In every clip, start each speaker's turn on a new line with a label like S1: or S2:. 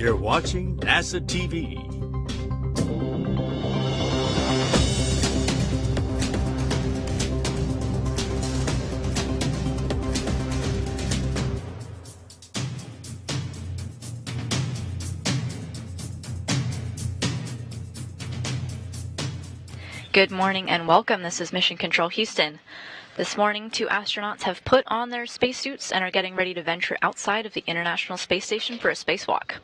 S1: You're watching NASA TV.
S2: Good morning and welcome. This is Mission Control Houston. This morning, 2 astronauts have put on their spacesuits and are getting ready to venture outside of the International Space Station for a spacewalk.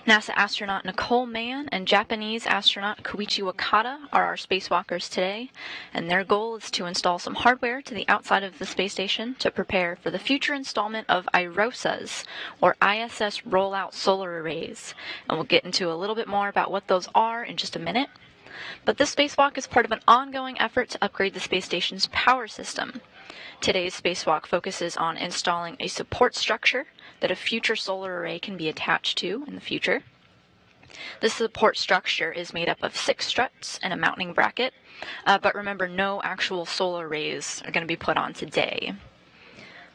S2: NASA astronaut Nicole Mann and Japanese astronaut Koichi Wakata are our spacewalkers today, and their goal is to install some hardware to the outside of the space station to prepare for the future installment of iROSAs, or ISS Rollout Solar Arrays, and we'll get into a little bit more about what those are in just a minute. But this spacewalk is part of an ongoing effort to upgrade the space station's power system. Today's spacewalk focuses on installing a support structure that a future solar array can be attached to in the future. This support structure is made up of 6 struts and a mounting bracket, but remember, no actual solar arrays are going to be put on today.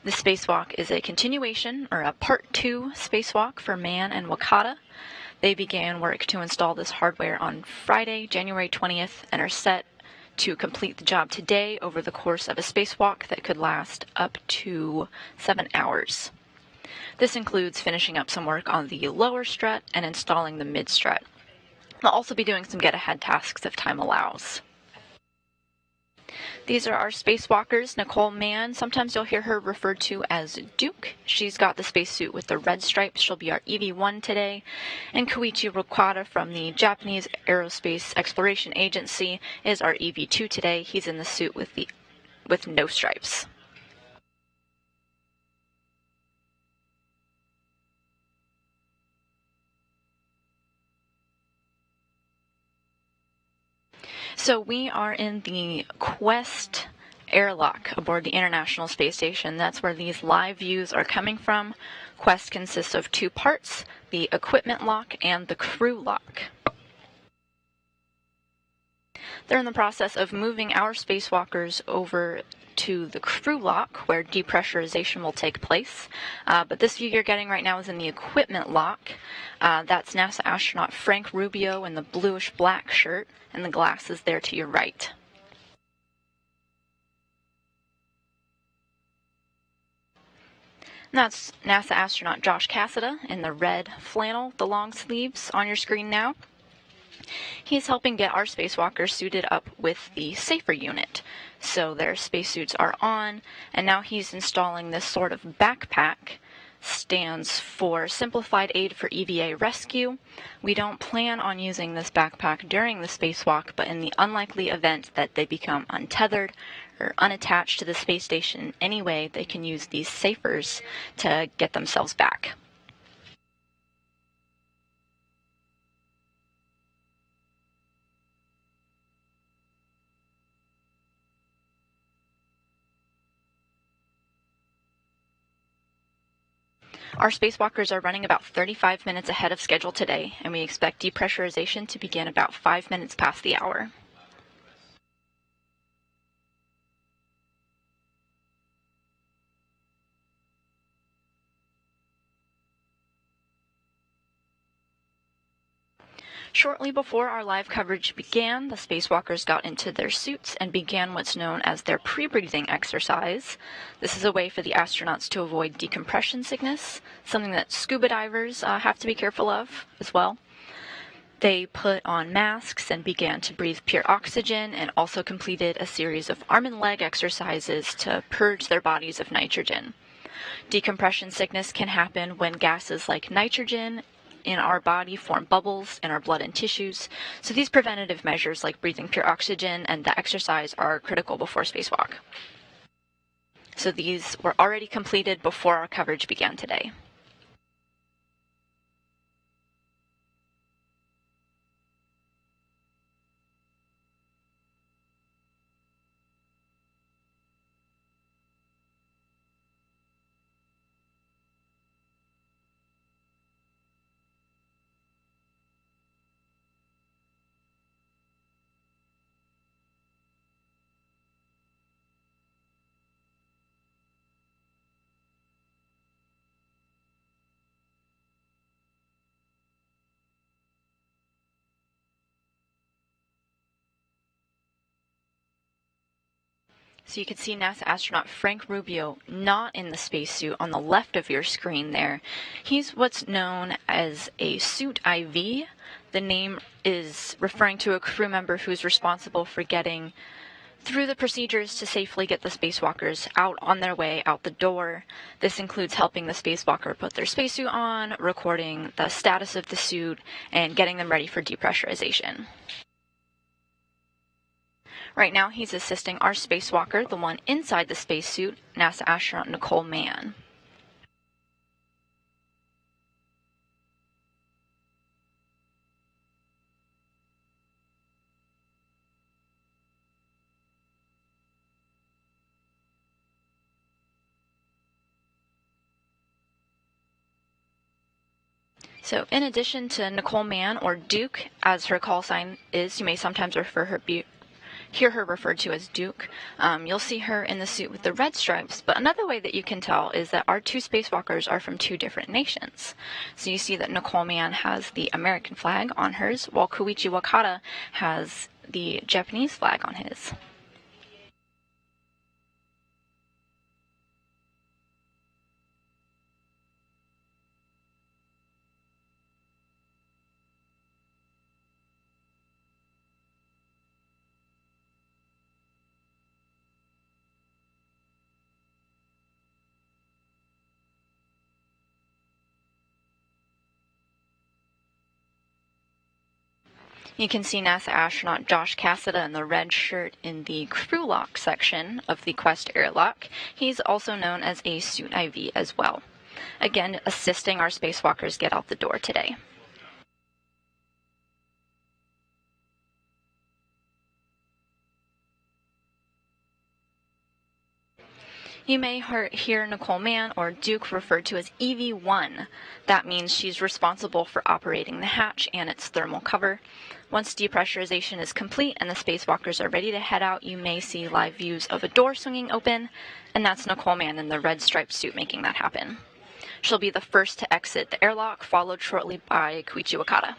S2: The spacewalk is a continuation, or a Part 2 spacewalk for Mann and Wakata. They began work to install this hardware on Friday, January 20th, and are set to complete the job today over the course of a spacewalk that could last up to 7 hours. This includes finishing up some work on the lower strut and installing the mid strut. They'll also be doing some get-ahead tasks if time allows. These are our spacewalkers. Nicole Mann, sometimes you'll hear her referred to as Duke. She's got the spacesuit with the red stripes. She'll be our EV-1 today. And Koichi Wakata from the Japanese Aerospace Exploration Agency is our EV-2 today. He's in the suit with no stripes. So we are in the Quest airlock aboard the International Space Station. That's where these live views are coming from. Quest consists of 2 parts, the equipment lock and the crew lock. They're in the process of moving our spacewalkers over to the crew lock, where depressurization will take place. But this view you're getting right now is in the equipment lock. That's NASA astronaut Frank Rubio in the bluish-black shirt, and the glass is there to your right. And that's NASA astronaut Josh Cassada in the red flannel, the long sleeves on your screen now. He's helping get our spacewalkers suited up with the safer unit. So their spacesuits are on, and now he's installing this sort of backpack. Stands for Simplified Aid for EVA Rescue. We don't plan on using this backpack during the spacewalk, but in the unlikely event that they become untethered or unattached to the space station in any way, they can use these safers to get themselves back. Our spacewalkers are running about 35 minutes ahead of schedule today, and we expect depressurization to begin about 5 minutes past the hour. Shortly before our live coverage began, the spacewalkers got into their suits and began what's known as their pre-breathing exercise. This is a way for the astronauts to avoid decompression sickness, something that scuba divers have to be careful of as well. They put on masks and began to breathe pure oxygen, and also completed a series of arm and leg exercises to purge their bodies of nitrogen. Decompression sickness can happen when gases like nitrogen in our body form bubbles in our blood and tissues. So these preventative measures like breathing pure oxygen and the exercise are critical before spacewalk. So these were already completed before our coverage began today. So you can see NASA astronaut Frank Rubio not in the spacesuit on the left of your screen there. He's what's known as a suit IV. The name is referring to a crew member who's responsible for getting through the procedures to safely get the spacewalkers out on their way out the door. This includes helping the spacewalker put their spacesuit on, recording the status of the suit, and getting them ready for depressurization. Right now, he's assisting our spacewalker, the one inside the spacesuit, NASA astronaut Nicole Mann. So, in addition to Nicole Mann, or Duke, as her call sign is, you may sometimes hear her referred to as Duke. You'll see her in the suit with the red stripes, but another way that you can tell is that our two spacewalkers are from two different nations. So you see that Nicole Mann has the American flag on hers, while Koichi Wakata has the Japanese flag on his. You can see NASA astronaut Josh Cassada in the red shirt in the crew lock section of the Quest airlock. He's also known as a suit IV as well. Again, assisting our spacewalkers get out the door today. You may hear Nicole Mann, or Duke, referred to as EV1. That means she's responsible for operating the hatch and its thermal cover. Once depressurization is complete and the spacewalkers are ready to head out, you may see live views of a door swinging open, and that's Nicole Mann in the red striped suit making that happen. She'll be the first to exit the airlock, followed shortly by Koichi Wakata.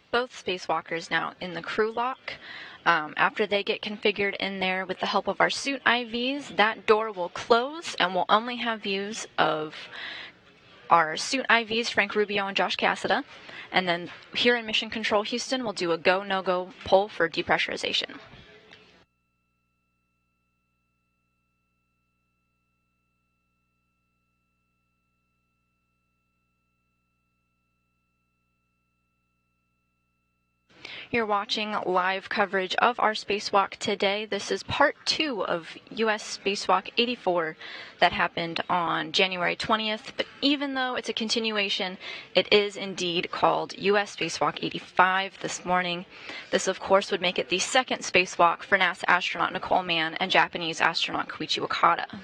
S2: Both spacewalkers now in the crew lock. After they get configured in there with the help of our suit IVs, that door will close and we'll only have views of our suit IVs, Frank Rubio and Josh Cassada. And then here in Mission Control Houston, we'll do a go, no-go poll for depressurization. You're watching live coverage of our spacewalk today. This is part 2 of U.S. Spacewalk 84 that happened on January 20th, but even though it's a continuation, it is indeed called U.S. Spacewalk 85 this morning. This, of course, would make it the second spacewalk for NASA astronaut Nicole Mann and Japanese astronaut Koichi Wakata.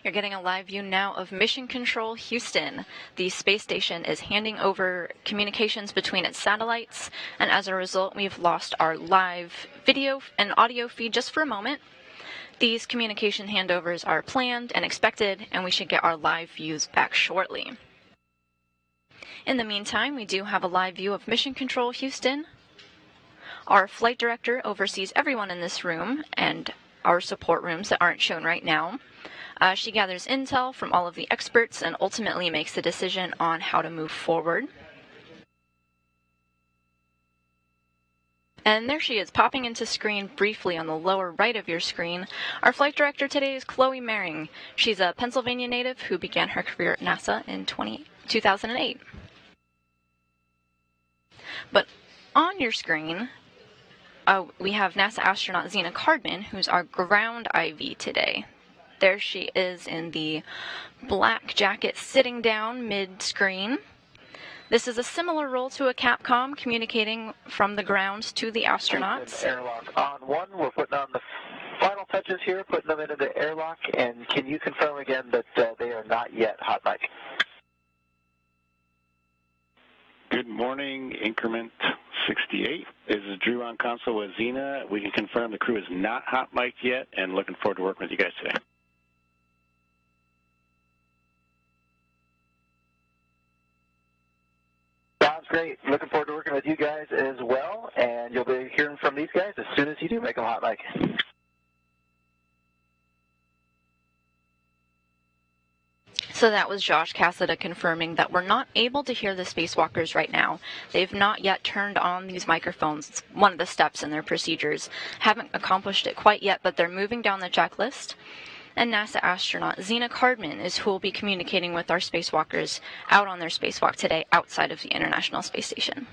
S2: You're getting a live view now of Mission Control Houston. The space station is handing over communications between its satellites, and as a result, we've lost our live video and audio feed just for a moment. These communication handovers are planned and expected, and we should get our live views back shortly. In the meantime, we do have a live view of Mission Control Houston. Our flight director oversees everyone in this room and our support rooms that aren't shown right now. She gathers intel from all of the experts and ultimately makes the decision on how to move forward. And there she is, popping into screen briefly on the lower right of your screen. Our flight director today is Chloe Mehring. She's a Pennsylvania native who began her career at NASA in 2008. But on your screen, we have NASA astronaut Zena Cardman, who's our ground IV today. There she is in the black jacket sitting down mid-screen. This is a similar role to a Capcom, communicating from the ground to the astronauts.
S3: Airlock on one. We're putting on the final touches here, putting them into the airlock. And can you confirm again that they are not yet hot mic?
S4: Good morning, increment 68. This is Drew on console with Zena. We can confirm the crew is not hot mic'd yet, and looking forward to working with you guys today.
S3: Sounds great. Looking forward to working with you guys as well, and you'll be hearing from these guys as soon as you do make them hot mic.
S2: So that was Josh Cassada confirming that we're not able to hear the spacewalkers right now. They've not yet turned on these microphones. It's one of the steps in their procedures. Haven't accomplished it quite yet, but they're moving down the checklist. And NASA astronaut Zena Cardman is who will be communicating with our spacewalkers out on their spacewalk today outside of the International Space Station.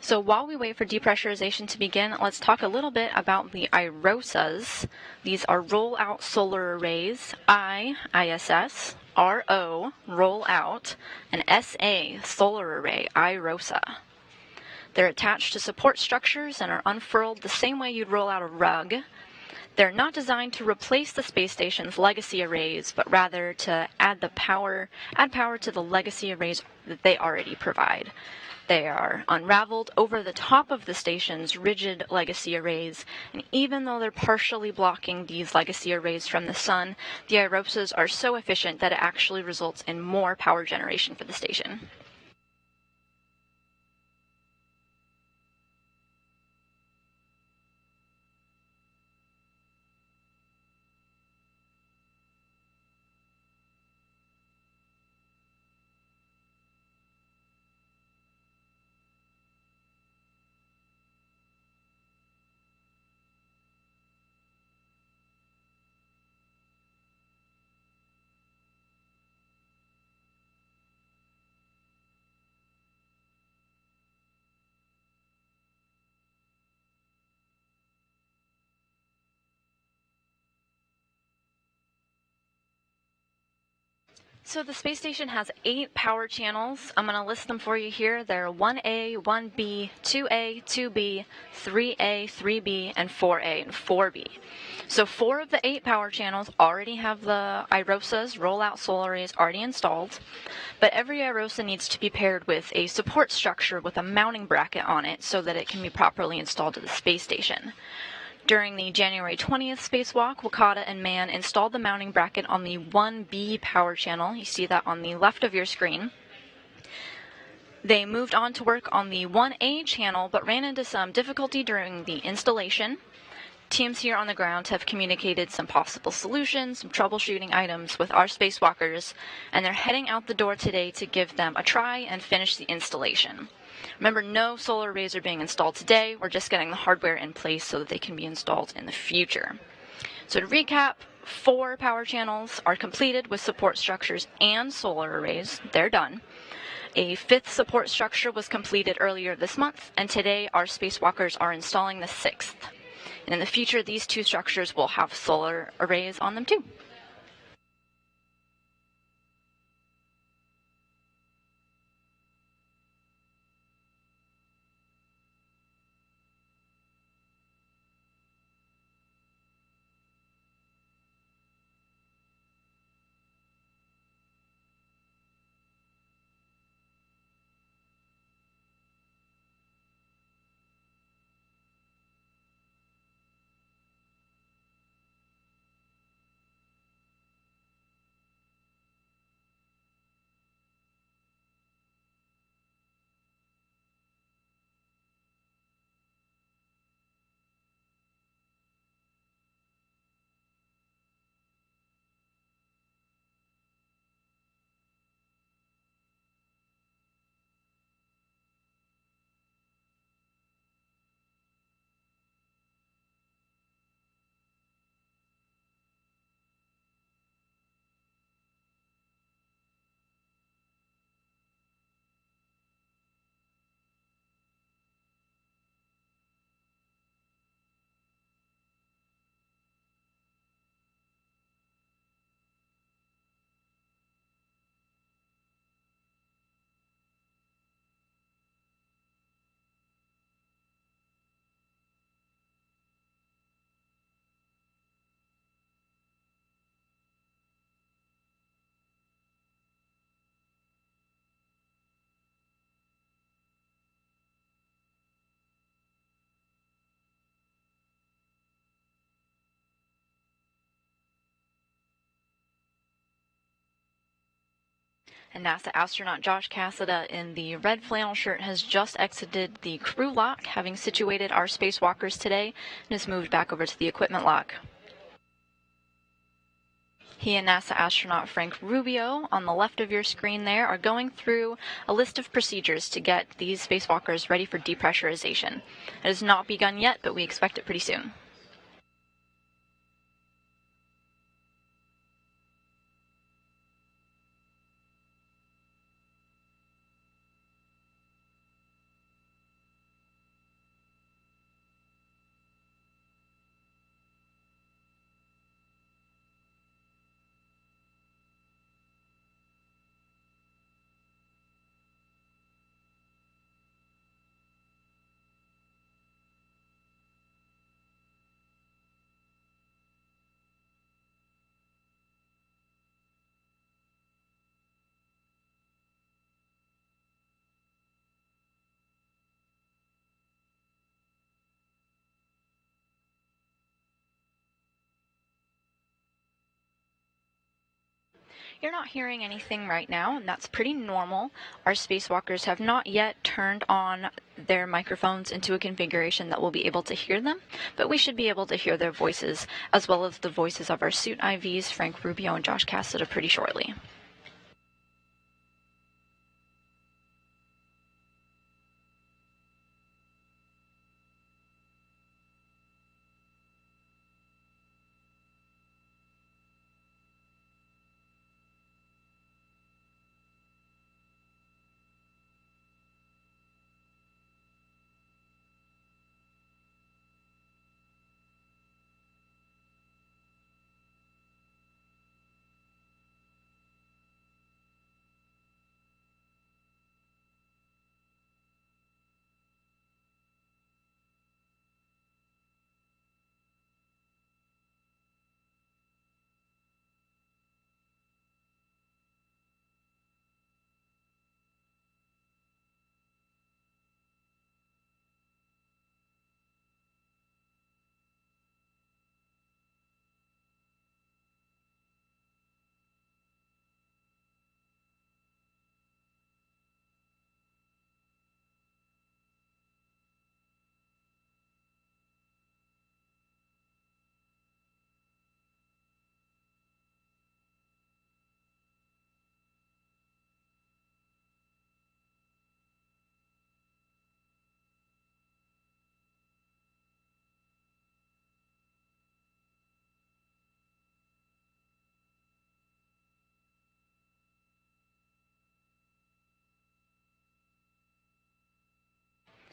S2: So while we wait for depressurization to begin, let's talk a little bit about the iROSAs. These are roll-out solar arrays, ISS, RO, roll-out, and SA, solar array, iROSA. They're attached to support structures and are unfurled the same way you'd roll out a rug. They're not designed to replace the space station's legacy arrays, but rather to add power to the legacy arrays that they already provide. They are unraveled over the top of the station's rigid legacy arrays, and even though they're partially blocking these legacy arrays from the sun, the iROSAs are so efficient that it actually results in more power generation for the station. So the space station has 8 power channels. I'm going to list them for you here. They're 1A, 1B, 2A, 2B, 3A, 3B, and 4A and 4B. So 4 of the 8 power channels already have the iROSAs, roll-out solar arrays, already installed. But every iROSA needs to be paired with a support structure with a mounting bracket on it so that it can be properly installed to the space station. During the January 20th spacewalk, Wakata and Mann installed the mounting bracket on the 1B power channel. You see that on the left of your screen. They moved on to work on the 1A channel, but ran into some difficulty during the installation. Teams here on the ground have communicated some possible solutions, some troubleshooting items with our spacewalkers, and they're heading out the door today to give them a try and finish the installation. Remember, no solar arrays are being installed today. We're just getting the hardware in place so that they can be installed in the future. So to recap, 4 power channels are completed with support structures and solar arrays. They're done. A 5th support structure was completed earlier this month, and today our spacewalkers are installing the 6th. And in the future, these 2 structures will have solar arrays on them too. And NASA astronaut Josh Cassada in the red flannel shirt has just exited the crew lock, having situated our spacewalkers today, and has moved back over to the equipment lock. He and NASA astronaut Frank Rubio, on the left of your screen there, are going through a list of procedures to get these spacewalkers ready for depressurization. It has not begun yet, but we expect it pretty soon. You're not hearing anything right now, and that's pretty normal. Our spacewalkers have not yet turned on their microphones into a configuration that we'll be able to hear them, but we should be able to hear their voices, as well as the voices of our suit IVs, Frank Rubio and Josh Cassada, pretty shortly.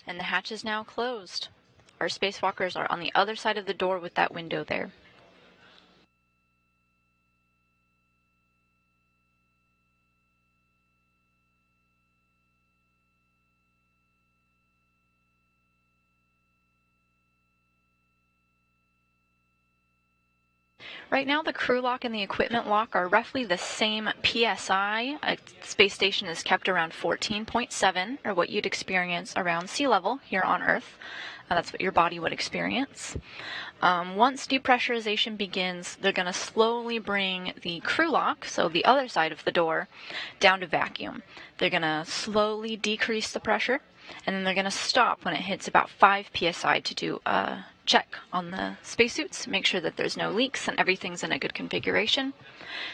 S2: And the hatch is now closed. Our spacewalkers are on the other side of the door with that window there. Right now, the crew lock and the equipment lock are roughly the same PSI. A space station is kept around 14.7, or what you'd experience around sea level here on Earth. That's what your body would experience. Once depressurization begins, they're going to slowly bring the crew lock, so the other side of the door, down to vacuum. They're going to slowly decrease the pressure, and then they're going to stop when it hits about 5 psi to do a check on the spacesuits, make sure that there's no leaks and everything's in a good configuration.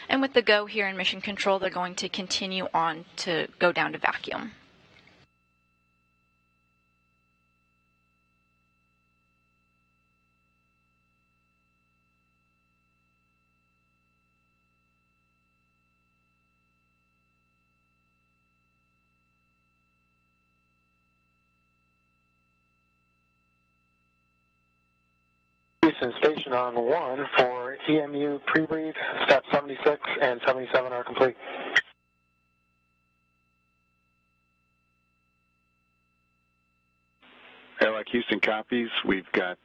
S2: And with the go here in mission control, they're going to continue on to go down to vacuum.
S3: Houston Station on 1 for EMU pre-brief, step 76 and 77 are complete.
S4: Airlock Houston copies. We've got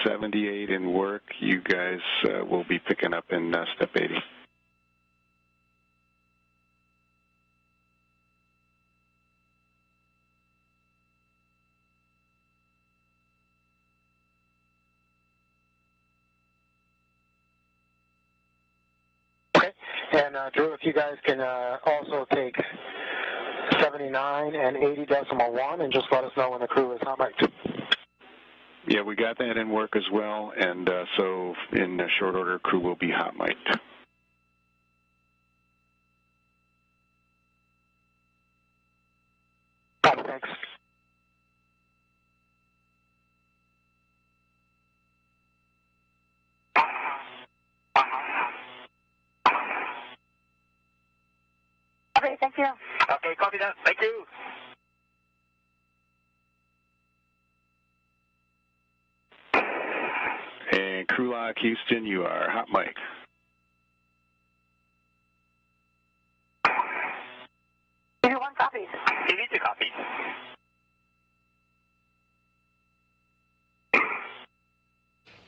S4: 78 in work. You guys will be picking up in step 80.
S3: Okay, and
S5: Drew, if you guys can also take 79 and 80.1 and just let us know when the crew is hot mic'd.
S4: Yeah, we got that in work as well, and so in short order, crew will be hot mic'd.
S5: Thanks.
S3: Okay, thank you. Okay, copy that. Thank you.
S4: And crew lock, Houston, you are hot mic.
S3: Give you one copy. Give you two copies.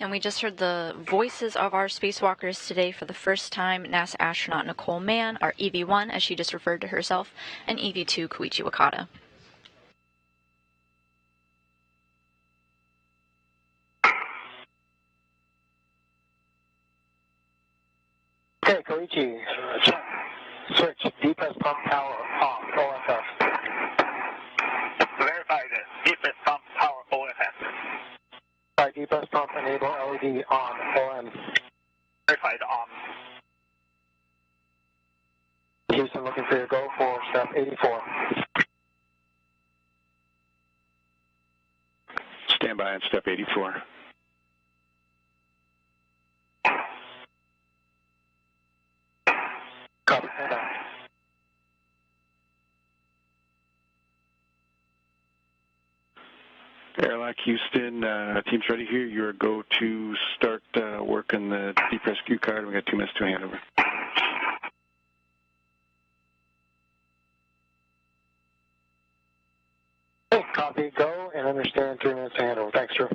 S2: And we just heard the voices of our spacewalkers today for the first time. NASA astronaut Nicole Mann, our EV1, as she just referred to herself, and EV2 Koichi Wakata.
S5: Okay, Koichi, check. Switch, depress pump power off, OFS.
S3: Verify the depress pump power OFS.
S5: By depress pump enable LED on, ON.
S3: Verified on.
S5: Houston looking for your go for step 84.
S4: Stand by on step 84.
S5: Copy, stand by.
S4: Airlock, Houston, team's ready here. You're go to start working the depress Q card. We got 2 minutes to hand over.
S5: Okay, copy, go, and understand 3 minutes to handle. Thanks, Drew.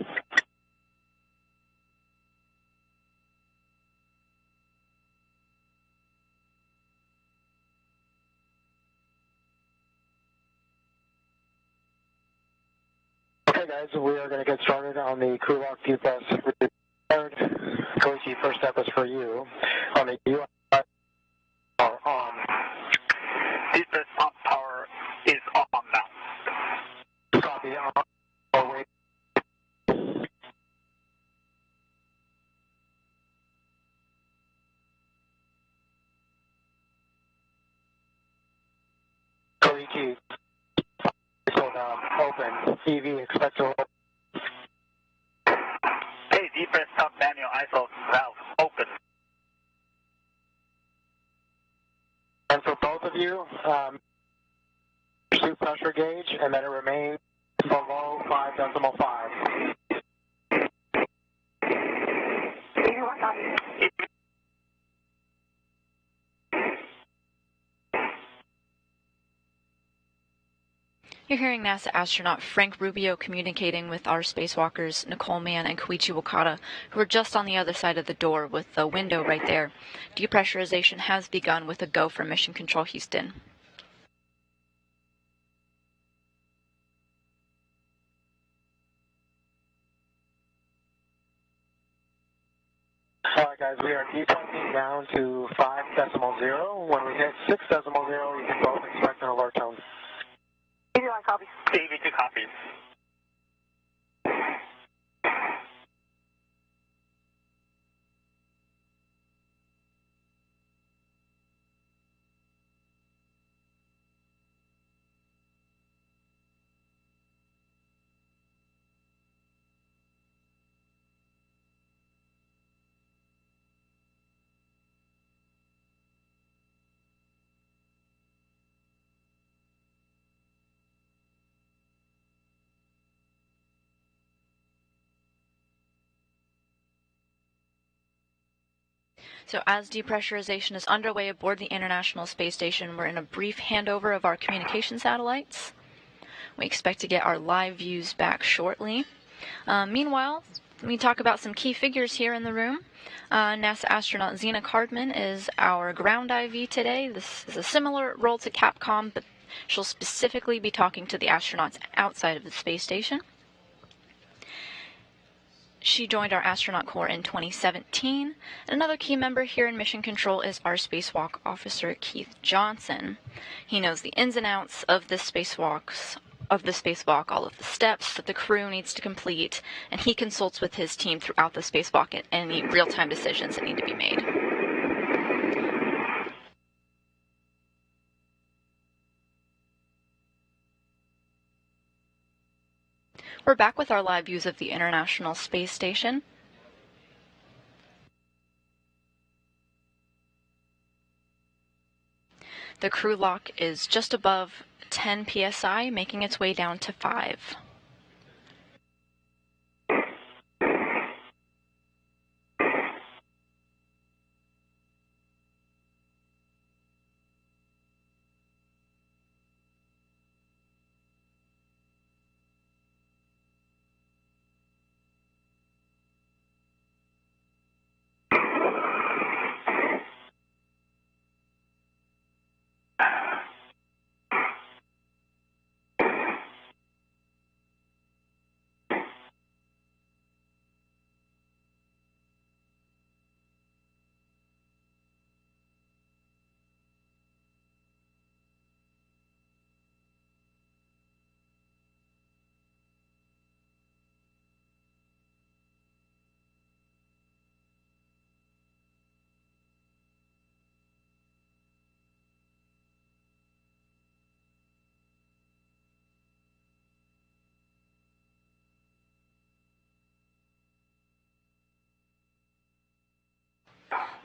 S5: Okay, guys, we are going to get started on the crew lock depress card. Koichi, first step is for you. On the UI are on.
S3: Depress pump power is on now.
S5: Copy, on. Oh, wait. Koichi, so open. EV, expect to open.
S3: Hey, depress pump manual ISO valve open.
S5: And for both of you, pursue pressure gauge, and then it remains below 5.5.
S2: You're hearing NASA astronaut Frank Rubio communicating with our spacewalkers Nicole Mann and Koichi Wakata, who are just on the other side of the door with the window right there. Depressurization has begun with a go for Mission Control Houston.
S5: All right, guys, we are depressing down to 5.0. When we hit 6.0, you can both expect an alert tone.
S3: Give you one copy. Give you two copies.
S2: So as depressurization is underway aboard the International Space Station, we're in a brief handover of our communication satellites. We expect to get our live views back shortly. Meanwhile, let me talk about some key figures here in the room. NASA astronaut Zena Cardman is our ground IV today. This is a similar role to Capcom, but she'll specifically be talking to the astronauts outside of the space station. She joined our astronaut corps in 2017. Another key member here in Mission Control is our Spacewalk officer, Keith Johnson. He knows the ins and outs of the spacewalk, all of the steps that the crew needs to complete, and he consults with his team throughout the spacewalk and any real-time decisions that need to be made. We're back with our live views of the International Space Station. The crew lock is just above 10 psi, making its way down to 5.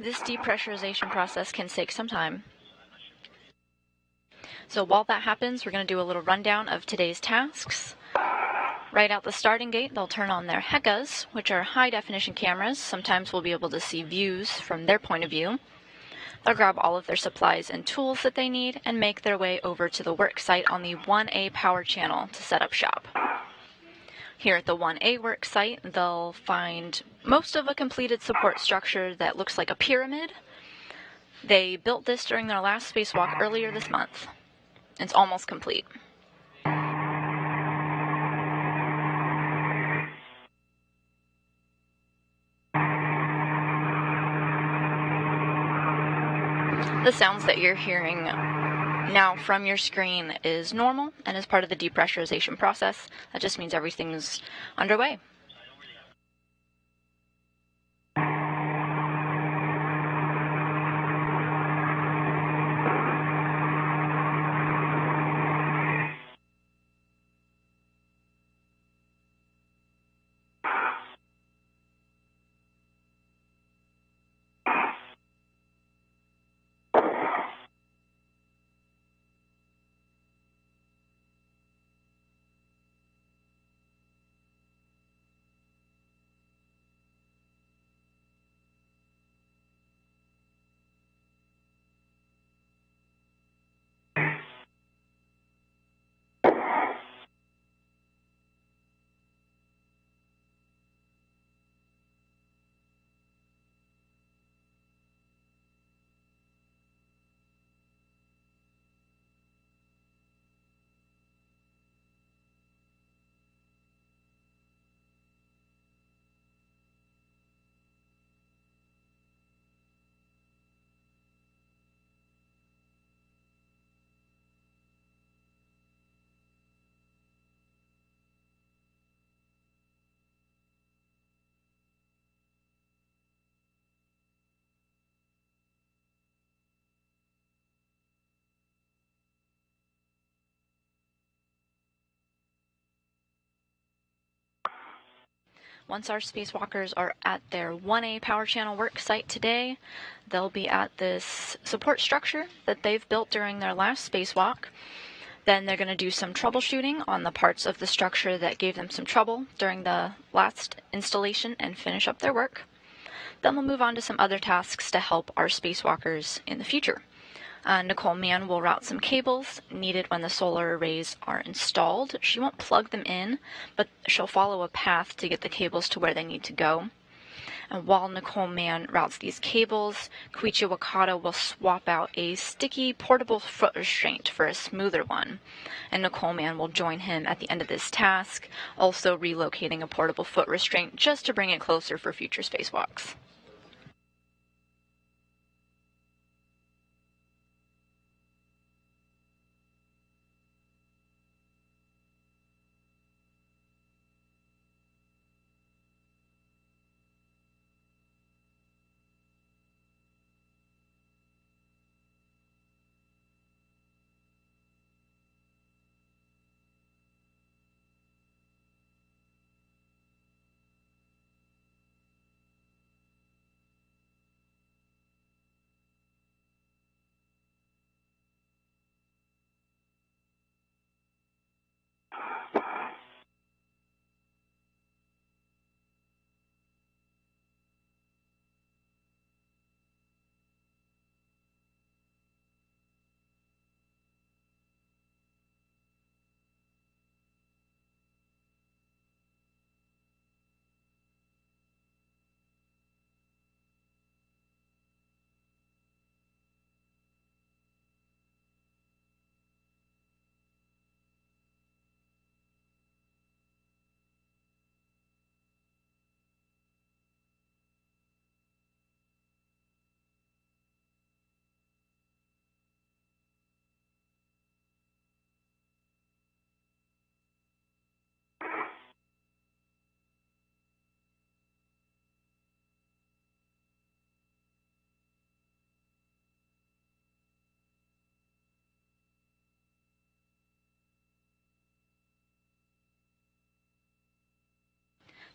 S2: This depressurization process can take some time. So while that happens, we're going to do a little rundown of today's tasks. Right out the starting gate, they'll turn on their HECAs, which are high-definition cameras. Sometimes we'll be able to see views from their point of view. They'll grab all of their supplies and tools that they need and make their way over to the work site on the 1A power channel to set up shop. Here at the 1A work site, they'll find most of a completed support structure that looks like a pyramid. They built this during their last spacewalk earlier this month. It's almost complete. The sounds that you're hearing now from your screen is normal and is part of the depressurization process. That just means everything's underway. Once our spacewalkers are at their 1A power channel work site today, they'll be at this support structure that they've built during their last spacewalk. Then they're going to do some troubleshooting on the parts of the structure that gave them some trouble during the last installation and finish up their work. Then we'll move on to some other tasks to help our spacewalkers in the future. Nicole Mann will route some cables needed when the solar arrays are installed. She won't plug them in, but she'll follow a path to get the cables to where they need to go. And while Nicole Mann routes these cables, Koichi Wakata will swap out a sticky portable foot restraint for a smoother one. And Nicole Mann will join him at the end of this task, also relocating a portable foot restraint just to bring it closer for future spacewalks.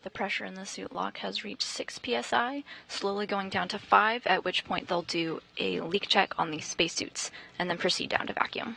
S2: The pressure in the suit lock has reached 6 psi, slowly going down to 5, at which point they'll do a leak check on the spacesuits, and then proceed down to vacuum.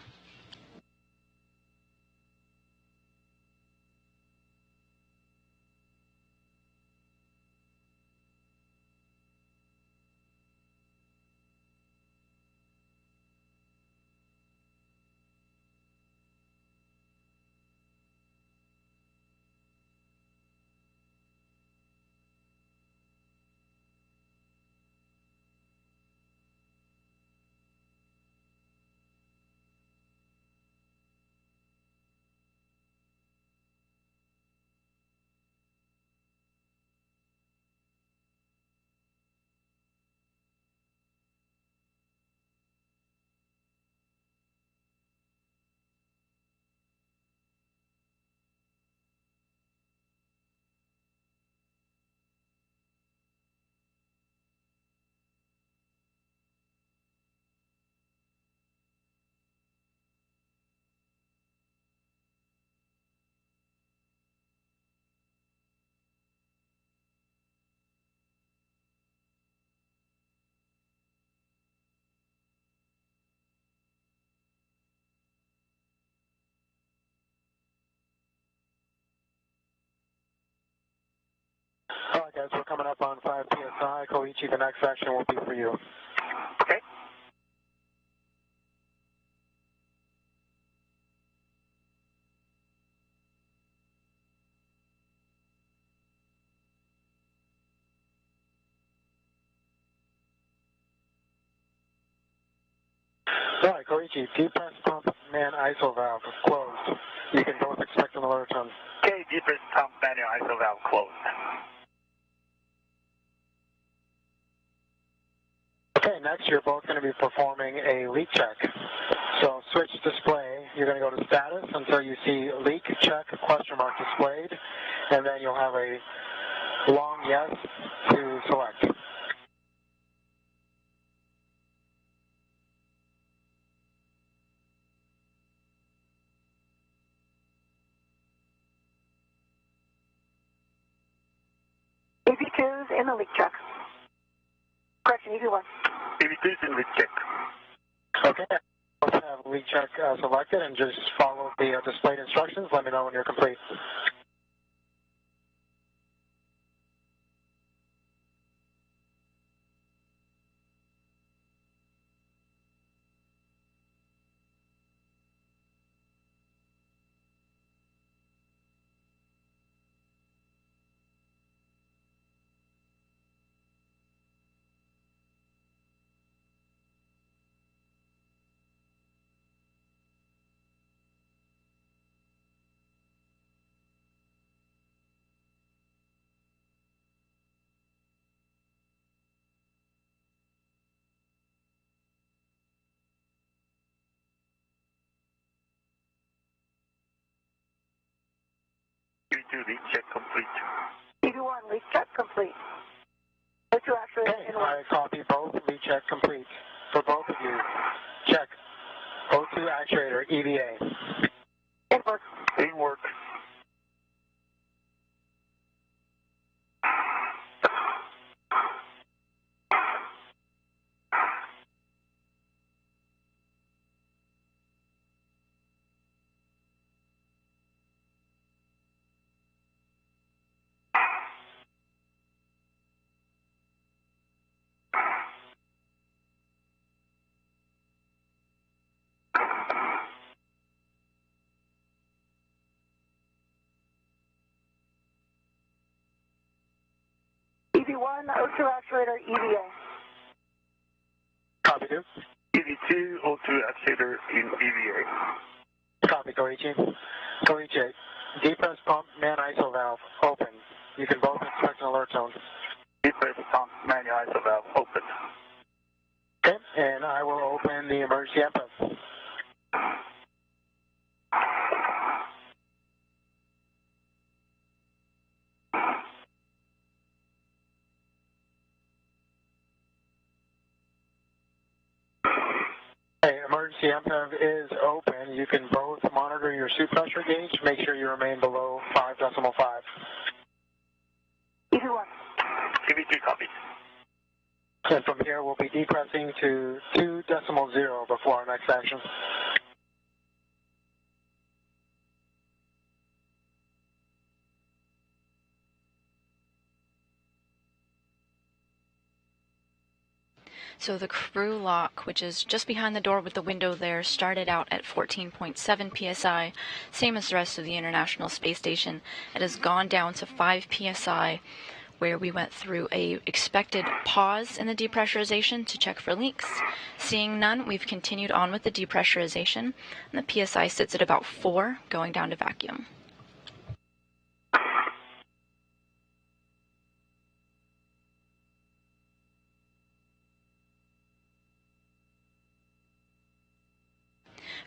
S5: All right, guys, we're coming up on 5 psi. Koichi, the next section will be for you.
S3: Okay.
S5: All right, Koichi, depress pump man ISO valve closed. You can both expect an alert on.
S3: Okay, depress pump manual ISO valve closed.
S5: Okay, next you're both going to be performing a leak check. So switch display, you're going to go to status until you see leak check question mark displayed, and then you'll have a long yes to select.
S6: EV2's in the leak check. Correction, EV1.
S3: EV2's in leak check.
S5: Okay, both have leak check selected, and just follow the displayed instructions. Let me know when you're complete.
S7: leak check complete.
S6: EV1, leak check complete. O2 actuator
S5: Okay,
S6: in
S5: I copy both. Leak check complete for both of you. Check. O2 actuator, EVA.
S6: in work.
S7: In work.
S6: EV1, O2 actuator, EVA.
S5: Copy 2.
S7: EV2, O2 actuator in EVA.
S5: Copy, Koichi. Koichi, depress pump, man ISO valve, open. You can both expect an alert zone.
S7: Depress pump, manual ISO valve open.
S5: Okay, and I will open the emergency MPEV. Okay, emergency MPEV is open. You can both monitor your suit pressure gauge. Make sure you remain below 5.5.
S6: EV1.
S7: EV2 copy.
S5: And from here, we'll be depressing to 2.0 before our next action.
S2: So the crew lock, which is just behind the door with the window there, started out at 14.7 psi, same as the rest of the International Space Station. It has gone down to 5 psi, where we went through a expected pause in the depressurization to check for leaks. Seeing none, we've continued on with the depressurization, and the psi sits at about 4, going down to vacuum.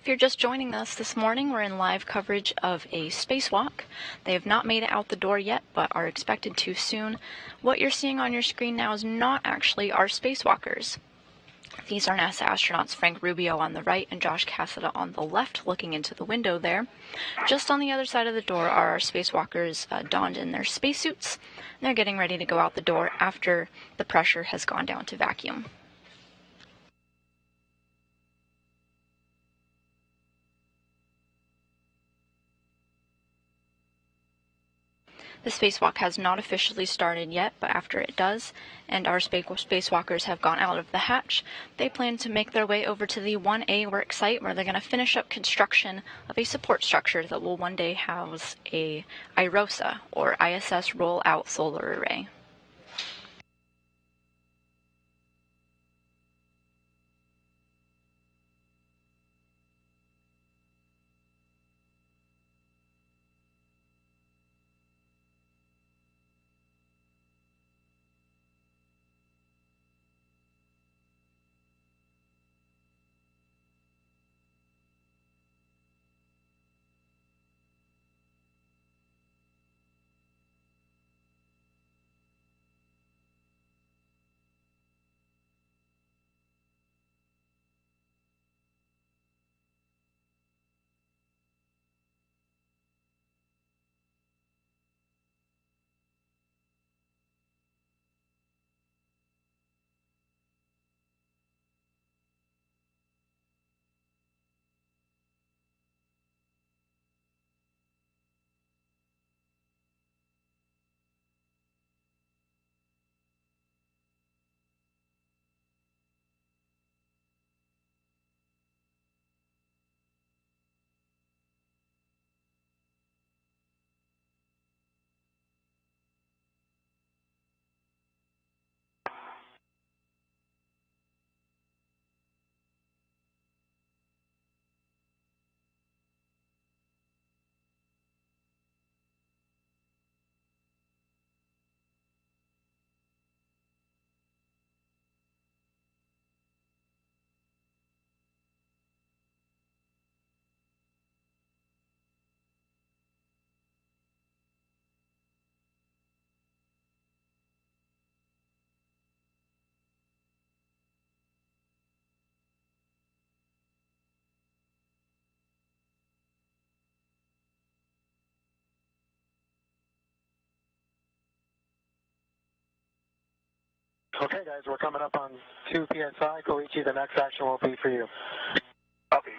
S2: If you're just joining us this morning, we're in live coverage of a spacewalk. They have not made it out the door yet, but are expected to soon. What you're seeing on your screen now is not actually our spacewalkers. These are NASA astronauts Frank Rubio on the right and Josh Cassada on the left, looking into the window there. Just on the other side of the door are our spacewalkers donned in their spacesuits. They're getting ready to go out the door after the pressure has gone down to vacuum. The spacewalk has not officially started yet, but after it does, and our spacewalkers have gone out of the hatch, they plan to make their way over to the 1A work site, where they're going to finish up construction of a support structure that will one day house a iROSA, or ISS Roll-Out Solar Array.
S5: Okay, guys, we're coming up on 2 PSI. Koichi, the next action will be for you.
S7: Copy.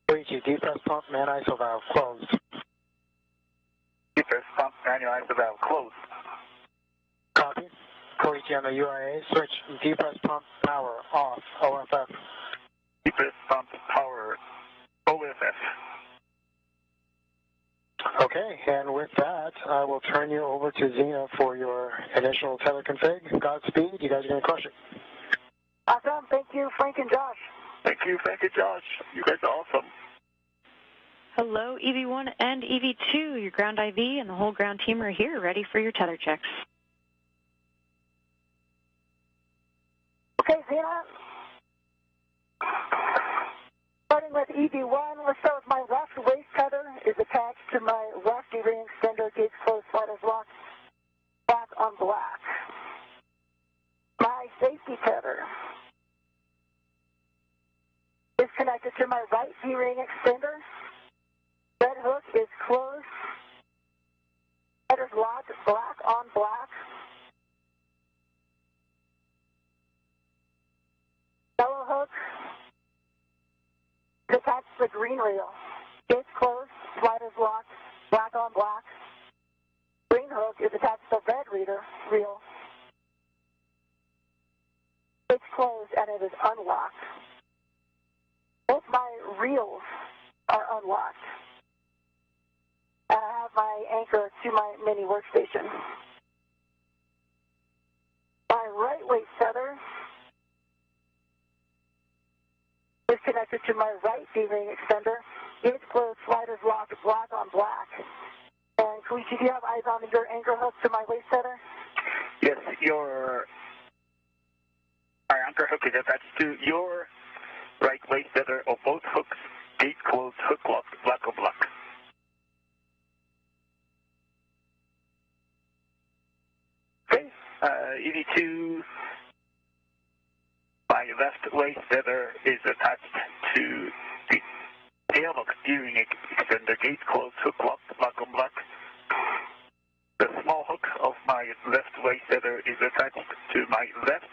S5: Koichi, depress pump, man ISO valve closed.
S7: Depress pump, manual ISO valve closed.
S5: Copy. Koichi on the UIA, switch depress pump power off, OFF.
S7: Depress pump power OFF.
S5: Okay, and with that, I will turn you over to Zena for your initial tether config. Godspeed, you guys are going to crush it.
S6: Awesome. Thank you, Frank and Josh.
S7: Thank you, Josh. You guys are awesome.
S8: Hello, EV1 and EV2. Your ground IV and the whole ground team are here, ready for your tether checks.
S6: Okay, Zena. Starting with EV1, let's start with my left waist tether is attached to my left D-ring extender, gates closed, sliders locked, black on black. My safety tether is connected to my right D-ring extender. Red hook is closed. Sliders locked, black on black. Yellow hook is attached to the green reel. Gates closed, sliders locked, black on black. Green hook is attached to the red reel. Gates closed and it is unlocked. Both my reels are unlocked. And I have my anchor to my mini workstation. My right waist tether is connected to my right D-ring extender. Gates closed, sliders locked, black on black. And Koichi, do you have eyes on your anchor hook to my waist tether?
S7: Yes, my anchor hook is attached to your right waist tether of both hooks. Gate closed, hook locked, black on black. Okay, EV2, my left waist tether is attached to the taillock steering extender, gate closed, hook locked, black on black. The small hook of my left waist tether is attached to my left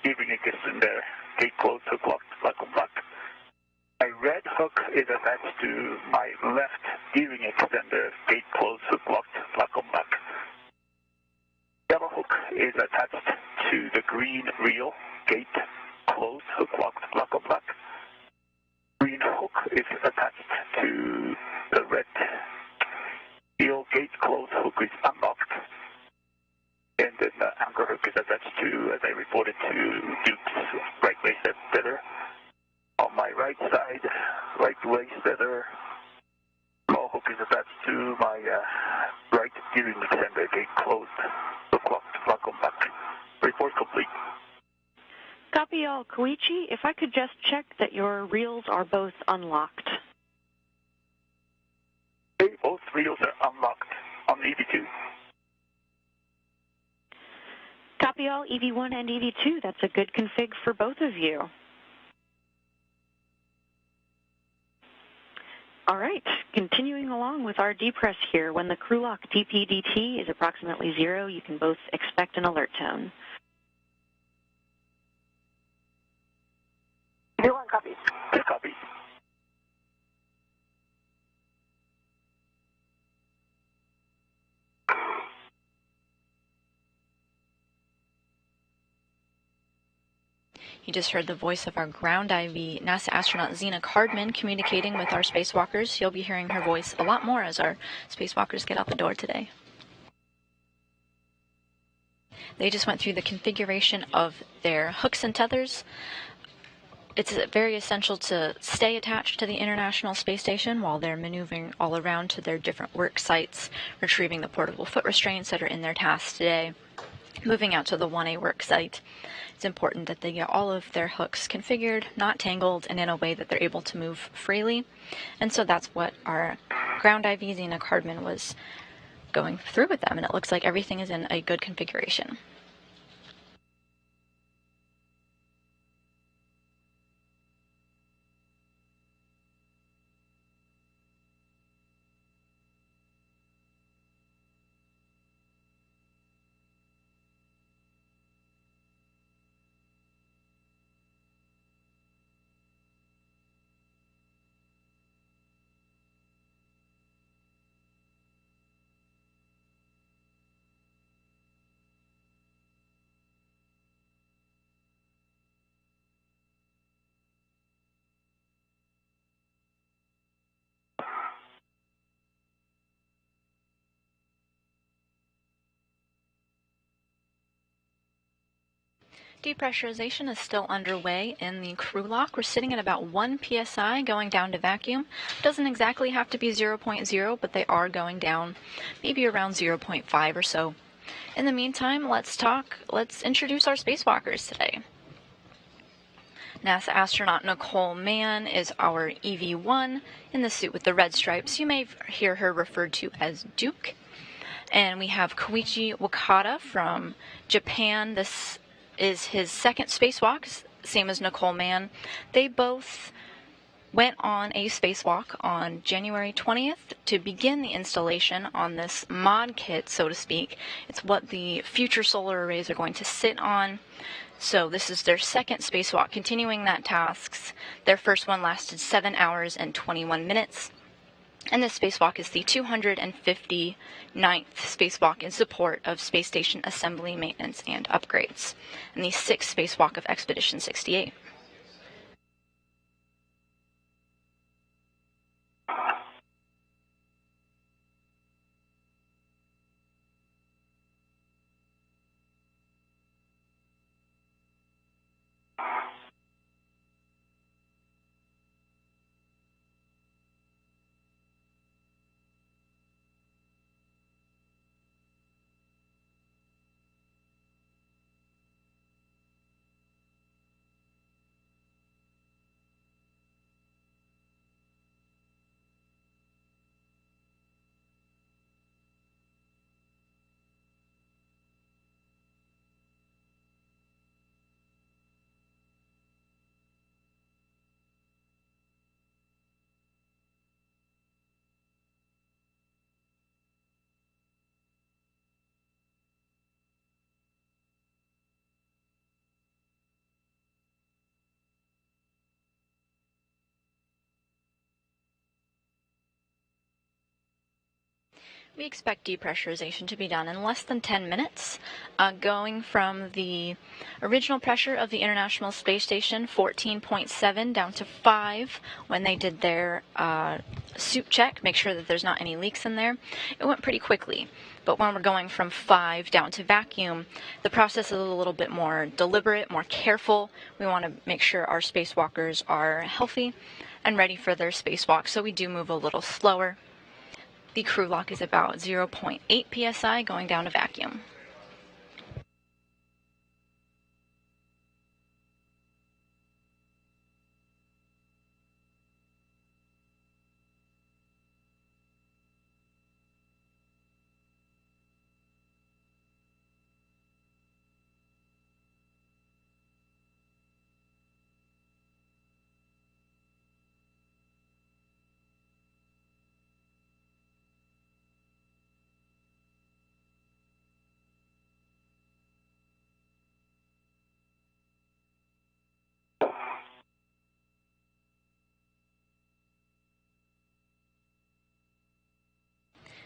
S7: steering extender, gate closed, hook locked, black on black. My red hook is attached to my left steering extender, gate closed, hook locked, black on black. Yellow hook is attached to the green reel, gate closed, hook locked, black on black. Green hook is attached to the red reel, gate closed, hook is unlocked. And then the anchor hook is attached to, as I reported, to Duke's right waist tether. On my right side, right waist tether, small hook is attached to my right steering extender, gate closed, hook locked, black on black. Report complete.
S8: Copy all, Koichi. If I could just check that your reels are both unlocked.
S7: Okay, both reels are unlocked on EV2.
S8: Copy all, EV1 and EV2. That's a good config for both of you. All right, continuing along with our depress here. When the crew lock DPDT is approximately 0, you can both expect an alert tone.
S6: Do one copy.
S7: Two copies.
S2: You just heard the voice of our ground IV NASA astronaut Zena Cardman communicating with our spacewalkers. You'll be hearing her voice a lot more as our spacewalkers get out the door today. They just went through the configuration of their hooks and tethers. It's very essential to stay attached to the International Space Station while they're maneuvering all around to their different work sites, retrieving the portable foot restraints that are in their tasks today. Moving out to the 1A work site, it's important that they get all of their hooks configured, not tangled, and in a way that they're able to move freely. And so that's what our ground IV Zena Cardman was going through with them, and it looks like everything is in a good configuration. Depressurization is still underway in the crew lock. We're sitting at about 1 psi going down to vacuum. Doesn't exactly have to be 0.0, but they are going down maybe around 0.5 or so. In the meantime, let's introduce our spacewalkers today. NASA astronaut Nicole Mann is our EV1 in the suit with the red stripes. You may hear her referred to as Duke. And we have Koichi Wakata from Japan. This is his second spacewalk, same as Nicole Mann. They both went on a spacewalk on January 20th to begin the installation on this mod kit, so to speak. It's what the future solar arrays are going to sit on. So this is their second spacewalk, continuing that tasks. Their first one lasted 7 hours and 21 minutes. And this spacewalk is the 259th spacewalk in support of space station assembly, maintenance, and upgrades, and the 6th spacewalk of Expedition 68. We expect depressurization to be done in less than 10 minutes, going from the original pressure of the International Space Station, 14.7, down to 5 when they did their suit check, make sure that there's not any leaks in there. It went pretty quickly, but when we're going from 5 down to vacuum, the process is a little bit more deliberate, more careful. We want to make sure our spacewalkers are healthy and ready for their spacewalk, so we do move a little slower. The crew lock is about 0.8 psi going down to vacuum.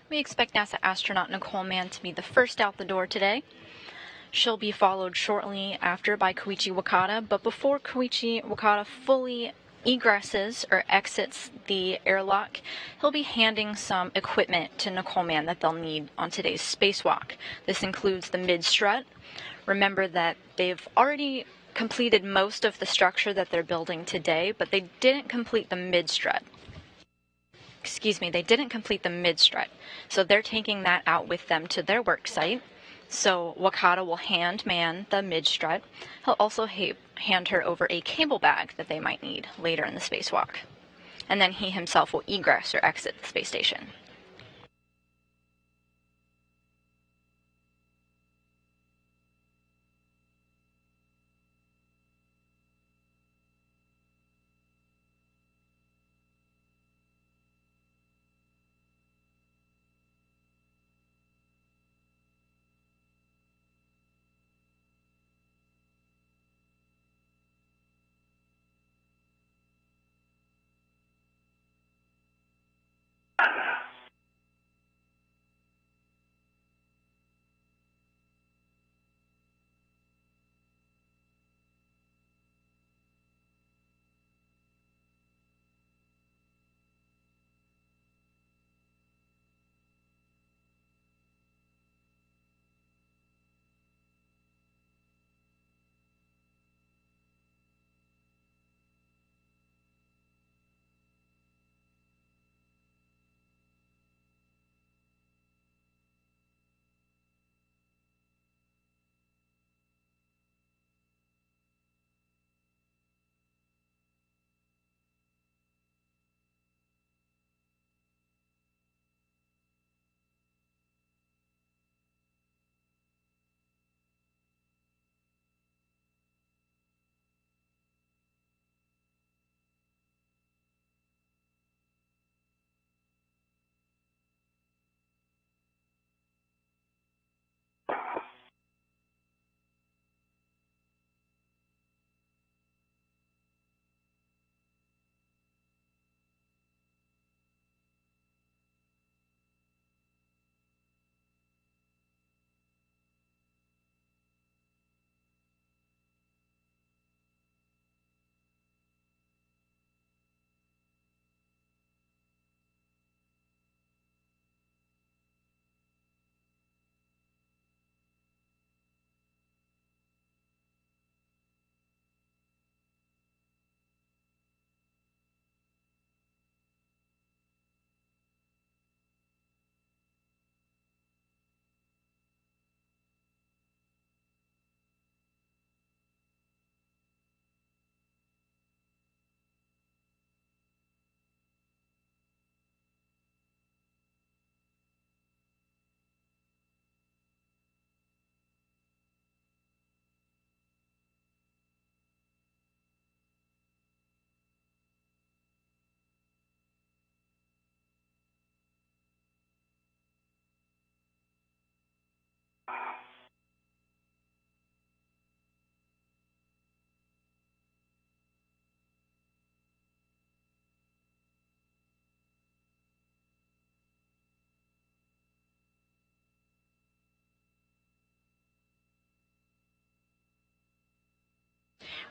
S2: We expect NASA astronaut Nicole Mann to be the first out the door today. She'll be followed shortly after by Koichi Wakata, but before Koichi Wakata fully egresses or exits the airlock, he'll be handing some equipment to Nicole Mann that they'll need on today's spacewalk. This includes the mid-strut. Remember that they've already completed most of the structure that they're building today, but they didn't complete the mid-strut. They didn't complete the mid-strut, so they're taking that out with them to their work site. So Wakata will hand Mann the mid-strut. He'll also hand her over a cable bag that they might need later in the spacewalk. and then he himself will egress or exit the space station.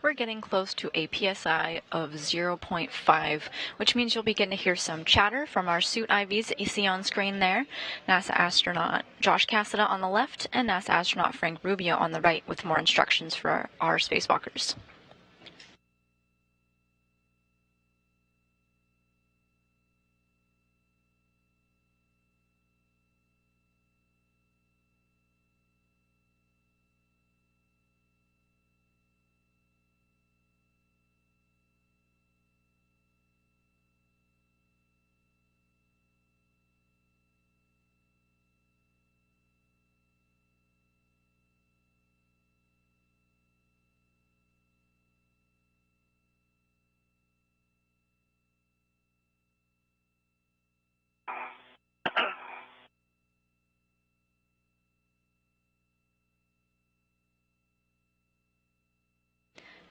S2: We're getting close to a PSI of 0.5, which means you'll begin to hear some chatter from our suit IVs that you see on screen there. NASA astronaut Josh Cassada on the left and NASA astronaut Frank Rubio on the right with more instructions for our spacewalkers.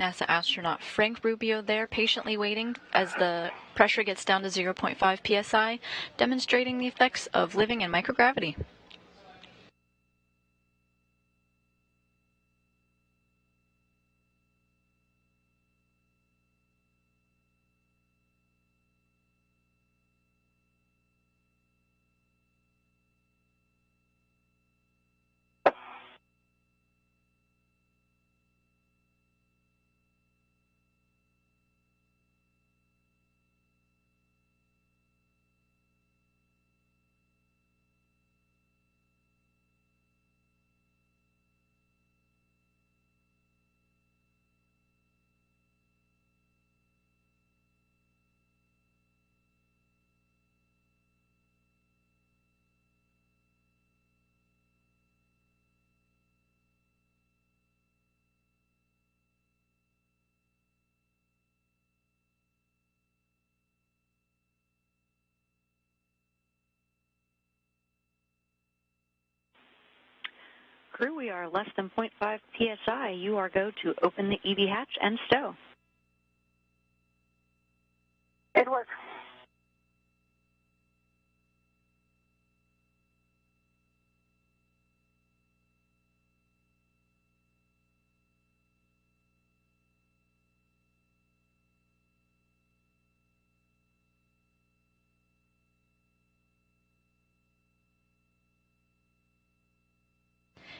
S2: NASA astronaut Frank Rubio there patiently waiting as the pressure gets down to 0.5 psi, demonstrating the effects of living in microgravity.
S8: crew, we are less than 0.5 psi. You are go to open the EV hatch and stow.
S6: In work.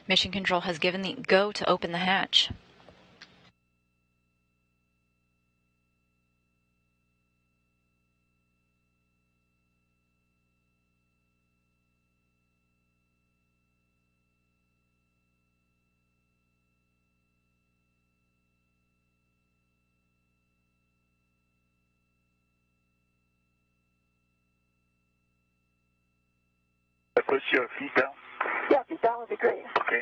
S2: Mission Control has given the go to open the hatch.
S7: Push your feet down.
S6: Yeah, feet down would be great.
S7: Okay.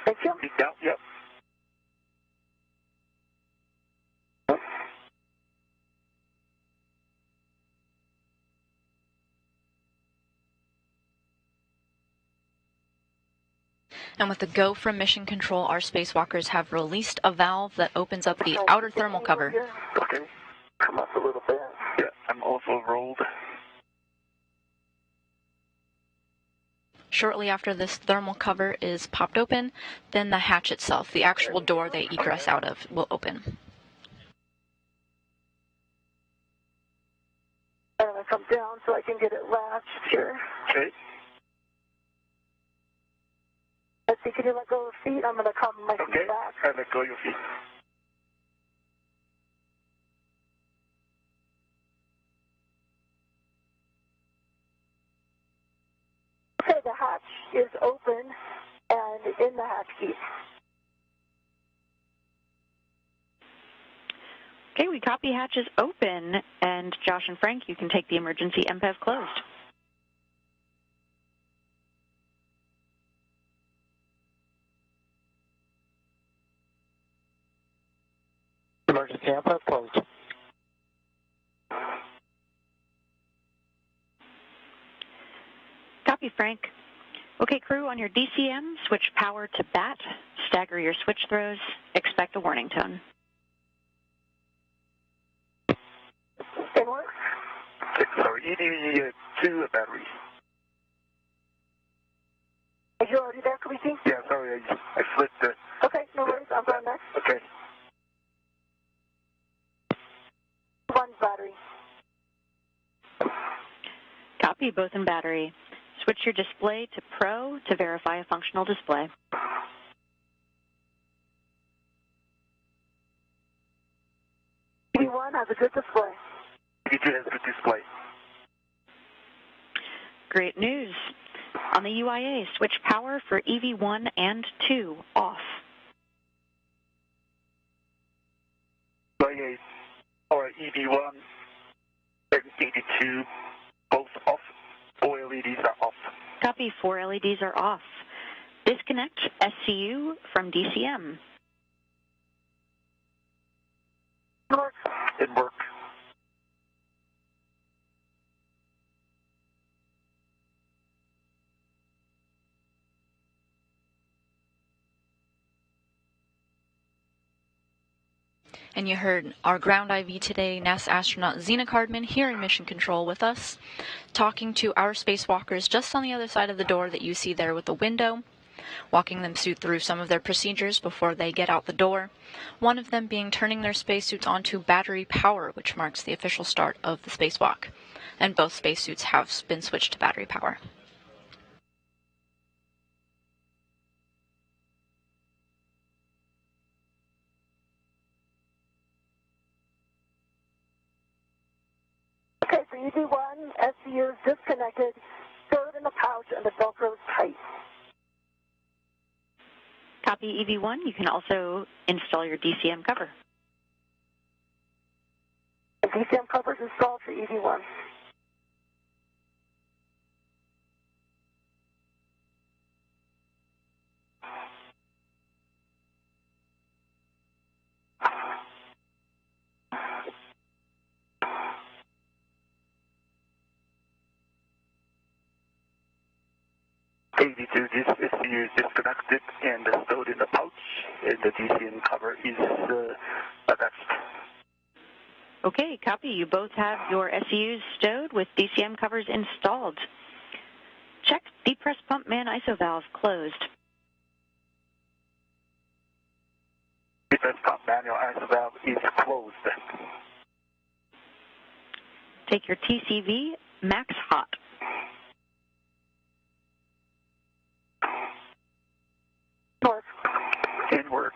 S6: Thank you.
S7: Feet down, yep.
S2: And with the go from Mission Control, our spacewalkers have released a valve that opens up the outer thermal cover.
S7: Okay. Come up a little bit. Yeah, I'm also rolled.
S2: Shortly after this thermal cover is popped open, then the hatch itself, the actual door they egress out of, will open.
S6: I'm going to come down so I can get it latched here.
S7: Okay.
S6: Let's see, can you let go of the feet? I'm going to come my feet
S7: Okay.
S6: back.
S7: And let go of your feet.
S6: Okay, the hatch is open and in the hatch key.
S8: Okay, we copy hatches open, and Josh and Frank, you can take the emergency MPEV closed.
S5: Emergency AMPA closed.
S8: Copy, Frank. Okay, crew, on your DCM, switch power to BAT, stagger your switch throws, expect a warning tone.
S6: In work?
S7: Okay, sorry, ED2 battery.
S6: Are you already there, Koichi?
S7: Yeah, sorry, I flipped it.
S6: Okay, no worries. I'm going next.
S7: Okay.
S6: One battery.
S8: Copy, both in battery. Switch your display to Pro to verify a functional display.
S6: EV1 has a good display.
S7: ED2 has a good display.
S8: Great news. On the UIA, switch power for EV1 and 2 off.
S7: UIA or ED1 and ED2 both off. 4 LEDs are off.
S8: Copy, 4 LEDs are off. Disconnect SCU from DCM.
S6: In work?
S7: In work.
S2: And you heard our ground IV today, NASA astronaut Zena Cardman here in Mission Control with us, talking to our spacewalkers just on the other side of the door that you see there with the window, walking them through some of their procedures before they get out the door, one of them being turning their spacesuits onto battery power, which marks the official start of the spacewalk. And both spacesuits have been switched to battery power.
S6: Okay, for EV1, SCU is disconnected, throw it in the pouch, and the Velcro is tight.
S8: Copy, EV1. You can also install your DCM cover.
S6: The DCM cover is installed for EV1.
S7: unpacked it and stowed in the pouch, and the DCM cover is attached.
S8: Okay, copy. You both have your SEUs stowed with DCM covers installed. Check depress pump man ISO valve closed.
S7: Depress pump manual ISO valve is closed.
S8: Take your TCV max hot.
S6: North.
S7: In work.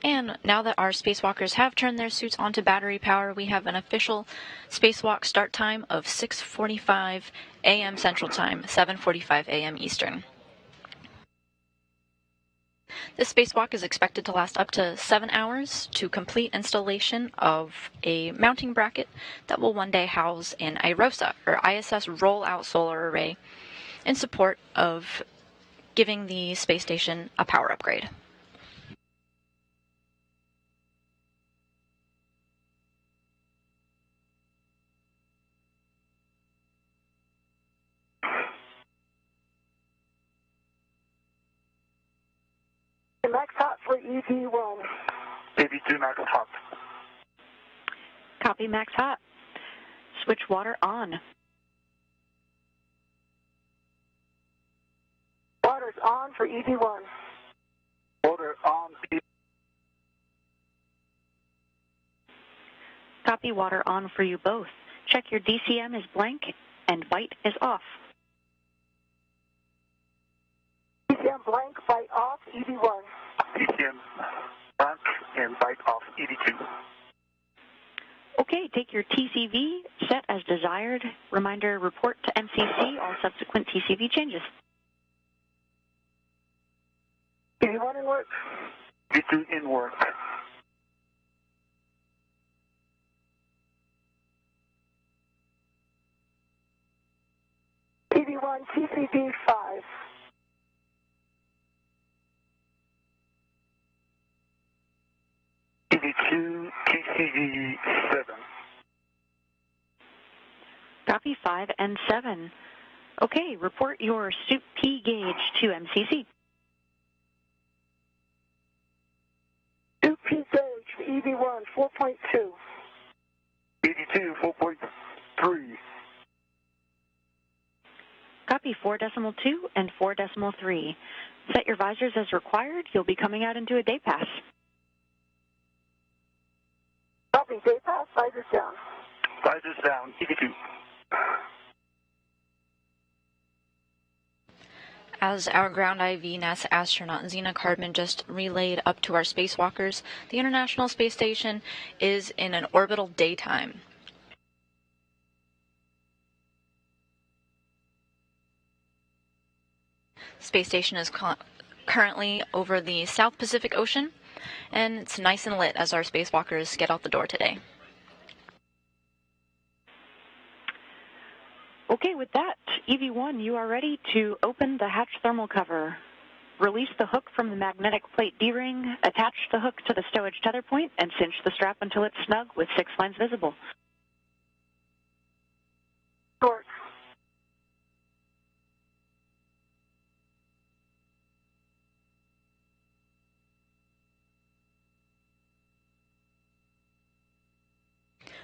S2: And now that our spacewalkers have turned their suits onto battery power, we have an official spacewalk start time of 6:45 a.m. Central Time, 7:45 a.m. Eastern. This spacewalk is expected to last up to 7 hours to complete installation of a mounting bracket that will one day house an iROSA, or ISS Roll-Out Solar Array, in support of giving the space station a power upgrade.
S6: Max hot for EV1.
S7: EV2 max hot.
S8: Copy max hot. Switch water on.
S6: Water's on for EV1.
S7: Water on.
S8: Copy water on for you both. Check your DCM is blank and bite is off.
S6: DCM blank, bite off, EV1.
S7: DCM blank and bite off EV2.
S8: Okay, take your TCV, set as desired. Reminder, report to MCC all subsequent TCV changes.
S6: EV1 in work.
S7: EV2 in work.
S6: EV1 TCV 5.
S7: EV2 TCV 7.
S8: Copy 5 and 7. Okay, report your soup P gauge to MCC.
S6: Soup P gauge for EV1 4.2.
S7: EV2 4.3.
S8: Copy 4.2 and 4.3. Set your visors as required. You'll be coming out into a day pass.
S6: Copy, day pass, visors down.
S7: Visors down, EV2.
S2: As our ground IV NASA astronaut Zena Cardman just relayed up to our spacewalkers, the International Space Station is in an orbital daytime. Space Station is currently over the South Pacific Ocean, and it's nice and lit as our spacewalkers get out the door today.
S8: Okay, with that, EV1, you are ready to open the hatch thermal cover. Release the hook from the magnetic plate D-ring, attach the hook to the stowage tether point, and cinch the strap until it's snug with 6 lines visible.
S6: Short.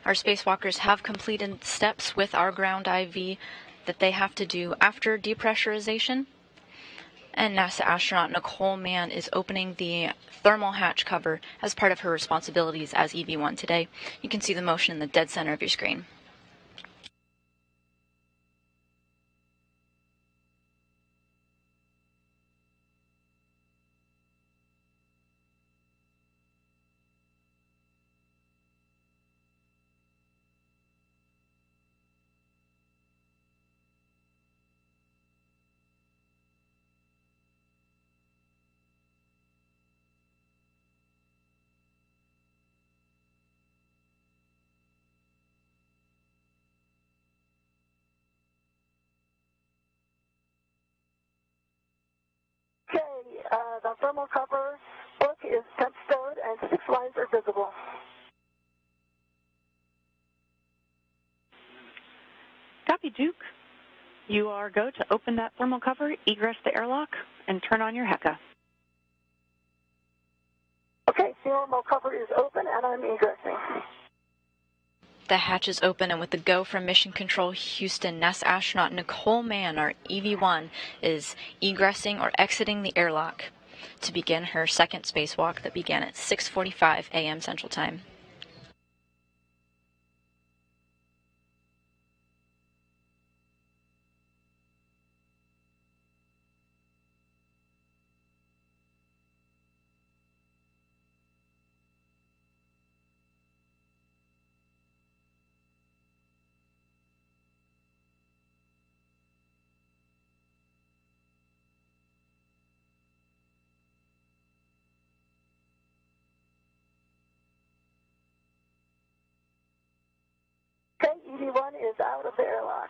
S2: Our spacewalkers have completed steps with our ground IV that they have to do after depressurization. And NASA astronaut Nicole Mann is opening the thermal hatch cover as part of her responsibilities as EV1 today. You can see the motion in the dead center of your screen.
S6: Okay, the thermal cover book is temp and 6 lines are visible.
S8: Copy, Duke. You are go to open that thermal cover, egress the airlock, and turn on your HECA.
S6: Okay, thermal cover is open and I'm egressing.
S2: The hatch is open, and with the go from Mission Control Houston, NASA astronaut Nicole Mann, our EV1, is egressing or exiting the airlock to begin her second spacewalk that began at 6:45 a.m. Central Time.
S6: Okay, EV1 is out of the airlock.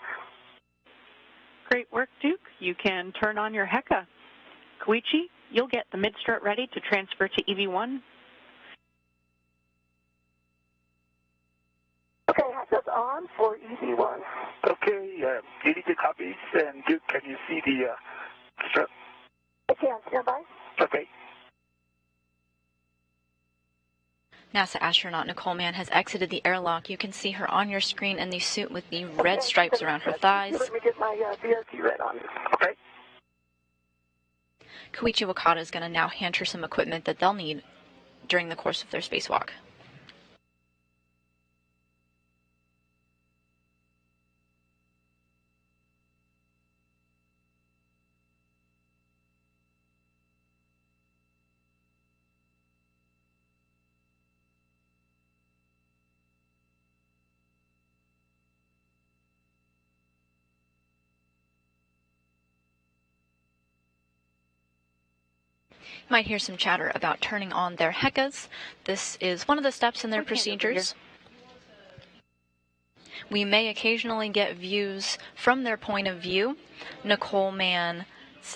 S8: Great work, Duke. You can turn on your HECA. Koichi, you'll get the mid-strut ready to transfer to EV1.
S6: Okay, HECA's on for EV1.
S7: Okay, you need the copies, and Duke, can you see the strut?
S6: I can, stand by.
S7: Okay.
S2: NASA astronaut Nicole Mann has exited the airlock. You can see her on your screen in the suit with the red stripes around her thighs.
S6: Let me get my BRT red on.
S7: Okay.
S2: Koichi Wakata is going to now hand her some equipment that they'll need during the course of their spacewalk. You might hear some chatter about turning on their HECAs. This is one of the steps in their procedures. We may occasionally get views from their point of view. Nicole Mann's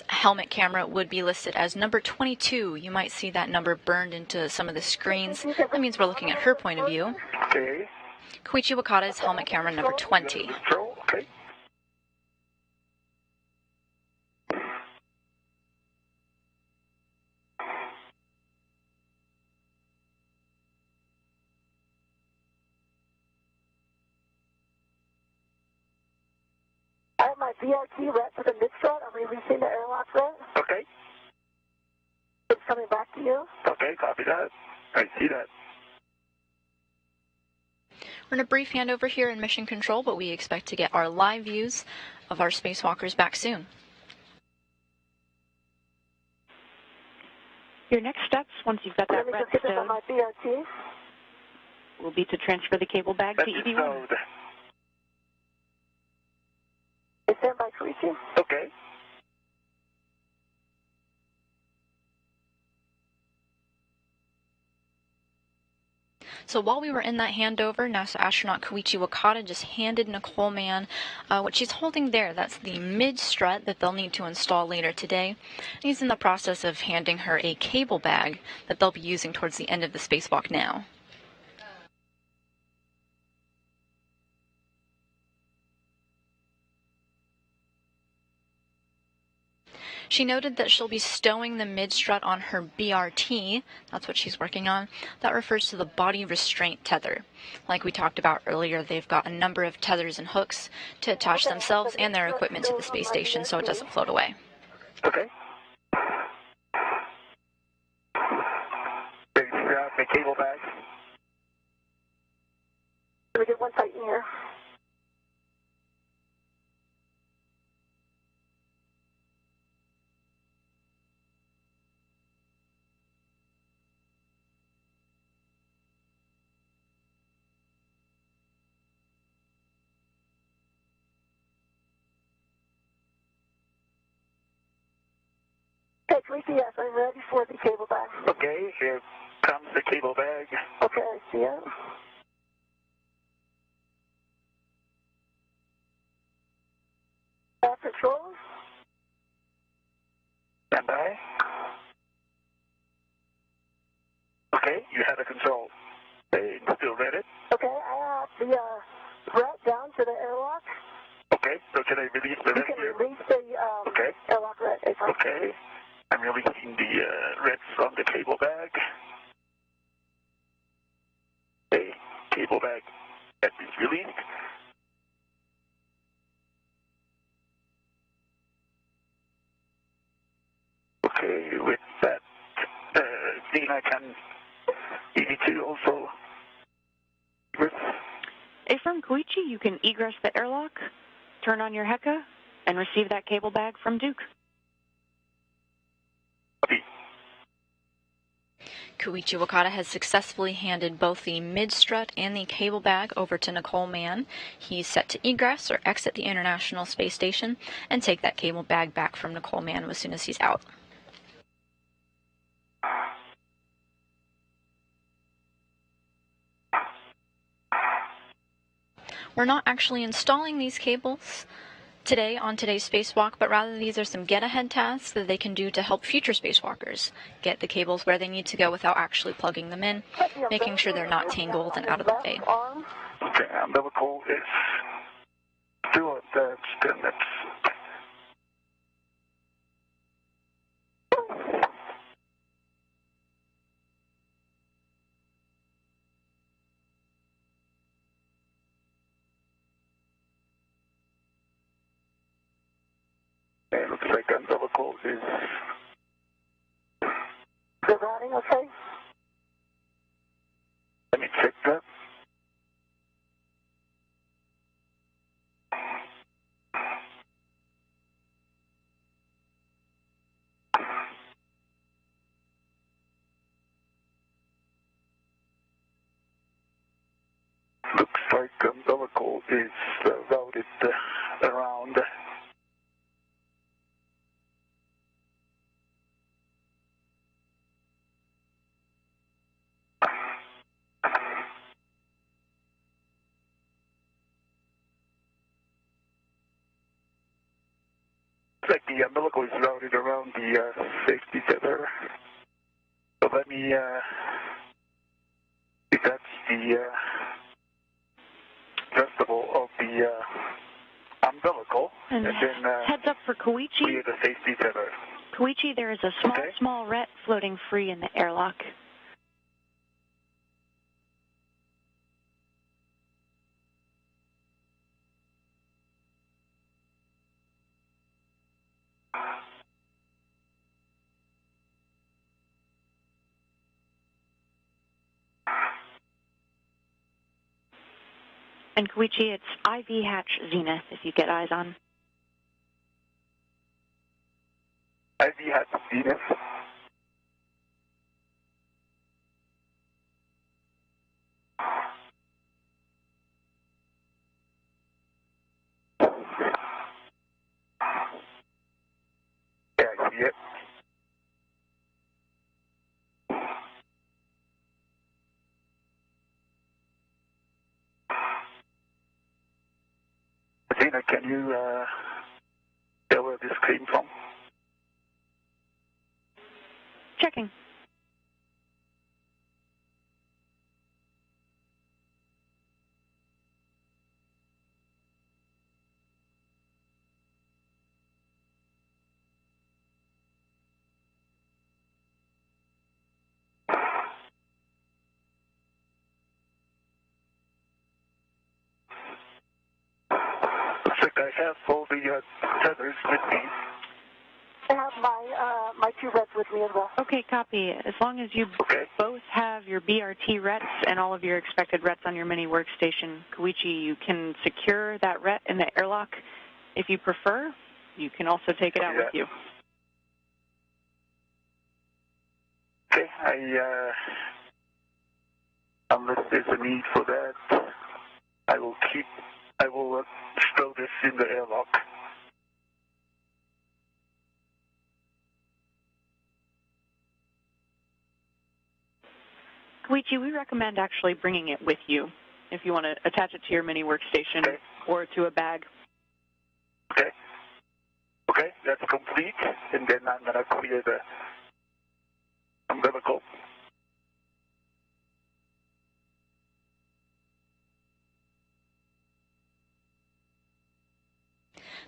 S2: helmet camera would be listed as number 22. You might see that number burned into some of the screens. That means we're looking at her point of view.
S7: Okay.
S2: Koichi Wakata's helmet camera number 20.
S7: Control, okay.
S6: I have my BRT red for the mid-strut. I'm releasing the airlock red.
S7: Okay.
S6: It's coming back to you.
S7: Okay, copy that. I see that.
S2: We're in a brief handover here in Mission Control, but we expect to get our live views of our spacewalkers back soon.
S8: Your next steps, once you've got that
S6: Let me
S8: red
S6: just get this on
S8: stowed,
S6: my BRT.
S8: will be to transfer the cable bag to
S7: That's
S8: EV1.
S7: stowed.
S6: Is stand by Koichi.
S7: Okay.
S2: So while we were in that handover, NASA astronaut Koichi Wakata just handed Nicole Mann what she's holding there. That's the mid-strut that they'll need to install later today. He's in the process of handing her a cable bag that they'll be using towards the end of the spacewalk now. She noted that she'll be stowing the mid-strut on her BRT. That's what she's working on. That refers to the body restraint tether. Like we talked about earlier, they've got a number of tethers and hooks to attach themselves and their equipment to the space station so it doesn't float away.
S7: Okay. Ready to grab the cable bag?
S6: Let me get one tight in here. Okay, Koichi, yes, I'm ready for the cable bag.
S7: Okay, here comes the cable bag.
S6: Okay, I see it. Control.
S7: Stand by. Okay,
S6: to the airlock.
S7: Okay, so can I release the
S6: You
S7: red
S6: can
S7: here?
S6: release the
S7: Okay.
S6: airlock red apron.
S7: Okay, I'm releasing the reds from the cable bag. Okay, cable bag has been released. Okay, with that, Dina can EV2 also.
S8: From Koichi, you can egress the airlock, turn on your HECA, and receive that cable bag from Duke.
S2: Koichi Wakata has successfully handed both the mid-strut and the cable bag over to Nicole Mann. He's set to egress or exit the International Space Station and take that cable bag back from Nicole Mann as soon as he's out. We're not actually installing these cables today on today's spacewalk, but rather these are some get-ahead tasks that they can do to help future spacewalkers get the cables where they need to go without actually plugging them in, making sure they're not tangled and out of the way.
S7: Okay, umbilical is still attached, and it's it looks like umbilical is
S6: The routing, okay?
S7: let me check that. Looks like umbilical is routed around. Looks like the umbilical is routed around the safety tether. So let me detach the adjustable of the umbilical
S8: And
S7: then
S8: heads up for Koichi.
S7: clear the safety tether.
S8: Koichi, there is a small ret floating free in the airlock. And Koichi, it's IV hatch zenith if you get eyes on.
S7: IV has Venus. Yeah, I see it. Gina, can you tell where this came from?
S8: Checking.
S7: Looks like I have all the tethers with me.
S6: I have my two reds with me as well.
S8: Okay, copy. As long as you both have your BRT rets and all of your expected rets on your mini workstation, Koichi, you can secure that ret in the airlock. If you prefer, you can also take it out with you.
S7: Okay, unless there's a need for that, I will stow this in the airlock.
S8: Koichi, we recommend actually bringing it with you if you want to attach it to your mini workstation or to a bag.
S7: Okay. Okay, that's complete. And then I'm going to clear the umbilical.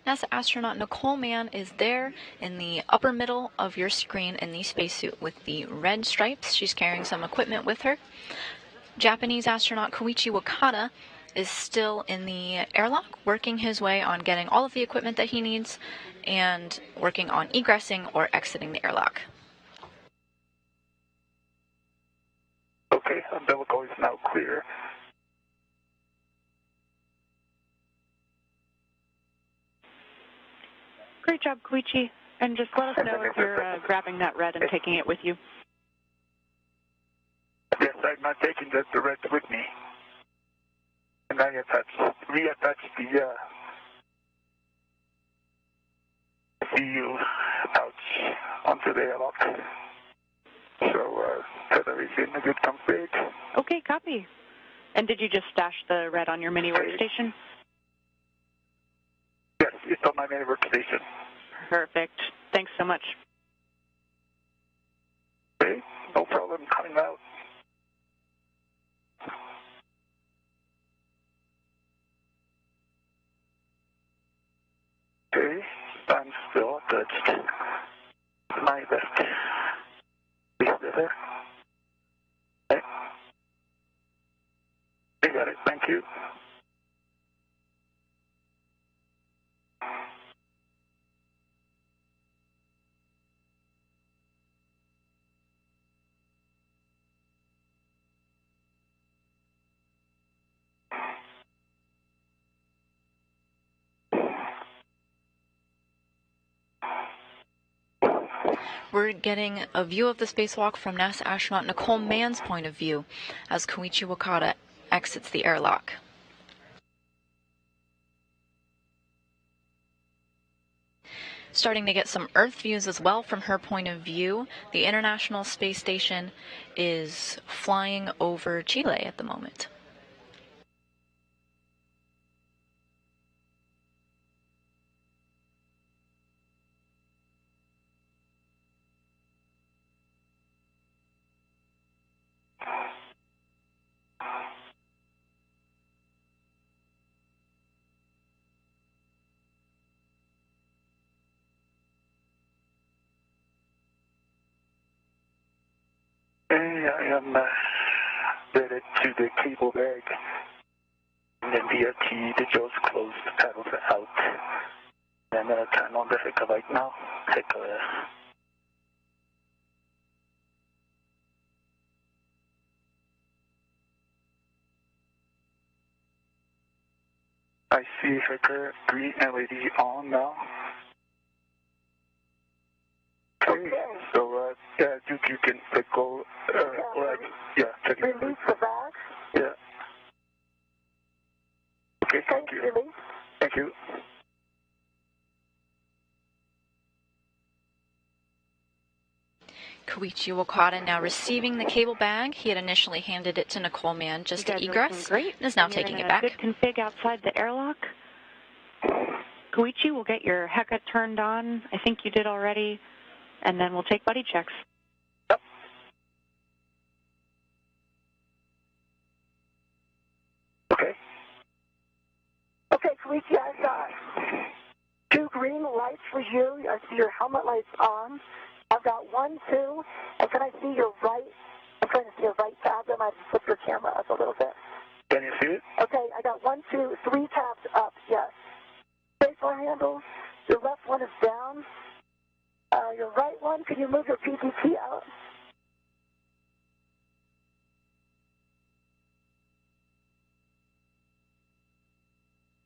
S2: NASA astronaut Nicole Mann is there in the upper middle of your screen in the spacesuit with the red stripes. She's carrying some equipment with her. Japanese astronaut Koichi Wakata is still in the airlock, working his way on getting all of the equipment that he needs and working on egressing or exiting the airlock.
S7: Okay, umbilical is now clear.
S8: Great job, Koichi. And just let us know if you're grabbing that red and taking it with you.
S7: Yes, I'm not taking the red with me. And I reattach the seal pouch onto the airlock. So, tether is in a good config.
S8: Okay, copy. And did you just stash the red on your mini workstation?
S7: Yes, it's on my mini workstation.
S8: Perfect. Thanks so much.
S7: Okay, no problem coming out. Okay, I'm still attached. My left. Is there? Okay. I got it, thank you.
S2: We're getting a view of the spacewalk from NASA astronaut Nicole Mann's point of view as Koichi Wakata exits the airlock. Starting to get some Earth views as well from her point of view. The International Space Station is flying over Chile at the moment.
S7: I am headed to the cable bag. And then via key, the jaws closed, the paddles are out. And turn on the hecker light now. Hecker. I see hecker green LED on now. Okay, so Duke, you can let go, check it.
S6: Release the bag.
S7: Yeah. Okay, thank you.
S6: Release.
S7: Thank you.
S2: Koichi Wakata now receiving the cable bag. He had initially handed it to Nicole Mann just to egress
S8: great.
S2: and is now taking it back.
S8: Good config outside the airlock. Koichi, we'll get your HECA turned on. I think you did already. And then we'll take buddy checks.
S7: Yep. Okay.
S6: Okay, Koichi, I've got 2 green lights for you. I see your helmet lights on. I've got 1, 2, and can I see your right? I'm trying to see your right tab. I might flip your camera up a little bit.
S7: Can you see it?
S6: Okay, I got 1, 2, 3 tabs up, yes. Spacer handle, your left one is down. Your right one, can you move your PGT out?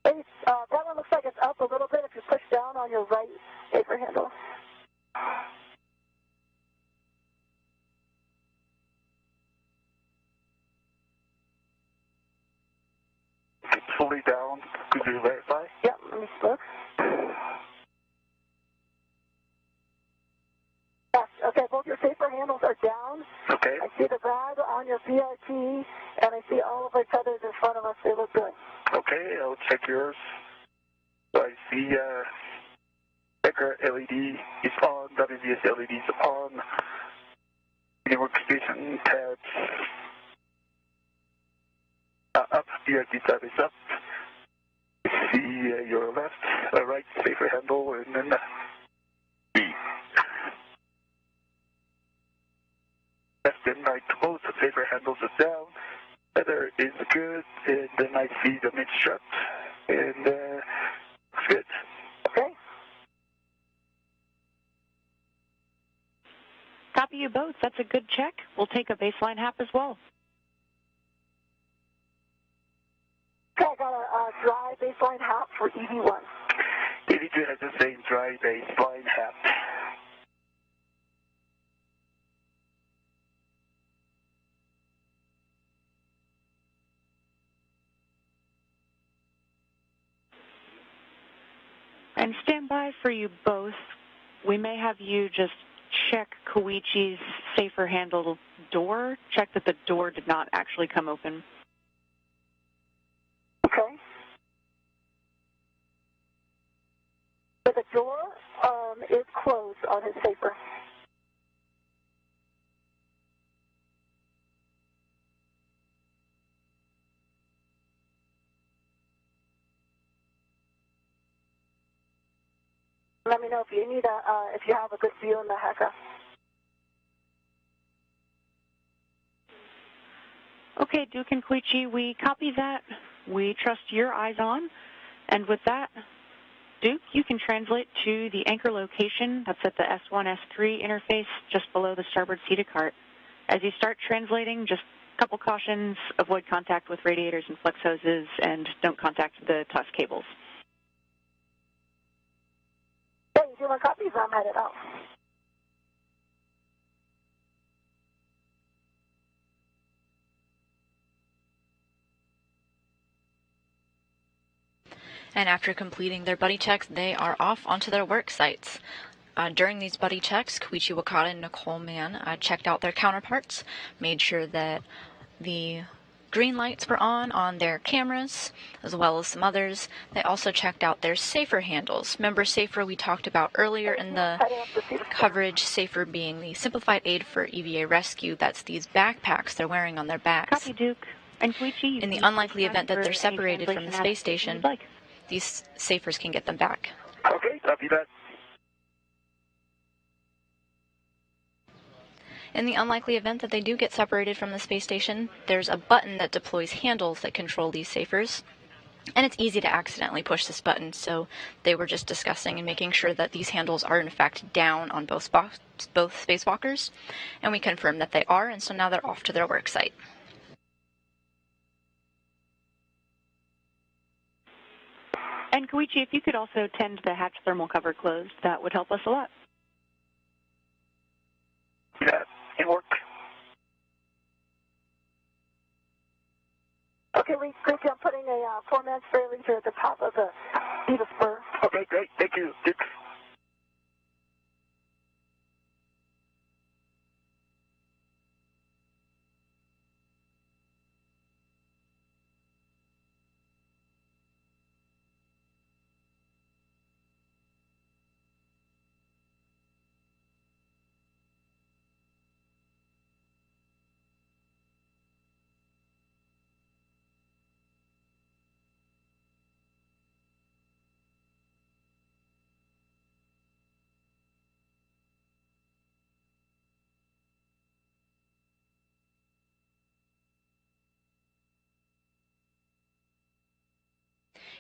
S6: Hey, that one looks like it's up a little bit if you push down on your right paper handle.
S7: It's fully down. Could you verify?
S6: Yep, let me look. Yes, okay, both your paper handles are down.
S7: Okay.
S6: I see the rad on your BRT, and I see all of our tethers in front of us. They look good.
S7: Okay, I'll check yours. So I see Becker LED is on, WVS LED is on, the workstation tabs up, BRT tab is up. I see your left, right safer handle, and then B. Left and right, both safer handles are down. Weather is good, and then I see the mid strut, and it's good.
S6: Okay.
S8: Copy you both. That's a good check. We'll take a baseline hap as well.
S6: Okay, I got a dry baseline hap for EV1.
S7: EV2 has the same dry baseline hap.
S8: And stand by for you both. We may have you just check Koichi's safer handle door. Check that the door did not actually come open.
S6: Okay. But the door is closed on his safer. Let me know if you need if you have a good view in the hacker.
S8: Okay, Duke and Koichi, we copy that. We trust your eyes on. And with that, Duke, you can translate to the anchor location. That's at the S1, S3 interface just below the starboard seated cart. As you start translating, just a couple cautions. Avoid contact with radiators and flex hoses, and don't contact the truss cables.
S6: Yeah, you do my copies, I'm headed out.
S2: And after completing their buddy checks, they are off onto their work sites. During these buddy checks, Koichi Wakata and Nicole Mann checked out their counterparts, made sure that the green lights were on their cameras, as well as some others. They also checked out their safer handles. Remember safer we talked about earlier in the coverage, safer being the simplified aid for EVA rescue. That's these backpacks they're wearing on their backs.
S8: Copy, Duke. And Koichi,
S2: In the unlikely event that they're separated from the space station, these safers can get them back.
S7: Okay, copy that.
S2: In the unlikely event that they do get separated from the space station, there's a button that deploys handles that control these safers. And it's easy to accidentally push this button, so they were just discussing and making sure that these handles are in fact down on both spacewalkers. And we confirmed that they are, and so now they're off to their work site.
S8: And Koichi, if you could also tend the hatch thermal cover closed, that would help us a lot.
S7: Yeah, it worked.
S6: Okay, Koichi, I'm putting a 4-man spray leader at the top of the Beta spur.
S7: Okay, great. Thank you, Duke.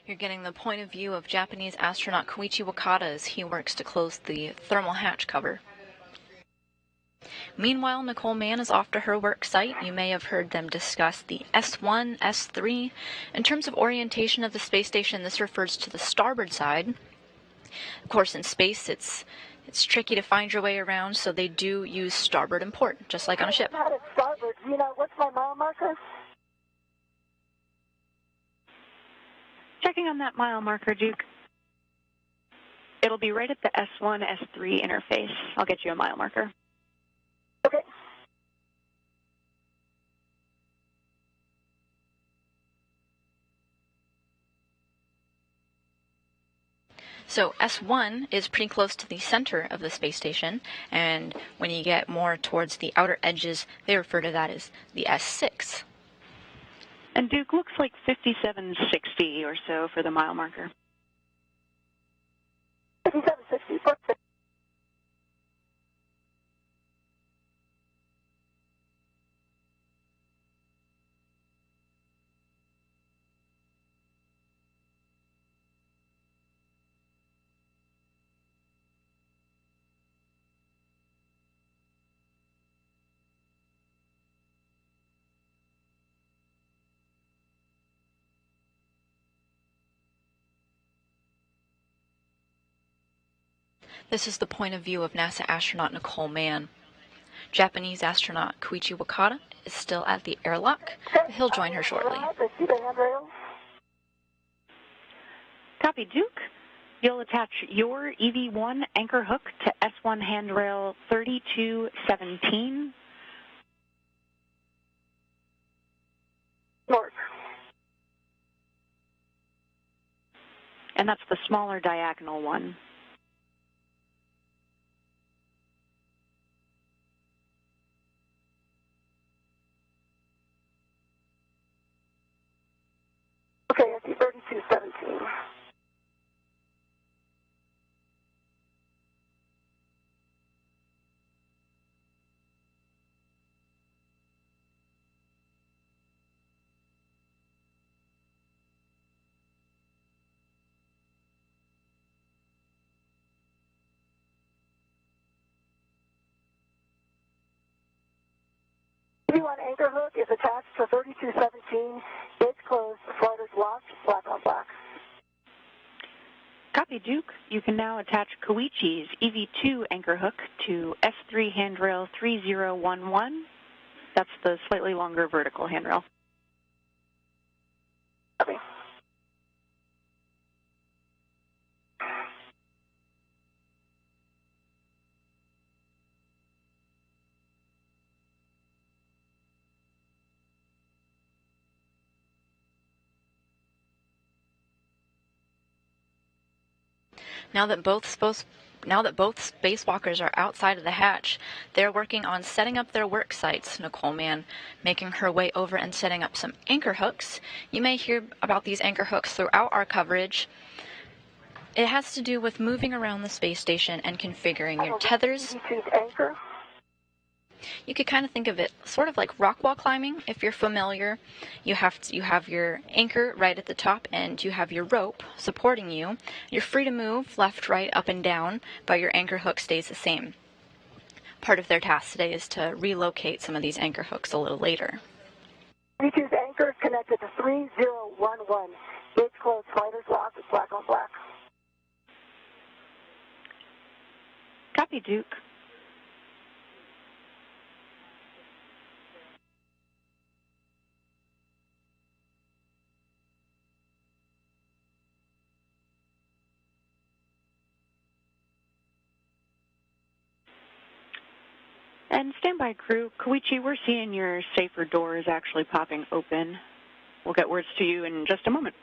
S2: You're getting the point of view of Japanese astronaut Koichi Wakata as he works to close the thermal hatch cover. Meanwhile, Nicole Mann is off to her work site. You may have heard them discuss the S1, S3. In terms of orientation of the space station, this refers to the starboard side. Of course, in space, it's tricky to find your way around, so they do use starboard and port, just like on a ship.
S6: Not at starboard. You know, what's my mile marker?
S8: Checking on that mile marker, Duke. It'll be right at the S1, S3 interface. I'll get you a mile marker.
S6: Okay.
S2: So S1 is pretty close to the center of the space station, and when you get more towards the outer edges, they refer to that as the S6.
S8: And Duke, looks like 5760 or so for the mile marker.
S2: This is the point of view of NASA astronaut Nicole Mann. Japanese astronaut Koichi Wakata is still at the airlock, but he'll join her shortly.
S8: Copy, Duke. You'll attach your EV1 anchor hook to S1 handrail 3217.
S6: North.
S8: And that's the smaller diagonal one.
S6: Okay, I see 3217. EV1 anchor hook is attached to 3217. Gates closed, sliders locked, black on black.
S8: Copy, Duke. You can now attach Koichi's EV2 anchor hook to S3 handrail 3011. That's the slightly longer vertical handrail.
S6: Copy.
S2: Now that both spacewalkers are outside of the hatch, they're working on setting up their work sites, Nicole Mann, making her way over and setting up some anchor hooks. You may hear about these anchor hooks throughout our coverage. It has to do with moving around the space station and configuring your tethers.
S6: Anchor.
S2: You could kind of think of it sort of like rock wall climbing. If you're familiar, you have your anchor right at the top and you have your rope supporting you. You're free to move left, right, up, and down, but your anchor hook stays the same. Part of their task today is to relocate some of these anchor hooks a little later.
S6: EV2's anchor is connected to 3011. Gates closed, sliders locked, black on black.
S8: Copy, Duke. And standby crew, Koichi, we're seeing your safer doors actually popping open. We'll get words to you in just a moment.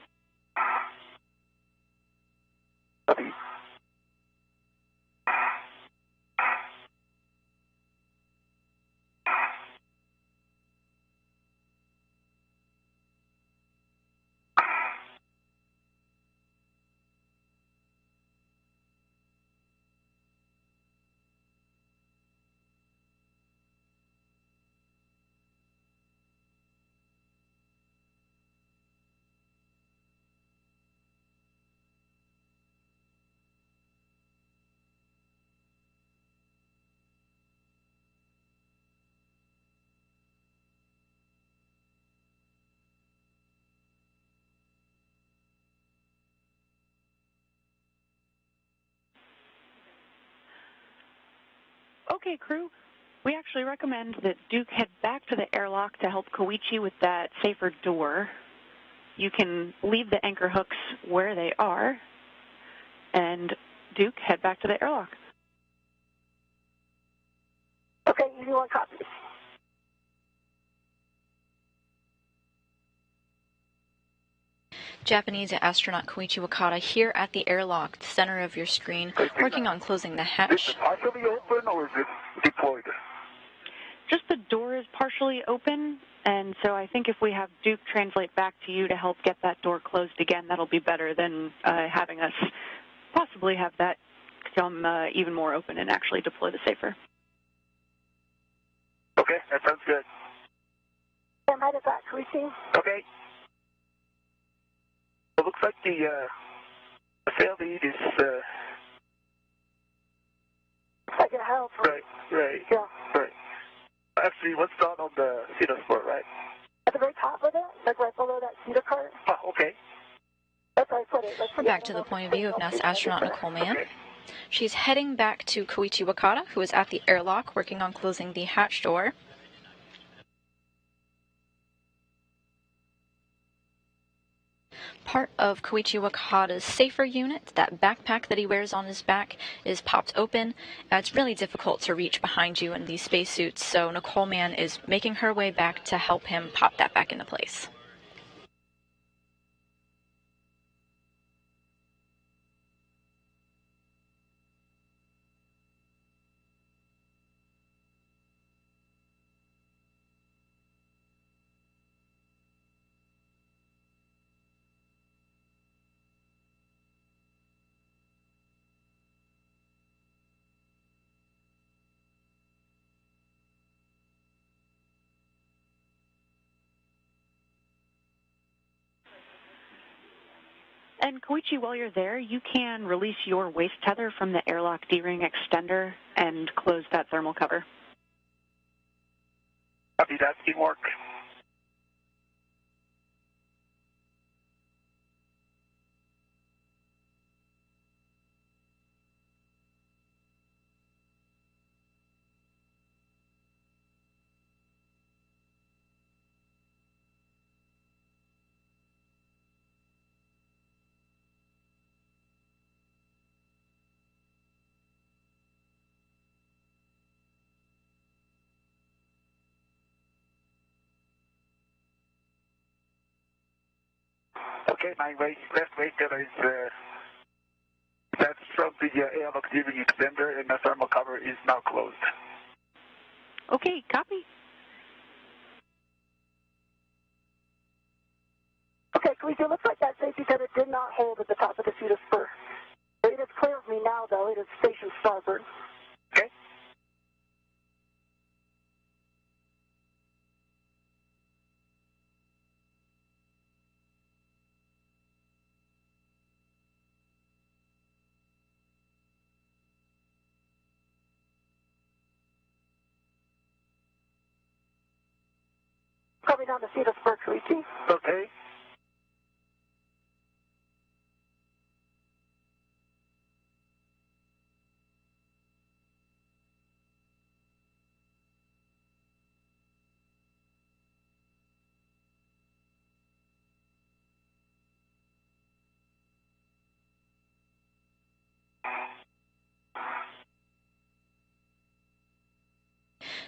S8: Okay, crew. We actually recommend that Duke head back to the airlock to help Koichi with that safer door. You can leave the anchor hooks where they are, and Duke, head back to the airlock.
S6: Okay, EV1 copy.
S2: Japanese astronaut Koichi Wakata here at the airlock, the center of your screen, working on closing the hatch.
S7: Is it partially open or is it deployed?
S8: Just the door is partially open, and so I think if we have Duke translate back to you to help get that door closed again, that'll be better than having us possibly have that become even more open and actually deploy the safer.
S7: Okay, that sounds good.
S6: Stand by to that, Koichi.
S7: Okay. It looks like the sail lead is
S6: Like it helps.
S7: right.
S6: Yeah.
S7: Right. Actually, what's down on the cedar sport, right?
S6: At the very top of it, like right below that cedar cart.
S7: Oh, okay.
S6: That's where I put it. Let's put
S2: Back to the point of view of NASA astronaut Nicole Mann.
S7: Okay.
S2: She's heading back to Koichi Wakata, who is at the airlock working on closing the hatch door. Part of Koichi Wakata's safer unit, that backpack that he wears on his back, is popped open. It's really difficult to reach behind you in these spacesuits, so Nicole Mann is making her way back to help him pop that back into place.
S8: And Koichi, while you're there, you can release your waist tether from the airlock D-ring extender and close that thermal cover.
S7: Copy that, teamwork. Okay, my left waist tether is that's from the airlock D-ring extender, and the thermal cover is now closed.
S8: Okay, copy.
S6: Okay, Koichi, it looks like that safety tether did not hold at the top of the chute of spur. It is clear of me now, though. It is station starboard.
S7: Okay.
S6: Coming down the chute of spur, Koichi.
S7: Okay.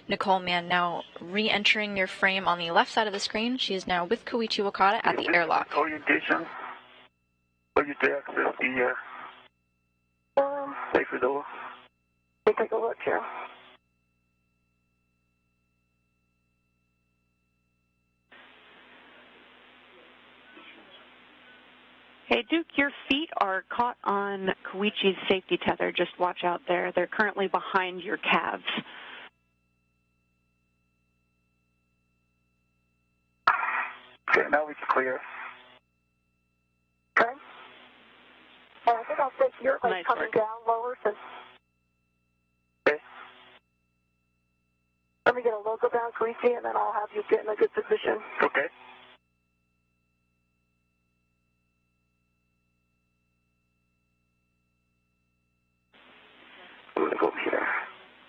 S2: Nicole Mann now re-entering your frame on the left side of the screen. She is now with Koichi Wakata at the airlock.
S7: Orientation. For you to access the safer door.
S6: Let me take a look here.
S8: Hey, Duke, your feet are caught on Koichi's safety tether. Just watch out there. They're currently behind your calves.
S7: Okay, now it's clear.
S6: Okay. And I think I'll take your leg
S8: Nice
S6: coming
S8: work.
S6: down lower since.
S7: Okay.
S6: Let me get a logo down, Koichi, and then I'll have you get in a good position.
S7: Okay. I'm gonna go here.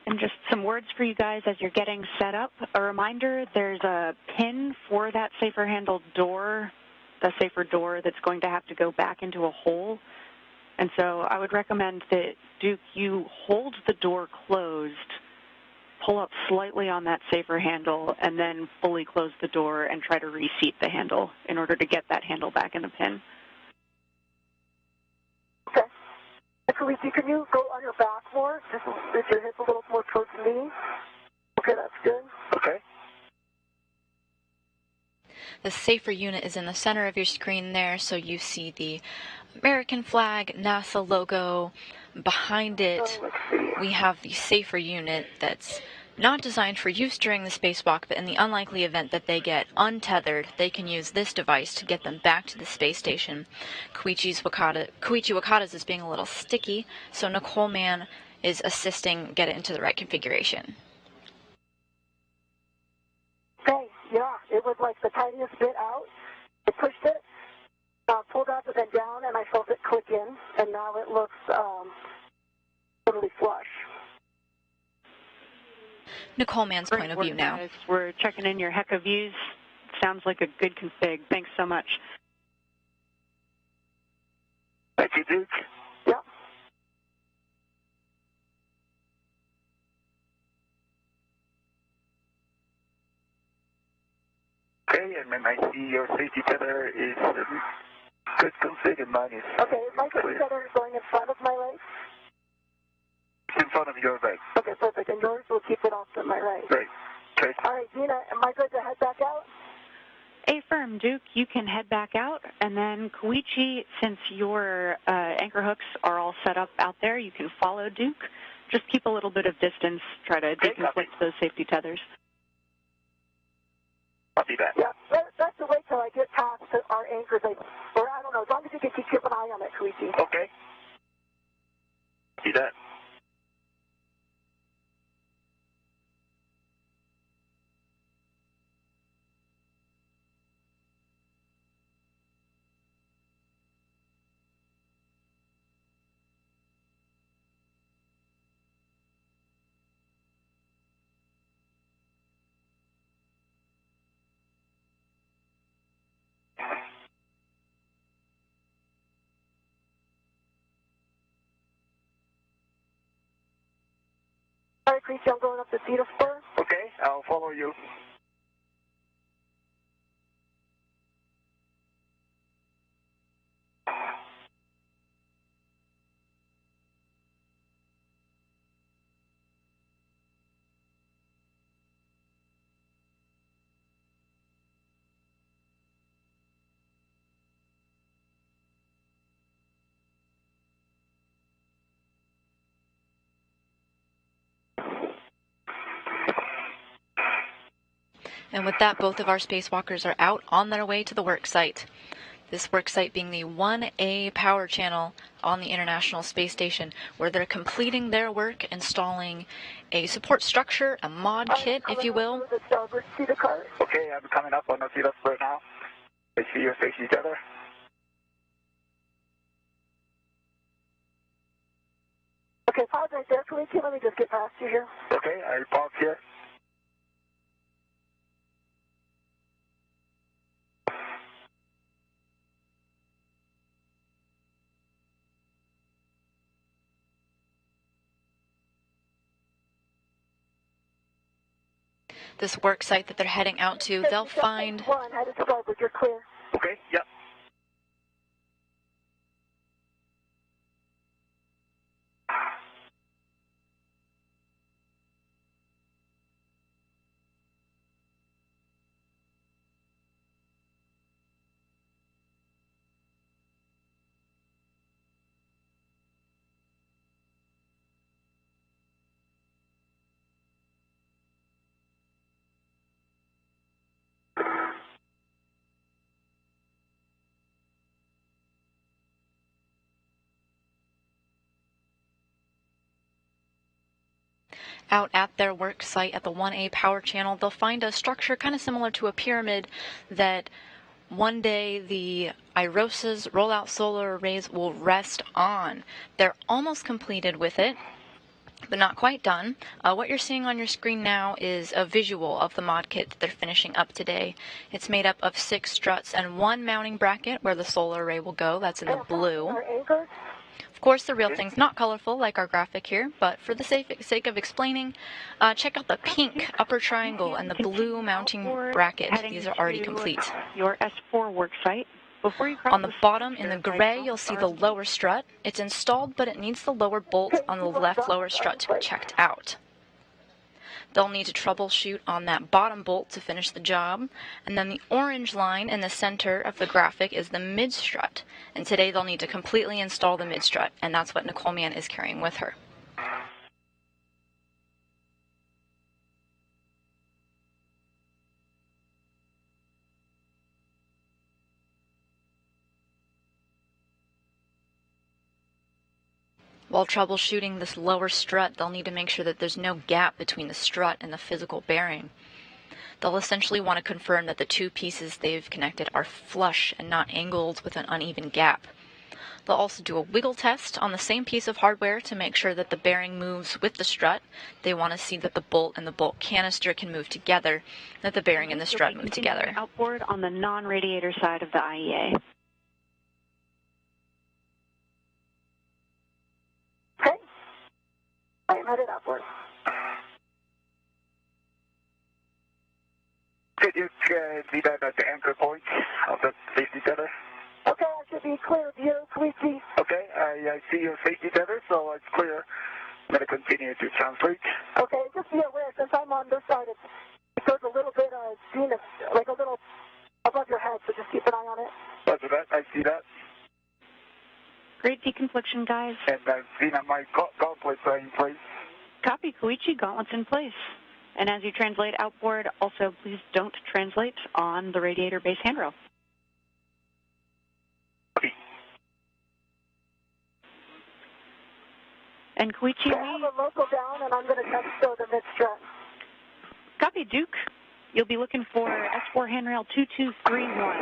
S8: And just some words for you guys as you're getting set up. A reminder, there's a pin for that safer handled door, the safer door that's going to have to go back into a hole. And so I would recommend that, Duke, you hold the door closed, pull up slightly on that safer handle, and then fully close the door and try to reseat the handle in order to get that handle back in the pin.
S6: Okay. And Koichi, can you go on your back more? Just lift your hips a little more towards me. Okay, that's good.
S7: Okay.
S2: The safer unit is in the center of your screen there, so you see the American flag, NASA logo. Behind it,
S6: Let's see.
S2: we have the safer unit that's not designed for use during the spacewalk, but in the unlikely event that they get untethered, they can use this device to get them back to the space station. Koichi Wakata's is being a little sticky, so Nicole Mann is assisting get it into the right configuration.
S6: Okay, yeah, it was like the tiniest bit out. I pushed it, pulled out, but then down, and I felt it click in, and now it looks totally flush.
S2: Nicole Mann's point of view now.
S8: Guys. We're checking in your HECA views. Sounds like a good config. Thanks so much.
S7: Thank you, Duke.
S6: Yeah.
S7: Okay, and then I see your safety tether is good config and mine is
S6: Okay, is my safety tether going in front of my right?
S7: in front of your right.
S6: Okay, perfect. And yours will keep it off to my right.
S7: Right. Okay.
S6: All right, Dina, am I good to head back out?
S8: Affirm, Duke, you can head back out, and then Koichi, since your anchor hooks are all set up out there, you can follow Duke. Just keep a little bit of distance, try to deconflict those safety tethers.
S7: Copy that.
S6: Yeah, that's the wait till I get past our anchors. Or I don't know, as long as you can keep an eye on it, Koichi.
S7: Okay. See that.
S6: All right, Koichi, I'm going up the Cedar Spur.
S7: Okay, I'll follow you.
S2: And with that, both of our spacewalkers are out on their way to the work site. This work site being the 1A power channel on the International Space Station, where they're completing their work installing a support structure, a mod kit, if you will.
S7: Okay, I'm coming up on the Cedar Spur now. I see your safety tether.
S6: Okay, pause right there, Koichi. Let me just get past you here.
S7: Okay, I park here.
S2: This work site that they're heading out to, they'll find...
S6: One, headed to starboard, you're clear.
S7: Okay, yep.
S2: Out at their work site at the 1A power channel, they'll find a structure kind of similar to a pyramid that one day the iROSAs rollout solar arrays will rest on. They're almost completed with it, but not quite done. What you're seeing on your screen now is a visual of the mod kit that they're finishing up today. It's made up of 6 struts and 1 mounting bracket where the solar array will go. That's in the blue. Of course, the real thing's not colorful like our graphic here, but for the sake of explaining, check out the pink upper triangle and the blue mounting bracket. These are already complete.
S8: Your S4 work site.
S2: On the bottom, in the gray, you'll see the lower strut. It's installed, but it needs the lower bolt on the left lower strut to be checked out. They'll need to troubleshoot on that bottom bolt to finish the job. And then the orange line in the center of the graphic is the mid-strut. And today they'll need to completely install the mid-strut, and that's what Nicole Mann is carrying with her. While troubleshooting this lower strut, they'll need to make sure that there's no gap between the strut and the physical bearing. They'll essentially want to confirm that the 2 pieces they've connected are flush and not angled with an uneven gap. They'll also do a wiggle test on the same piece of hardware to make sure that the bearing moves with the strut. They want to see that the bolt and the bolt canister can move together, that the bearing and the strut move together.
S8: Outboard on the non-radiator side of the IEA.
S6: Okay. I am headed outboard.
S7: Could you see that at the anchor point of the safety tether?
S6: Okay, I should be clear of you, Koichi.
S7: Okay, I see your safety tether, so it's clear. I'm going to continue to translate.
S6: Okay, just be aware, since I'm on this side, it goes a little bit zenith, like a little above your head, so just keep an eye on it.
S7: Roger that, I see that.
S8: Great deconfliction, guys.
S7: And I've seen that my gauntlets are in place.
S8: Copy, Koichi, gauntlets in place. And as you translate outboard, also please don't translate on the radiator base handrail. And Koichi,
S6: I have a local down, and I'm going to touch still the mid-strut.
S8: Copy, Duke. You'll be looking for S4 handrail 2231.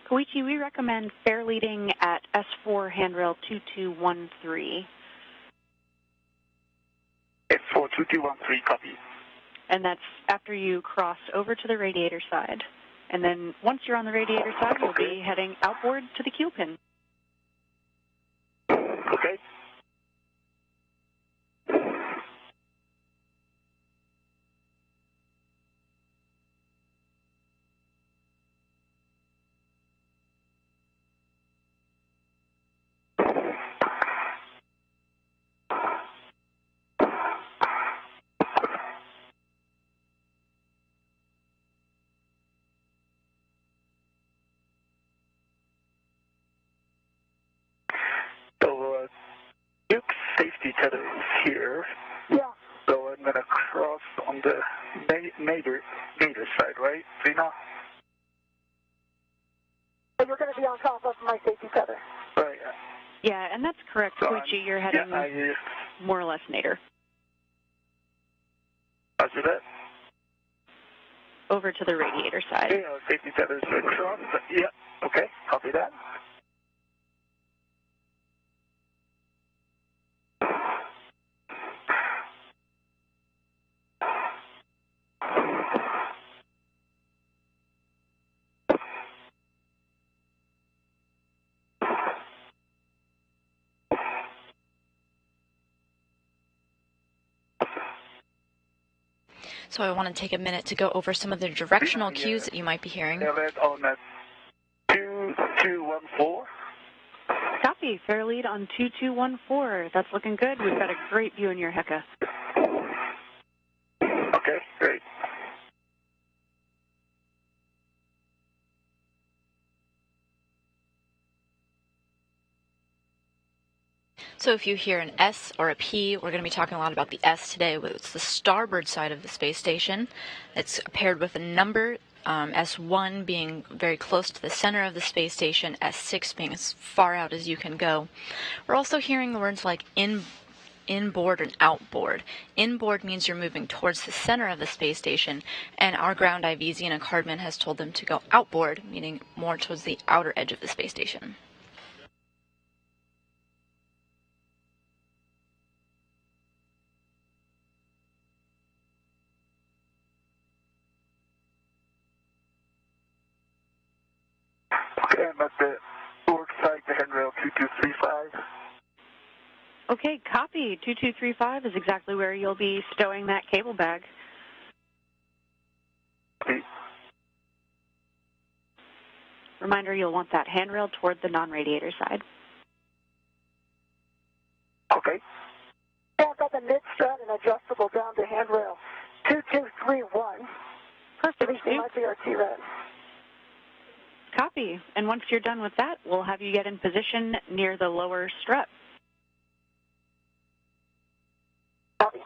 S8: Koichi, we recommend fair leading at S4 handrail 2213.
S7: S4 2213, copy.
S8: And that's after you cross over to the radiator side. And then once you're on the radiator side, you'll be heading outboard to the keel pin.
S7: Okay. Duke's safety tether is here.
S6: Yeah.
S7: So I'm going to cross on the neighbor side, right, Zena?
S6: So you're going to be on top of my safety tether.
S7: Right.
S8: Yeah, and that's correct,
S7: So
S8: Koichi. You're heading more or less nadir.
S7: Roger that.
S8: Over to the radiator side.
S7: Yeah, safety tethers across. Yeah, okay, copy that.
S2: So I want to take a minute to go over some of the directional cues that you might be hearing.
S7: On that 2214.
S8: Copy. Fair lead on 2214. That's looking good. We've got a great view in your Hecka.
S7: Okay, great.
S2: So if you hear an S or a P, we're going to be talking a lot about the S today. It's the starboard side of the space station. It's paired with a number, S1 being very close to the center of the space station, S6 being as far out as you can go. We're also hearing the words like inboard and outboard. Inboard means you're moving towards the center of the space station, and our ground IV, Zena Cardman, has told them to go outboard, meaning more towards the outer edge of the space station.
S7: Okay, I'm at the port side, the handrail 2235.
S8: Okay, copy. 2235 is exactly where you'll be stowing that cable bag.
S7: Okay.
S8: Reminder, you'll want that handrail toward the non-radiator side.
S7: Okay.
S6: Yeah, I've got the mid-strut and adjustable down to handrail 2231.
S8: Perfect.
S6: Releasing my BRT red.
S8: Copy. And once you're done with that, we'll have you get in position near the lower strut.
S6: Copy.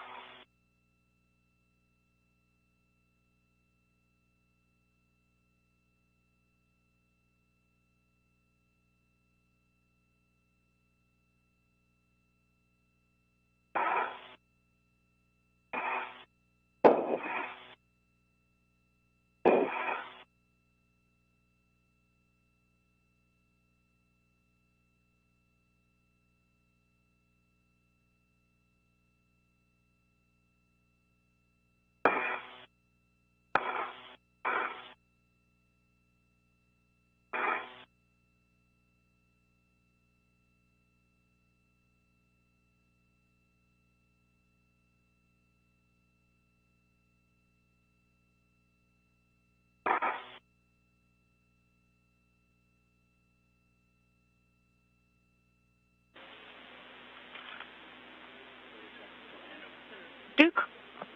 S8: Duke,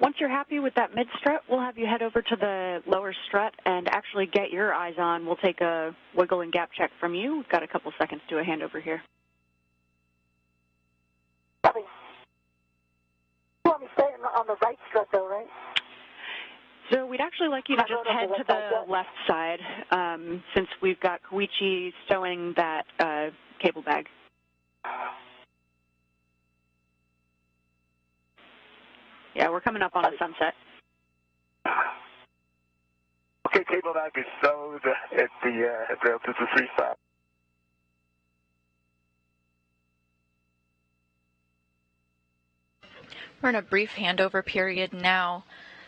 S8: once you're happy with that mid-strut, we'll have you head over to the lower strut and actually get your eyes on. We'll take a wiggle and gap check from you. We've got a couple seconds to a handover here.
S6: Copy. You want me to stay on the right strut, though, right?
S8: So we'd actually like you to just head to the left side, since we've got Koichi stowing that cable bag. Yeah, we're coming up on a sunset.
S7: Okay, cable bag is stowed at the altitude 35.
S2: We're in a brief handover period now.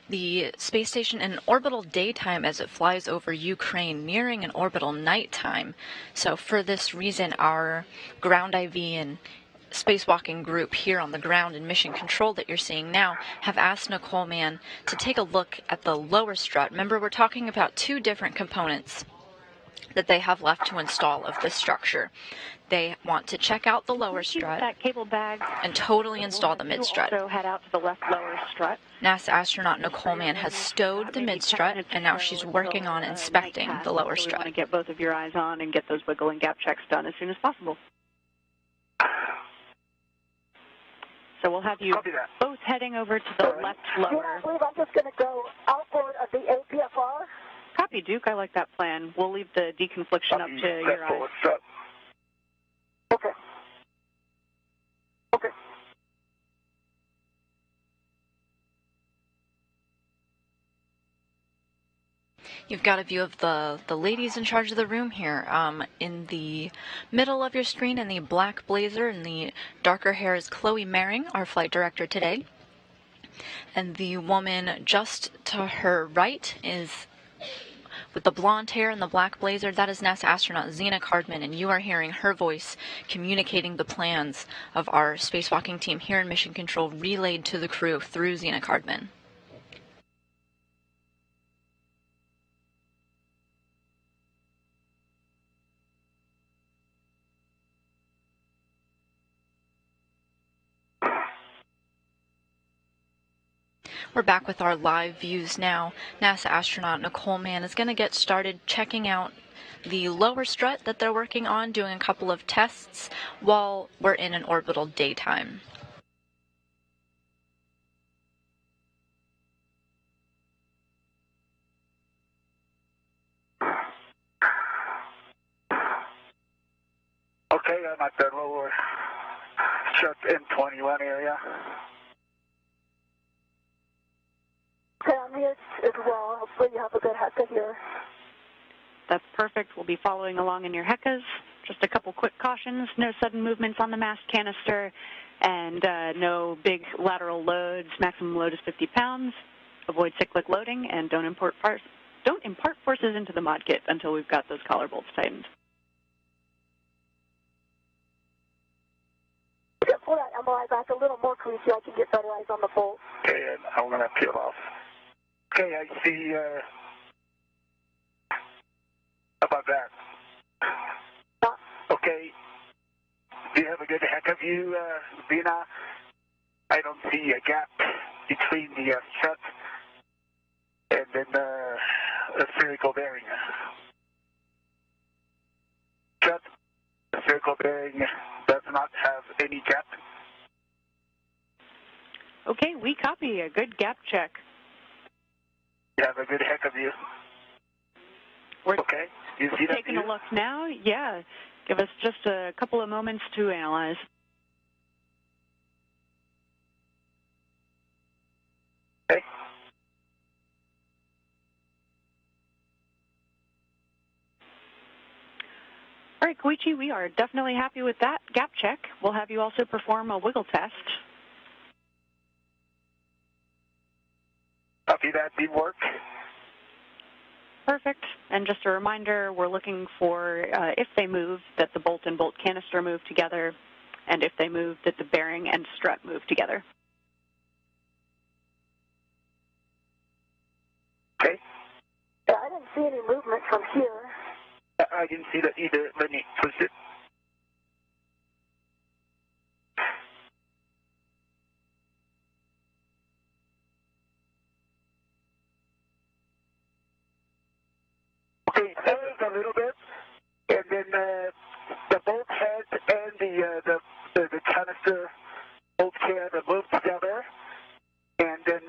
S2: The space station in orbital daytime as it flies over Ukraine, nearing an orbital nighttime. So for this reason, our ground IV and spacewalking group here on the ground in mission control that you're seeing now have asked Nicole Mann to take a look at the lower strut. Remember, we're talking about two different components that they have left to install of this structure. They want to check out the lower strut
S8: that cable bag
S2: and totally install the mid-strut.
S8: So head out to the left lower strut.
S2: NASA astronaut Nicole Mann has stowed the mid-strut, and now she's working on inspecting the lower
S8: strut. We want
S2: strut.
S8: to get both of your eyes on and get those wiggle and gap checks done as soon as possible. So we'll have you both heading over to the left lower.
S6: I believe I'm just going to go outboard of the APFR.
S8: Copy, Duke. I like that plan. We'll leave the deconfliction up to your eyes.
S6: Okay. Okay.
S2: You've got a view of the ladies in charge of the room here. In the middle of your screen in the black blazer and the darker hair is Chloe Mering, our flight director today. And the woman just to her right is, with the blonde hair and the black blazer, that is NASA astronaut Zena Cardman, and you are hearing her voice communicating the plans of our spacewalking team here in Mission Control relayed to the crew through Zena Cardman. We're back with our live views now. NASA astronaut Nicole Mann is going to get started checking out the lower strut that they're working on, doing a couple of tests while we're in an orbital daytime.
S7: Okay, I'm at the lower strut M21 area.
S6: Okay, I'm here as well. Hopefully you have a good HECA here.
S8: That's perfect. We'll be following along in your HECAs. Just a couple quick cautions. No sudden movements on the mast canister, and no big lateral loads. Maximum load is 50 pounds. Avoid cyclic loading, and don't impart forces into the mod kit until we've got those collar bolts tightened.
S6: Pull that MRI back a little more, Koichi, so I can get better eyes on the bolt.
S7: Okay, and I'm going to peel off. Okay, I see about that. Okay. Do you have a good HECA view, Zena? I don't see a gap between the strut and then the spherical bearing. Strut, the spherical bearing does not have any gap.
S8: Okay, we copy. A good gap check.
S7: You have a good HECA view.
S8: We're
S7: okay. You see that
S8: taking
S7: view?
S8: a look now. Yeah. Give us just a couple of moments to analyze.
S7: Okay.
S8: All right, Koichi, we are definitely happy with that gap check. We'll have you also perform a wiggle test.
S7: Copy that, teamwork.
S8: Perfect. And just a reminder, we're looking for, if they move, that the bolt and bolt canister move together, and if they move, that the bearing and strut move together.
S7: Okay.
S6: Yeah, I didn't see any movement from here.
S7: I didn't see that either. Let me push it. both can move together, and then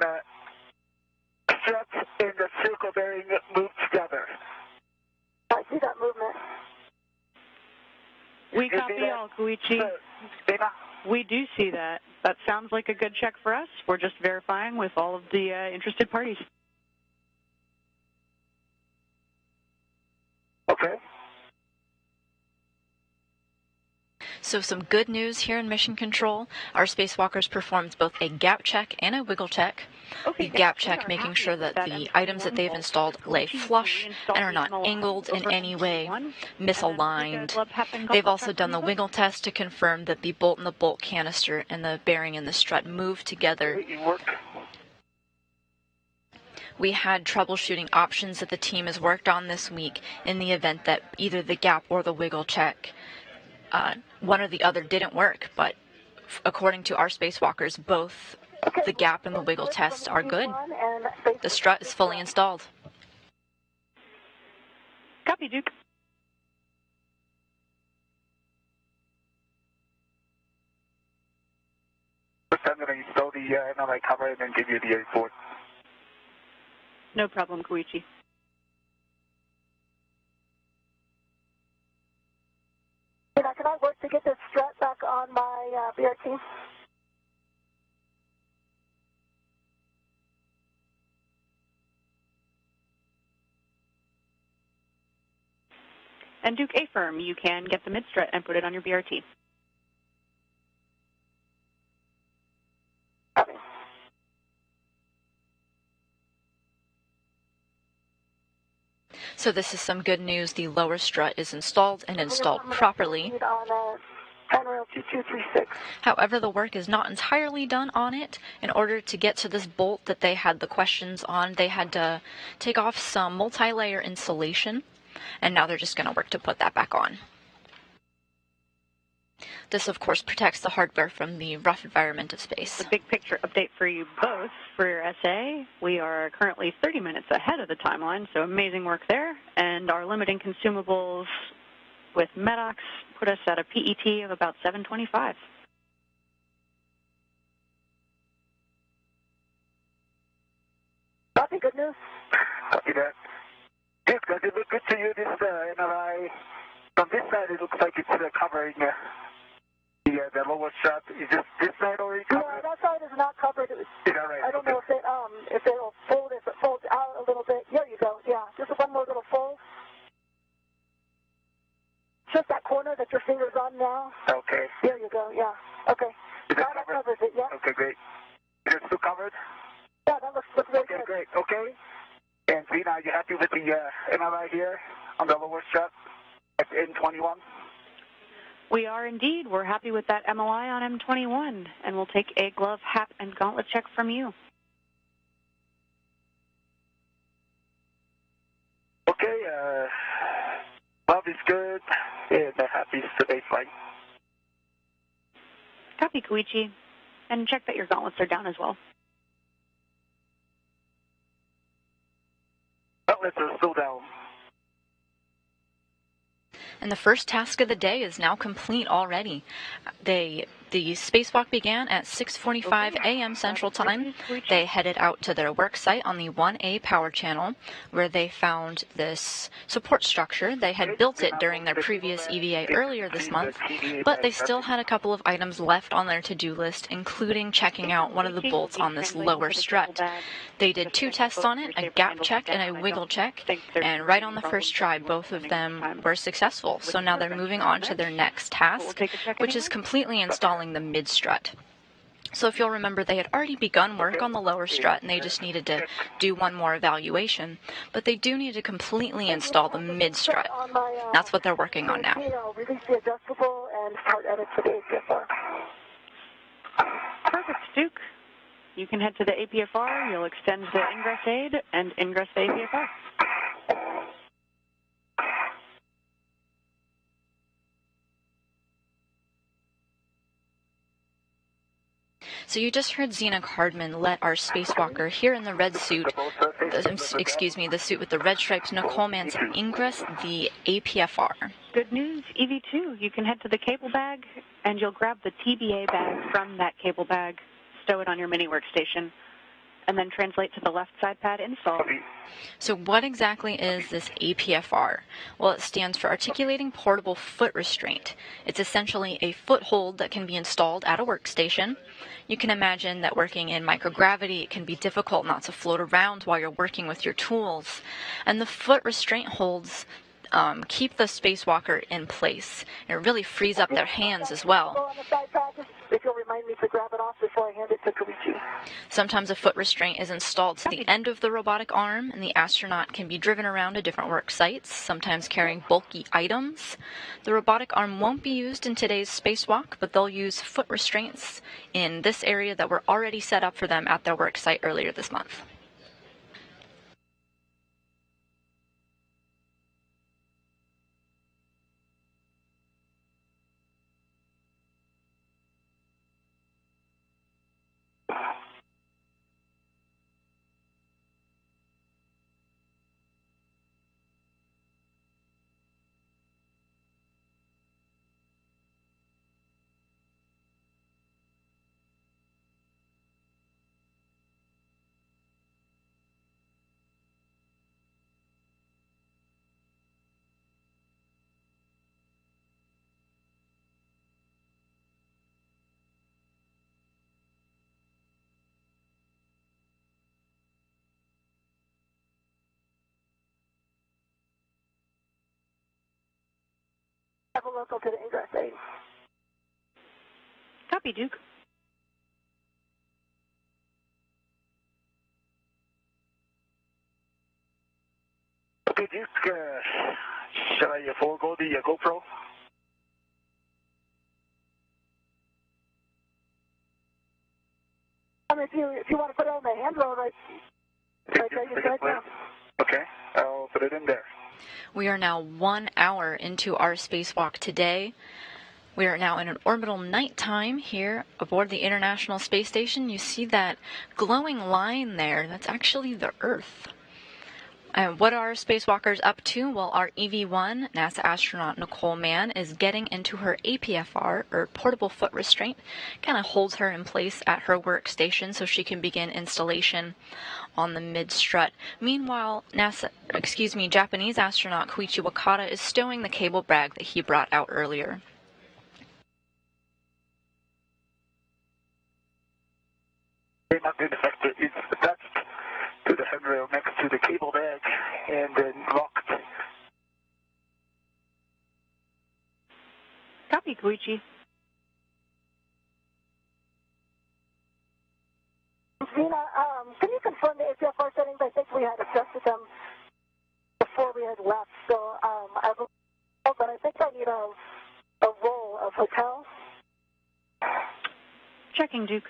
S7: struts and the circle bearing move together.
S6: I see that movement.
S8: We copy all, Koichi.
S7: Dana?
S8: We do see that. That sounds like a good check for us. We're just verifying with all of the interested parties.
S7: Okay.
S2: So some good news here in Mission Control. Our spacewalkers performed both a gap check and a wiggle check. The gap check making sure that the items that they've installed lay flush and are not angled in any way, misaligned. They've also done the wiggle test to confirm that the bolt and the bolt canister and the bearing and the strut move together. We had troubleshooting options that the team has worked on this week in the event that either the gap or the wiggle check, one or the other didn't work, but according to our spacewalkers, both the gap and the wiggle tests are good. The strut is fully installed.
S8: Copy, Duke.
S7: I'm going to install the NLI cover and then give you the report.
S8: No problem, Koichi.
S6: Can I work to get this strut back on my BRT?
S8: And Duke A-firm, you can get the mid-strut and put it on your BRT.
S2: So this is some good news. The lower strut is installed and installed properly. However, the work is not entirely done on it. In order to get to this bolt that they had the questions on, they had to take off some multi-layer insulation, and now they're just going to work to put that back on. This, of course, protects the hardware from the rough environment of space.
S8: A big picture update for you both for your SA. We are currently 30 minutes ahead of the timeline, so amazing work there. And our limiting consumables with MEDOX put us at a PET of about 725.
S6: Copy, good news.
S7: Copy that. Yes, does it look good to you, this NLI? From this side, it looks like it's covering the lower strut. Is this side already covered?
S6: Yeah, that side is not covered.
S7: Is that right?
S6: I don't know if it'll fold, if it folds out a little bit. There you go, yeah. Just one more little fold. Just that corner that your finger's on now.
S7: Okay.
S6: There you go, yeah. Okay. Now that covers it, yeah.
S7: Okay, great. Is it still covered?
S6: Yeah, that looks very
S7: good.
S6: Okay,
S7: great. Okay. And Zena, are you happy with the NLI here on the lower strut at N21?
S8: We are indeed. We're happy with that MOI on M21, and we'll take a glove, hat, and gauntlet check from you.
S7: Okay, glove is good, and happy space flight.
S8: Copy, Koichi. And check that your gauntlets are down as well.
S7: Gauntlets are still down.
S2: And the first task of the day is now complete already. The spacewalk began at 6:45 a.m. Central Time. They headed out to their work site on the 1A power channel, where they found this support structure. They had built it during their previous EVA earlier this month, but they still had a couple of items left on their to-do list, including checking out one of the bolts on this lower strut. They did 2 tests on it, a gap check and a wiggle check, and right on the first try, both of them were successful. So now they're moving on to their next task, which is completely installing the mid-strut. So if you'll remember, they had already begun work on the lower strut, and they just needed to do one more evaluation. But they do need to completely install the mid-strut. That's what they're working on now.
S6: Release the adjustable and start edit to the APFR.
S8: Perfect, Duke. You can head to the APFR. You'll extend the ingress aid and ingress the APFR.
S2: So you just heard Zena Cardman let our spacewalker here in the red suit, the suit with the red stripes, Nicole Mann, ingress the APFR.
S8: Good news, EV2. You can head to the cable bag and you'll grab the TBA bag from that cable bag, stow it on your mini workstation, and then translate to the left side pad install.
S2: So what exactly is this APFR? Well, it stands for Articulating Portable Foot Restraint. It's essentially a foothold that can be installed at a workstation. You can imagine that working in microgravity, it can be difficult not to float around while you're working with your tools. And the foot restraint holds keep the spacewalker in place. It really frees up their hands as well.
S6: If you'll remind me to grab it off before I hand it to Koichi.
S2: Sometimes a foot restraint is installed to the end of the robotic arm, and the astronaut can be driven around to different work sites, sometimes carrying bulky items. The robotic arm won't be used in today's spacewalk, but they'll use foot restraints in this area that were already set up for them at their work site earlier this month.
S6: Have a local to the ingress aid.
S8: Copy, Duke.
S7: Okay, Duke, shall I forego the GoPro?
S6: If you want to put it on the handrail right there, you can.
S7: Okay, I'll put it in there.
S2: We are now 1 hour into our spacewalk today. We are now in an orbital nighttime here aboard the International Space Station. You see that glowing line there? That's actually the Earth. And what are spacewalkers up to? Well, our EV-1, NASA astronaut Nicole Mann, is getting into her APFR, or portable foot restraint. Kind of holds her in place at her workstation so she can begin installation on the mid-strut. Meanwhile, Japanese astronaut Koichi Wakata is stowing the cable bag that he brought out earlier.
S7: The deflector is attached to the handrail next to the cable bag and then locked.
S8: Copy, Koichi.
S6: Zena, can you confirm the APFR settings? I think we had adjusted them before we had left, so but I think I need a roll of hotel.
S8: Checking, Duke.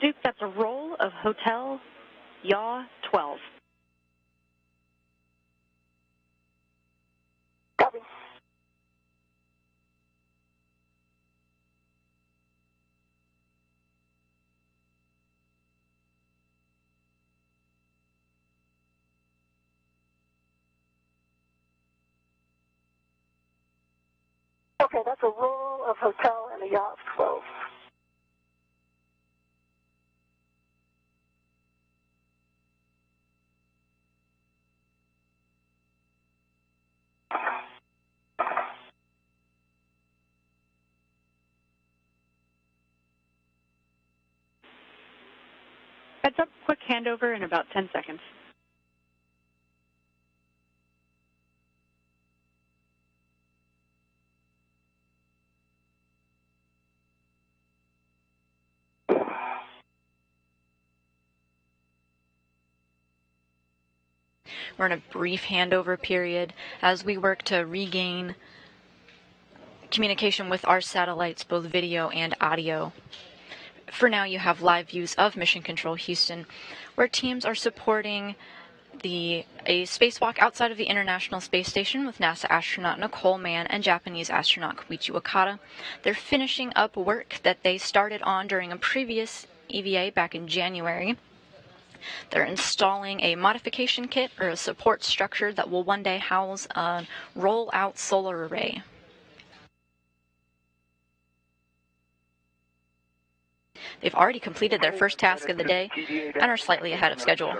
S8: Duke, that's a roll of Hotel Yaw 12.
S6: Copy. Okay, that's a roll of Hotel and a Yaw 12.
S8: Heads up, quick handover in about 10 seconds.
S2: We're in a brief handover period as we work to regain communication with our satellites, both video and audio. For now, you have live views of Mission Control Houston, where teams are supporting a spacewalk outside of the International Space Station with NASA astronaut Nicole Mann and Japanese astronaut Koichi Wakata. They're finishing up work that they started on during a previous EVA back in January. They're installing a modification kit or a support structure that will one day house a roll-out solar array. They've already completed their first task of the day and are slightly ahead of schedule.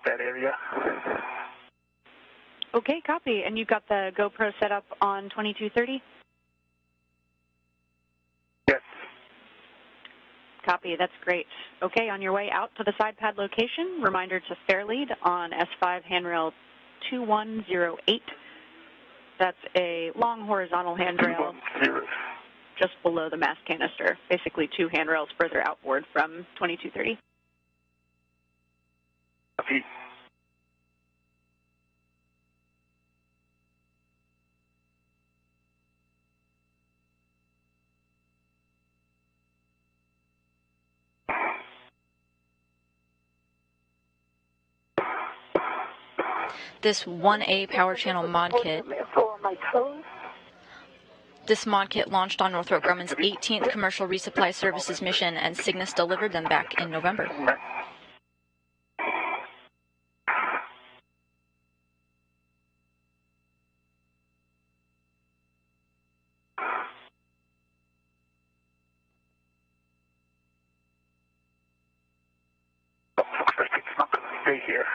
S7: That area.
S8: Okay, copy. And you've got the GoPro set up on 2230?
S7: Yes.
S8: Copy, that's great. Okay, on your way out to the side pad location, reminder to fair lead on S5 handrail 2108. That's a long horizontal handrail just below the mast canister, basically 2 handrails further outboard from 2230.
S7: Copy.
S2: This 1A power channel mod kit. This mod kit launched on Northrop Grumman's 18th Commercial Resupply Services mission, and Cygnus delivered them back in November.
S7: It's not going to stay here.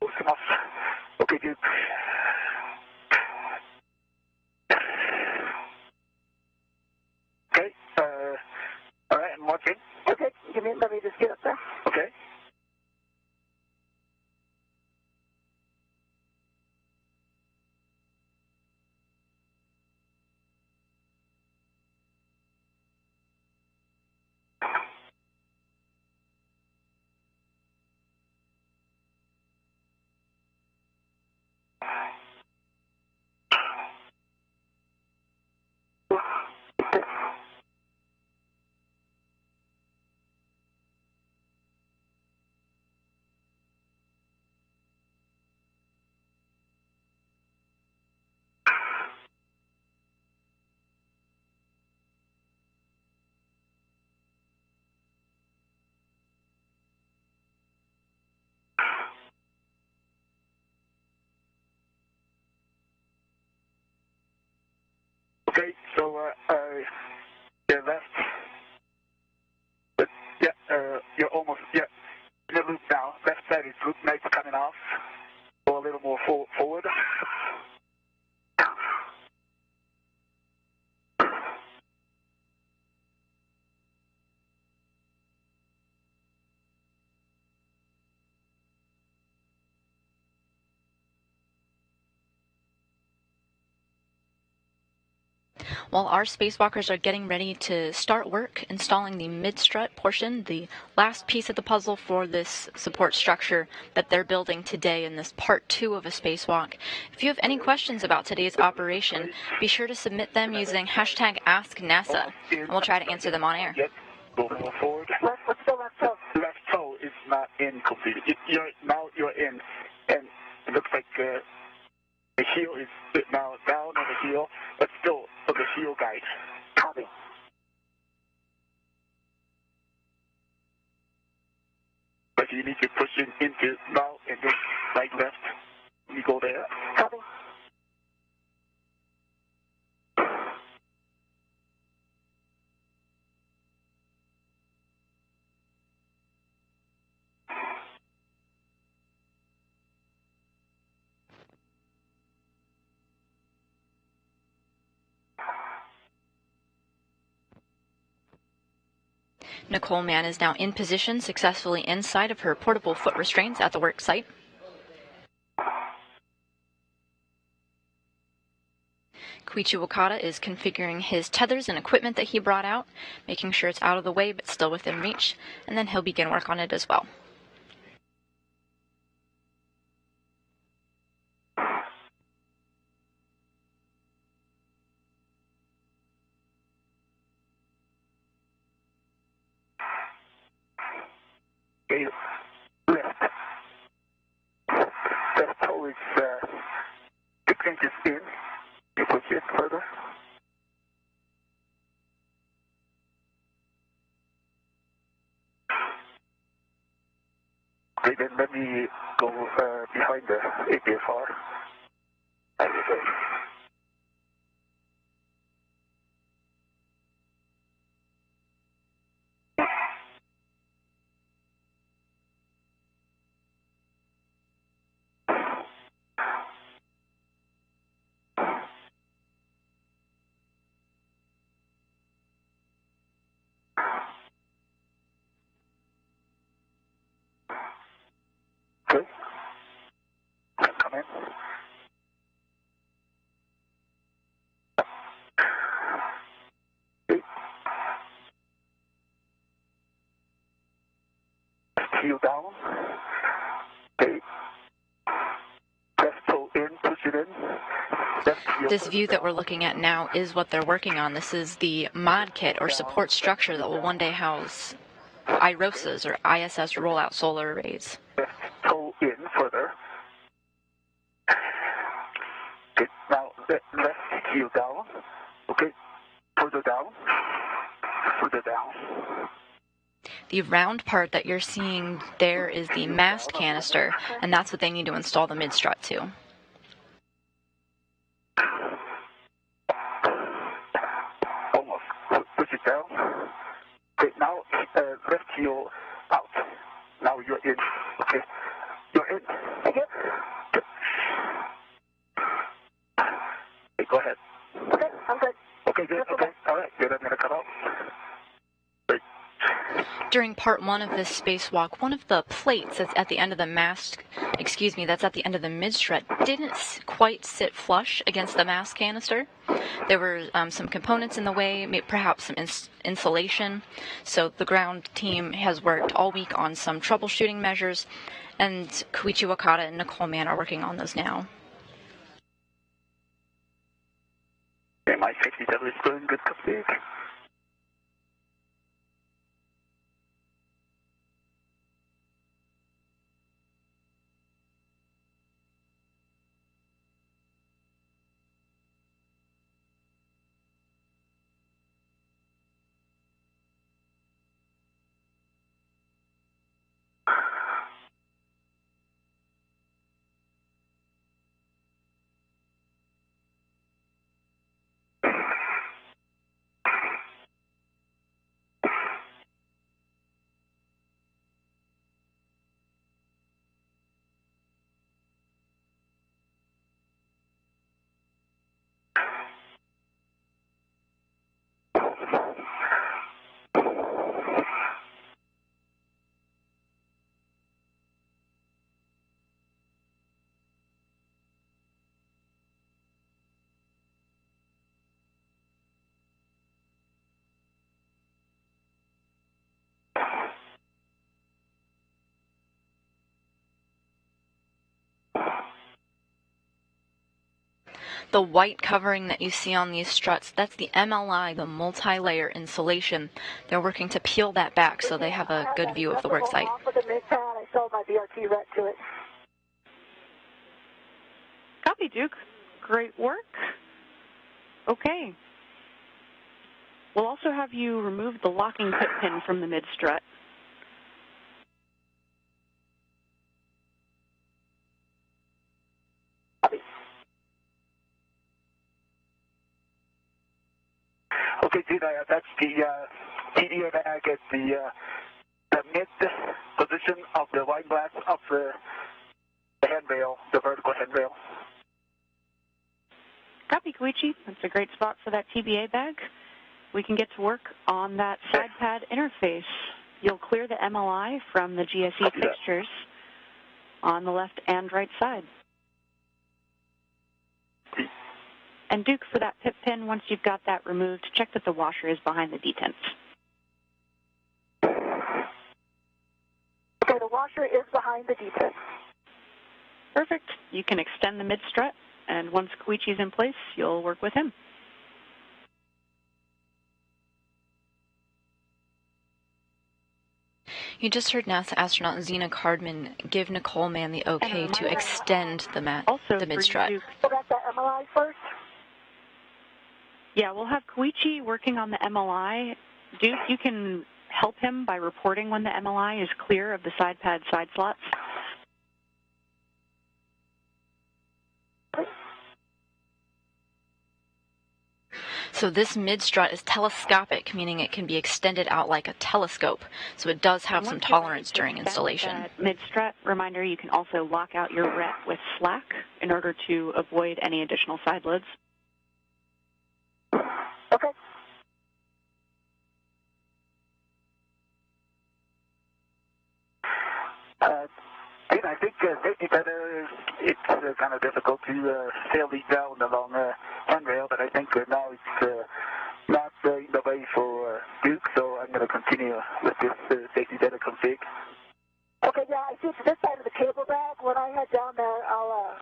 S7: Close enough. Okay, good. Okay, all right, I'm watching.
S6: Okay, let me just get up there.
S7: Okay. Okay, so you're left. But yeah, you're almost in the loop now. Left side is loop nice coming off. Go a little more forward.
S2: While our spacewalkers are getting ready to start work installing the mid-strut portion, the last piece of the puzzle for this support structure that they're building today in this part 2 of a spacewalk. If you have any questions about today's operation, be sure to submit them using hashtag AskNASA, and we'll try to answer them on air.
S7: Go more forward.
S6: What's the left toe?
S7: Left toe is not in completely. Now you're in, and it looks like the heel is now down on the heel, but still on the heel guide.
S6: Copy.
S7: But you need to push it into now and then right left. You go there.
S6: Copy.
S2: Nicole Mann is now in position, successfully inside of her portable foot restraints at the work site. Koichi Wakata is configuring his tethers and equipment that he brought out, making sure it's out of the way but still within reach, and then he'll begin work on it as well.
S7: Okay, left. Left toe is 6 inches in. You push it further. APFR. Okay. Come in. Okay. Heel down. Okay. Left toe in, push it in. Left heel,
S2: This
S7: push
S2: view
S7: it
S2: that
S7: down.
S2: we're looking at now is what they're working on. This is the mod kit or support structure that will one day house iROSAs or ISS rollout solar arrays.
S7: Left toe in further. Okay, now left heel down. Okay, further down. Further down.
S2: The round part that you're seeing there is the mast canister, and that's what they need to install the mid-strut to.
S7: Almost. Push it down. Okay, now left heel out. Now you're in. Okay, you're in. Okay. Okay, go ahead.
S6: Okay, I'm good.
S7: Okay, good. Okay, all right. Good. I'm gonna come out. Great.
S2: During part one of this spacewalk, one of the plates that's at the end of the that's at the end of the mid-strut didn't quite sit flush against the mast canister. There were some components in the way, perhaps some insulation. So the ground team has worked all week on some troubleshooting measures, and Koichi Wakata and Nicole Mann are working on those now.
S7: Okay, my safety level is doing good. Copy.
S2: The white covering that you see on these struts, that's the MLI, the multi-layer insulation. They're working to peel that back so they have a good view of the work site.
S6: Off with the mid-pad, I sold my BRT ret to it.
S8: Copy, Duke. Great work. Okay. We'll also have you remove the locking pit pin from the mid-strut.
S7: Okay, Gina, that's the TDA bag at the mid position of the wine glass of the handrail, the vertical handrail.
S8: Copy, Koichi. That's a great spot for that TBA bag. We can get to work on that side pad interface. You'll clear the MLI from the GSE fixtures on the left and right side. And Duke, for that pit pin, once you've got that removed, check that the washer is behind the detent.
S6: Okay, the washer is behind the detent.
S8: Perfect. You can extend the mid-strut, and once Koichi's in place, you'll work with him.
S2: You just heard NASA astronaut Zena Cardman give Nicole Mann the okay to extend the mid-strut.
S6: So that's the MLI first?
S8: Yeah, we'll have Koichi working on the MLI. Duke, you can help him by reporting when the MLI is clear of the side pad side slots.
S2: So this mid-strut is telescopic, meaning it can be extended out like a telescope. So it does have some tolerance during installation.
S8: Mid-strut, reminder, you can also lock out your ret with slack in order to avoid any additional side loads.
S6: Okay.
S7: I think safety better, it's kind of difficult to sail these down along handrail, but I think now it's not in the way for Duke, so I'm going to continue with this safety better config.
S6: Okay, yeah, I see it's this side of the cable bag. When I head down there, I'll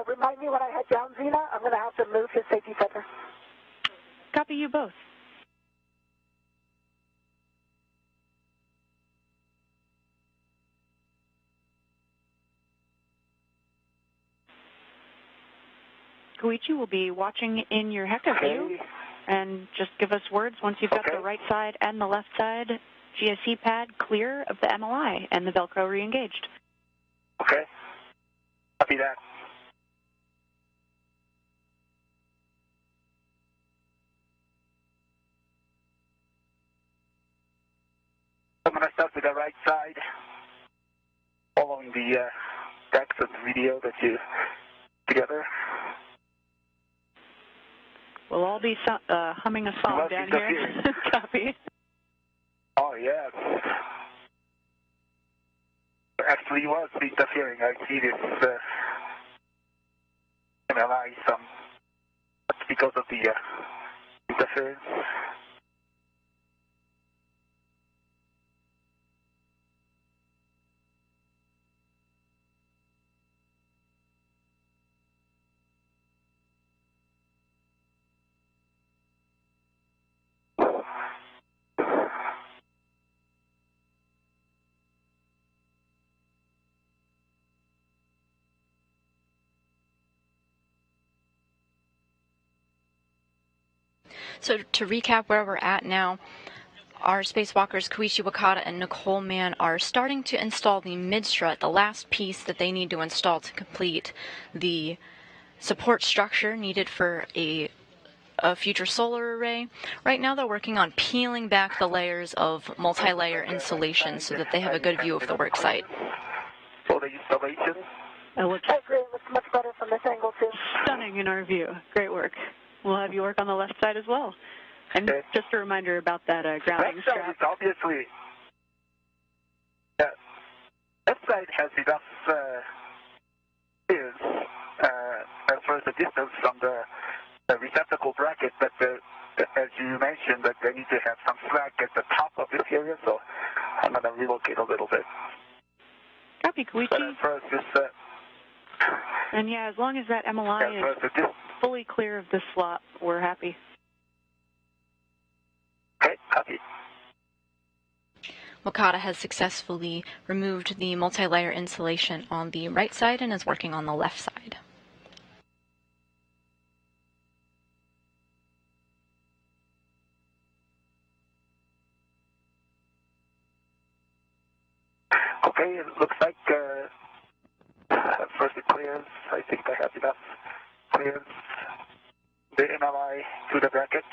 S6: remind me when I head down, Zena. I'm going to have to move his safety feather.
S8: Copy you both. Koichi will be watching in your HECA view, and just give us words once you've got the right side and the left side GSE pad clear of the MLI and the Velcro re-engaged.
S7: Okay. Copy that. I'm going to start with the right side, following the JAXA video that you together.
S8: We'll all be humming a song down here. Copy.
S7: Oh, yes. Actually was interfering. I see this MLI some. That's because of the interference.
S2: So to recap where we're at now, our spacewalkers Koichi Wakata and Nicole Mann are starting to install the mid-strut, the last piece that they need to install to complete the support structure needed for a future solar array. Right now they're working on peeling back the layers of multi-layer insulation so that they have a good view of the work site.
S7: For the installation?
S8: It looks
S6: much better from this angle too.
S8: Stunning in our view. Great work. We'll have you work on the left side as well. And just a reminder about that grounding strap.
S7: Left side is obviously, left side has enough is as far as the distance from the receptacle bracket, but as you mentioned, that they need to have some slack at the top of this area, so I'm going to relocate a little bit.
S8: Copy, Koichi.
S7: But as far as this,
S8: and yeah, as long as that MLI is fully clear of the slot, we're happy.
S7: Okay, copy.
S2: Wakata has successfully removed the multi-layer insulation on the right side and is working on the left side.
S7: Okay, it looks like first it clears. I think I have enough clearance. The MLI to the bracket.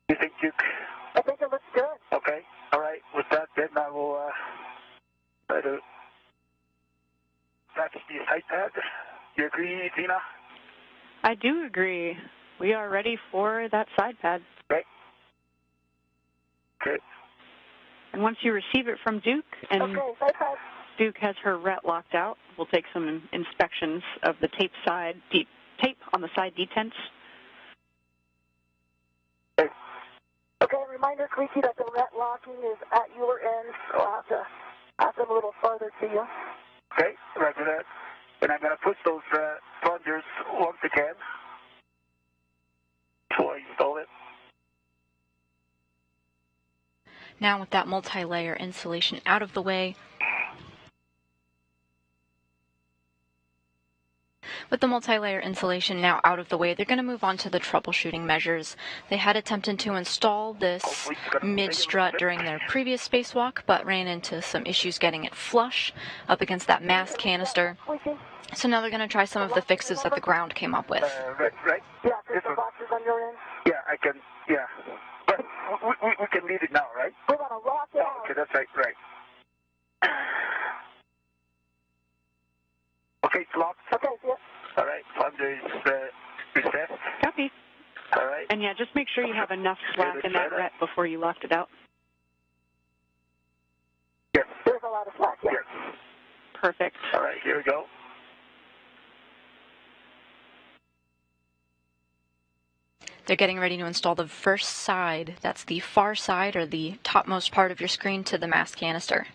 S7: You think, Duke?
S6: I think it looks good.
S7: Okay, all right. With that, then I will try to match the side pad. You agree, Zena?
S8: I do agree. We are ready for that side pad.
S7: Right. Good.
S8: And once you receive it from Duke, and Duke has her ret locked out, we'll take some inspections of the tape on the side detents.
S6: Okay, reminder, Koichi, that the ret locking is at your end, so I'll have to ask them a little farther to you.
S7: Okay, roger that. And I'm going to push those plungers once again before I install it.
S2: Now with that multi-layer insulation out of the way, they're going to move on to the troubleshooting measures. They had attempted to install this mid-strut during their previous spacewalk, but ran into some issues getting it flush up against that mast canister. So now they're going to try some of the fixes that the ground came up with.
S7: Right.
S6: Yeah, there's some boxes on your end.
S7: Yeah, I can, yeah. But we can leave it now, right?
S6: We want to lock it out.
S7: Okay, that's right. Okay, it's locked.
S6: Okay, yeah.
S7: All right, plunger is reset.
S8: Copy.
S7: All right.
S8: And yeah, just make sure you have enough slack in that ret before you left it out.
S7: Yes.
S6: There's a lot of slack, yeah.
S7: Yes.
S8: Perfect.
S7: All right, here we go.
S2: They're getting ready to install the first side, that's the far side or the topmost part of your screen, to the mast canister.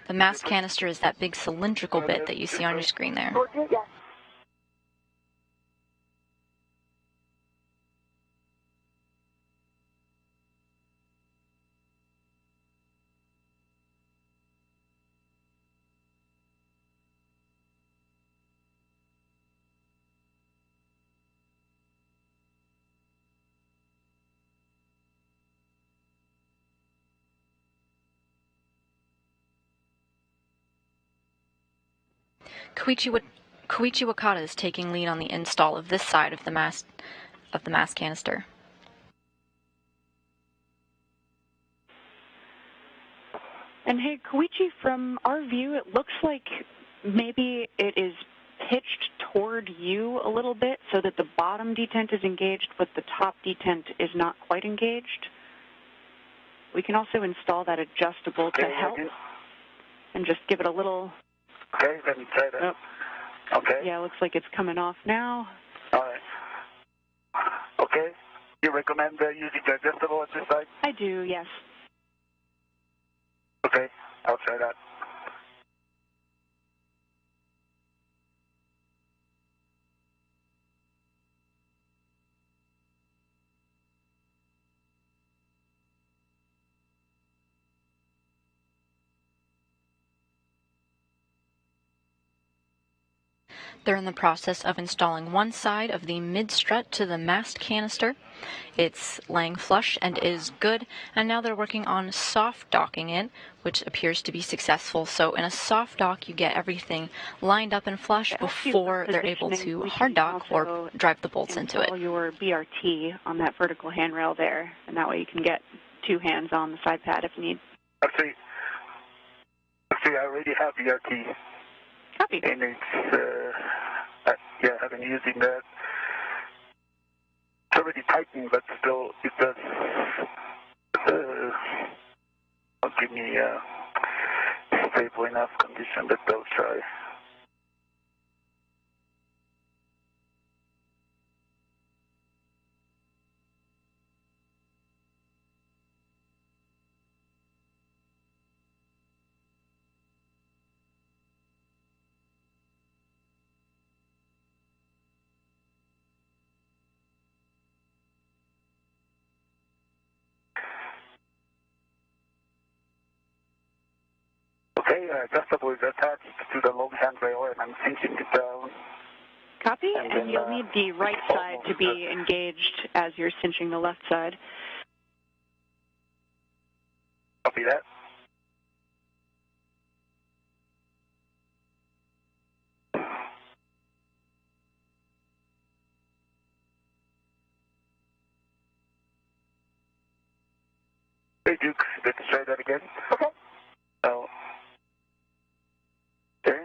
S2: The mast canister is that big cylindrical bit that you see on your screen there.
S6: Yeah.
S2: Koichi Wakata is taking lead on the install of this side of the mast canister.
S8: And hey, Koichi, from our view, it looks like maybe it is pitched toward you a little bit so that the bottom detent is engaged, but the top detent is not quite engaged. We can also install that adjustable to help and just give it a little...
S7: Okay, let me try that.
S8: Oh.
S7: Okay.
S8: Yeah, looks like it's coming off now.
S7: All right. Okay. You recommend using the adjustable at this side?
S8: I do, yes.
S7: Okay, I'll try that.
S2: They're in the process of installing one side of the mid-strut to the mast canister. It's laying flush and is good, and now they're working on soft docking it, which appears to be successful. So in a soft dock, you get everything lined up and flush before they're able to hard dock or drive the bolts into it.
S8: Install your BRT on that vertical handrail there, and that way you can get two hands on the side pad if you need.
S7: Actually, I already have BRT.
S8: Copy.
S7: And it's, I've been using that. It's already tightened, but still, it does not give me a stable enough condition, but they'll try. Okay, adjustable is attached to the long handrail, and I'm cinching it down.
S8: Copy, and you'll need the right side to be engaged as you're cinching the left side.
S7: Copy that. Hey, Duke, let's try that again.
S6: Okay.
S7: Oh. Okay.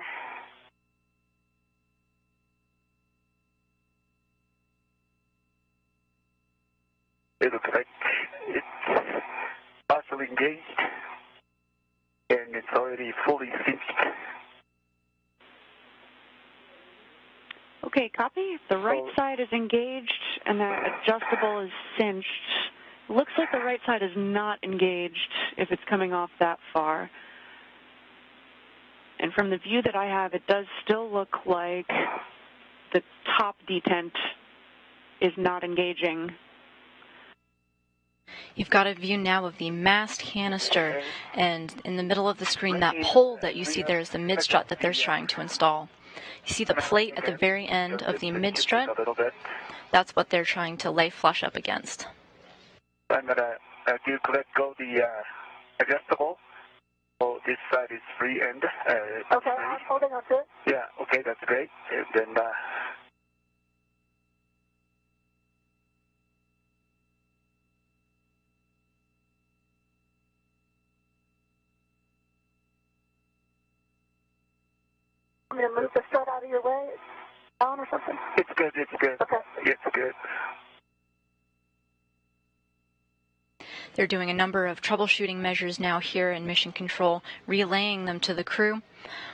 S7: It looks like it's partially engaged, and it's already fully cinched.
S8: Okay, copy. The right side is engaged, and the adjustable is cinched. Looks like the right side is not engaged if it's coming off that far. And from the view that I have, it does still look like the top detent is not engaging.
S2: You've got a view now of the mast canister, and in the middle of the screen, that pole that you see there is the mid-strut that they're trying to install. You see the plate at the very end of the mid-strut? That's what they're trying to lay flush up against.
S7: I'm gonna do let go the adjustable. So this side is free and
S6: okay, I'm holding on to it.
S7: yeah, okay, that's great. And then
S6: I'm going to move the strut out of your way, down or something?
S7: it's good, it's good.
S6: Okay.
S7: It's good.
S2: They're doing a number of troubleshooting measures now here in Mission Control, relaying them to the crew.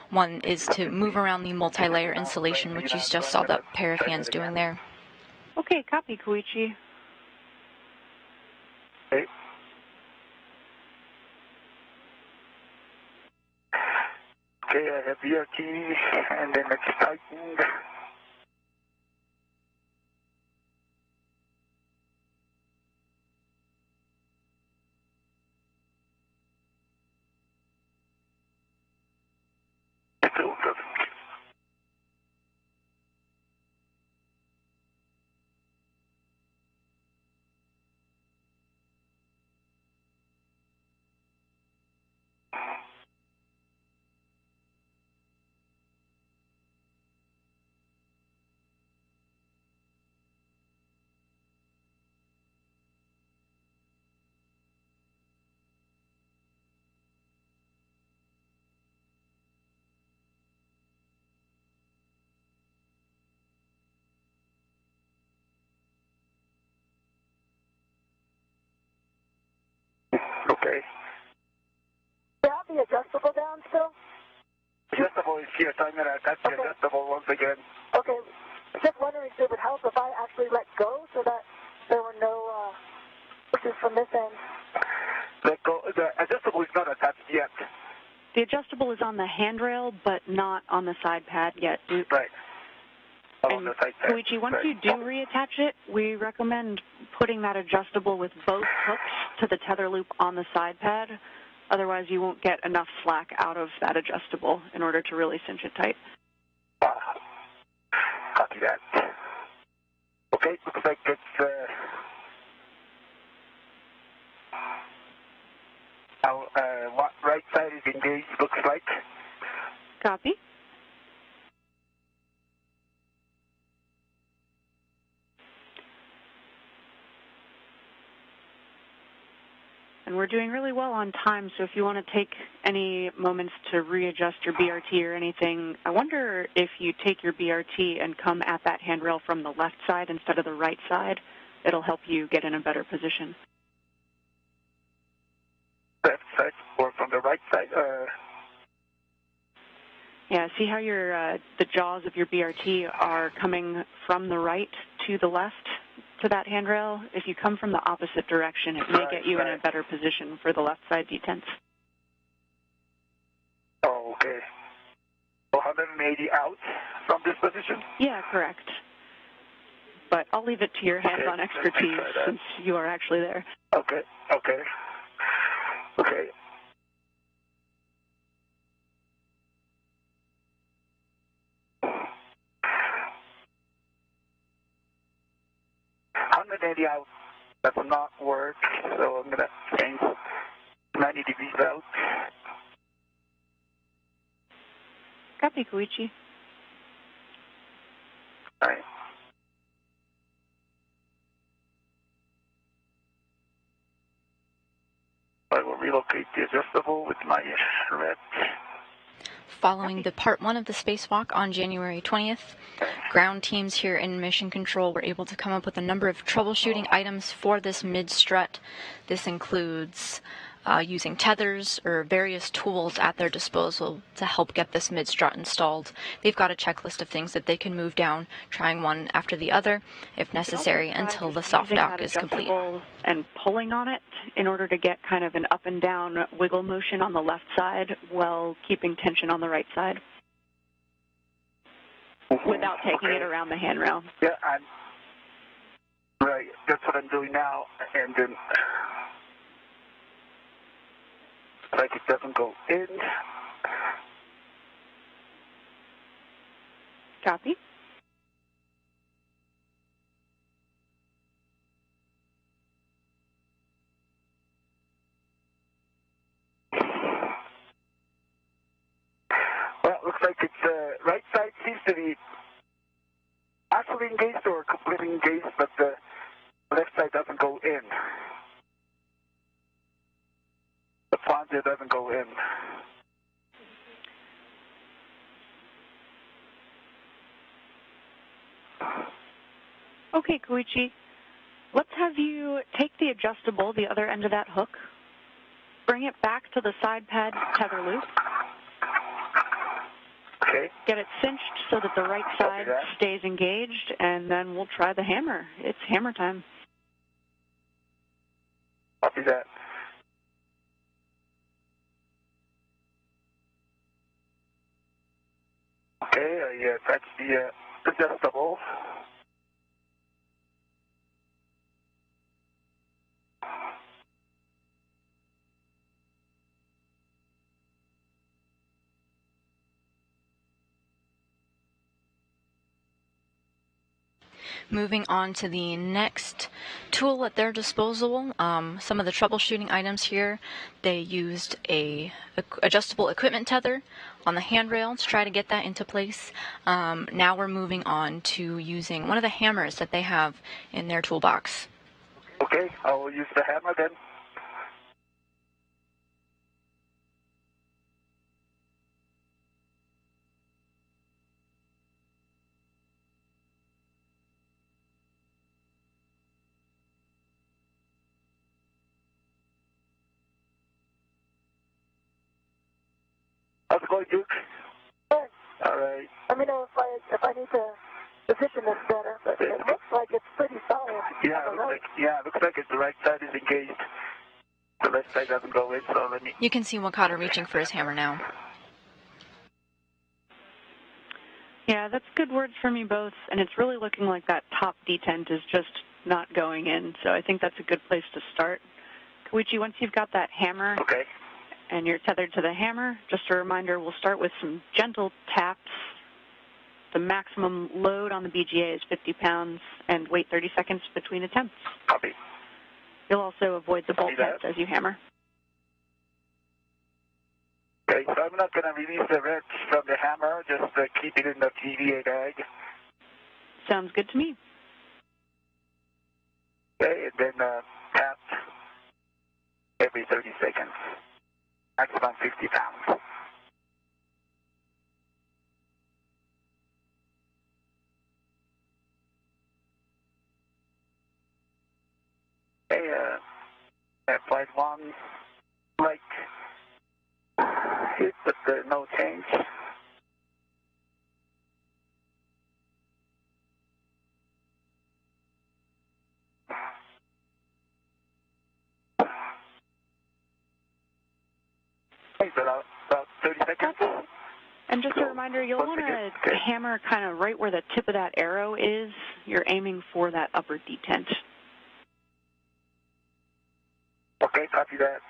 S2: One is to move around the multi-layer insulation, which you just saw that pair of hands doing there.
S8: Okay, copy, Koichi.
S7: Okay. Okay, I have BRT, and then it's tightened. Still doesn't. Okay.
S6: Do you have the adjustable down still?
S7: Adjustable is here, so I'm going to attach the adjustable once again.
S6: Okay. Just wondering if it would help if I actually let go so that there were no pushes from this end.
S7: Let go. The adjustable is not attached yet.
S8: The adjustable is on the handrail, but not on the side pad yet.
S7: Right. On
S8: And
S7: the side pad.
S8: Koichi, once
S7: Right.
S8: you do reattach it, we recommend putting that adjustable with both hooks to the tether loop on the side pad. Otherwise, you won't get enough slack out of that adjustable in order to really cinch it tight.
S7: Copy that. Okay, looks like it's what right side is engaged, looks like.
S8: Copy. And we're doing really well on time, so if you want to take any moments to readjust your BRT or anything, I wonder if you take your BRT and come at that handrail from the left side instead of the right side. It'll help you get in a better position.
S7: Left side or from the right side?
S8: Yeah, see how your the jaws of your BRT are coming from the right to the left to that handrail? If you come from the opposite direction, it may get you in a better position for the left side detents.
S7: Oh, okay. 180 out from this position?
S8: Yeah, correct. But I'll leave it to your hands-on expertise since you are actually there.
S7: Okay, okay. Okay. Out. That will not work, so I'm going to change 90 degrees out.
S8: Copy, Koichi.
S7: All right. I will relocate the adjustable with my red.
S2: Following the Part 1 of the spacewalk on January 20th, ground teams here in Mission Control were able to come up with a number of troubleshooting items for this mid-strut. This includes using tethers or various tools at their disposal to help get this mid-strut installed. They've got a checklist of things that they can move down, trying one after the other, if necessary, until the soft dock is complete.
S8: And pulling on it in order to get kind of an up and down wiggle motion on the left side while keeping tension on the right side without taking it around the handrail.
S7: Yeah, right. That's what I'm doing now, and then like it doesn't go in.
S8: Copy.
S7: looks like it's right side seems to be partially engaged or completely engaged, but the left side doesn't go in. The plunger doesn't go in.
S8: Okay, Koichi. Let's have you take the adjustable, the other end of that hook, bring it back to the side pad tether loop.
S7: Okay.
S8: Get it cinched so that the right side stays engaged, and then we'll try the hammer. It's hammer time.
S7: Copy that. Okay, I attach the adjustable.
S2: Moving on to the next tool at their disposal, some of the troubleshooting items here, they used a adjustable equipment tether on the handrail to try to get that into place. Now we're moving on to using one of the hammers that they have in their toolbox.
S7: Okay, I will use the hammer then. How's it going, Duke?
S6: Good.
S7: All right.
S6: Let me know if I need to position this better, but it looks like it's pretty solid.
S7: Yeah, it looks like it's the right side is engaged. The left side doesn't go in, so let me...
S2: You can see Wakata reaching for his hammer now.
S8: Yeah, that's good words from you both, and it's really looking like that top detent is just not going in, so I think that's a good place to start. Koichi, once you've got that hammer and you're tethered to the hammer, just a reminder, we'll start with some gentle taps. The maximum load on the BGA is 50 pounds, and wait 30 seconds between attempts.
S7: Copy.
S8: You'll also avoid the bolt heads as you hammer.
S7: Okay, so I'm not going to release the wrench from the hammer, just keep it in the TVA bag.
S8: Sounds good to me.
S7: Okay, and then tap every 30 seconds. Maximum 50 pounds. Okay, applied one light hit, but no change. Okay, so about 30 seconds.
S8: And just a reminder, you'll want to hammer kind of right where the tip of that arrow is. You're aiming for that upper detent.
S7: Okay, copy that.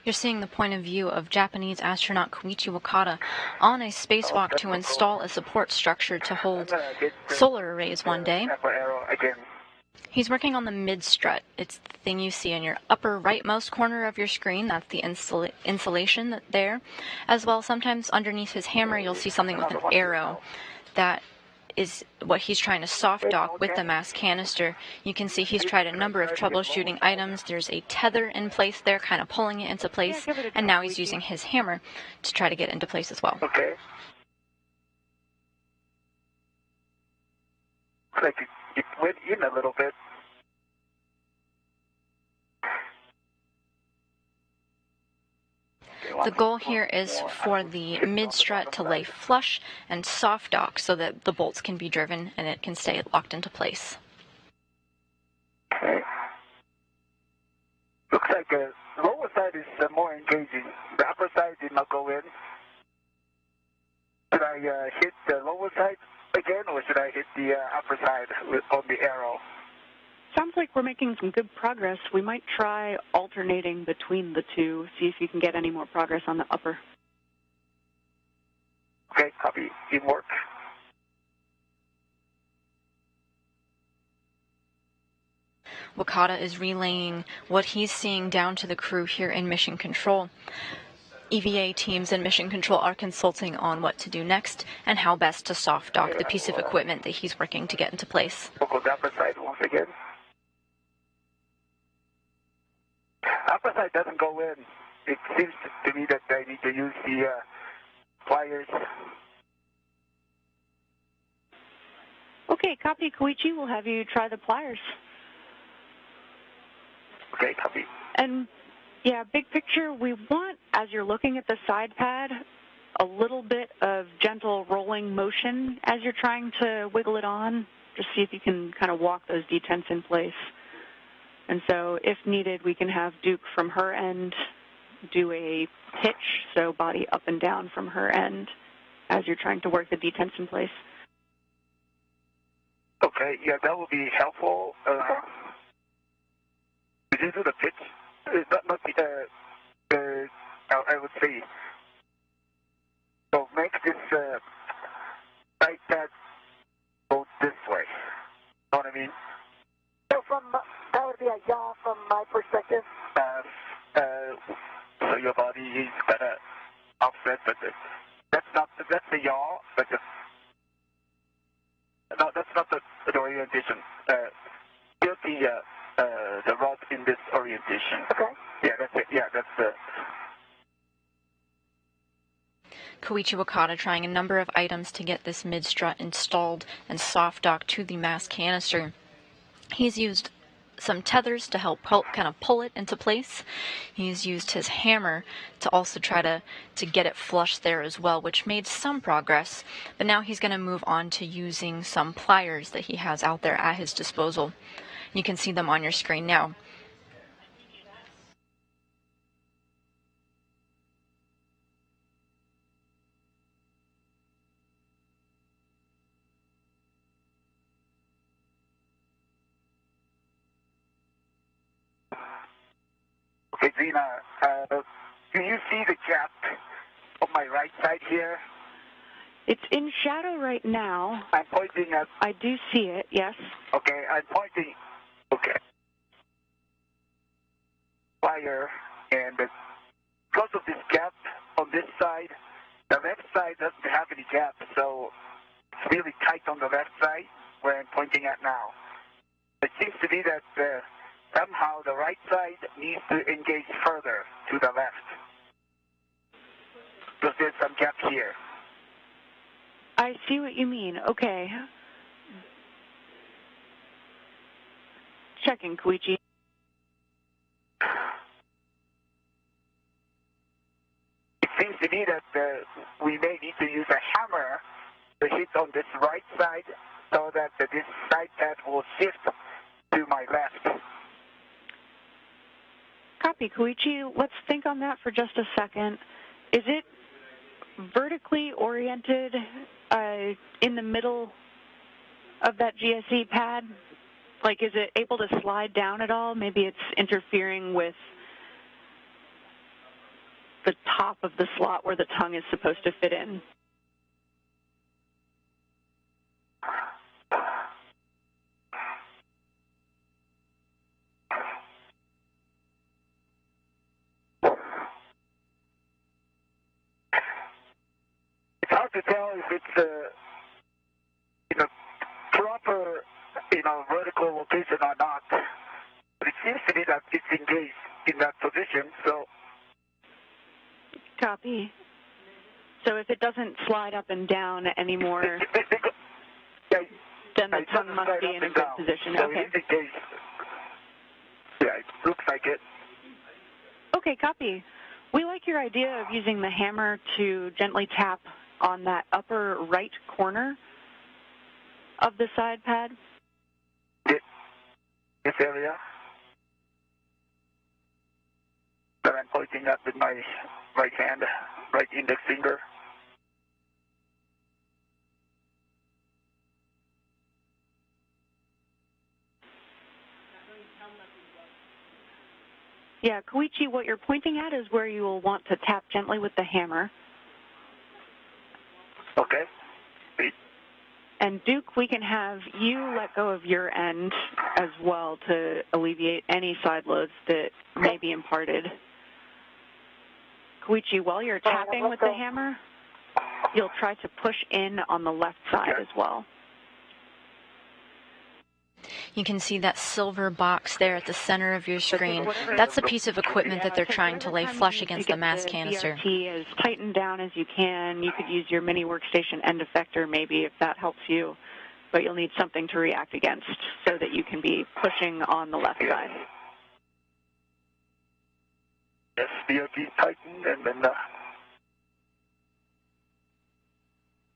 S2: You're seeing the point of view of Japanese astronaut Koichi Wakata on a spacewalk to install a support structure to hold solar arrays one day. He's working on the mid-strut. It's the thing you see in your upper rightmost corner of your screen. That's the insulation there. As well, sometimes underneath his hammer, you'll see something with an arrow. That is what he's trying to soft dock with the mass canister. You can see he's tried a number of troubleshooting items. There's a tether in place there, kind of pulling it into place, and now he's using his hammer to try to get into place as well.
S7: Okay. Looks like it went in a little bit.
S2: The goal here is for the mid-strut to lay flush and soft dock so that the bolts can be driven and it can stay locked into place.
S7: Okay. Looks like the lower side is more engaging. The upper side did not go in. Should I hit the lower side again, or should I hit the upper side on the arrow?
S8: Sounds like we're making some good progress. We might try alternating between the two, see if you can get any more progress on the upper.
S7: Okay, copy. Teamwork.
S2: Wakata is relaying what he's seeing down to the crew here in Mission Control. EVA teams in Mission Control are consulting on what to do next and how best to soft dock the piece of equipment that he's working to get into place.
S7: Upper side once again. Upper side doesn't go in. It seems to me that I need to use the pliers.
S8: Okay, copy, Koichi. We'll have you try the pliers.
S7: Okay, copy.
S8: And yeah, big picture, we want, as you're looking at the side pad, a little bit of gentle rolling motion as you're trying to wiggle it on. Just see if you can kind of walk those detents in place. And so if needed, we can have Duke from her end do a pitch, so body up and down from her end as you're trying to work the detents in place.
S7: Okay, yeah, that would be helpful. Could you do the pitch? Not I would say, so make this right pad go this way. Know what I mean?
S6: So that would be a yaw from my perspective.
S7: So your body is better offset, but that's the yaw, but no, that's not the orientation. Build the rod in this orientation.
S6: Okay.
S7: Yeah, that's it. Yeah, that's the.
S2: Koichi Wakata trying a number of items to get this mid-strut installed and soft docked to the mass canister. He's used some tethers to help kind of pull it into place. He's used his hammer to also try to get it flush there as well, which made some progress. But now he's going to move on to using some pliers that he has out there at his disposal. You can see them on your screen now.
S7: Okay, Zena, do you see the gap on my right side here?
S8: It's in shadow right now.
S7: I'm pointing at.
S8: I do see it, yes.
S7: Okay, I'm pointing. Okay. Fire, and because of this gap on this side, the left side doesn't have any gap, so it's really tight on the left side where I'm pointing at now. It seems to be that somehow the right side needs to engage further to the left, because there's some gap here.
S8: I see what you mean. Okay. Checking, Koichi.
S7: It seems to me that we may need to use a hammer to hit on this right side so that this side pad will shift to my left.
S8: Copy, Koichi. Let's think on that for just a second. Is it vertically oriented in the middle of that GSE pad? Like, is it able to slide down at all? Maybe it's interfering with the top of the slot where the tongue is supposed to fit in.
S7: It's hard to tell if it's proper vertical location or not. But it seems to me that it's engaged in that position. So.
S8: Copy. So if it doesn't slide up and down anymore, then the tongue must be in a good position.
S7: So
S8: okay.
S7: it's engaged. Yeah, it looks like it.
S8: Okay, copy. We like your idea of using the hammer to gently tap on that upper right corner of the side pad.
S7: This area that I'm pointing at with my right hand, right index finger.
S8: Yeah, Koichi, what you're pointing at is where you will want to tap gently with the hammer.
S7: Okay.
S8: And Duke, we can have you let go of your end as well to alleviate any side loads that may be imparted. Koichi, while you're tapping with the hammer, you'll try to push in on the left side as well.
S2: You can see that silver box there at the center of your screen. That's the piece of equipment that they're trying to lay flush against the mass canister.
S8: BRT as tightened down as you can. You could use your mini workstation end effector maybe if that helps you, but you'll need something to react against so that you can be pushing on the left side.
S7: Yes, BRT tightened, and then the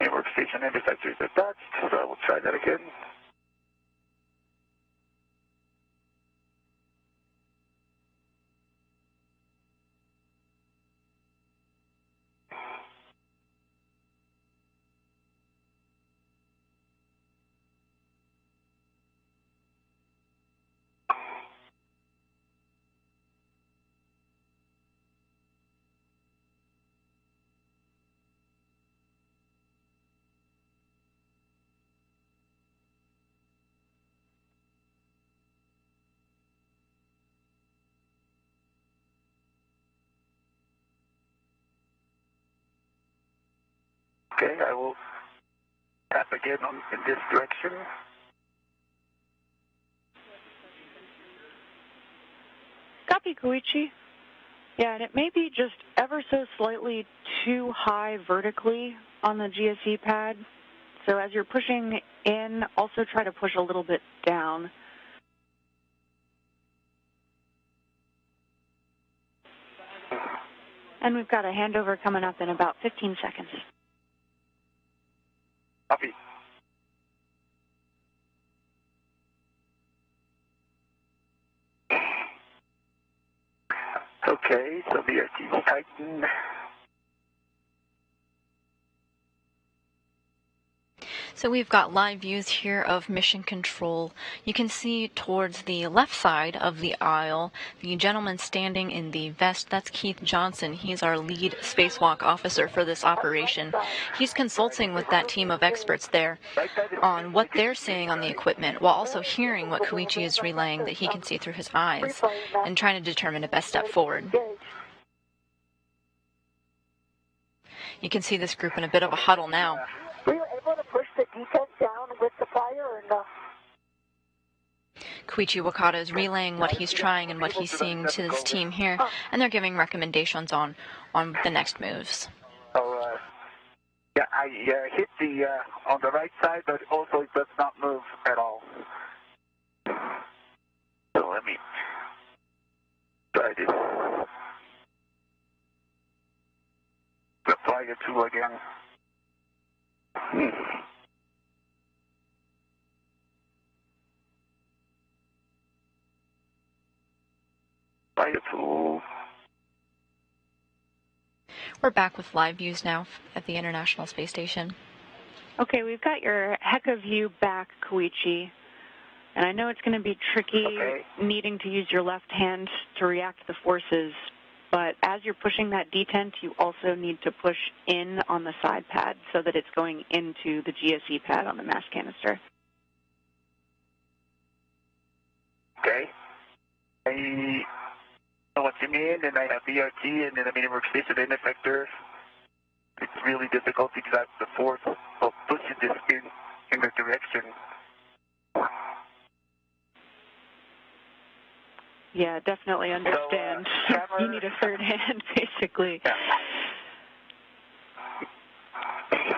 S7: workstation end effector is attached, so I will try that again. Okay, I will tap again in this direction.
S8: Copy, Koichi. Yeah, and it may be just ever so slightly too high vertically on the GSE pad. So as you're pushing in, also try to push a little bit down. And we've got a handover coming up in about 15 seconds.
S7: Copy. Okay, so BRT is tightened.
S2: So we've got live views here of mission control. You can see towards the left side of the aisle, the gentleman standing in the vest, that's Keith Johnson. He's our lead spacewalk officer for this operation. He's consulting with that team of experts there on what they're seeing on the equipment, while also hearing what Koichi is relaying that he can see through his eyes, and trying to determine a best step forward. You can see this group in a bit of a huddle now.
S6: Were you able to push the detent down with the fire or no?
S2: Koichi Wakata is relaying what he's trying and what he's seeing to his team here, and they're giving recommendations on the next moves.
S7: So, yeah, I hit the on the right side, but also it does not move at all. So let me try this. Apply the tool again. Apply the tool.
S2: We're back with live views now at the International Space Station.
S8: Okay, we've got your Heka view back, Koichi. And I know it's going to be tricky needing to use your left hand to react to the forces, but as you're pushing that detent, you also need to push in on the side pad so that it's going into the GSE pad on the mass canister.
S7: Okay. I know what you mean, and I have BRT and then a mini workstation end effector. It's really difficult to grasp the force of pushing this in the direction.
S8: Yeah, definitely understand.
S7: So,
S8: you need a third hand, basically.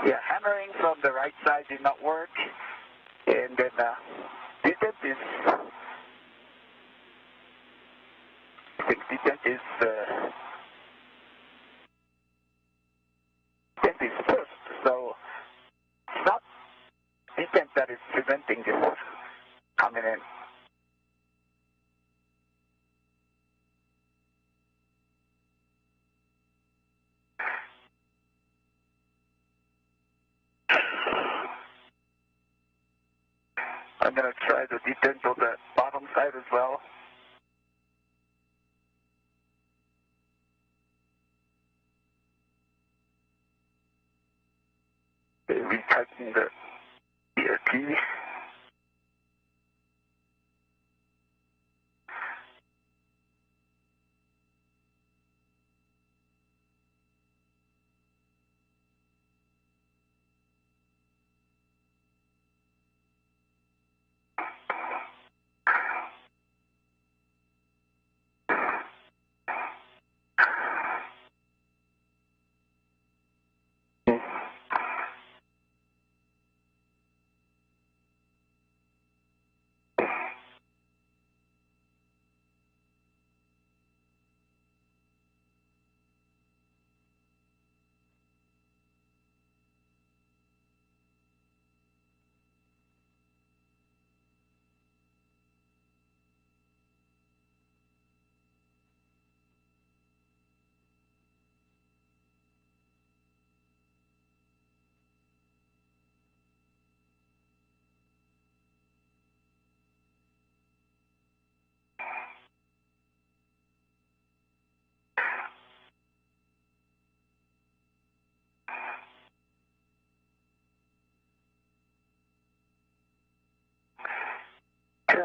S7: Yeah, hammering from the right side did not work. And then detent is... I think detent is first. So it's not detent that is preventing this coming in. I'm going to try the detent on the bottom side as well. We tighten the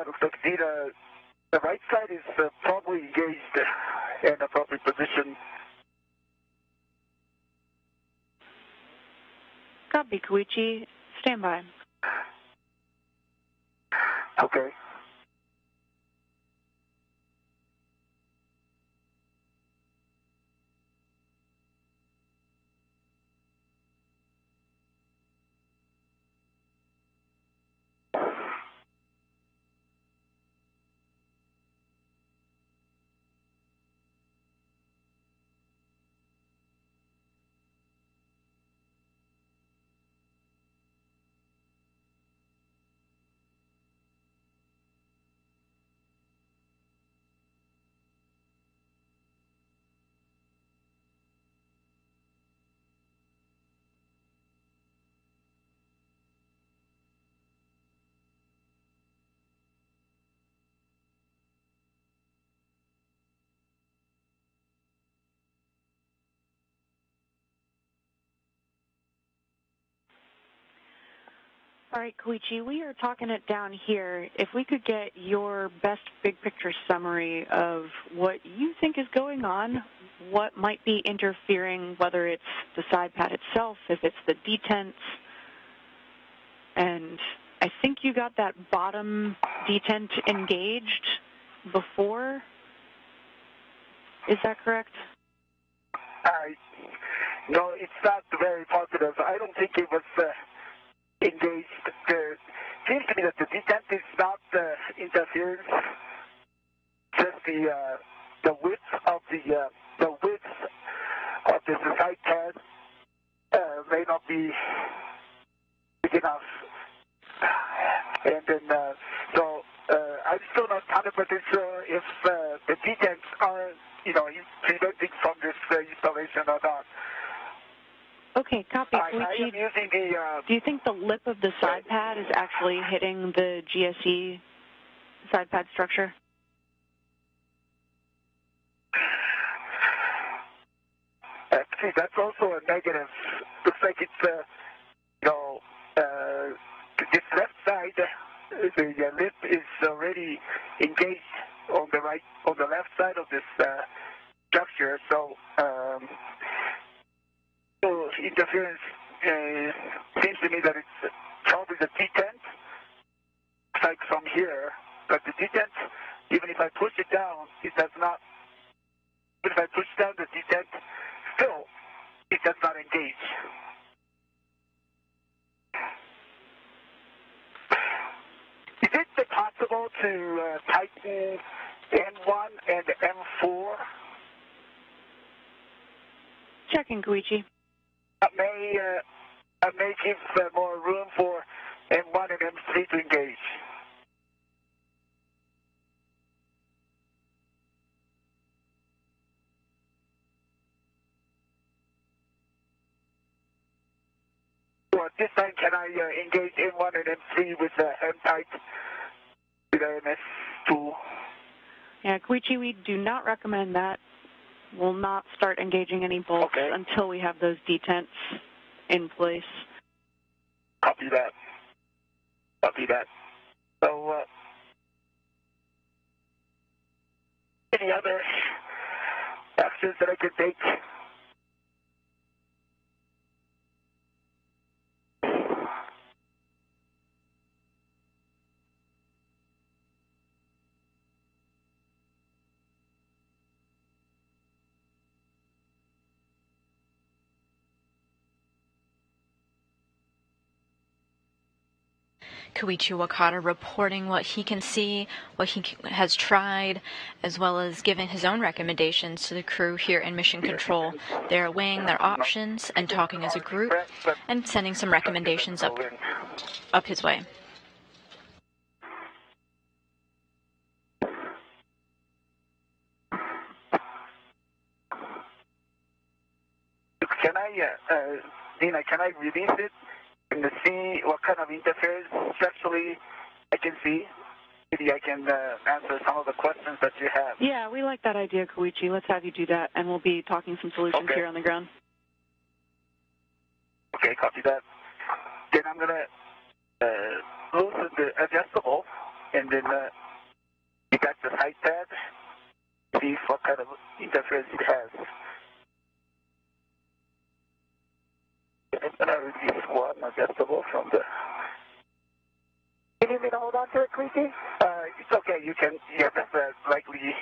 S7: looks like the right side is probably engaged in appropriate position.
S8: Copy, Koichi. Stand by.
S7: Okay.
S8: All right, Koichi, we are talking it down here. If we could get your best big picture summary of what you think is going on, what might be interfering, whether it's the side pad itself, if it's the detents, and I think you got that bottom detent engaged before. Is that correct?
S7: No, it's not very positive. I don't think it was engaged. It seems to me that the detent is not interference. Just the width of the side pad may not be big enough, and then so I'm still not 100% sure if the detents are preventing from this installation or not.
S8: Okay, copy.
S7: I am using the.
S8: Do you think the lip of the side pad is actually hitting the GSE side pad structure?
S7: Actually, that's also a negative. Looks like it's this left side, the lip is already engaged on the left side of this structure. So. Interference seems to me that it's probably the detent, like from here, but the detent, even if I push it down, it does not, even if I push down the detent, still, it does not engage. Is it possible to tighten M1 and M4?
S8: Checking, Koichi.
S7: I may give more room for M1 and M3 to engage. So at this time, can I engage M1 and M3 with M-tight with MS2?
S8: Yeah, Koichi, we do not recommend that. We'll not start engaging any bolts until we have those detents in place.
S7: Copy that. Copy that. So, any other actions that I could take?
S2: Koichi Wakata reporting what he can see, what he has tried, as well as giving his own recommendations to the crew here in Mission Control. They're weighing their options and talking as a group and sending some recommendations up his way.
S7: Can I, Dina, can I release it and see what kind of interference structurally I can see? Maybe I can answer some of the questions that you have.
S8: Yeah, we like that idea, Koichi. Let's have you do that, and we'll be talking some solutions here on the ground.
S7: Okay, copy that. Then I'm going to loosen the adjustable and then detach the side pad, see what kind of interference it has. I'm going to release one adjustable from the...
S6: You need me to hold on to it, Koichi?
S7: It's okay, you can, yeah, that's likely...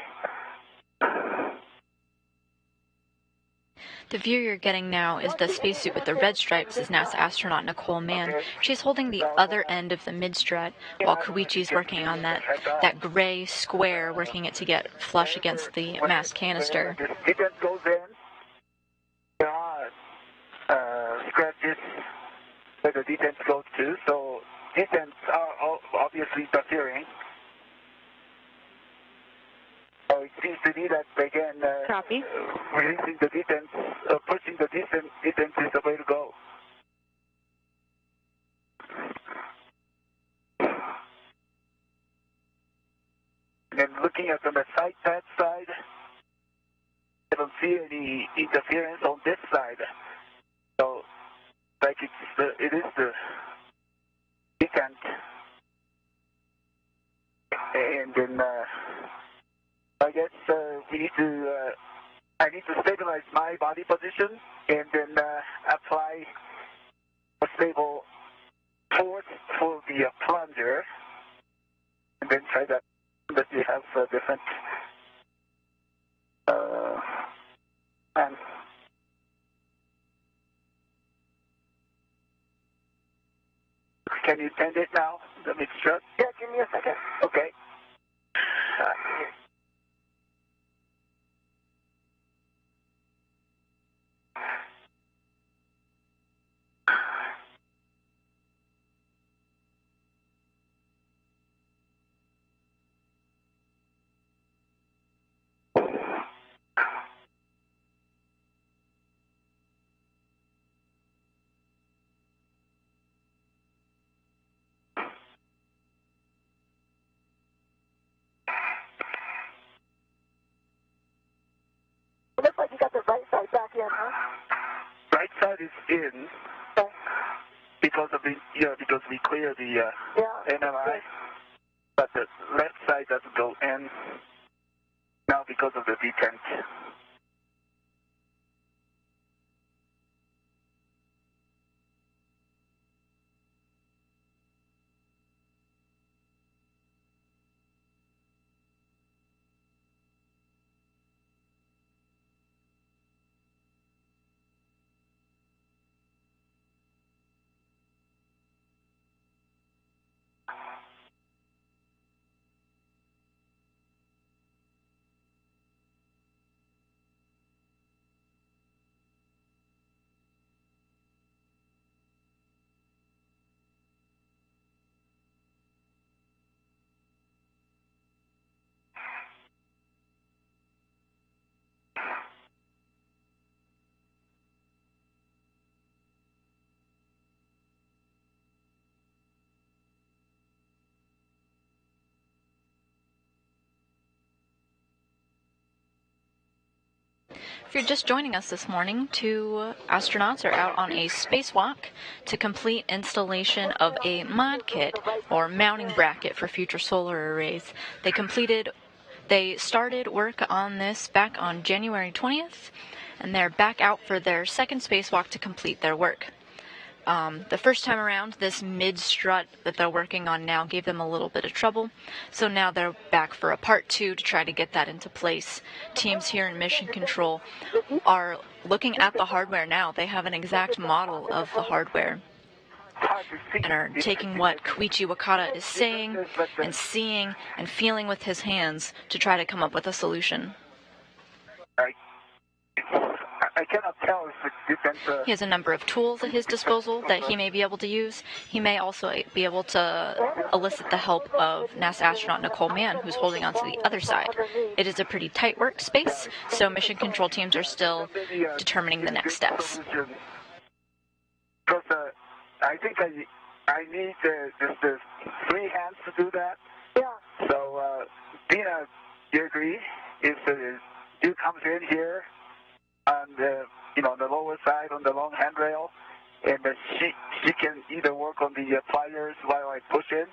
S2: The view you're getting now is the spacesuit with the red stripes is NASA astronaut Nicole Mann. She's holding the other end of the mid-strut while Koichi's working on that gray square, working it to get flush against the mass canister.
S7: When the detent goes in, there are scratches where the detents go to, so detents are obviously interfering. So it seems to me that, again,
S8: Copy.
S7: releasing the detents, pushing the detents is the way to go. And then looking at the side pad side, I don't see any interference on this side. So, like it is the detent. And then, I guess we need to, I need to stabilize my body position and then apply a stable force for the plunger, and then try that you have different and can you tend it now, the mixture?
S6: Yeah, give me a second.
S7: Okay.
S6: It looks like you got the right side back in, huh?
S7: Right side is in because of the because we clear the NMI, but the left side doesn't go in now because of the detent.
S2: If you're just joining us this morning, 2 astronauts are out on a spacewalk to complete installation of a mod kit, or mounting bracket for future solar arrays. They started work on this back on January 20th, and they're back out for their second spacewalk to complete their work. The first time around, this mid-strut that they're working on now gave them a little bit of trouble, so now they're back for a part 2 to try to get that into place. Teams here in Mission Control are looking at the hardware now. They have an exact model of the hardware and are taking what Koichi Wakata is saying and seeing and feeling with his hands to try to come up with a solution.
S7: I cannot tell if it's different.
S2: He has a number of tools at his disposal that he may be able to use. He may also be able to elicit the help of NASA astronaut Nicole Mann, who's holding on to the other side. It is a pretty tight workspace, so mission control teams are still determining the next steps.
S7: Because I think I need just 3 hands to do that.
S6: Yeah.
S7: So, Dina, you agree? If you comes in here on the on the lower side on the long handrail, and she can either work on the pliers while I push in.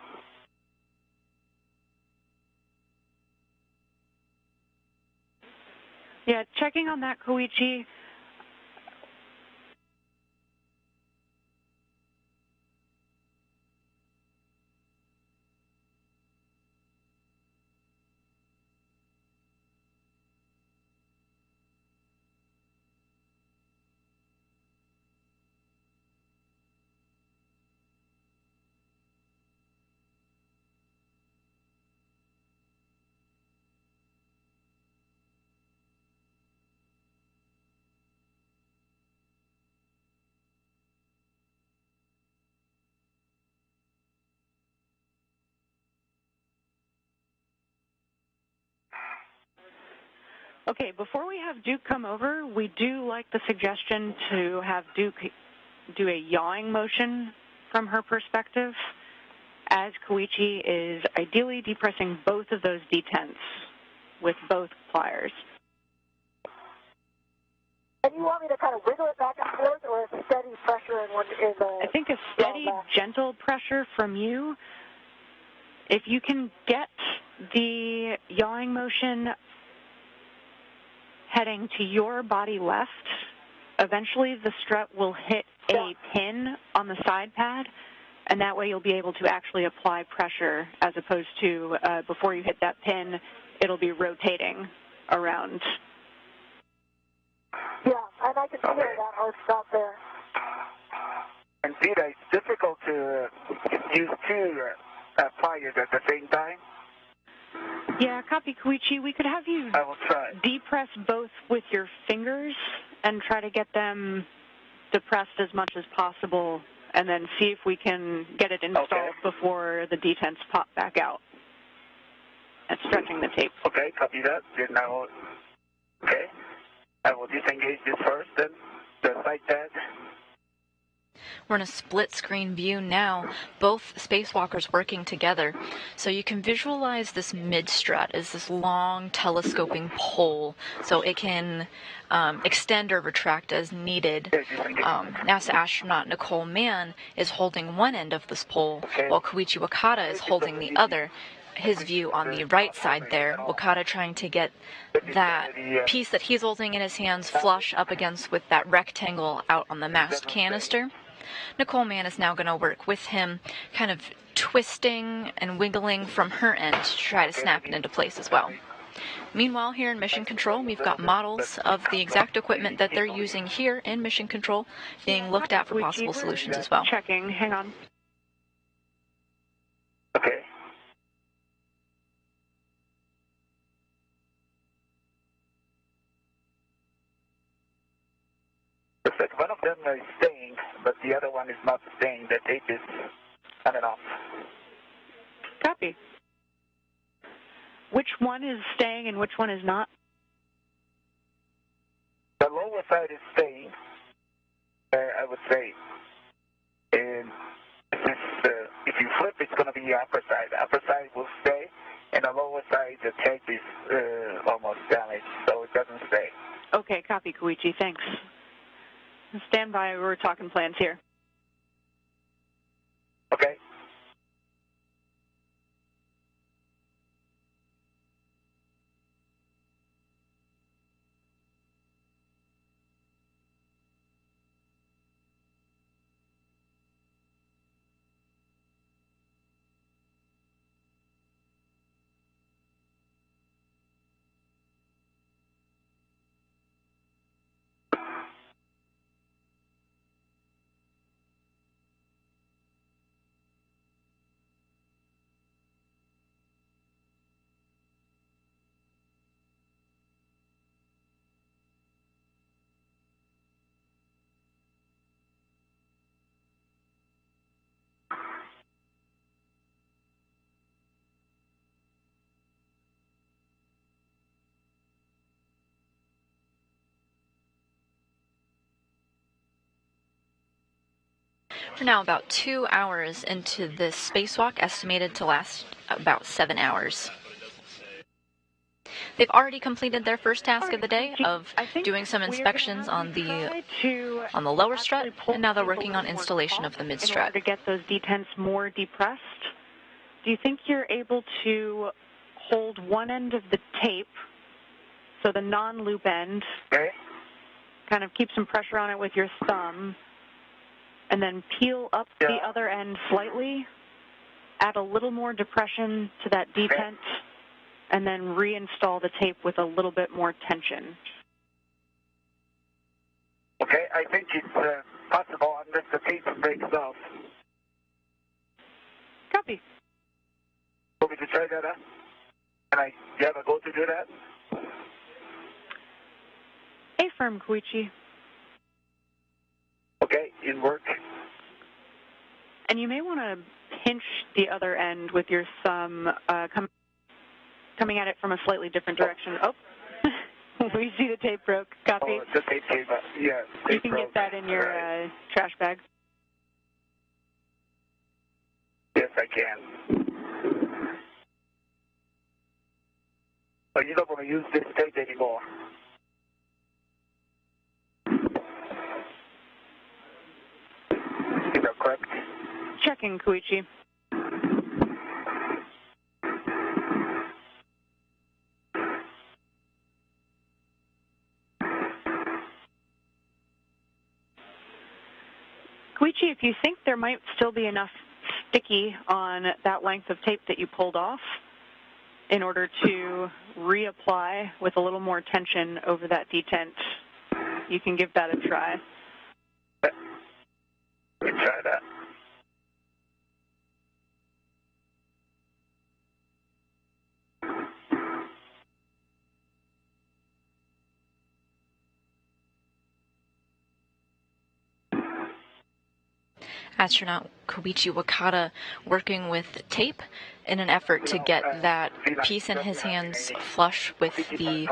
S8: Yeah, checking on that, Koichi. Okay, before we have Duke come over, we do like the suggestion to have Duke do a yawing motion from her perspective, as Koichi is ideally depressing both of those detents with both pliers.
S6: And you want me to kind of wiggle it back and forth, or a steady pressure in the...
S8: I think a steady, gentle pressure from you. If you can get the yawing motion heading to your body left, eventually the strut will hit a pin on the side pad, and that way you'll be able to actually apply pressure, as opposed to before you hit that pin, it'll be rotating around.
S6: Yeah, and I can feel that hard stop there.
S7: Indeed, it's difficult to use two pliers at the same time.
S8: Yeah, copy, Koichi. We could have you
S7: I will try.
S8: depress both with your fingers and try to get them depressed as much as possible, and then see if we can get it installed before the detents pop back out. And stretching the tape.
S7: Okay, copy that. Then I will, okay. I will disengage this first, then the side pad.
S2: We're in a split-screen view now, both spacewalkers working together. So you can visualize this mid-strut as this long telescoping pole, so it can extend or retract as needed. NASA astronaut Nicole Mann is holding one end of this pole, while Koichi Wakata is holding the other. His view on the right side there, Wakata trying to get that piece that he's holding in his hands flush up against with that rectangle out on the mast canister. Nicole Mann is now going to work with him, kind of twisting and wiggling from her end to try to snap it into place as well. Meanwhile, here in Mission Control, we've got models of the exact equipment that they're using here in Mission Control being looked at for possible solutions as well.
S8: Checking, hang on.
S7: Okay. Perfect. One of them is staying, but the other one is not staying. The tape is on and off.
S8: Copy. Which one is staying and which one is not?
S7: The lower side is staying, I would say. And if you flip, it's going to be the upper side. The upper side will stay, and the lower side, the tape is almost damaged, so it doesn't stay.
S8: Okay, copy, Koichi. Thanks. Stand by. We're talking plans here.
S7: Okay.
S2: We're now about 2 hours into this spacewalk, estimated to last about 7 hours. They've already completed their first task of the day of doing some inspections on the lower strut, and now they're working on installation of the mid strut.
S8: In order to get those detents more depressed, do you think you're able to hold one end of the tape so the non-loop end.
S7: Okay.
S8: Kind of keep some pressure on it with your thumb, and then peel up the other end slightly, add a little more depression to that detent, and then reinstall the tape with a little bit more tension.
S7: Okay, I think it's possible unless the tape breaks off.
S8: Copy.
S7: Want me to try that out? Do you have a go to do that?
S8: Affirm, Koichi.
S7: Okay, it worked.
S8: And you may want to pinch the other end with your thumb, coming at it from a slightly different direction. Oh, we see the tape broke. Copy.
S7: Oh, the tape came up. Yeah,
S8: you can get that in your trash bag.
S7: Yes, I can. But you don't want to use this tape anymore. Is that correct?
S8: Checking, Koichi. Koichi, if you think there might still be enough sticky on that length of tape that you pulled off, in order to reapply with a little more tension over that detent, you can give that a try.
S7: Let me try that.
S2: Astronaut Koichi Wakata working with tape in an effort to get that piece in his hands flush with the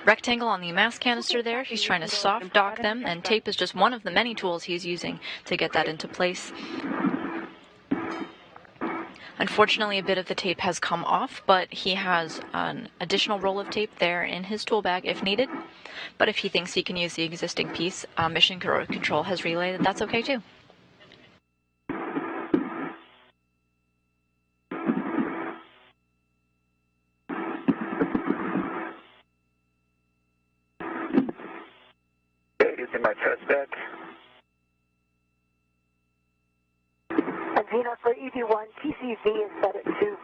S2: rectangle on the mass canister there. He's trying to soft dock them, and tape is just one of the many tools he's using to get that into place. Unfortunately, a bit of the tape has come off, but he has an additional roll of tape there in his tool bag if needed. But if he thinks he can use the existing piece, Mission Control has relayed that that's okay too.
S7: Using my test bed.
S6: And Gina, for EV1, TCV is set at 2.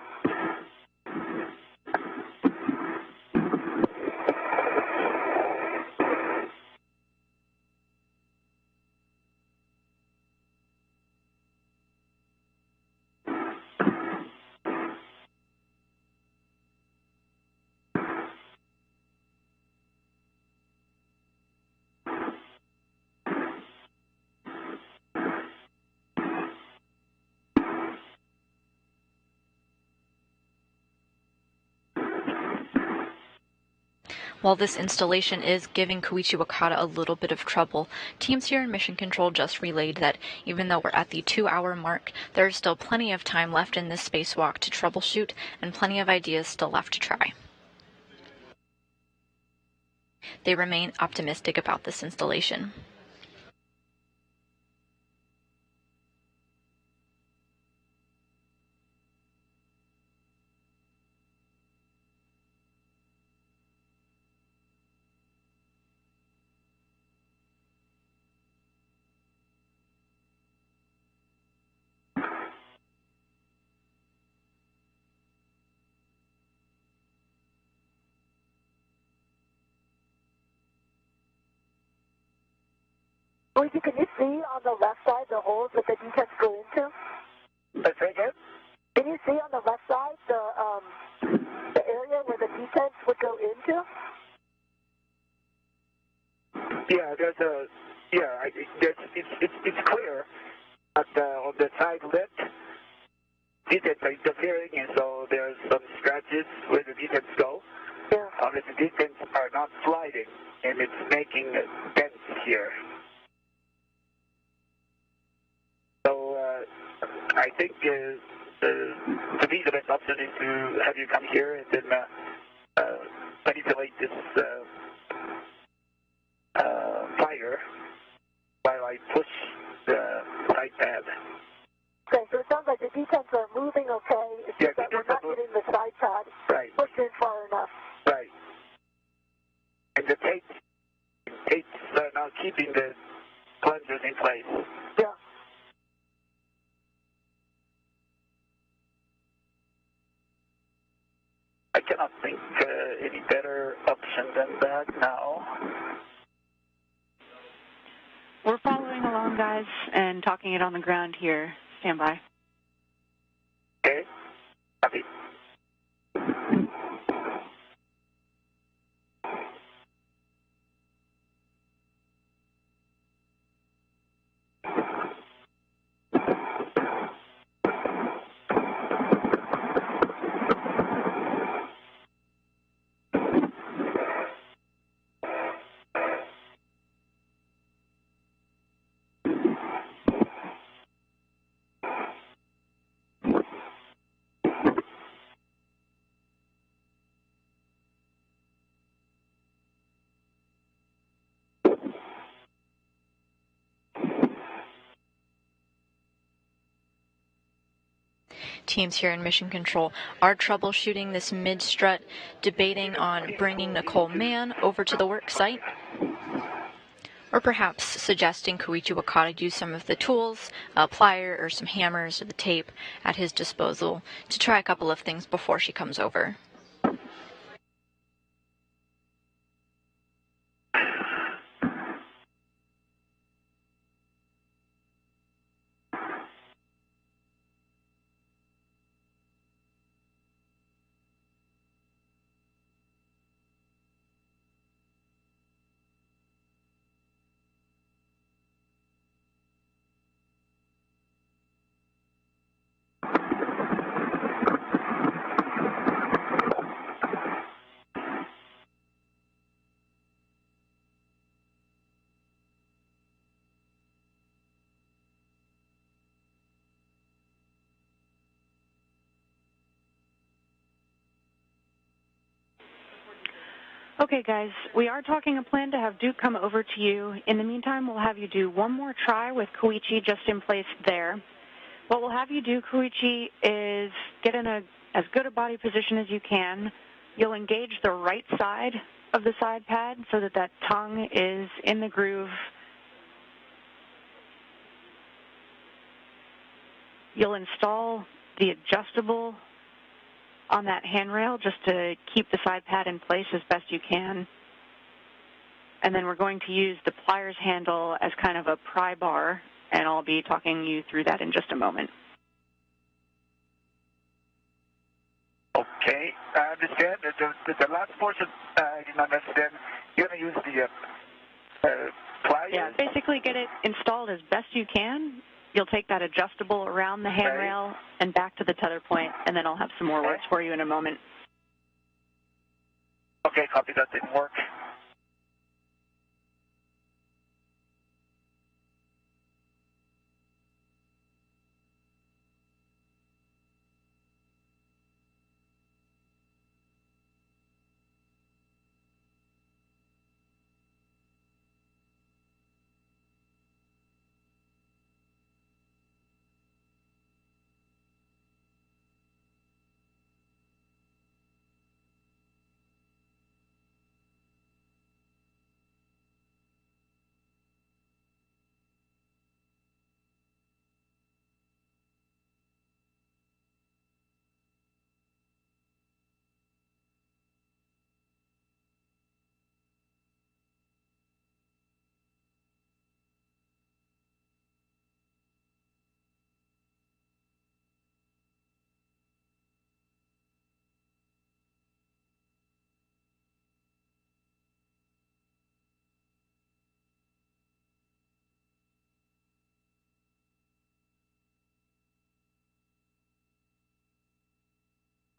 S2: While this installation is giving Koichi Wakata a little bit of trouble, teams here in Mission Control just relayed that even though we're at the 2-hour mark, there is still plenty of time left in this spacewalk to troubleshoot and plenty of ideas still left to try. They remain optimistic about this installation.
S6: Koichi, can you see on the left side the holes that the detents go into?
S7: That's right, again?
S6: Can you see on the left side the area where the detents would go into?
S7: Yeah, there's a, it's clear, but on the side lip, detents are interfering, and so there's some scratches where the detents go.
S6: Yeah.
S7: The detents are not sliding, and it's making dents here. So I think to me the best option is to have you come here and then manipulate this fire while I push the side pad.
S6: Okay, so it sounds like the detents are moving okay. It's just that we're not getting the side pad pushed in far enough.
S7: Right. keeping the plungers in place.
S6: Yeah.
S7: I cannot think any better option than that now.
S8: We're following along, guys, and talking it on the ground here. Stand by.
S7: Okay. Copy.
S2: Teams here in Mission Control are troubleshooting this mid-strut, debating on bringing Nicole Mann over to the work site, or perhaps suggesting Koichi Wakata use some of the tools, a plier or some hammers or the tape at his disposal to try a couple of things before she comes over.
S8: Okay, guys, we are talking a plan to have Duke come over to you. In the meantime, we'll have you do one more try with Koichi just in place there. What we'll have you do, Koichi, is get in as good a body position as you can. You'll engage the right side of the side pad so that that tongue is in the groove. You'll install the adjustable on that handrail just to keep the side pad in place as best you can. And then we're going to use the pliers handle as kind of a pry bar, and I'll be talking you through that in just a moment.
S7: Okay, I understand. The last portion I did not understand. You're going to use the pliers?
S8: Yeah, basically get it installed as best you can. You'll take that adjustable around the handrail and back to the tether point, and then I'll have some more words for you in a moment.
S7: Okay, copy. That didn't work.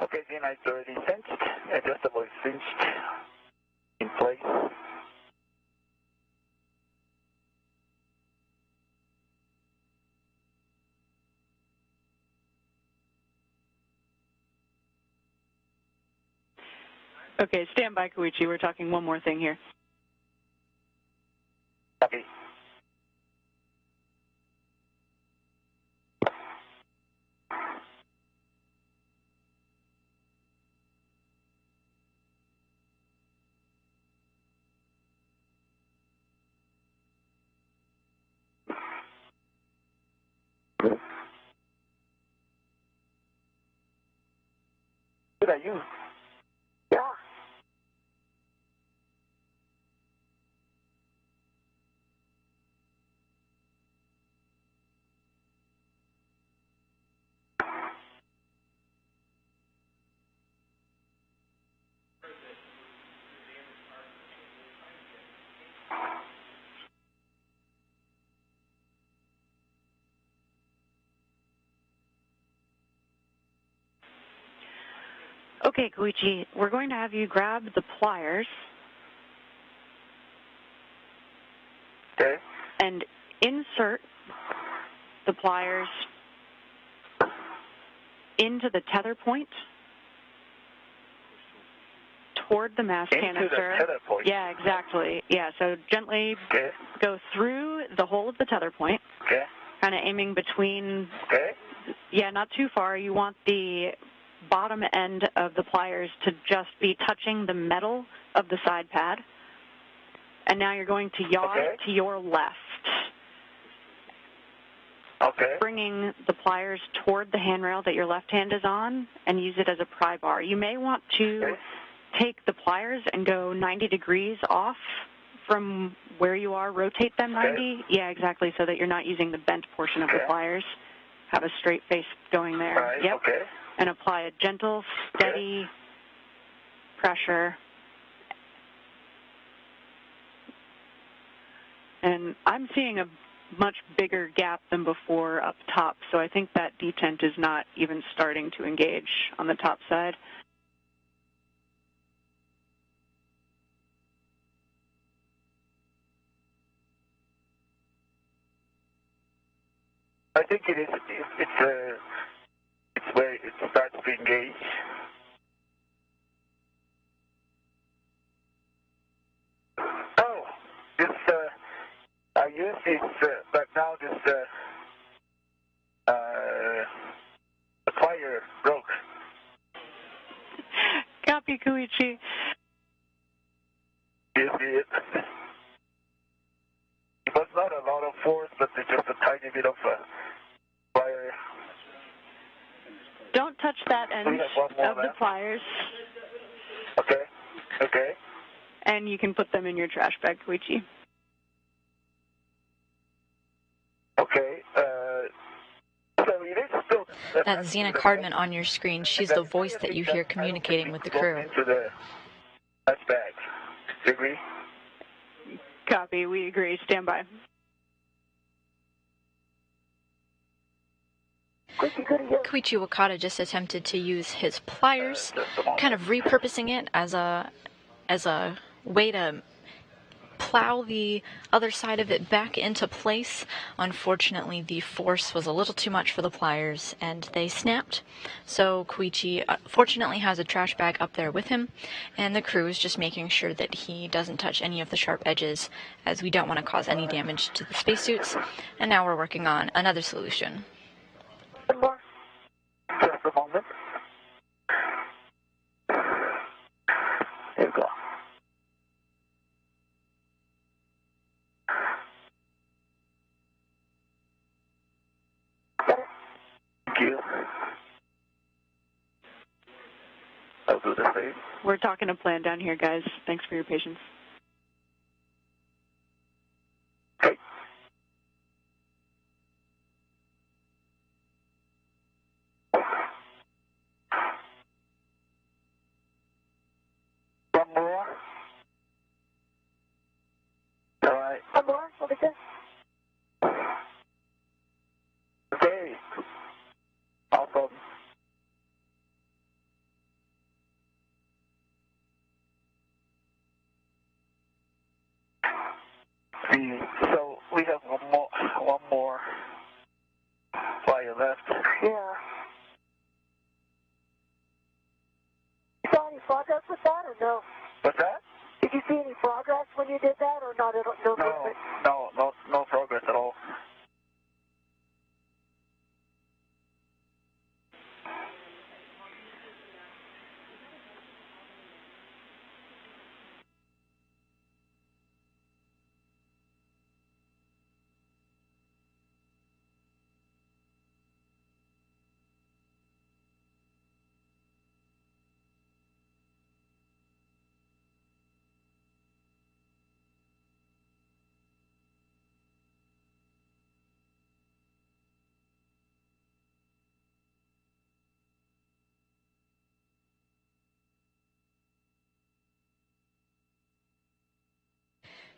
S7: Okay, the N is already cinched. Adjustable is cinched in place.
S8: Okay, stand by, Koichi. We're talking one more thing here.
S7: Copy. Should I use?
S6: Yeah.
S8: Okay, Koichi, we're going to have you grab the pliers.
S7: Okay.
S8: And insert the pliers into the tether point toward the mass canister.
S7: Into the tether point?
S8: Yeah, exactly. Yeah, so gently go through the hole of the tether point.
S7: Okay.
S8: Kind of aiming between.
S7: Okay.
S8: Yeah, not too far. You want the bottom end of the pliers to just be touching the metal of the side pad. And now you're going to yaw it to your left.
S7: Okay.
S8: Bringing the pliers toward the handrail that your left hand is on and use it as a pry bar. You may want to take the pliers and go 90 degrees off from where you are, rotate them 90. Yeah, exactly, so that you're not using the bent portion of the pliers. Have a straight face going there.
S7: Right.
S8: Yep.
S7: Okay.
S8: And apply a gentle, steady pressure. And I'm seeing a much bigger gap than before up top, so I think that detent is not even starting to engage on the top side.
S7: I think it is. It's where it starts to engage. Oh, this. I use this, but now this. The plier broke.
S8: Copy, Koichi.
S7: You see it? It was not a lot of force, but it's just a tiny bit of plier.
S8: Don't touch that end of the pliers.
S7: Okay. Okay.
S8: And you can put them in your trash bag, Koichi.
S7: Okay. So it is still.
S2: That's Zena Cardman on your screen. She's the voice that you hear communicating with the crew.
S7: Into the trash bag. Do you agree?
S8: Copy. We agree. Stand by.
S2: Koichi Wakata just attempted to use his pliers, kind of repurposing it as a way to plow the other side of it back into place. Unfortunately, the force was a little too much for the pliers, and they snapped. So Koichi fortunately has a trash bag up there with him, and the crew is just making sure that he doesn't touch any of the sharp edges, as we don't want to cause any damage to the spacesuits. And now we're working on another solution.
S7: Just a moment. There you go. Thank you. I'll do the same.
S8: We're talking a plan down here, guys. Thanks for your patience.
S7: Okay. One more. All right.
S6: One more? What is this?
S7: Okay. Awesome. See, so we have one more flyer left.
S6: Yeah. You saw any progress with that or no?
S7: What's that?
S6: Did you see any progress when you did that or not? No movement?
S7: No progress at all.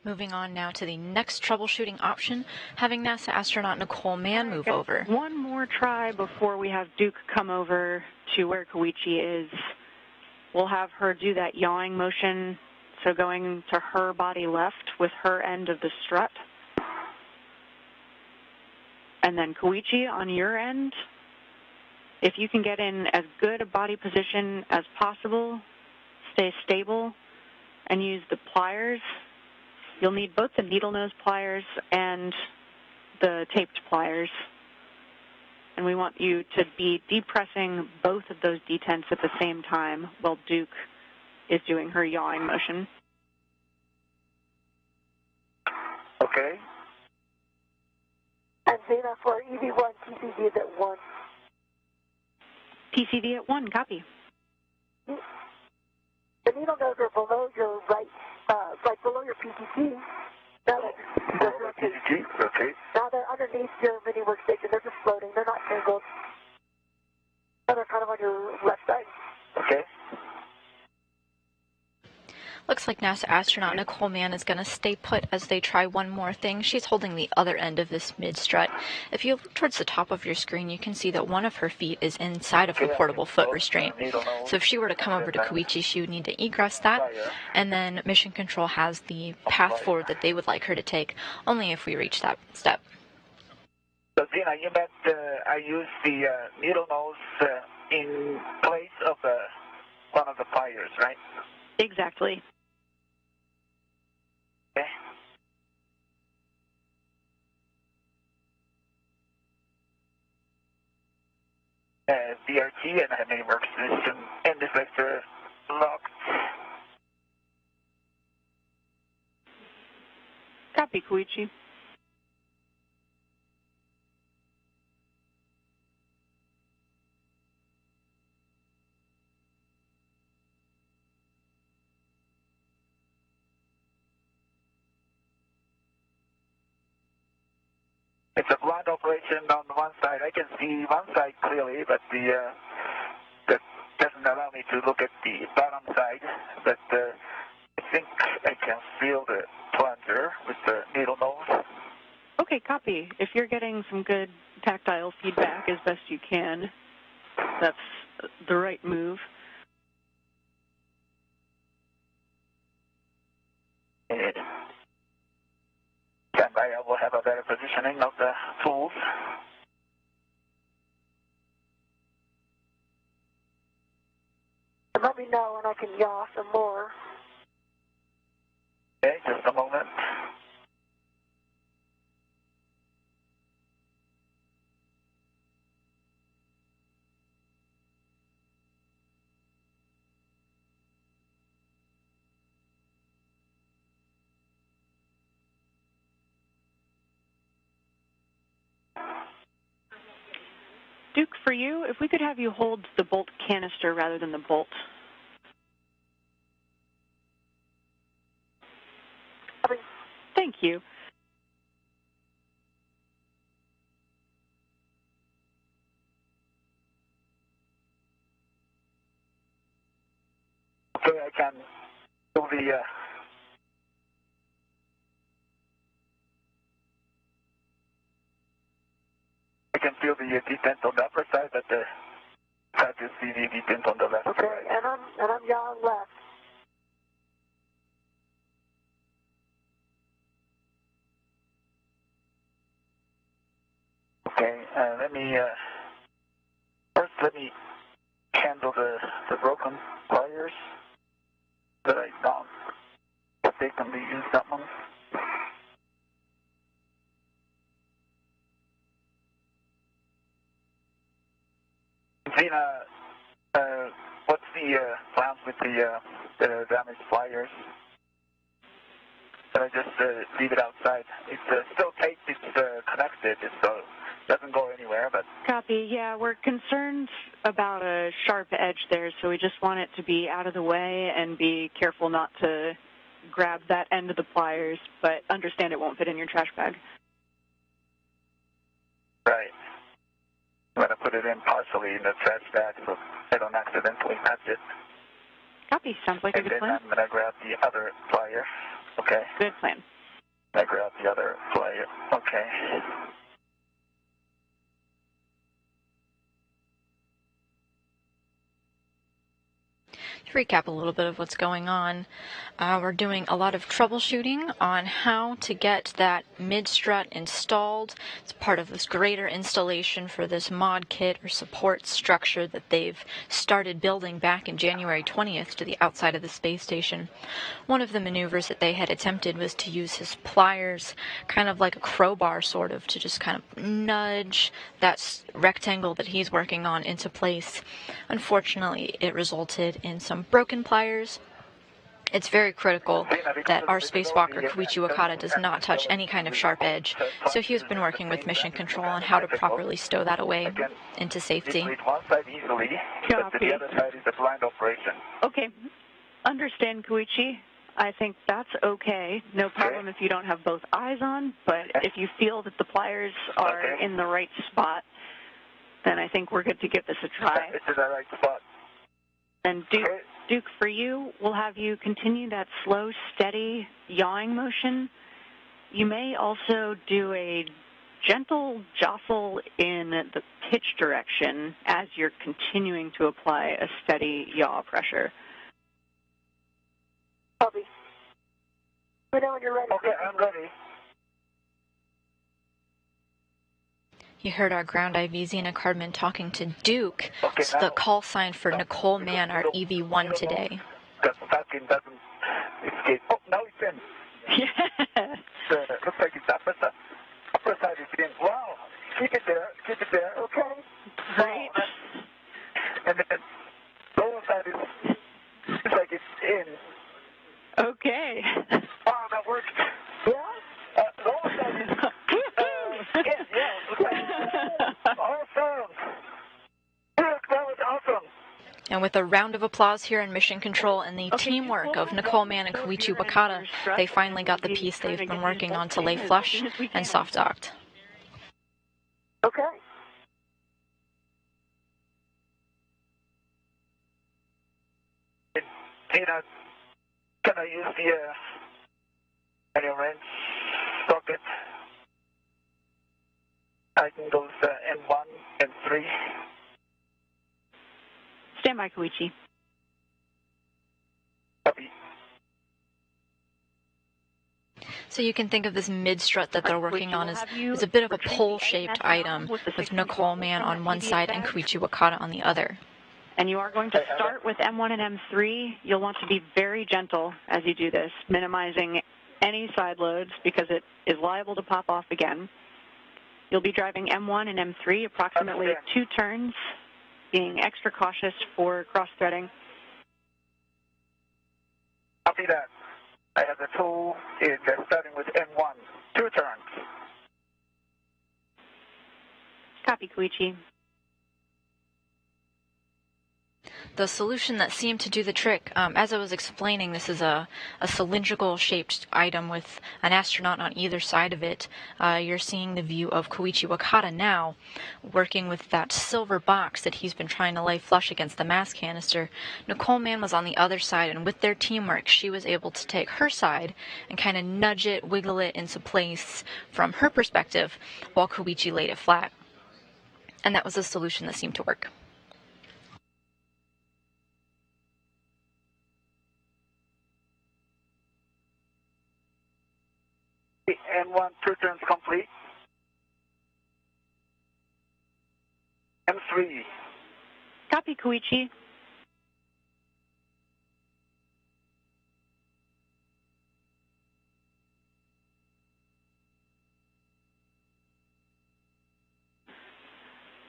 S2: Moving on now to the next troubleshooting option, having NASA astronaut Nicole Mann move over.
S8: One more try before we have Duke come over to where Koichi is. We'll have her do that yawing motion, so going to her body left with her end of the strut. And then Koichi, on your end, if you can get in as good a body position as possible, stay stable, and use the pliers. You'll need both the needle nose pliers and the taped pliers. And we want you to be depressing both of those detents at the same time while Duke is doing her yawing motion.
S7: Okay.
S6: And Zena for EV1, TCV is at 1.
S8: TCV at 1, copy.
S6: The needle nose are below your right below your PTT. Now
S7: okay.
S6: Now they're underneath your mini workstation. They're just floating. They're not tangled. Now they're kind of on your left side.
S7: Okay.
S2: Looks like NASA astronaut Nicole Mann is going to stay put as they try one more thing. She's holding the other end of this mid-strut. If you look towards the top of your screen, you can see that one of her feet is inside of the portable foot restraint. So if she were to come over to Koichi, she would need to egress that, and then Mission Control has the path forward that they would like her to take, only if we reach that step.
S7: So Zena, you meant I use the needle nose in place of one of the pliers, right?
S8: Exactly.
S7: Okay. DRT and I have many workstation and deflector locked.
S8: Copy, Koichi.
S7: It's a blind operation on one side. I can see one side clearly, but that doesn't allow me to look at the bottom side. But I think I can feel the plunger with the needle nose.
S8: Okay, copy. If you're getting some good tactile feedback as best you can, that's the right move.
S7: Stand by, I will have a better positioning of the tools.
S6: And let me know when I can yaw some more.
S7: Okay, just a moment.
S8: Duke, for you, if we could have you hold the bolt canister rather than the bolt. Thank you.
S7: Okay, I can do the I can feel the detent on the upper side, but hard to see the detent on the left
S6: Okay,
S7: side.
S6: and I'm yawing left.
S7: Okay, let me handle the broken pliers that I don't mistakenly use that one. Zena, what's the plans with the damaged pliers? Can I just leave it outside? It's still taped, it's connected, so it doesn't go anywhere, but...
S8: Copy. Yeah, we're concerned about a sharp edge there, so we just want it to be out of the way and be careful not to grab that end of the pliers, but understand it won't fit in your trash bag.
S7: Right. I'm going to put it in partially in the trash bag so I don't accidentally touch it.
S8: Copy. Sounds like a
S7: And
S8: good
S7: then
S8: plan.
S7: I'm going to grab the other plier Okay.
S8: Good plan.
S7: I grab the other flyer. Okay.
S2: To recap a little bit of what's going on, we're doing a lot of troubleshooting on how to get that mid-strut installed. It's part of this greater installation for this mod kit or support structure that they've started building back in January 20th to the outside of the space station. One of the maneuvers that they had attempted was to use his pliers, kind of like a crowbar sort of, to just kind of nudge that rectangle that he's working on into place. Unfortunately, it resulted in some broken pliers. It's very critical that our spacewalker Koichi Wakata does not touch any kind of sharp edge, so he has been working with Mission Control on how to properly stow that away into safety.
S7: One side easily, but the other side is a blind operation.
S8: Okay. Understand, Koichi. I think that's okay. No problem if you don't have both eyes on, but if you feel that the pliers are in the right spot, then I think we're good to give this a try.
S7: It's in the right spot.
S8: And Duke, for you, we'll have you continue that slow, steady yawing motion. You may also do a gentle jostle in the pitch direction as you're continuing to apply a steady yaw pressure.
S6: Copy. Let me know when you're ready.
S7: Okay, I'm ready.
S2: You heard our ground IV Zena Cardman talking to Duke. It's the call sign for Nicole Mann, our EV1 today.
S7: That vacuum doesn't escape. Oh, now it's in.
S8: Yeah.
S7: Looks like it's upper side is in. Wow. Keep it there. Keep it there. Okay.
S8: Great.
S7: And then lower side is, looks like it's in.
S8: Okay.
S7: Wow, that worked. Yeah? Lower side is awesome. That was awesome.
S2: And with a round of applause here in Mission Control and the teamwork of Nicole Mann and Koichi Wakata, they finally got the piece they've been working on to lay flush and soft docked.
S6: Okay.
S7: Tina, can I use the manual wrench socket? I can go M1 and 3.
S8: Stand by, Koichi.
S7: Copy.
S2: So you can think of this mid-strut that they're working on as a bit of a pole-shaped item with Nicole Mann on one side and Koichi Wakata on the other.
S8: And you are going to start with M1 and M3. You'll want to be very gentle as you do this, minimizing any side loads because it is liable to pop off again. You'll be driving M1 and M3 approximately 2 turns, being extra cautious for cross-threading.
S7: Copy that. I have the tool in starting with M1. 2 turns.
S2: Copy, Koichi. The solution that seemed to do the trick, as I was explaining, this is a cylindrical shaped item with an astronaut on either side of it. You're seeing the view of Koichi Wakata now, working with that silver box that he's been trying to lay flush against the mass canister. Nicole Mann was on the other side, and with their teamwork, she was able to take her side and kind of nudge it, wiggle it into place from her perspective, while Koichi laid it flat. And that was a solution that seemed to work.
S7: M1, 2 turns complete. M3.
S8: Copy, Koichi.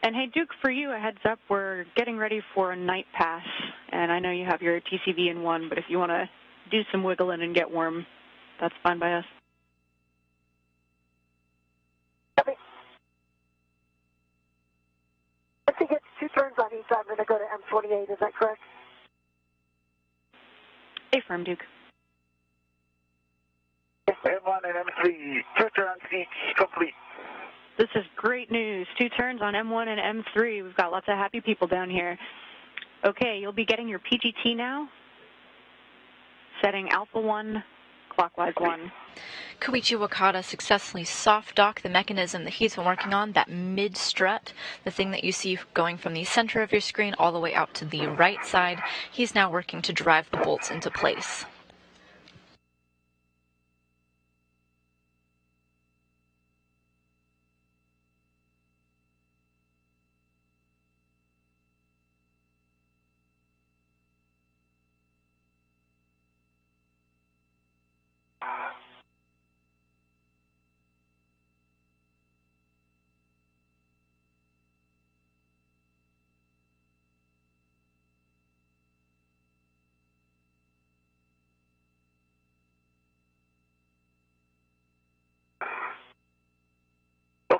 S8: And hey, Duke, for you, a heads up, we're getting ready for a night pass, and I know you have your TCV in 1, but if you want to do some wiggling and get warm, that's fine by us.
S6: If he gets 2 turns on each, I'm going to go to M28. Is that correct?
S8: Affirm, Duke.
S7: M1 and M3, 2 turns each, complete.
S8: This is great news. 2 turns on M1 and M3. We've got lots of happy people down here. Okay, you'll be getting your PGT now. Setting Alpha 1 clockwise 1.
S2: Koichi Wakata successfully soft-docked the mechanism that he's been working on, that mid-strut, the thing that you see going from the center of your screen all the way out to the right side. He's now working to drive the bolts into place.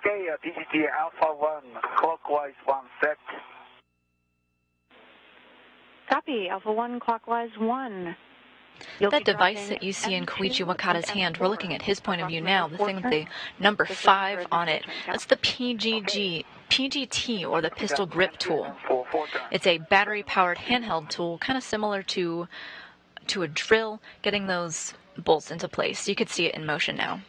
S7: Okay, DGT Alpha 1, clockwise 1 set.
S8: Copy, Alpha 1, clockwise 1.
S2: That device that you see in Koichi Wakata's hand, we're looking at his point of view now, the thing with the number 5 on it, that's the PGT, or the pistol grip tool. It's a battery-powered handheld tool, kind of similar to a drill, getting those bolts into place. You could see it in motion now.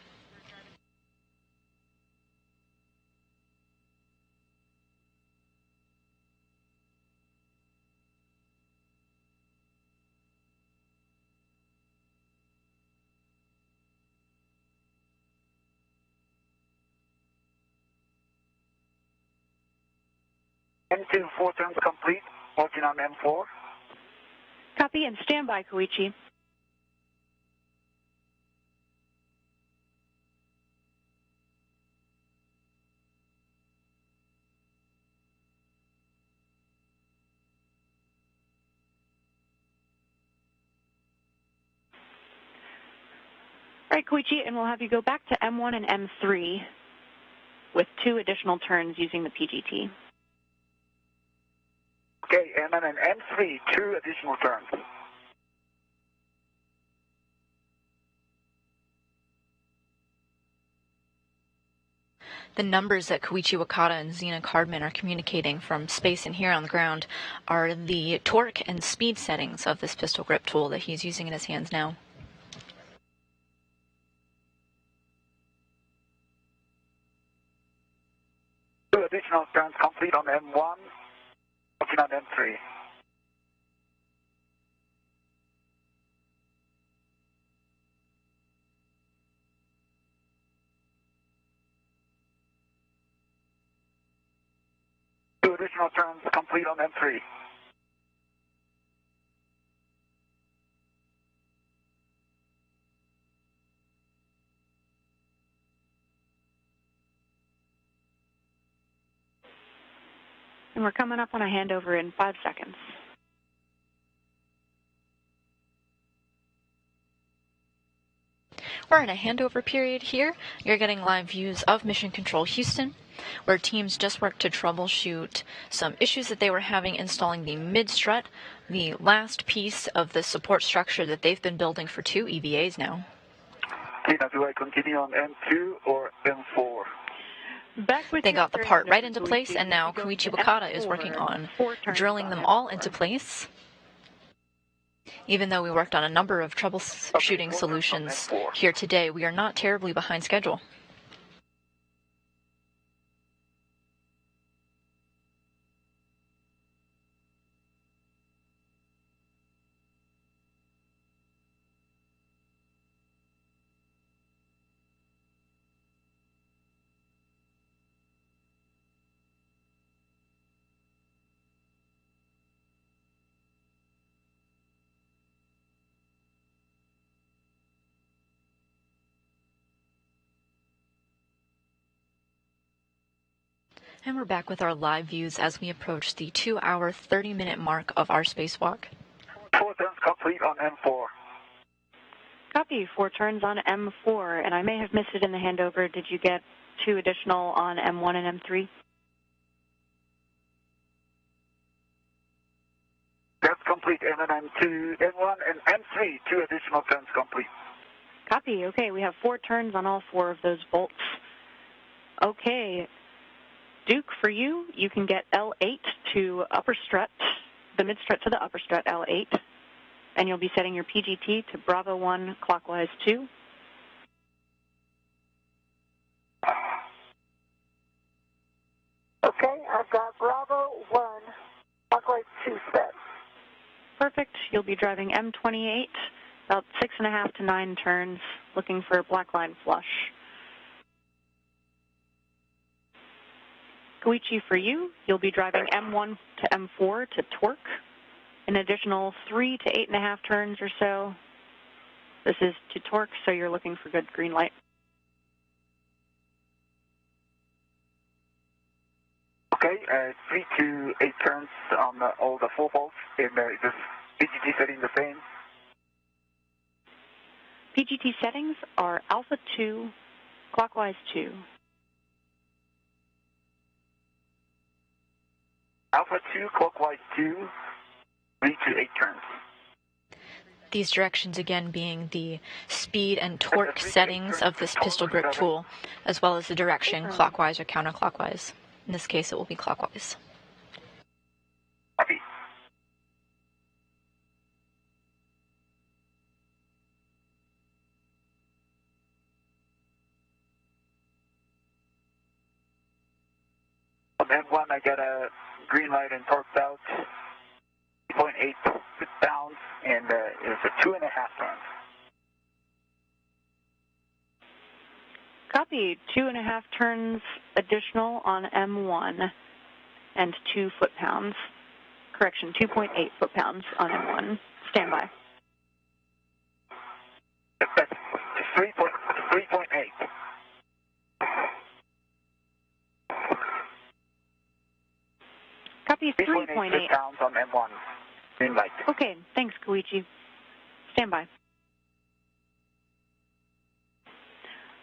S7: M2 4 turns complete, working on M4.
S8: Copy and stand by, Koichi. All right, Koichi, and we'll have you go back to M1 and M3 with 2 additional turns using the PGT.
S7: Okay, M1 and M3, 2 additional turns.
S2: The numbers that Koichi Wakata and Zena Cardman are communicating from space and here on the ground are the torque and speed settings of this pistol grip tool that he's using in his hands now.
S7: Two additional turns complete on M1, working on M3. Two additional turns complete on M3.
S8: And we're coming up on a handover in 5 seconds.
S2: We're in a handover period here. You're getting live views of Mission Control Houston, where teams just worked to troubleshoot some issues that they were having installing the mid-strut, the last piece of the support structure that they've been building for 2 EVAs now.
S7: Tina, do I continue on M2 or M4?
S2: They got the part right into place, and now Koichi Wakata is working on drilling them all into place. Even though we worked on a number of troubleshooting solutions here today, we are not terribly behind schedule. And we're back with our live views as we approach the 2-hour, 30-minute mark of our spacewalk.
S7: 4 turns complete on M4.
S8: Copy, 4 turns on M4, and I may have missed it in the handover. Did you get 2 additional on M1 and M3?
S7: That's complete, M1 and M3, 2 additional turns complete.
S8: Copy, okay, we have 4 turns on all 4 of those bolts. Okay, Duke, for you, you can get L8 to upper strut, the mid strut to the upper strut, L8. and you'll be setting your PGT to Bravo 1 clockwise 2.
S6: Okay, I've got Bravo 1, clockwise 2 set.
S8: Perfect. You'll be driving M28, about 6.5 to 9 turns, looking for a black line flush. Koichi, for you, you'll be driving M1 to M4 to torque, an additional 3 to 8.5 turns or so. This is to torque, so you're looking for good green light.
S7: Okay, 3 to 8 turns on all the 4 bolts, and is this PGT setting the same?
S8: PGT settings are Alpha 2, clockwise 2.
S7: Alpha 2, clockwise 2, 3 to 8 turns.
S2: These directions again being the speed and torque settings of this pistol grip tool, as well as the direction, clockwise or counterclockwise. In this case, it will be clockwise.
S7: Copy. On M1, I got a green light and torqued out, 3.8 pounds, and it's a 2.5 turns.
S8: Copy. 2.5 turns additional on M1 and 2 foot-pounds. Correction, 2.8 foot-pounds on M1. Stand by.
S7: That's 3.8.
S8: Copy. 3.8
S7: pounds on M1. Green light.
S8: Okay, thanks, Koichi. Stand by.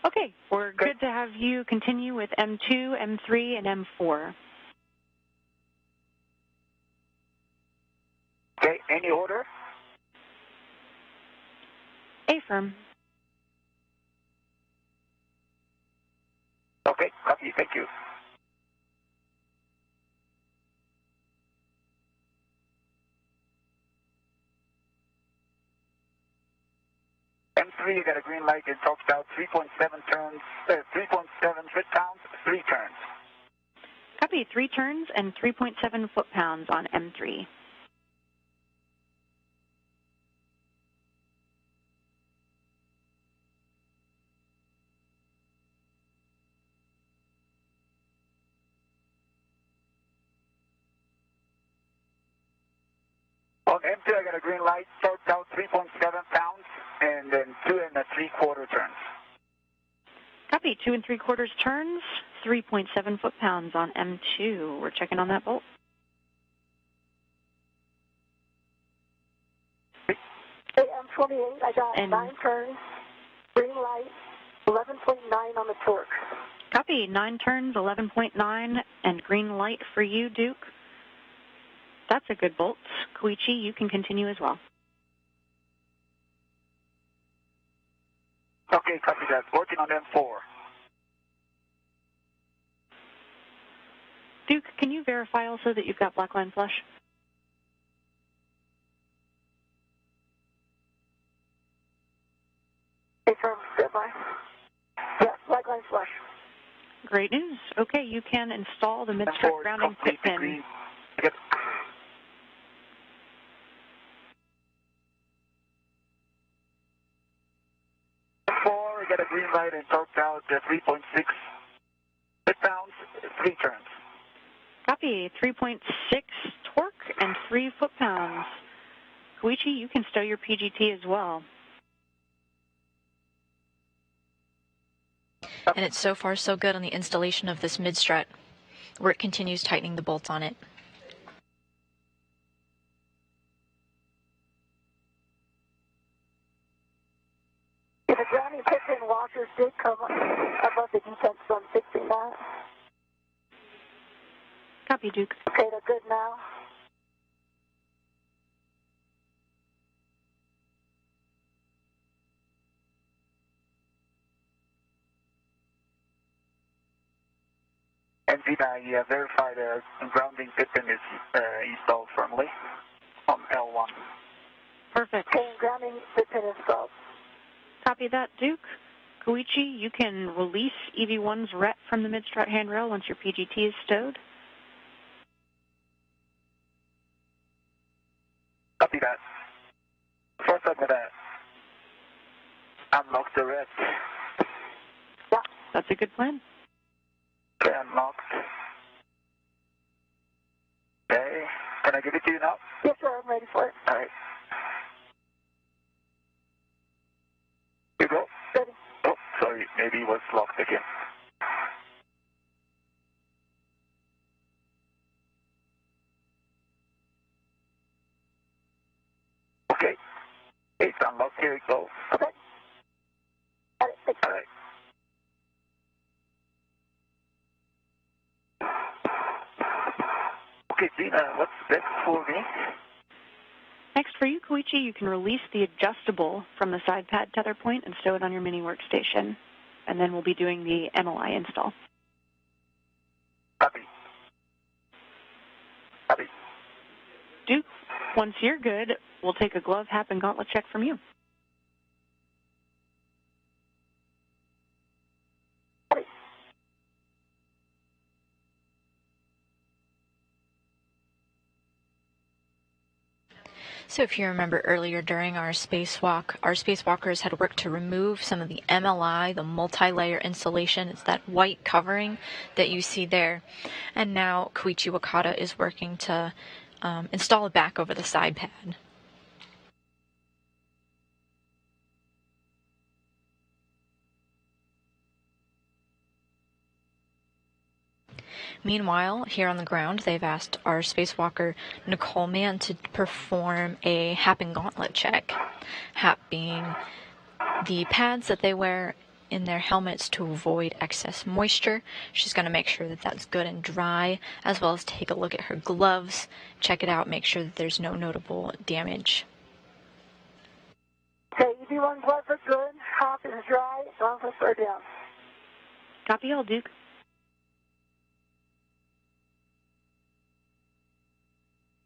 S8: Okay, we're good to have you continue with M2, M3, and M4.
S7: Okay, any order?
S8: Affirm.
S7: Okay, copy, thank you. M3, you got a green light and torqued out 3.7 turns, 3.7 foot-pounds, 3 turns.
S8: Copy. 3 turns and 3.7 foot-pounds on M3.
S7: On M2, I got a green light, torqued out 3.7 pounds, and then 2 3/4 turns.
S8: Copy. 2 3/4 turns, 3.7 foot-pounds on M2. We're checking on that bolt.
S6: Hey, M28, I got 9 turns, green light, 11.9 on the torque.
S8: Copy. 9 turns, 11.9, and green light for you, Duke. That's a good bolt. Koichi, you can continue as well.
S7: Okay, copy that. Working on M4.
S8: Duke, can you verify also that you've got black line flush?
S6: Affirm, stand by. Yes, black line flush.
S8: Great news. Okay, you can install the mid-strut grounding pit pin.
S7: Yep. M4, got a green light and torqued out 3.6 foot-pounds, 3 turns.
S8: Copy. 3.6 torque and 3 foot-pounds. Koichi, you can stow your PGT as well.
S2: And it's so far so good on the installation of this mid-strut, where it continues tightening the bolts on it.
S6: If the grounding pit pin washers did come above the defense, so I'm fixing that.
S8: Copy, Duke.
S6: Okay, they're good now.
S7: And did I verify the grounding pit pin is installed firmly on L1?
S8: Perfect.
S6: Okay, and grounding the pin installed.
S8: Copy that, Duke. Koichi, you can release EV1's ret from the mid-strut handrail once your PGT is stowed.
S7: Copy that. First, I'm going to unlock the ret.
S8: That's a good plan.
S7: Okay, unlocked. Okay, can I give it to you now?
S6: Yes, sir, I'm ready for it.
S7: All right. You go.
S6: Ready.
S7: Oh, sorry, maybe it was locked again. Okay, it's unlocked. Here it goes.
S6: Okay. Got it. Thanks.
S7: All right. Okay, Gina, what's next for me?
S8: Next for you, Koichi, you can release the adjustable from the side pad tether point and stow it on your mini workstation. And then we'll be doing the MLI install.
S7: Copy. Copy.
S8: Duke, once you're good, we'll take a glove, hat, and gauntlet check from you.
S2: So if you remember earlier during our spacewalk, our spacewalkers had worked to remove some of the MLI, the multi-layer insulation. It's that white covering that you see there. And now Koichi Wakata is working to install it back over the side pad. Meanwhile, here on the ground, they've asked our spacewalker Nicole Mann to perform a hat and gauntlet check. Hat being the pads that they wear in their helmets to avoid excess moisture. She's going to make sure that that's good and dry, as well as take a look at her gloves, check it out, make sure that there's no notable damage.
S6: Okay, EV1 gloves are good. Hop is dry. Long are down.
S8: Copy all, Duke.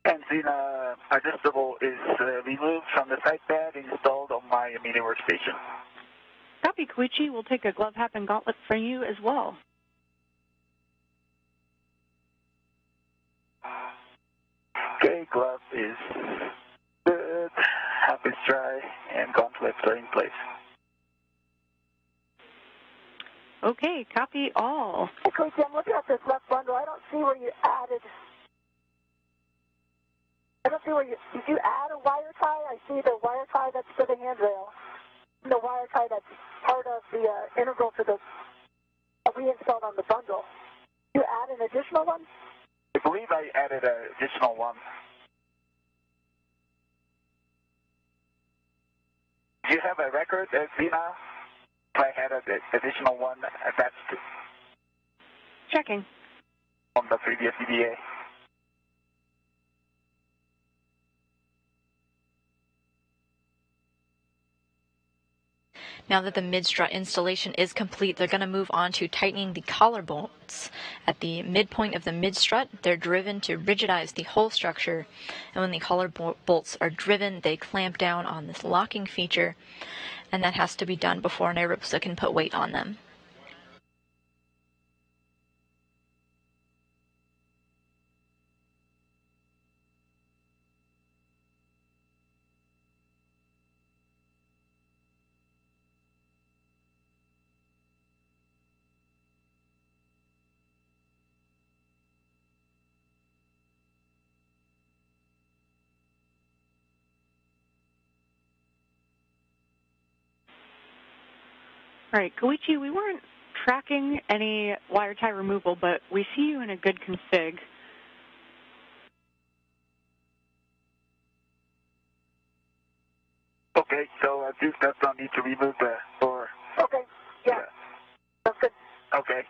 S7: And Zena, adjustable is removed from the side pad, installed on my mini workstation.
S8: Copy, Koichi. We'll take a glove, hat, and gauntlet from you as well.
S7: Okay, glove is good, hat is dry, and gauntlets are in place.
S8: Okay, copy all.
S6: Hey, Koichi, I'm looking at this left bundle. I don't see where you added. I don't see where you. Did you add a wire tie? I see the wire tie that's to the handrail. And the wire tie that's part of the integral to the we installed on the bundle. You add an additional one?
S7: I believe I added an additional one. Do you have a record, Zena? If I had an additional one attached to
S8: Checking.
S7: on the previous EDA.
S2: Now that the mid-strut installation is complete, they're going to move on to tightening the collar bolts. At the midpoint of the mid-strut, they're driven to rigidize the whole structure, and when the collar bolts are driven, they clamp down on this locking feature, and that has to be done before an aerosa can put weight on them.
S8: All right, Koichi, we weren't tracking any wire tie removal, but we see you in a good config.
S7: Okay, so Duke does not need to remove the door.
S6: Okay, yeah. That's good.
S7: Okay.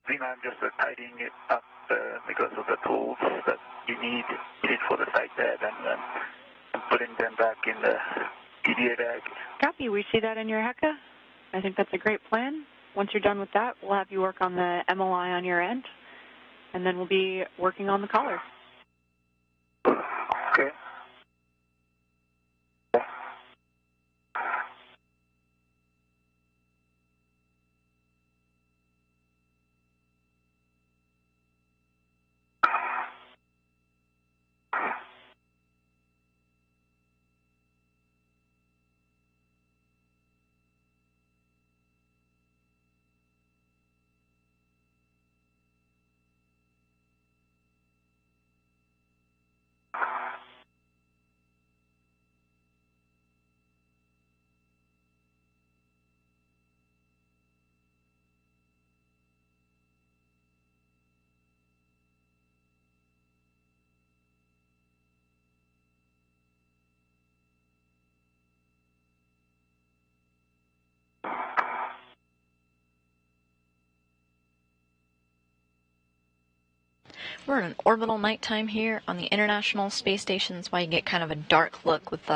S7: Zena, I'm just tidying it up because of the tools that you need for the site bed and putting them back in the EDA bag.
S8: Copy. We see that in your HECA. I think that's a great plan. Once you're done with that, we'll have you work on the MLI on your end, and then we'll be working on the collar.
S7: Okay.
S2: We're in an orbital nighttime here on the International Space Station. That's why you get kind of a dark look with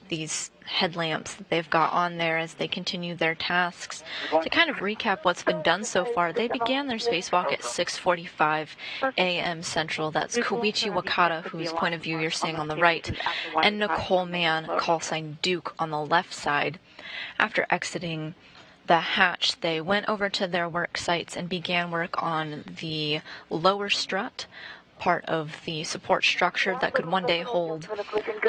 S2: these headlamps that they've got on there as they continue their tasks. To kind of recap what's been done so far, they began their spacewalk at 6:45 a.m. Central. That's Koichi Wakata, whose point of view you're seeing on the right, and Nicole Mann, call sign Duke, on the left side. After exiting the hatch, they went over to their work sites and began work on the lower strut, part of the support structure that could one day hold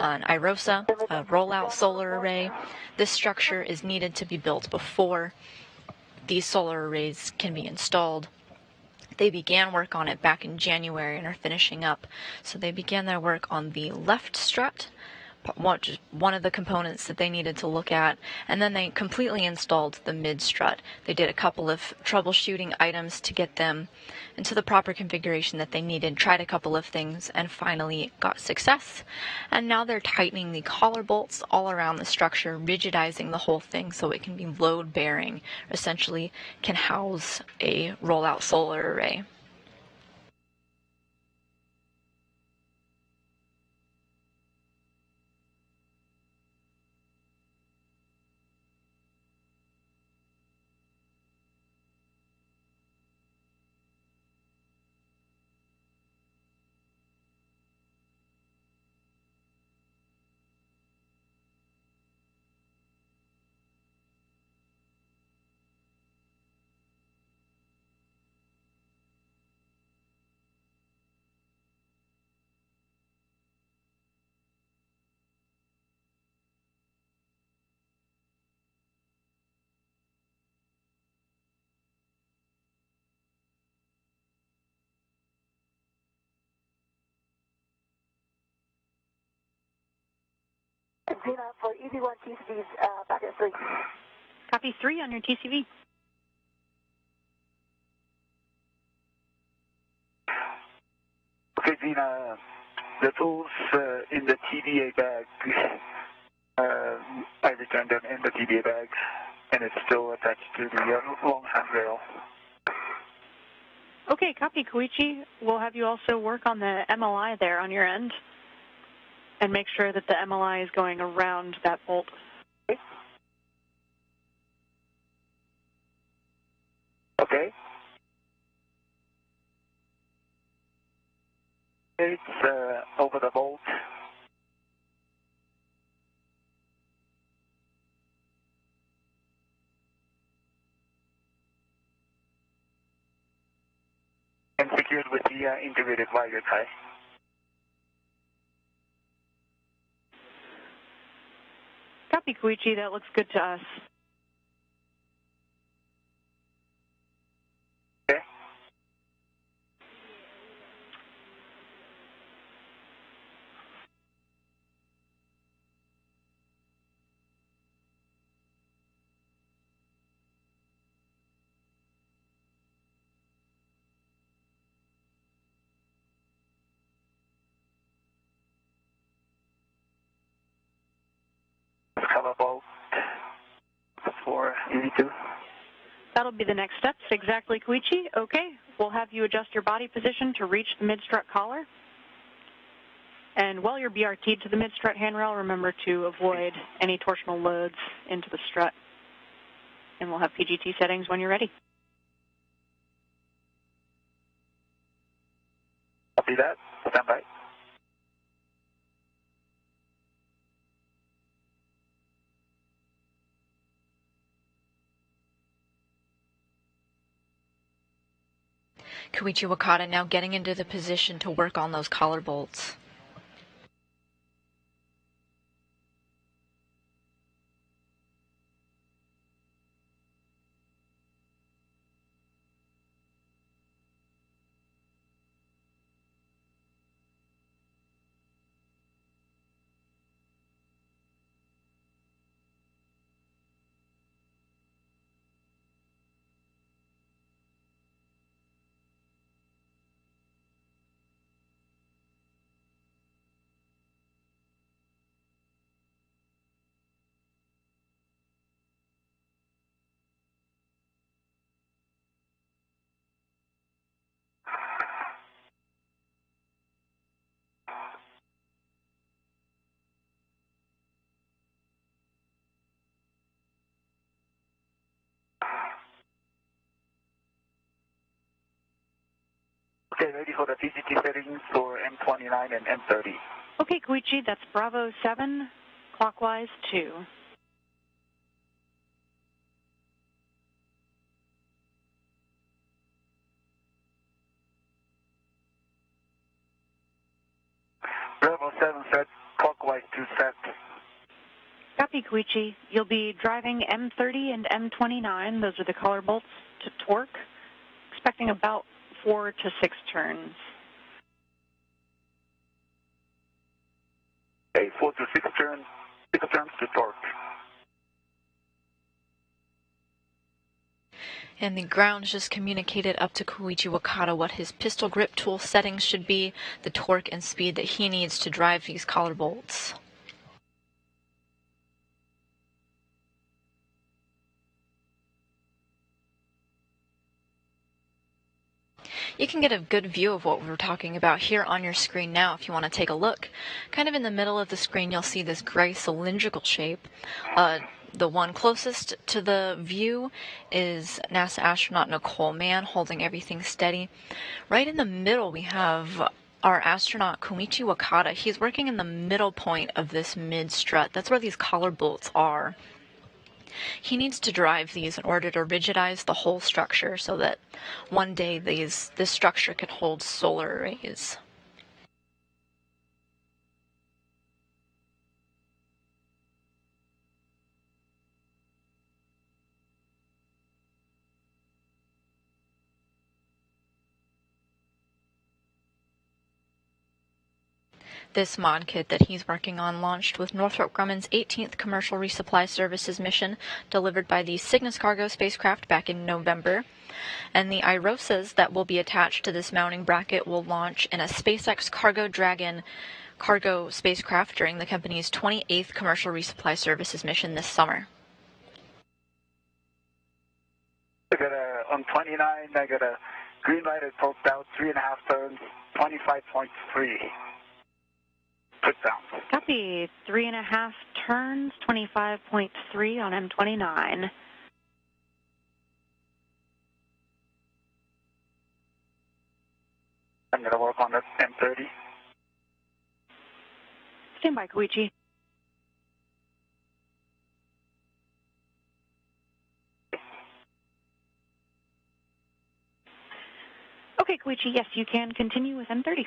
S2: an iROSA, a rollout solar array. This structure is needed to be built before these solar arrays can be installed. They began work on it back in January and are finishing up. So they began their work on the left strut, one of the components that they needed to look at, and then they completely installed the mid strut. They did a couple of troubleshooting items to get them into the proper configuration that they needed, tried a couple of things, and finally got success. And now they're tightening the collar bolts all around the structure, rigidizing the whole thing so it can be load bearing, essentially can house a rollout solar array.
S6: Zena, for EV1 TCVs, back at 3.
S8: Copy 3 on your TCV.
S7: Okay, Zena, the tools in the TDA bag, I returned them in the TDA bag, and it's still attached to the long handrail.
S8: Okay, copy, Koichi. We'll have you also work on the MLI there on your end and make sure that the MLI is going around that bolt.
S7: Okay. It's over the bolt. And secured with the integrated wire tie.
S8: Copy, Koichi. That looks good to us.
S7: Okay. Cover bolt for EV2.
S8: That'll be the next steps, exactly, Koichi. Okay, we'll have you adjust your body position to reach the mid-strut collar. And while you're BRT'd to the mid-strut handrail, remember to avoid any torsional loads into the strut. And we'll have PGT settings when you're ready.
S7: Copy that. Stand by.
S2: Koichi Wakata now getting into the position to work on those collar bolts.
S7: Okay, ready for the PGT settings for M29 and M30.
S8: Okay, Koichi, that's Bravo 7, clockwise 2.
S7: Bravo 7 set, clockwise 2 set.
S8: Copy, Koichi. You'll be driving M30 and M29. Those are the collar bolts to torque. Expecting about 4 to 6 turns.
S7: Okay, 4 to 6 turns to torque.
S2: And the ground just communicated up to Koichi Wakata what his pistol grip tool settings should be, the torque and speed that he needs to drive these collar bolts. You can get a good view of what we're talking about here on your screen now if you want to take a look. Kind of in the middle of the screen you'll see this gray cylindrical shape. The one closest to the view is NASA astronaut Nicole Mann holding everything steady. Right in the middle we have our astronaut Koichi Wakata. He's working in the middle point of this mid-strut. That's where these collar bolts are. He needs to drive these in order to rigidize the whole structure so that one day this structure can hold solar arrays. This mod kit that he's working on launched with Northrop Grumman's 18th Commercial Resupply Services mission, delivered by the Cygnus cargo spacecraft back in November. And the iROSAs that will be attached to this mounting bracket will launch in a SpaceX Cargo Dragon cargo spacecraft during the company's 28th Commercial Resupply Services mission this summer.
S7: On 29, I got a green light at torqued out, 3.5 turns, 25.3. Put down.
S8: Copy. 3.5 turns, 25.3 on M29.
S7: I'm going to work on that M30.
S8: Stand by, Koichi. Okay, Koichi, yes, you can continue with M30.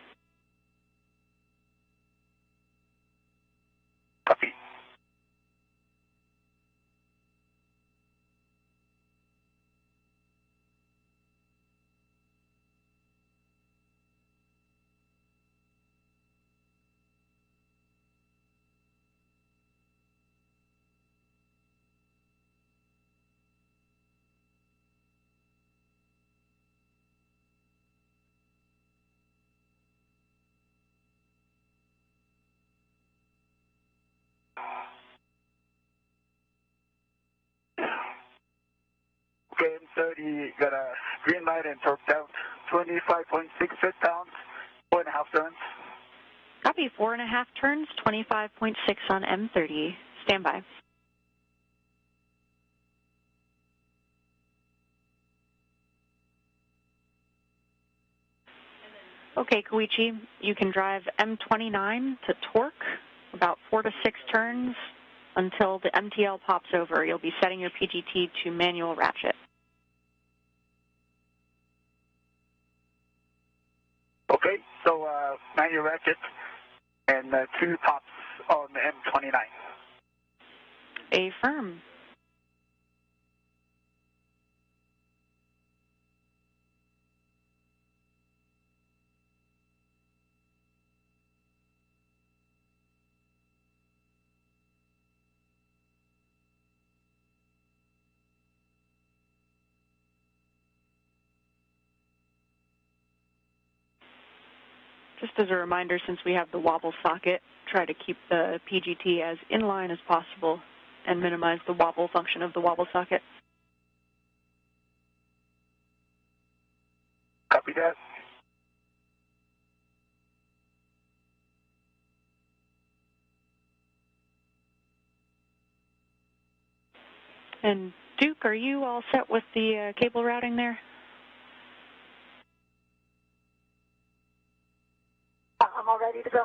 S7: Copy. Okay, M30 got a green light and torque down 25.6 foot-pounds, 4.5 turns.
S8: Copy, 4.5 turns, 25.6 on M30. Stand by. Okay, Koichi, you can drive M29 to torque, about 4 to 6 turns until the MTL pops over. You'll be setting your PGT to manual ratchet.
S7: Okay, so manual ratchet and 2 pops on the M29.
S8: Affirm. Just as a reminder, since we have the wobble socket, try to keep the PGT as inline as possible and minimize the wobble function of the wobble socket.
S7: Copy that.
S8: And Duke, are you all set with the cable routing there?
S6: I'm all ready to go.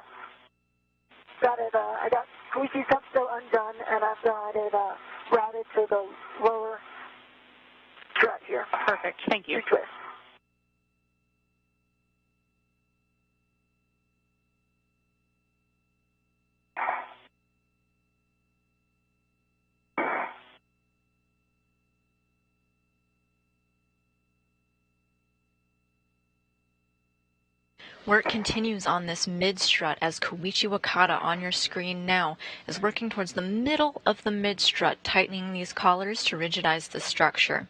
S6: Got it. I got Koichi's up still undone, and I've got it routed to the lower strut here.
S8: Perfect. Thank you.
S6: Retwist.
S2: Work continues on this mid-strut as Koichi Wakata on your screen now is working towards the middle of the mid-strut, tightening these collars to rigidize the structure.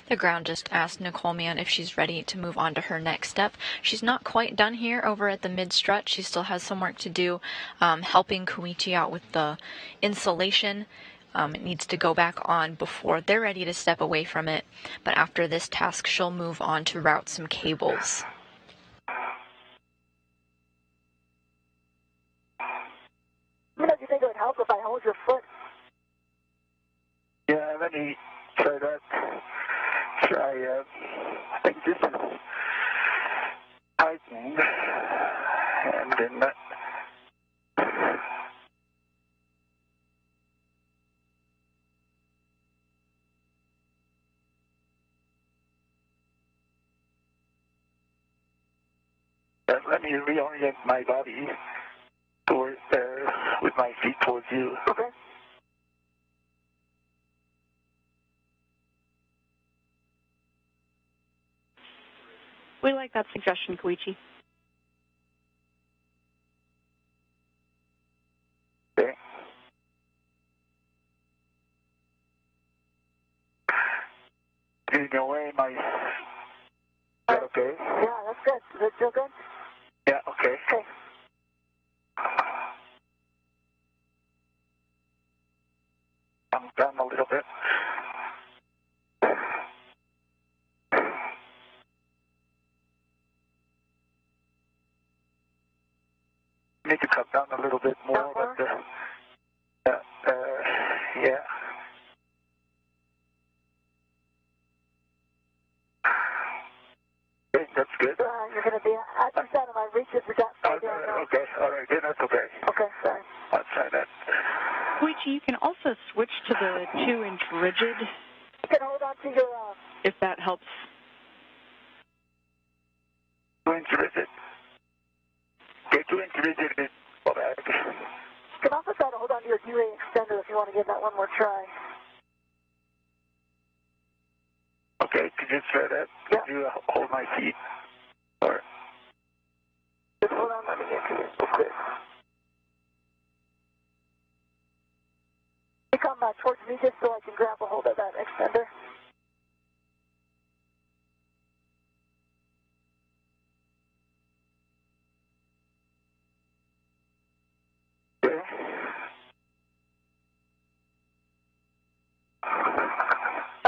S2: The ground just asked Nicole Mann if she's ready to move on to her next step. She's not quite done here over at the mid-strut. She still has some work to do, helping Koichi out with the insulation. It needs to go back on before they're ready to step away from it. But after this task, she'll move on to route some cables.
S6: Do you think it would help if I hold your foot?
S7: Yeah, let me try that. I think this is tightened, and then let me reorient my body towards with my feet towards you.
S6: Okay.
S8: We like that suggestion, Koichi.
S7: Okay. Getting away my... Is that okay?
S6: Yeah, that's good. Does it feel good?
S7: Yeah, okay.
S6: Okay.
S7: I'm down a little bit. Need to cut down a little bit more, but yeah. Okay, that's good.
S6: You're going to be at the side of my reach if you got
S7: Okay, all right, then that's okay.
S6: Okay, sorry.
S7: I'll try that.
S8: Koichi, you can also switch to the 2-inch rigid.
S6: You can hold on to your...
S8: if that helps.
S7: 2-inch rigid. Okay, 2-inch rigid is all right.
S6: You can also try to hold on to your DA extender if you want to give that one more try.
S7: Okay, could you try that?
S6: Yeah.
S7: Could you hold my feet? Or...
S6: Just hold on, let me get to you. Okay. You come towards me just so I can grab a hold of that extender.
S7: Okay.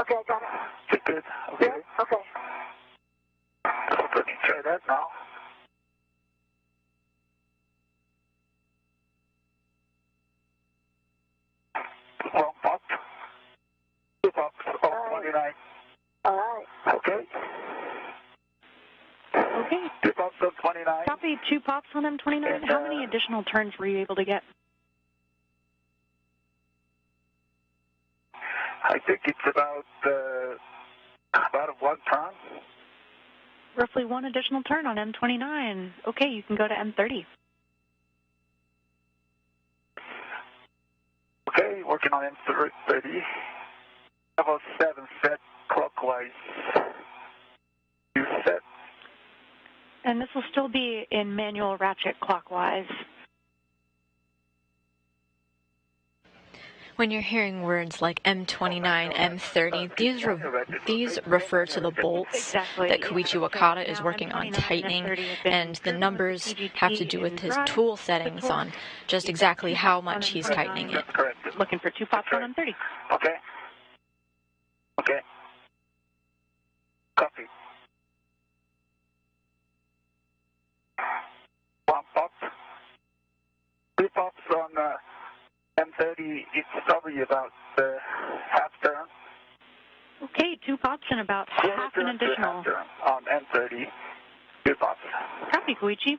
S6: Okay, I got
S7: good. Okay.
S6: Yeah? Okay.
S7: So let me try that now. Wrong pop. 2 pops on 29.
S6: All right.
S7: Okay.
S8: Okay.
S7: 2 pops on 29.
S8: Copy, 2 pops on M29.
S7: And,
S8: How many additional turns were you able to get?
S7: I think it's about 1 turn.
S8: Roughly 1 additional turn on M29. Okay, you can go to M30.
S7: Okay, working on M30. About 7 set clockwise. 2 set.
S8: And this will still be in manual ratchet clockwise.
S2: When you're hearing words like M29, M30, these refer to the bolts that Koichi Wakata is working on tightening, and the numbers have to do with his tool settings on just exactly how much he's tightening it.
S8: Looking for 2 pops on M30.
S7: Okay. Okay. Copy. 1 pop. 2 pops on M30. It's probably about half turn.
S8: Okay, 2 pops and about half an additional.
S7: Half turn on M30. 2 pops.
S8: Copy, Koichi.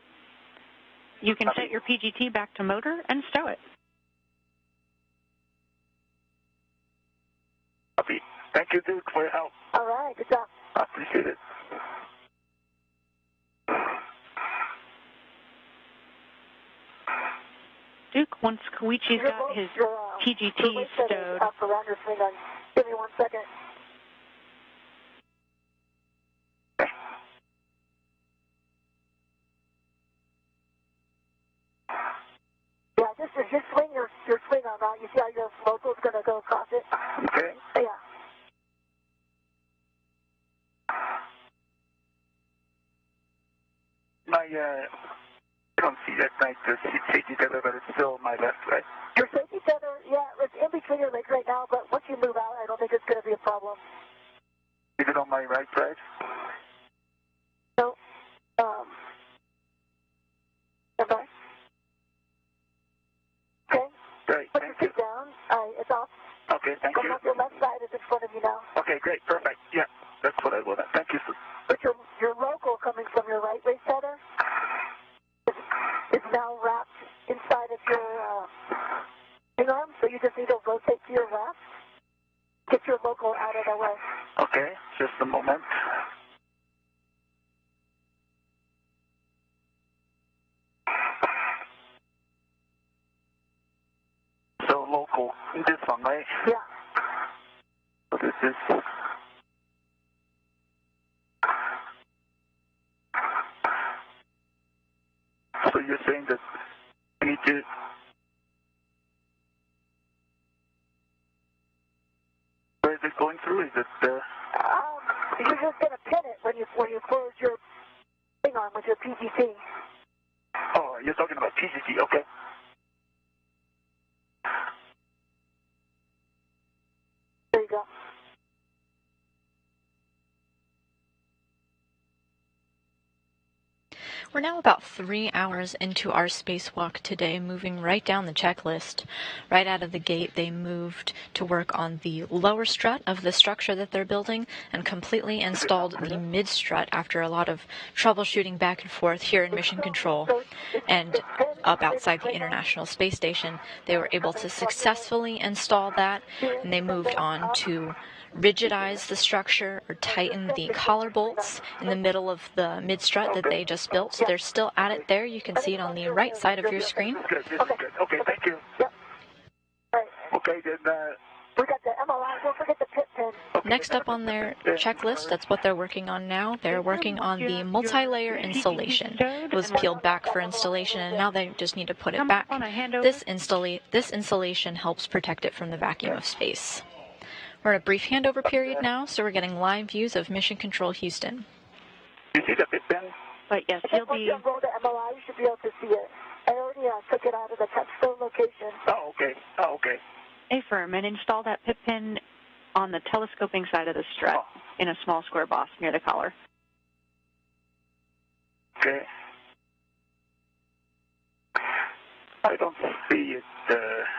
S8: You can set your PGT back to motor and stow it.
S7: Copy. Thank you, Duke, for your help.
S6: All right. Good job.
S7: I appreciate it.
S8: Duke, once Koichi's got his PGT stowed.
S6: Up around your swing on. Give me 1 second. Yeah, just swing your swing arm out. You see how your local's going to go across it?
S7: Okay.
S6: Yeah.
S7: My, I don't see that night the safety tether, but it's still my left, right?
S6: Your safety tether, yeah, it's in between your legs right now, but once you move out, I don't think it's going to be a problem.
S7: Is it on my right side?
S6: No. Okay. Okay.
S7: Great,
S6: Put your
S7: thank you.
S6: feet down. It's off.
S7: Okay, thank you.
S6: Going up your left side is in front of you now.
S7: Okay, great, perfect. Yeah, that's what I wanted. Thank you, sir.
S6: But your local coming from your right waist tether is now wrapped inside of your swing arm, so you just need to rotate to your left. Get your local out of the way.
S7: Okay, just a moment. So local, this one, right?
S6: Yeah.
S7: So this is... So you're saying that you need to... Where is it going through? Is it...
S6: You're just going to pin it when you close your swing arm with your PGT.
S7: Oh, you're talking about PGT, okay.
S6: There you go.
S2: We're now about 3 hours into our spacewalk today, moving right down the checklist. Right out of the gate, they moved to work on the lower strut of the structure that they're building and completely installed the mid-strut after a lot of troubleshooting back and forth here in Mission Control. And up outside the International Space Station, they were able to successfully install that, and they moved on to rigidize the structure or tighten the collar bolts in the middle of the mid-strut that they just built. So they're still at it there. You can see it on the right side of your screen.
S7: Good, this is good. Okay, thank you.
S6: Yep. Right.
S7: Okay, then...
S6: We got the MLI. Don't forget the pit pin.
S2: Next up on their checklist, that's what they're working on now. They're working on the multi-layer installation. It was peeled back for installation, and now they just need to put it back. This installation helps protect it from the vacuum of space. We're in a brief handover period now, so we're getting live views of Mission Control Houston.
S7: You see the pit pin?
S8: But yes, you'll be...
S6: Once you roll the MLI, you should be able to see it. I already took it out of the touchstone location.
S7: Oh, okay. Oh, okay.
S8: A-firm and install that pit pin on the telescoping side of the strut.
S7: Oh.
S8: in a small square box near the collar.
S7: Okay. I don't see it.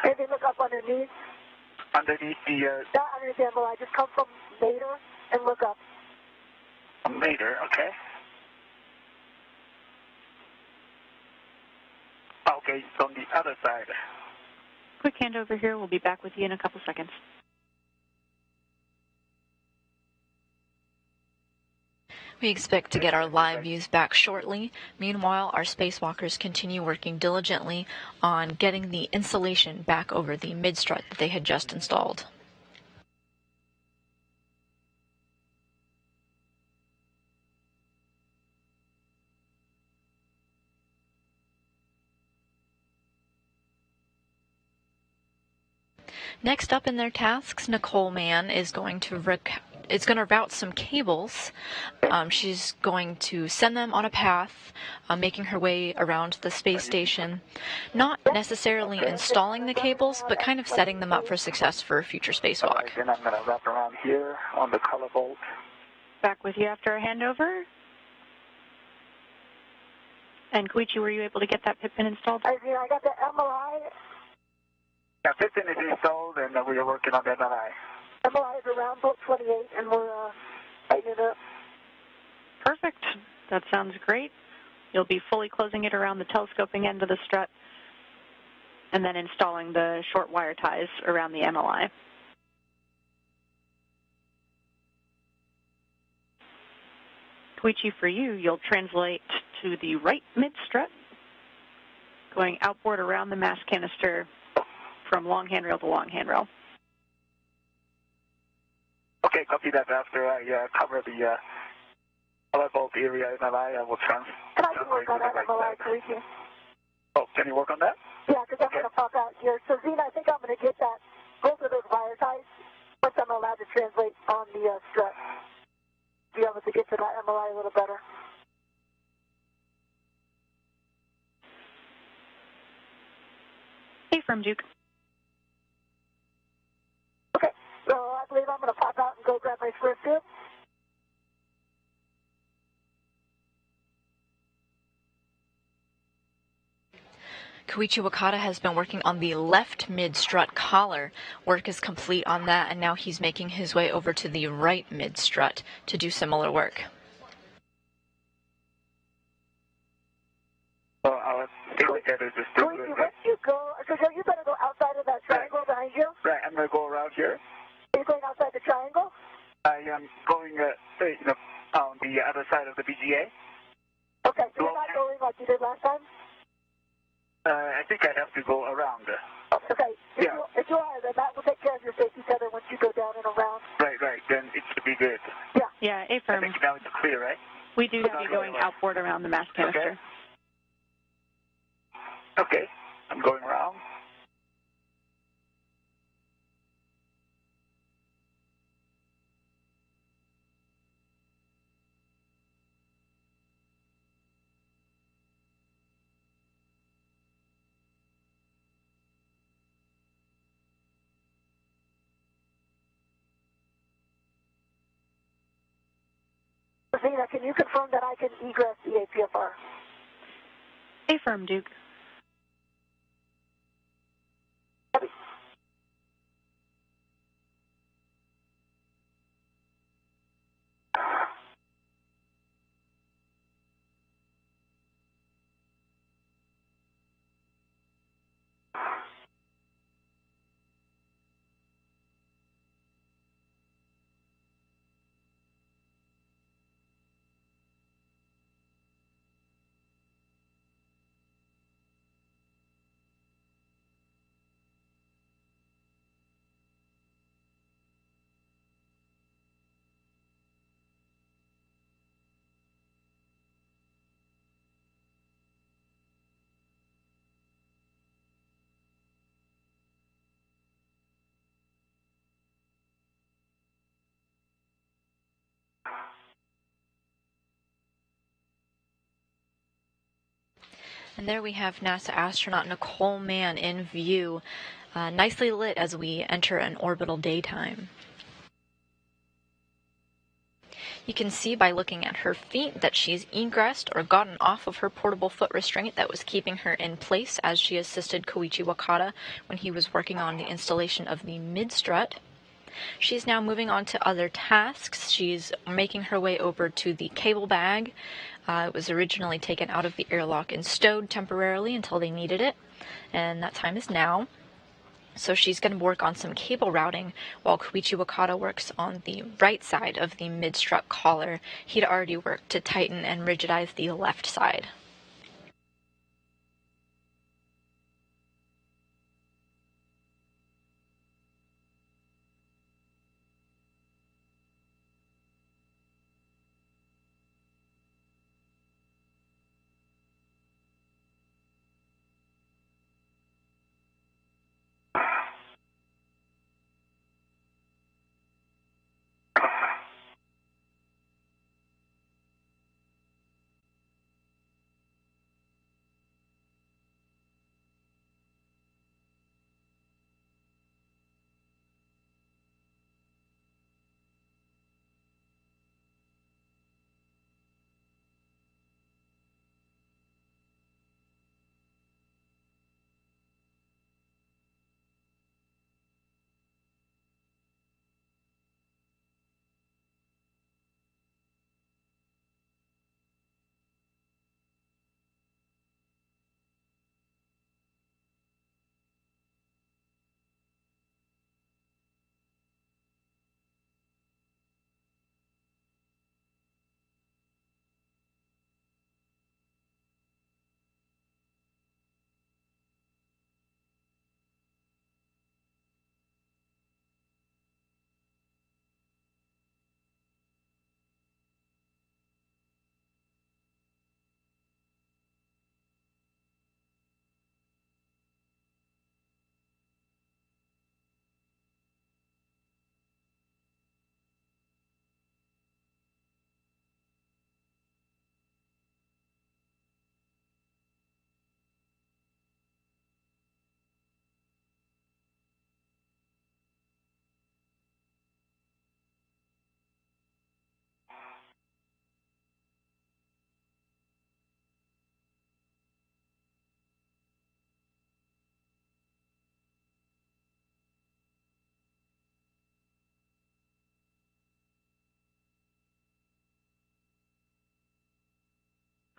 S6: Maybe look up underneath.
S7: Underneath the...
S6: Not underneath the MLI. Just come from Mater and look up.
S7: Mater, okay. Okay, it's on the other side.
S8: Quick handover here. We'll be back with you in a couple seconds.
S2: We expect to get our live views back shortly. Meanwhile, our spacewalkers continue working diligently on getting the insulation back over the mid-strut that they had just installed. Next up in their tasks, Nicole Mann is going to route some cables. She's going to send them on a path, making her way around the space station, not necessarily installing the cables, but kind of setting them up for success for a future spacewalk.
S3: Then I'm going to wrap around here on the color bolt.
S8: Back with you after a handover. And Koichi, were you able to get that pip pin installed?
S6: I got the MLI.
S3: Yeah, 15 is installed, and we are working on the MLI.
S6: MLI is around bolt 28, and we're tightening it up.
S8: Perfect. That sounds great. You'll be fully closing it around the telescoping end of the strut and then installing the short wire ties around the MLI. Koichi, for you, you'll translate to the right mid-strut, going outboard around the mass canister from long handrail to long handrail.
S3: Okay, copy that. After I cover the color bolt area MLI, I will transfer.
S6: Can I can work on that MLI, Koichi?
S3: Oh, can you work on that?
S6: Yeah, because I'm going to pop out here. So, Zena, I think I'm going to get that, both of those wire ties, once I'm allowed to translate on the strut. Be able to get to that MLI a little better.
S8: Hey, from Duke.
S6: Okay, so I believe I'm going to pop out and go grab my first tube.
S2: Koichi Wakata has been working on the left mid-strut collar. Work is complete on that, and now he's making his way over to the right mid-strut to do similar work.
S3: So I'll take a look at it.
S6: Koichi, once you go, so you better go outside of that triangle behind you.
S3: Right, I'm going to go around here.
S6: Are you going outside the triangle?
S3: I am going on the other side of the BGA.
S6: Okay, so you're not going like you did last time?
S3: I think I have to go around.
S6: Okay, if you are, then that will take care of your safety tether once you go down and around.
S3: Right, then it should be good.
S8: Yeah,
S3: I
S8: affirm.
S3: think now it's clear, right?
S8: We do have you going outboard around the mass canister.
S3: Okay, I'm going around.
S6: Zena, can you confirm that I can egress the APFR?
S8: Affirm, Duke.
S2: And there we have NASA astronaut Nicole Mann in view, nicely lit as we enter an orbital daytime. You can see by looking at her feet that she's egressed or gotten off of her portable foot restraint that was keeping her in place as she assisted Koichi Wakata when he was working on the installation of the mid-strut. She's now moving on to other tasks. She's making her way over to the cable bag. It was originally taken out of the airlock and stowed temporarily until they needed it, and that time is now. So she's going to work on some cable routing while Koichi Wakata works on the right side of the mid-strut collar. He'd already worked to tighten and rigidize the left side.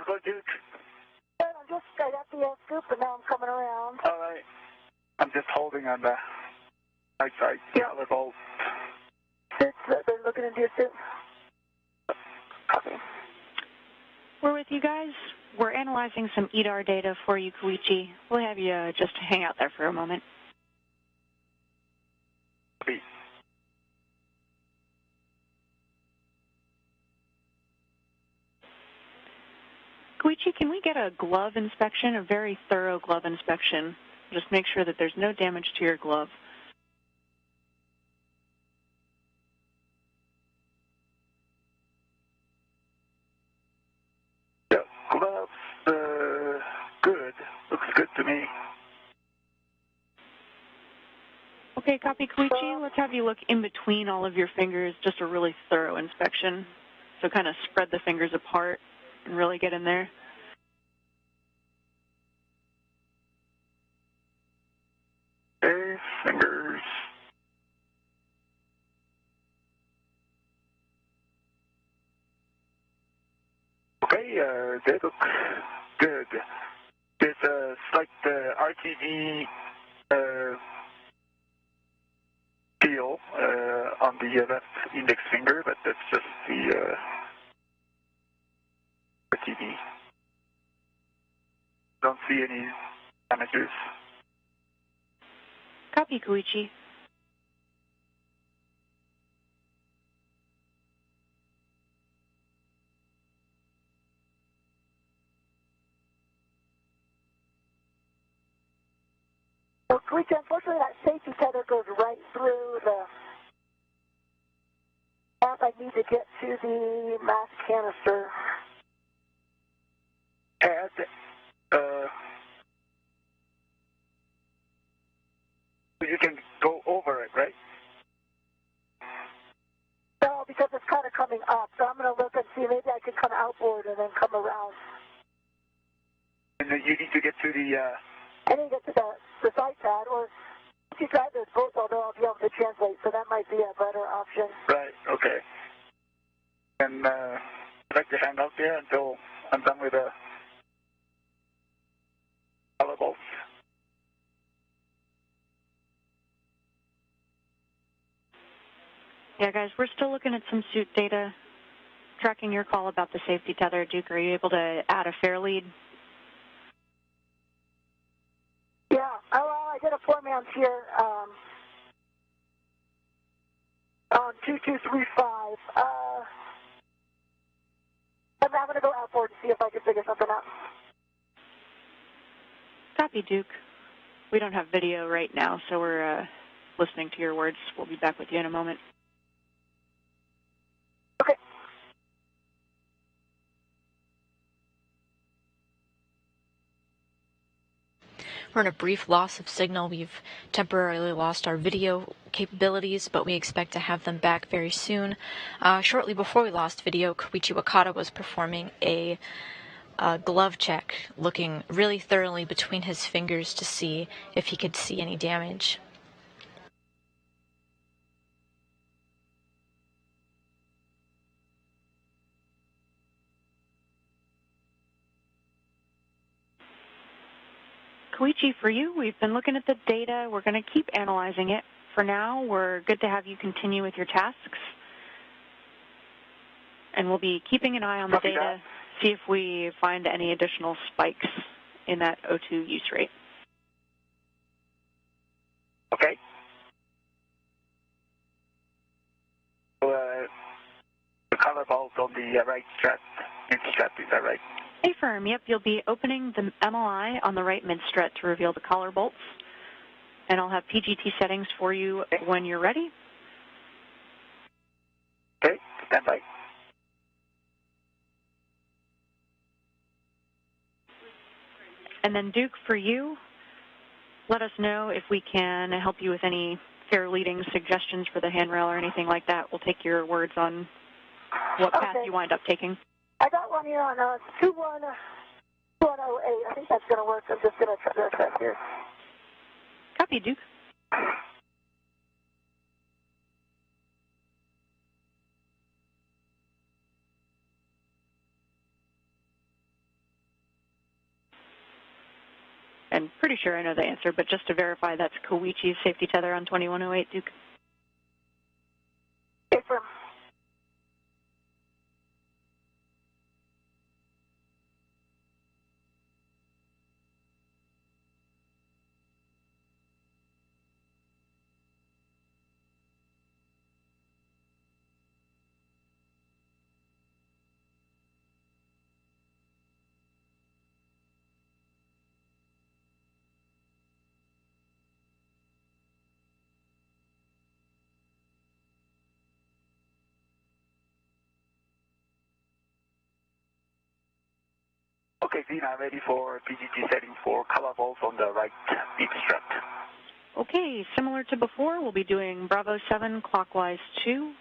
S7: Go, Duke.
S6: I got the scoop, and now I'm coming around.
S7: All right. I'm just holding on the right side.
S6: Yeah.
S7: The bolt.
S6: They're looking into your suit. Copy.
S8: We're with you guys. We're analyzing some EDAR data for you, Koichi. We'll have you just hang out there for a moment.
S7: Copy.
S8: Koichi, can we get a glove inspection, a very thorough glove inspection? Just make sure that there's no damage to your glove.
S7: Yeah, gloves, good. Looks good to me.
S8: Okay, copy, Koichi. Let's have you look in between all of your fingers, just a really thorough inspection. So kind of spread the fingers apart and really get in there.
S7: Okay, fingers. Okay, they look good. There's a slight RTD feel on the left index finger, but that's just the RTD. Don't see any damages.
S8: Copy, Koichi.
S6: Well, Koichi, unfortunately, that safety tether goes right through the path I need to get to the mass canister.
S7: Add, you can go over it, right?
S6: No, because it's kind of coming up. So I'm going to look and see maybe I could come outboard and then come around.
S7: And then you need to get to the...
S6: I need to get to the side pad, or if you drive those boats, although I'll be able to translate, so that might be a better option.
S7: Right, okay. And I'd like to hang out there until I'm done with the color bolts.
S8: Yeah, guys, we're still looking at some suit data, tracking your call about the safety tether. Duke, are you able to add a fair lead?
S6: Yeah, well, I did a 4-man here on 2235. I'm going to go outboard and see if I can figure something out.
S8: Copy, Duke. We don't have video right now, so we're listening to your words. We'll be back with you in a moment.
S6: Okay.
S2: We're in a brief loss of signal. We've temporarily lost our video capabilities, but we expect to have them back very soon. Shortly before we lost video, Koichi Wakata was performing a glove check, looking really thoroughly between his fingers to see if he could see any damage.
S8: Koichi, for you, we've been looking at the data. We're going to keep analyzing it. For now, we're good to have you continue with your tasks. And we'll be keeping an eye on the data, see if we find any additional spikes in that O2 use rate.
S7: Okay. So, the color bulbs on the right strap, mid-strap, is that right?
S8: Affirm, yep, you'll be opening the MLI on the right mid-strut to reveal the collar bolts. And I'll have PGT settings for you when you're ready.
S7: Okay, stand by.
S8: And then Duke, for you, let us know if we can help you with any fair leading suggestions for the handrail or anything like that. We'll take your words on what path you wind up taking.
S6: I got one here on 2108. I think that's going to work. I'm just going to try to check here.
S8: Copy, Duke. And pretty sure I know the answer, but just to verify, that's Koichi's safety tether on 2108, Duke.
S6: Affirm.
S7: Okay, Zena, ready for PGT setting for color bolts on the right deep strut.
S8: Okay, similar to before, we'll be doing Bravo 7 clockwise 2.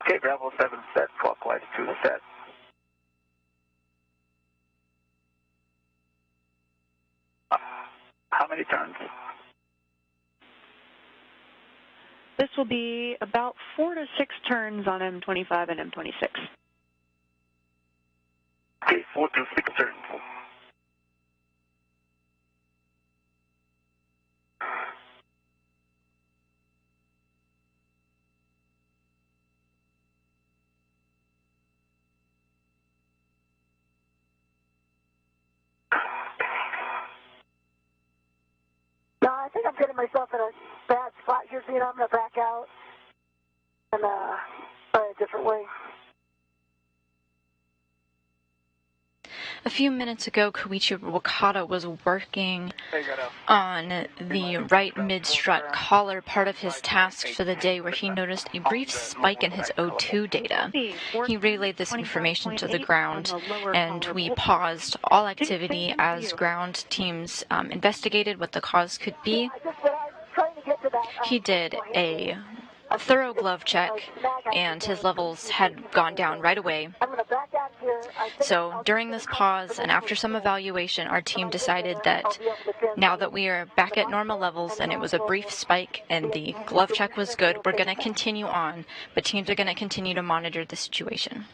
S7: Okay, Bravo 7 set, clockwise 2 set. How many turns?
S8: This will be about 4 to 6 turns on M25 and M26.
S7: Okay, 4 to 6 turns.
S6: No, I think I'm getting myself in a bad spot here, so I'm going to back out and try a different way.
S2: A few minutes ago, Koichi Wakata was working on the right mid-strut collar, part of his tasks for the day, where he noticed a brief spike in his O2 data. He relayed this information to the ground, and we paused all activity as ground teams investigated what the cause could be. He did a a thorough glove check, and his levels had gone down right away. So during this pause and after some evaluation, our team decided that now that we are back at normal levels and it was a brief spike and the glove check was good, we're going to continue on, but teams are going to continue to monitor the situation.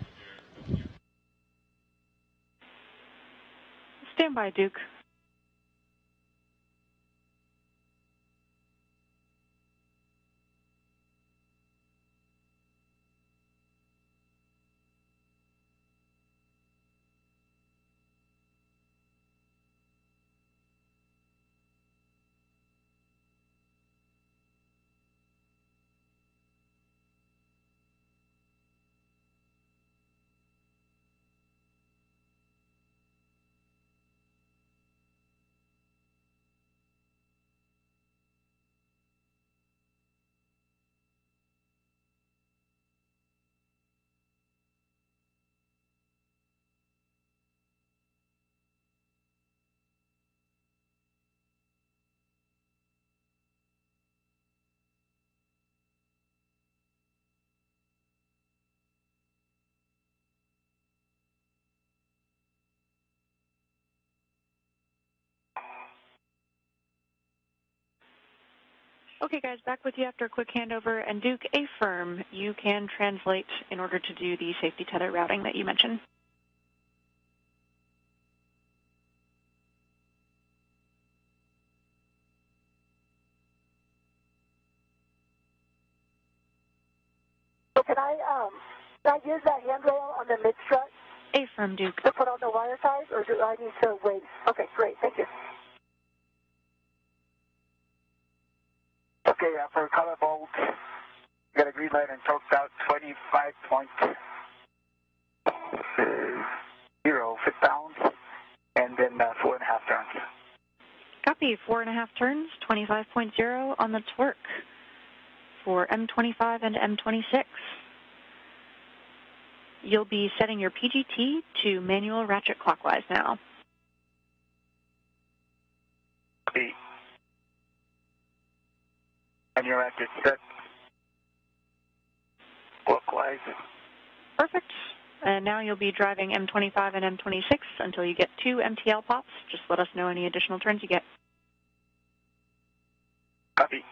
S8: Stand by, Duke. Okay, guys, back with you after a quick handover. And Duke, affirm, you can translate in order to do the safety tether routing that you mentioned.
S6: So can I use that handrail on the mid-strut?
S8: Affirm, Duke.
S6: To put on the wire ties, or do I need to wait? Okay, great, thank you.
S7: Okay, for color bolt, you got a green light and torqued out 25.0 foot-pounds, and then 4.5 turns.
S8: Copy, 4.5 turns, 25.0 on the torque for M25 and M26. You'll be setting your PGT to manual ratchet clockwise now.
S7: Copy. And your ratchet set clockwise.
S8: Perfect. And now you'll be driving M25 and M26 until you get 2 MTL pops. Just let us know any additional turns you get.
S7: Copy.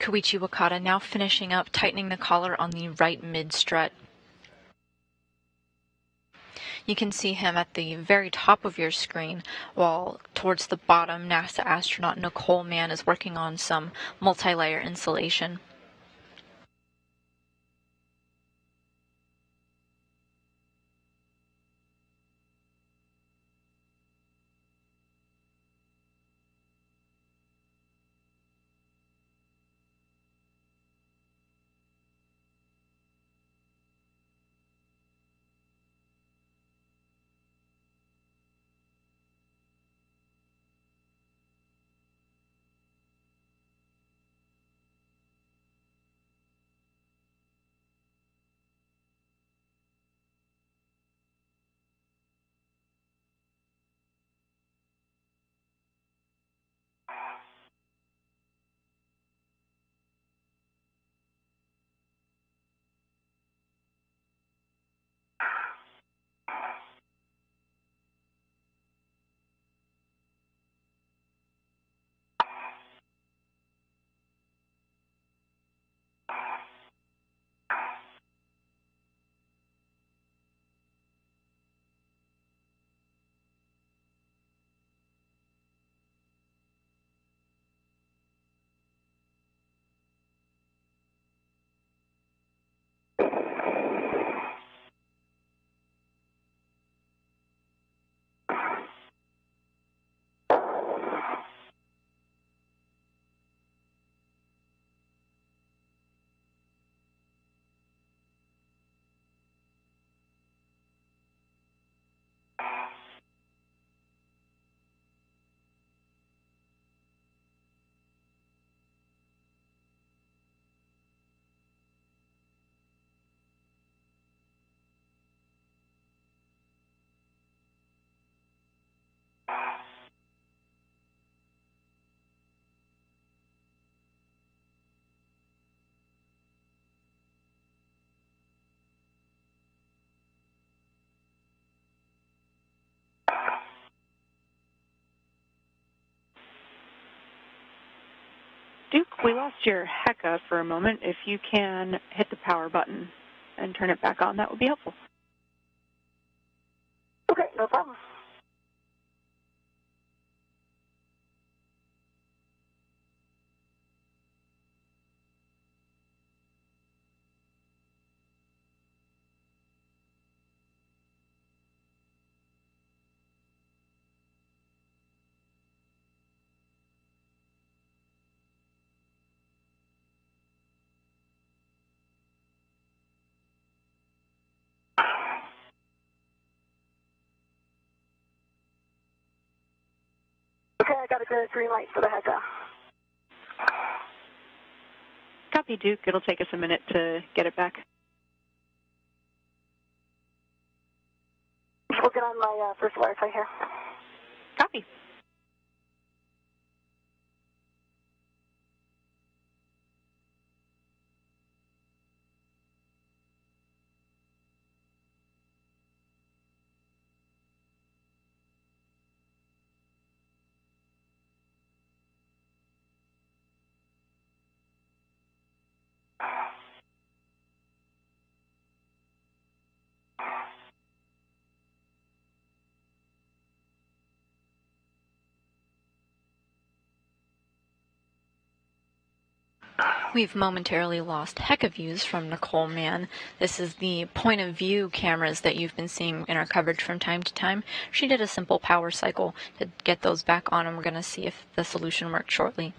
S2: Koichi Wakata now finishing up tightening the collar on the right mid-strut. You can see him at the very top of your screen, while towards the bottom, NASA astronaut Nicole Mann is working on some multi-layer insulation.
S8: We lost your HECA for a moment. If you can hit the power button and turn it back on, that would be helpful.
S6: Okay, no problem. Okay, I got a good green light for the HECA.
S8: Copy, Duke. It'll take us a minute to get it back.
S6: Just working on my first Wi-Fi here.
S8: Copy.
S2: We've momentarily lost HECA views from Nicole Mann. This is the point of view cameras that you've been seeing in our coverage from time to time. She did a simple power cycle to get those back on, and we're going to see if the solution works shortly.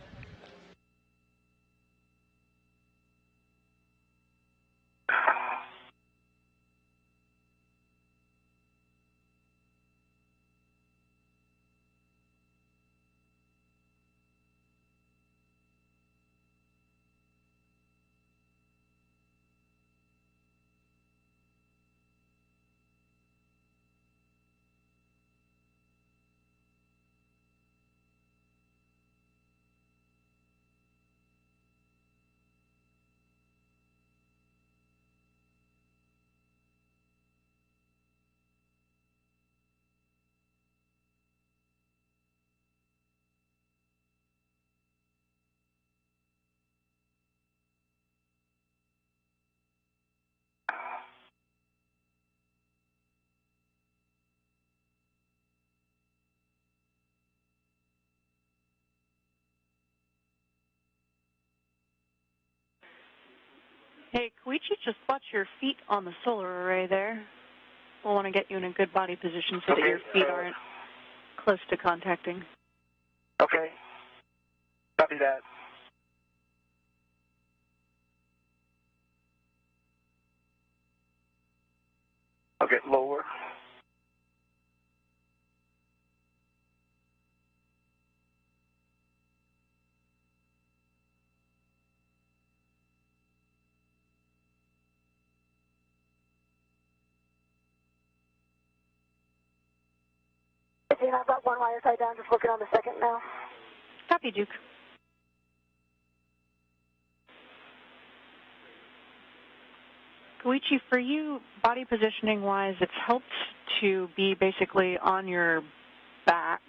S8: Hey, Koichi, just watch your feet on the solar array there. We'll want to get you in a good body position so that your feet aren't close to contacting.
S5: Okay. Copy that. I'll get lower.
S6: Okay, I've got one wire side down, just working on the second now.
S8: Copy, Duke. Koichi, for you, body positioning-wise, it's helped to be basically on your back.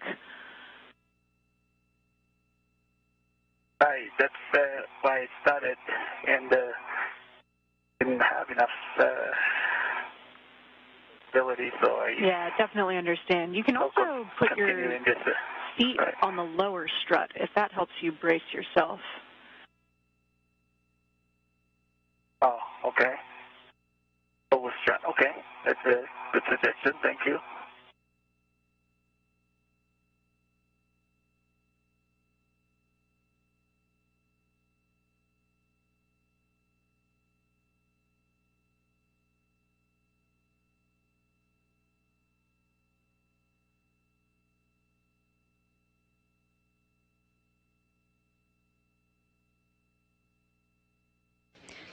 S7: Right, that's why I started, and didn't have enough ability, so I...
S8: Yeah, definitely understand. You can also put your feet on the lower strut, if that helps you brace yourself.
S7: Oh, okay. Lower strut, okay. That's a good suggestion, thank you.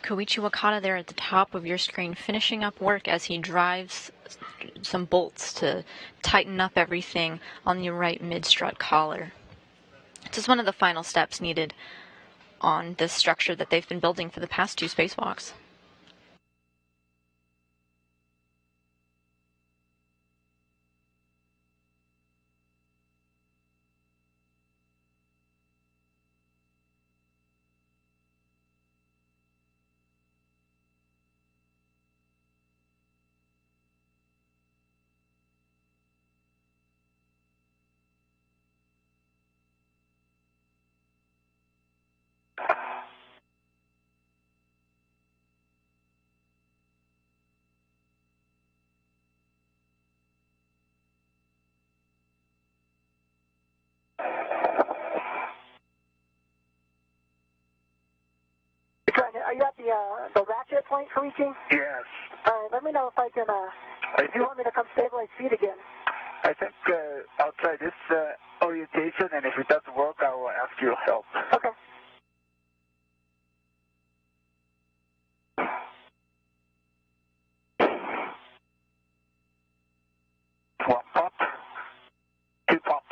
S2: Koichi Wakata there at the top of your screen finishing up work as he drives some bolts to tighten up everything on the right mid-strut collar. It's just one of the final steps needed on this structure that they've been building for the past two spacewalks.
S6: point, Koichi?
S7: Yes.
S6: All right, let me know if I can, if you want me to come stabilize feet again.
S7: I think I'll try this orientation, and if it doesn't work, I will ask your help.
S6: Okay.
S7: One pop, two pops.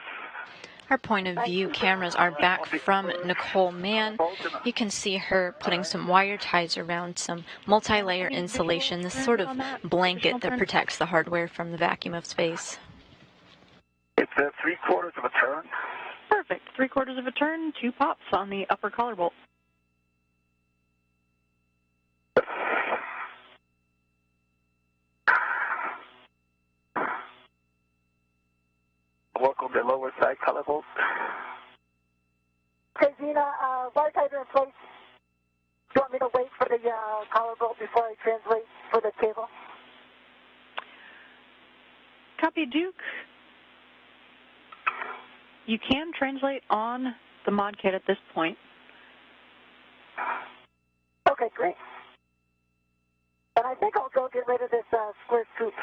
S2: Our point of view cameras are back from Nicole Mann. You can see her putting some wire ties around some multi-layer insulation, this sort of blanket that protects the hardware from the vacuum of space.
S7: It's a 3/4 of a turn.
S8: Perfect. 3/4 of a turn, 2 pops on the upper collar bolt.
S7: Work on the lower side collar bolt.
S6: Okay, Zena, wire ties are in place. Do you want me to wait for the collar bolt before I translate for the cable?
S8: Copy, Duke. You can translate on the mod kit at this point.
S6: Okay, great. And I think I'll go get rid of this square scoop.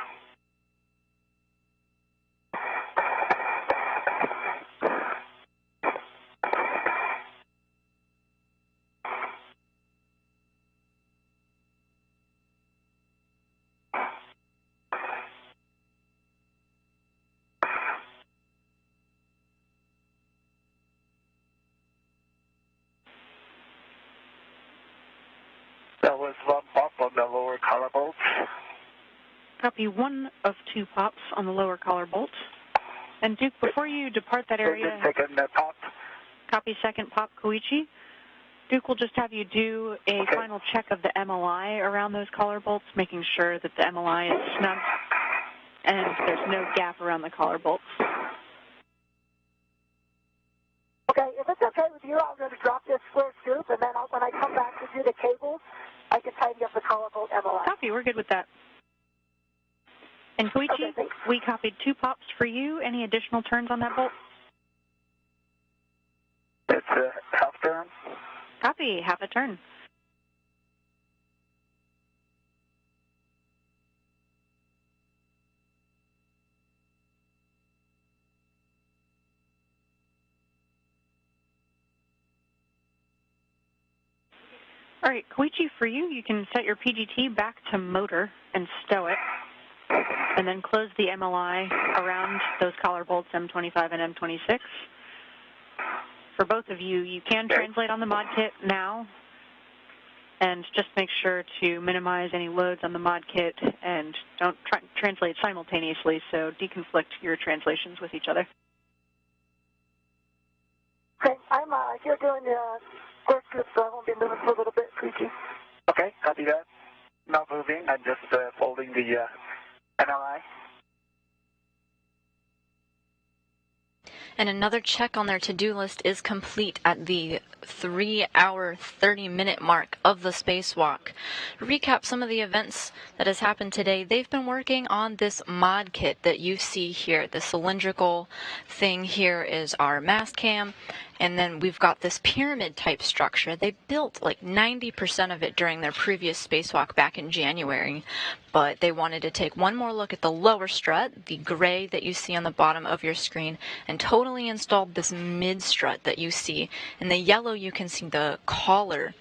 S7: That was one pop on the lower collar bolt.
S8: Copy, 1 of 2 pops on the lower collar bolt. And Duke, before you depart that area,
S7: Second pop.
S8: copy second pop, Koichi. Duke will just have you do a final check of the MLI around those collar bolts, making sure that the MLI is snug and there's no gap around the collar bolts.
S6: Okay, if it's okay with you, I'm going to drop this square scoop, and then when I come back to do the cables, I can tidy up the collar bolt MLI.
S8: Copy, we're good with that. And Koichi,
S6: Okay,
S8: we copied 2 pops for you. Any additional turns on that bolt?
S7: It's a half turn.
S8: Copy, half a turn. All right, Koichi, for you, you can set your PGT back to motor and stow it, and then close the MLI around those collar bolts M25 and M26. For both of you, you can translate on the mod kit now, and just make sure to minimize any loads on the mod kit and don't translate simultaneously, so deconflict your translations with each other.
S6: Okay, I'm here doing the square scoop, so I won't be moving for a little bit, Koichi.
S7: Okay, copy that. Not moving. I'm just folding the MLI.
S2: And another check on their to-do list is complete at the 3-hour, 30-minute mark of the spacewalk. To recap some of the events that has happened today, they've been working on this mod kit that you see here. The cylindrical thing here is our mast cam, and then we've got this pyramid-type structure. They built like 90% of it during their previous spacewalk back in January, but they wanted to take one more look at the lower strut, the gray that you see on the bottom of your screen, and totally installed this mid-strut that you see. In the yellow, you can see the collar.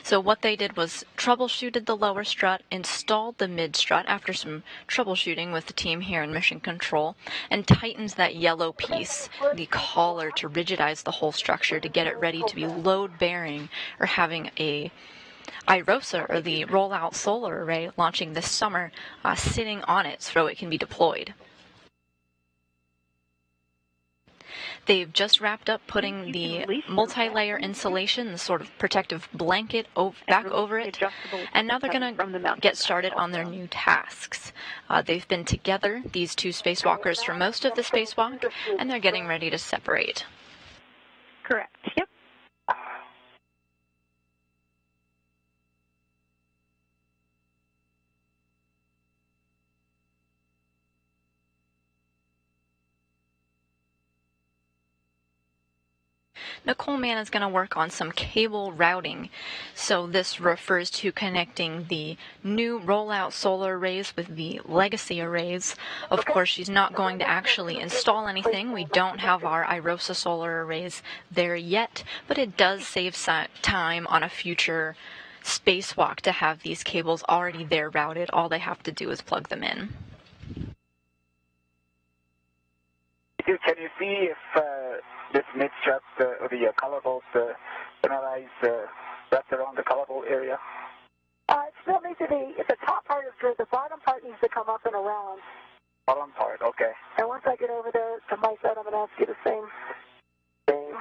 S2: So what they did was troubleshooted the lower strut, installed the mid strut after some troubleshooting with the team here in Mission Control, and tightened that yellow piece, the collar, to rigidize the whole structure to get it ready to be load-bearing, or having a iROSA, or the rollout solar array, launching this summer, sitting on it so it can be deployed. They've just wrapped up putting the multi-layer insulation, the sort of protective blanket back over it, and now they're going to get started on their new tasks. They've been together, these two spacewalkers, for most of the spacewalk, and they're getting ready to separate.
S8: Correct. Yep.
S2: Nicole Mann is going to work on some cable routing. So this refers to connecting the new rollout solar arrays with the legacy arrays. Of course, she's not going to actually install anything. We don't have our iROSA solar arrays there yet, but it does save time on a future spacewalk to have these cables already there routed. All they have to do is plug them in.
S7: Can you see if this mid-strap, the colorable, analyze wrapped around the colorable area?
S6: It still needs to be, if the top part is good, the bottom part needs to come up and around.
S7: Bottom part, okay.
S6: And once I get over there to my side, I'm going to ask you the same thing.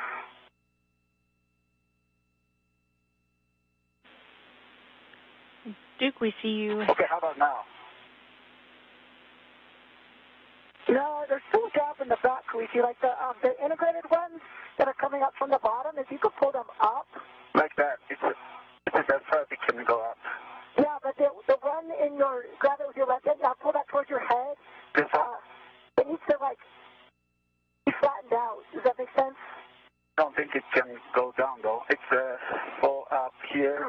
S8: Duke, we see you.
S7: Okay, how about now?
S6: No, there's still a gap in the back, Koichi. Like the integrated ones that are coming up from the bottom, if you could pull them up.
S7: Like that. It's as far as it can go up.
S6: Yeah, but the one in your, grab it with your left hand, now pull that towards your head.
S7: This one?
S6: It needs to, like, be flattened out. Does that make sense?
S7: I don't think it can go down, though. It's full up here.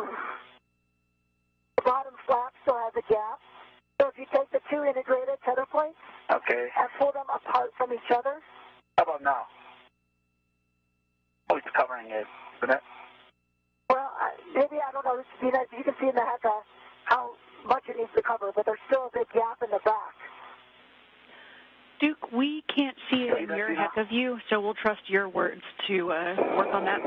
S6: The bottom flap still has a gap. So if you take the two integrated tether points,
S7: okay,
S6: and pull them apart from each other.
S7: How about now? Oh, it's covering it, isn't it?
S6: Well, maybe, I don't know, you can see in the head how much it needs to cover, but there's still a big gap in the back.
S8: Duke, we can't see it in your HECA view, so we'll trust your words to work on that.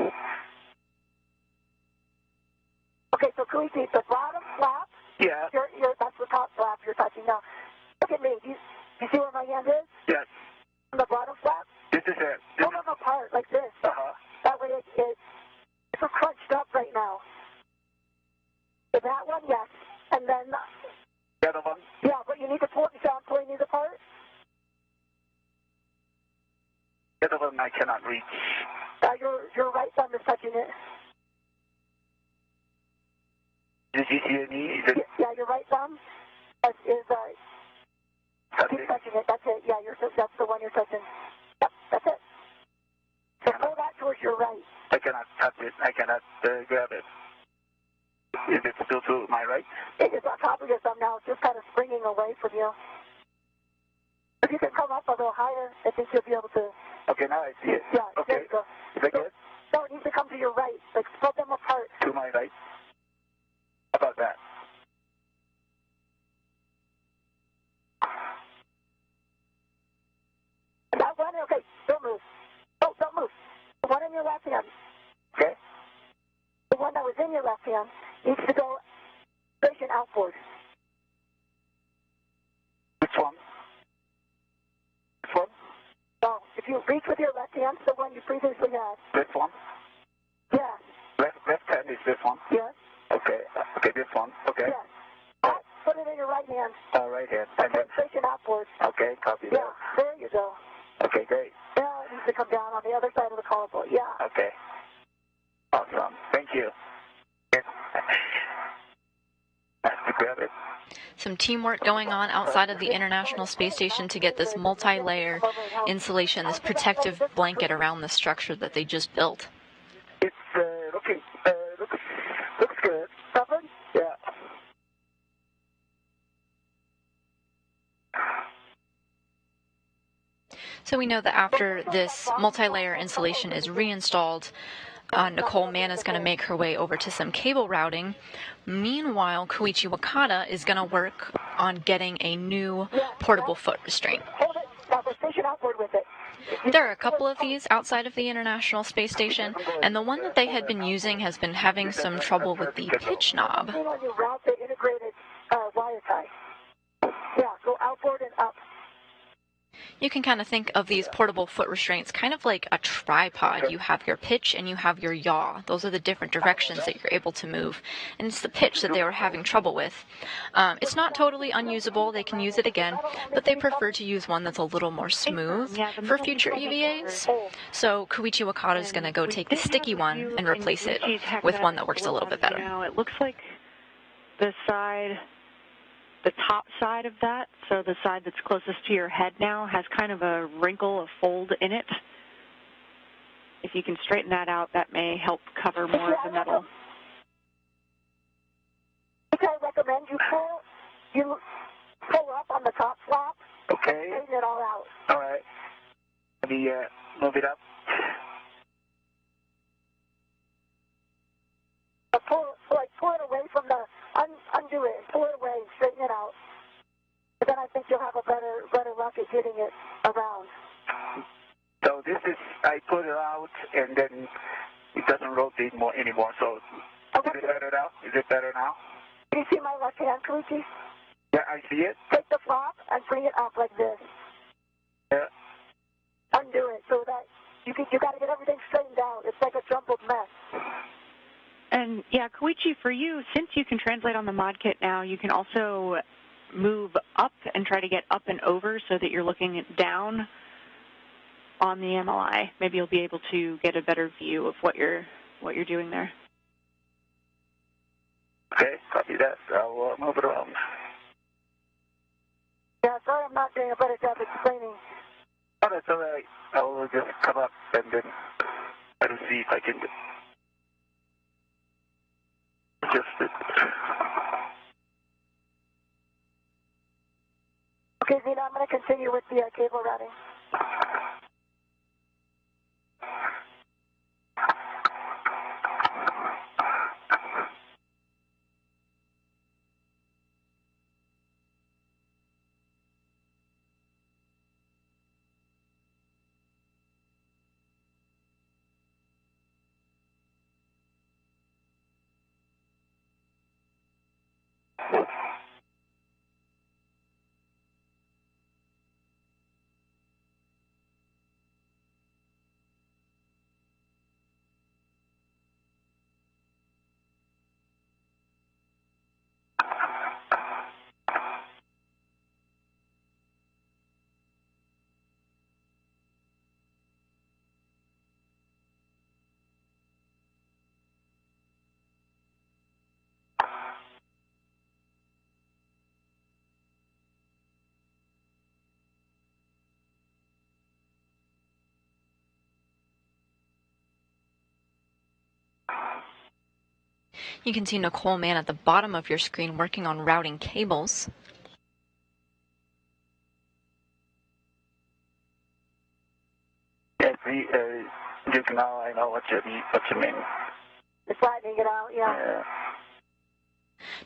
S6: Okay, so Koichi, the bottom flap,
S7: yeah,
S6: that's the top flap you're touching now. Look at me. Do you see where my hand is?
S7: Yes.
S6: On the bottom flap?
S7: This is it.
S6: Pull them apart like this.
S7: Uh-huh.
S6: That way it's crunched up right now. So that one, yes. And then...
S7: The other one?
S6: Yeah, but you need to pull it. I'm pulling these apart?
S7: The other one I cannot reach.
S6: Your right thumb is touching it.
S7: Did you see any?
S6: Yeah, your right thumb is keep touching it. That's it. Yeah, that's the one you're touching. Yep, that's it. So pull that towards your right.
S7: I cannot touch it. I cannot grab it. Is it still to my right?
S6: It's on top of your thumb now. It's just kind of springing away from you. If you can come up a little higher, I think you'll be able to...
S7: Okay, now I see it.
S6: Yeah,
S7: okay.
S6: There you go.
S7: Is that good?
S6: No, it needs to come to your right. Like, spread them apart.
S7: To my right? How about that?
S6: That one, okay, don't move. Oh, don't move. The one in your left hand.
S7: Okay.
S6: The one that was in your left hand needs to go station outboard.
S7: Which one? This one?
S6: No, if you reach with your left hand, the one you previously had.
S7: This one?
S6: Yeah.
S7: Left hand is this one?
S6: Yes.
S7: Okay. Okay, this one. Okay.
S6: Yes. Put it in your right hand.
S7: Right hand.
S6: And then station outboard.
S7: Okay, copy that.
S6: Yeah, there you go.
S7: Okay, great.
S6: Now it needs to come down on the other side of the collarbone. Yeah.
S7: Okay. Awesome. Thank you. To grab it.
S2: Some teamwork going on outside of the International Space Station to get this multi-layer insulation, this protective blanket around the structure that they just built.
S7: It's looks good.
S6: Covered?
S7: Yeah.
S2: So we know that after this multi-layer insulation is reinstalled, Nicole Mann is going to make her way over to some cable routing. Meanwhile, Koichi Wakata is going to work on getting a new portable foot restraint.
S6: Hold it. Now go station outboard with it.
S2: There are a couple of these outside of the International Space Station, and the one that they had been using has been having some trouble with the pitch knob.
S6: When you route the integrated wire tie. Yeah, go outboard and up.
S2: You can kind of think of these portable foot restraints kind of like a tripod. You have your pitch and you have your yaw. Those are the different directions that you're able to move. And it's the pitch that they were having trouble with. It's not totally unusable. They can use it again, but they prefer to use one that's a little more smooth for future EVAs. So Koichi Wakata is going to go take the sticky one and replace it with one that works a little bit better.
S8: Now it looks like the top side of that, so the side that's closest to your head now, has kind of a wrinkle, a fold in it. If you can straighten that out, that may help cover more of the metal.
S6: I recommend you pull up on the top flap.
S7: Okay.
S6: Straighten it all out.
S7: All right. Let me move it up.
S6: Pull it away from the, undo it, pull it away, straighten it out. But then I think you'll have a better luck at getting it around.
S7: So this is, I put it out and then it doesn't rotate anymore. So
S6: Okay.
S7: is it better now? Is it better now?
S6: Do you see my left hand, Koichi?
S7: Yeah, I see it.
S6: Take the flap and bring it up like this.
S7: Yeah.
S6: Undo it so that you got to get everything straightened out. It's like a jumbled mess.
S8: And yeah, Koichi, for you, since you can translate on the mod kit now, you can also move up and try to get up and over so that you're looking down on the MLI. Maybe you'll be able to get a better view of what you're doing there.
S7: Okay, copy that. I'll move it around.
S6: Yeah, sorry I'm not doing a better job explaining.
S7: Oh, that's all right. I will just come up and then try to see if I can adjust it.
S6: Okay, Zena, I'm going to continue with the cable routing.
S2: You can see Nicole Mann at the bottom of your screen working on routing cables.
S7: Yeah, Duke, now I know what you mean.
S6: It's flattening it out,
S7: Yeah.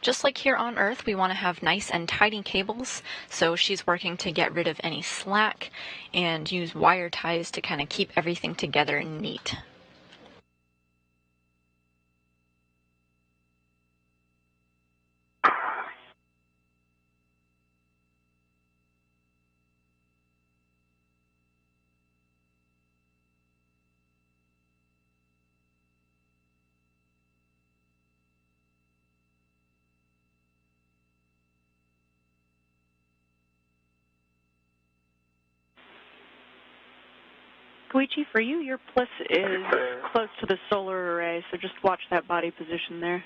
S2: Just like here on Earth, we want to have nice and tidy cables, so she's working to get rid of any slack and use wire ties to kind of keep everything together and neat.
S8: Koichi, for you, your plus is close to the solar array, so just watch that body position there.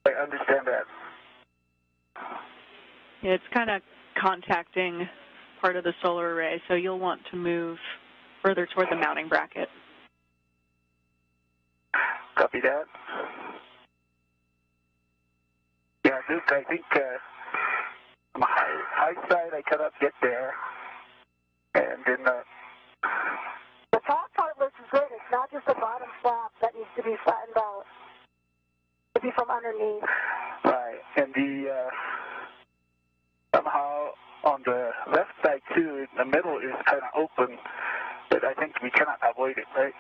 S7: I understand that.
S8: Yeah, it's kind of contacting part of the solar array, so you'll want to move further toward the mounting bracket.
S7: Copy that. Yeah, Duke, I think on the high side I cannot get there. And then
S6: The top part looks good. It's not just the bottom flap that needs to be flattened out. It'll be from underneath.
S7: right, and the somehow on the left side too, the middle is kind of open, but I think we cannot avoid it, right?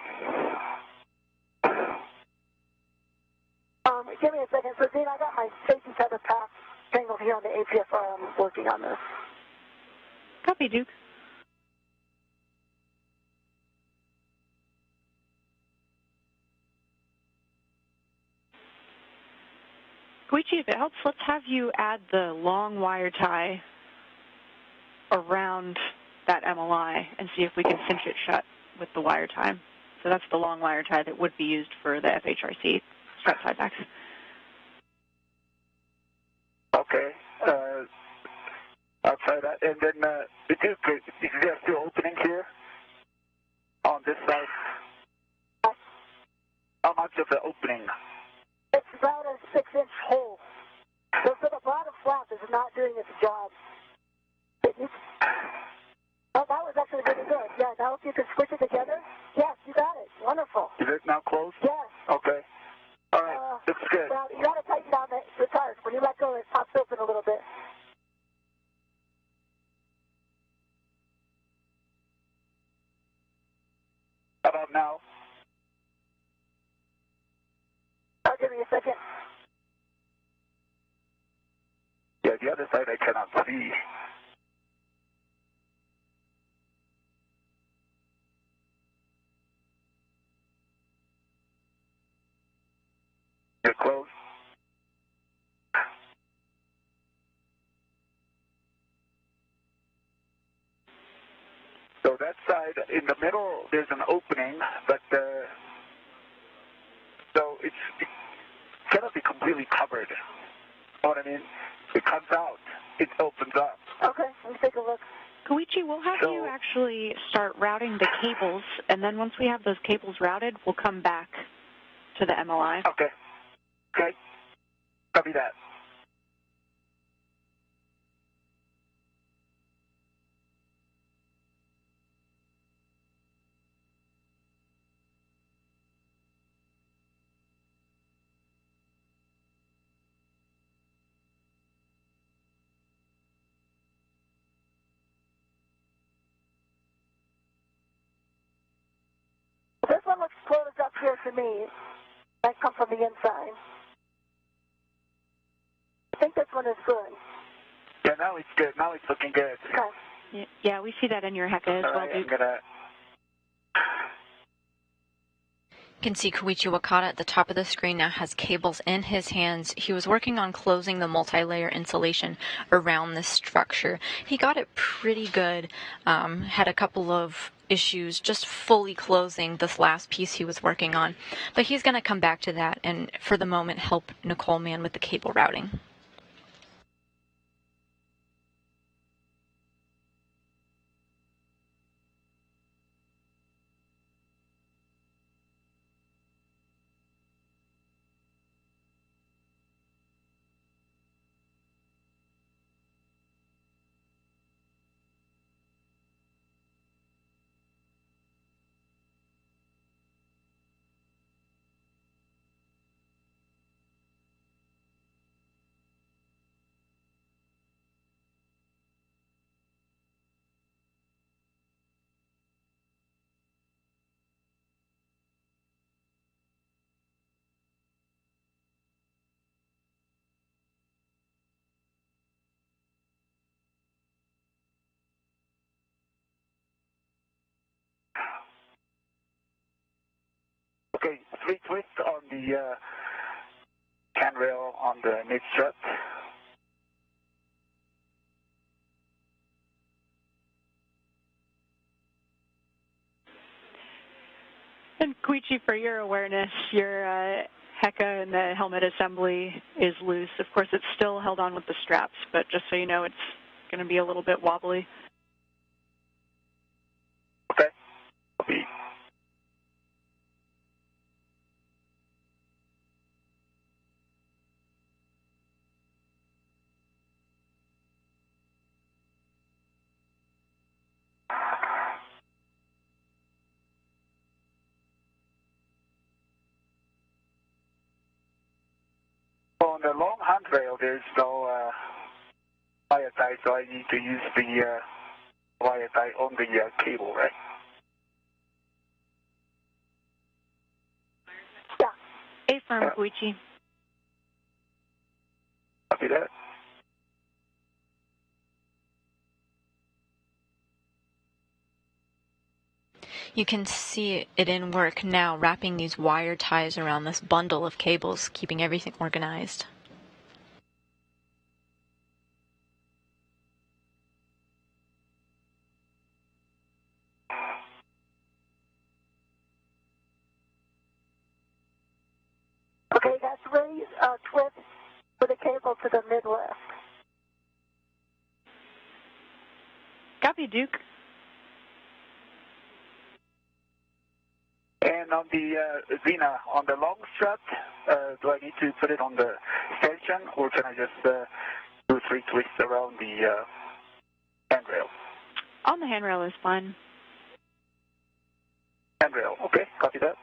S6: Give me a second. So, Dean, I got my safety tether pack tangled here on the APFR. I'm working on this.
S8: Copy, Duke. Koichi, if it helps, let's have you add the long wire tie around that MLI and see if we can cinch it shut with the wire tie. So that's the long wire tie that would be used for the FHRC strap tiebacks.
S7: Okay. I'll try that. And then, Duke, is there still opening here? On this side? How much of the opening?
S6: It's about a 6-inch hole. So the bottom flap is not doing its job. Oh, that was actually really good. Yeah, now if you can squish it together. Yes, you got it. Wonderful.
S7: Is it now closed?
S6: Yes.
S7: Okay. All right, looks good.
S6: Well, you got to tighten down the tires. When you let go, it pops open a little bit.
S7: How about now?
S6: I'll give you a second.
S7: Yeah, the other side I cannot see. You're close. So that side, in the middle, there's an opening, but so it cannot be completely covered. You know what I mean? It comes out, it opens up.
S6: Okay, let me take a look.
S8: Koichi, we'll have you actually start routing the cables, and then once we have those cables routed, we'll come back to the MLI.
S7: Okay. Okay. Copy that.
S6: This one looks closed up here to me. Might come from the inside. I think this one is good.
S7: Yeah, now it's good. Now it's looking good.
S6: Okay.
S8: Yeah, we see that in your HECA as well, Duke.
S2: You can see Koichi Wakata at the top of the screen now has cables in his hands. He was working on closing the multi-layer insulation around this structure. He got it pretty good. Had a couple of issues just fully closing this last piece he was working on. But he's going to come back to that and for the moment help Nicole Mann with the cable routing.
S7: Okay, 3 twists on the handrail on the mid strut.
S8: And Koichi, for your awareness, your HECA and the helmet assembly is loose. Of course, it's still held on with the straps, but just so you know, it's going to be a little bit wobbly.
S7: Okay. On the long handrail, there's no wire tie, so I need to use the wire tie on the cable, right?
S8: Yeah. A-firm, Koichi.
S7: Copy that.
S2: You can see it in work now, wrapping these wire ties around this bundle of cables, keeping everything organized.
S6: Okay, that's raise twist for the cable to the mid-left.
S8: Copy, Duke.
S7: on the Xena, on the long strut, do I need to put it on the station, or can I just do 3 twists around the handrail?
S8: On the handrail is fine.
S7: Handrail, okay, copy that.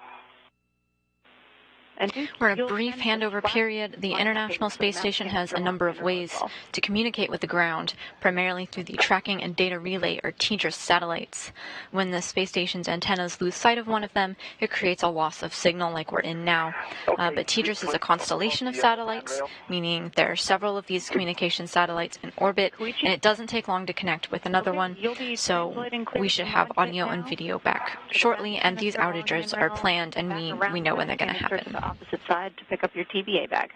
S8: And
S2: We're in a brief handover period. The International Space Station has a number of ways to communicate with the ground, primarily through the Tracking and Data Relay, or TDRS satellites. When the space station's antennas lose sight of one of them, it creates a loss of signal like we're in now. But TDRS is a constellation of satellites, meaning there are several of these communication satellites in orbit, and it doesn't take long to connect with another one, so we should have audio and video back shortly, and these outages are planned, and we know when they're going to happen.
S8: Opposite side to pick up your TBA bag.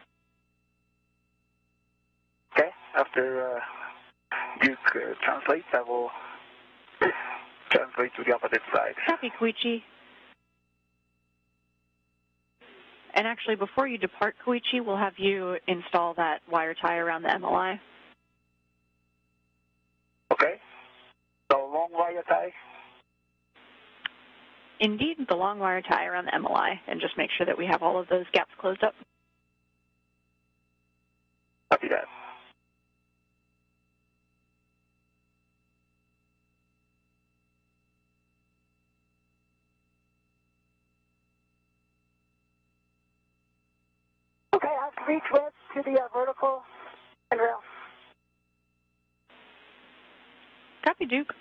S7: Okay, after Duke translates, I will translate to the opposite side.
S8: Copy, Koichi. And actually, before you depart, Koichi, we'll have you install that wire tie around the MLI.
S7: Okay, so long wire tie?
S8: Indeed, the long wire tie around the MLI, and just make sure that we have all of those gaps closed up.
S7: Copy that.
S6: Okay, I have to reach with to the vertical handrail.
S8: Copy, Duke.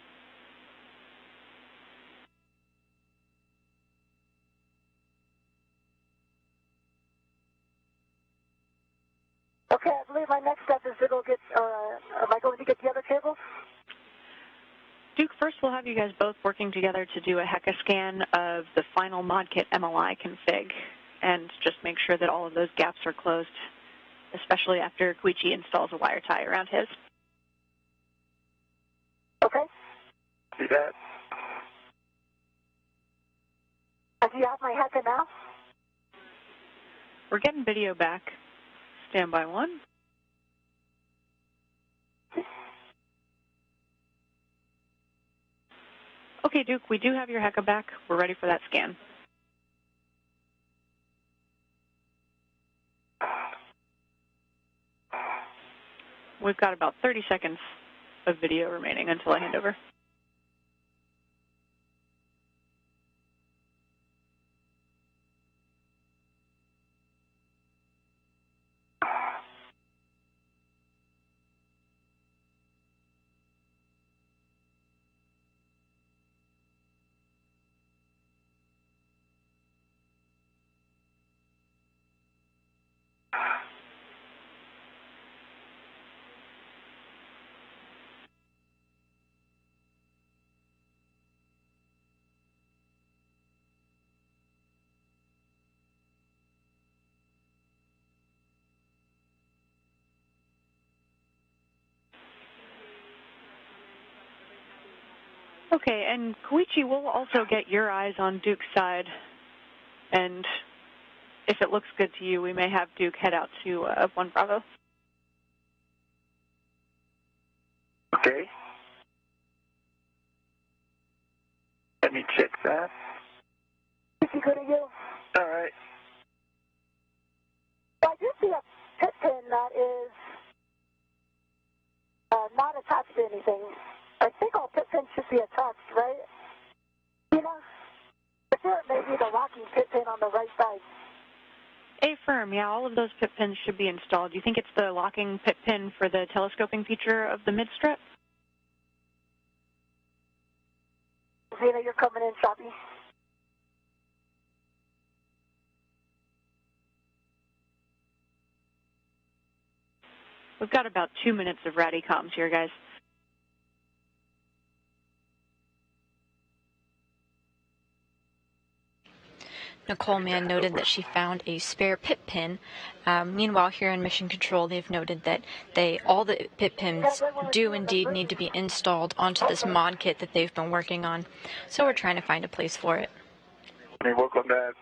S6: Okay, I believe my next step is to go get, am I going to get the other cables?
S8: Duke, first we'll have you guys both working together to do a HECA scan of the final ModKit MLI config, and just make sure that all of those gaps are closed, especially after Koichi installs a wire tie around his.
S6: Okay.
S7: See that?
S6: Do you have my HECA now?
S8: We're getting video back. Standby 1. Okay, Duke, we do have your HECA back. We're ready for that scan. We've got about 30 seconds of video remaining until I hand over. Okay, and Koichi, we'll also get your eyes on Duke's side, and if it looks good to you, we may have Duke head out to 1 Bravo.
S7: Okay. Let me check that.
S6: Is he good at you?
S7: All right.
S6: I do see a pit pin that is not attached to anything. I think all pit pins should be attached, right? You know? But there may be the locking pit pin on the right side.
S8: Affirm, yeah, all of those pit pins should be installed. Do you think it's the locking pit pin for the telescoping feature of the mid-strip?
S6: Xena, you're coming in, Choppy.
S8: We've got about 2 minutes of ratty comms here, guys.
S2: Nicole Mann noted that she found a spare pit pin. Meanwhile, here in Mission Control, they've noted that all the pit pins do indeed need to be installed onto this mod kit that they've been working on. So we're trying to find a place for it.
S7: Let me work on that.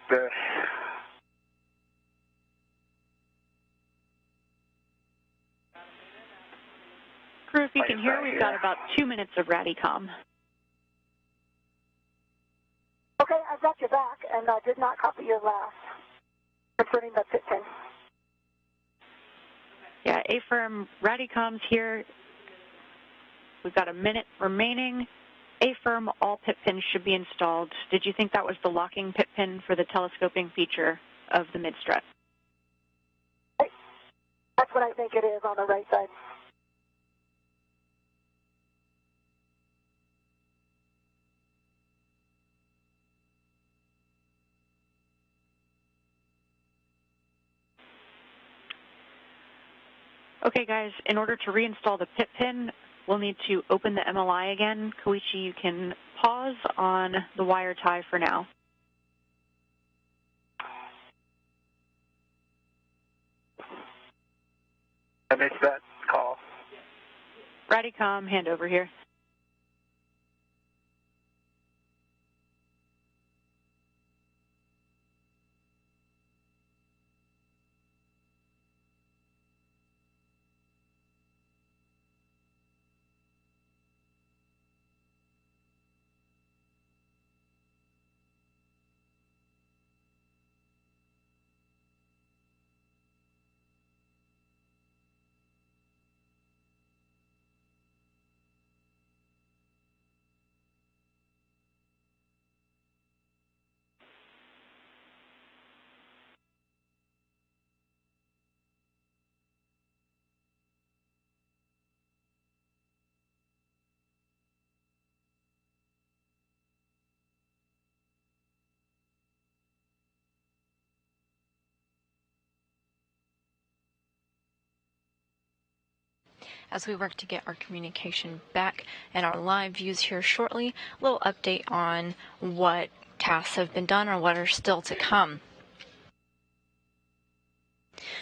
S8: Crew, if you can hear, we've got about 2 minutes of ratty comm.
S6: Okay, I've got your back, and and did not copy your last concerning the pit pin.
S8: Yeah, A-firm, Radicom's here. We've got a minute remaining. A-firm, all pit pins should be installed. Did you think that was the locking pit pin for the telescoping feature of the mid-strut?
S6: That's what I think it is on the right side.
S8: Okay, guys, in order to reinstall the pit pin, we'll need to open the MLI again. Koichi, you can pause on the wire tie for now.
S7: I missed that call.
S8: Radicom, hand over here.
S2: As we work to get our communication back and our live views here shortly, a little update on what tasks have been done or what are still to come.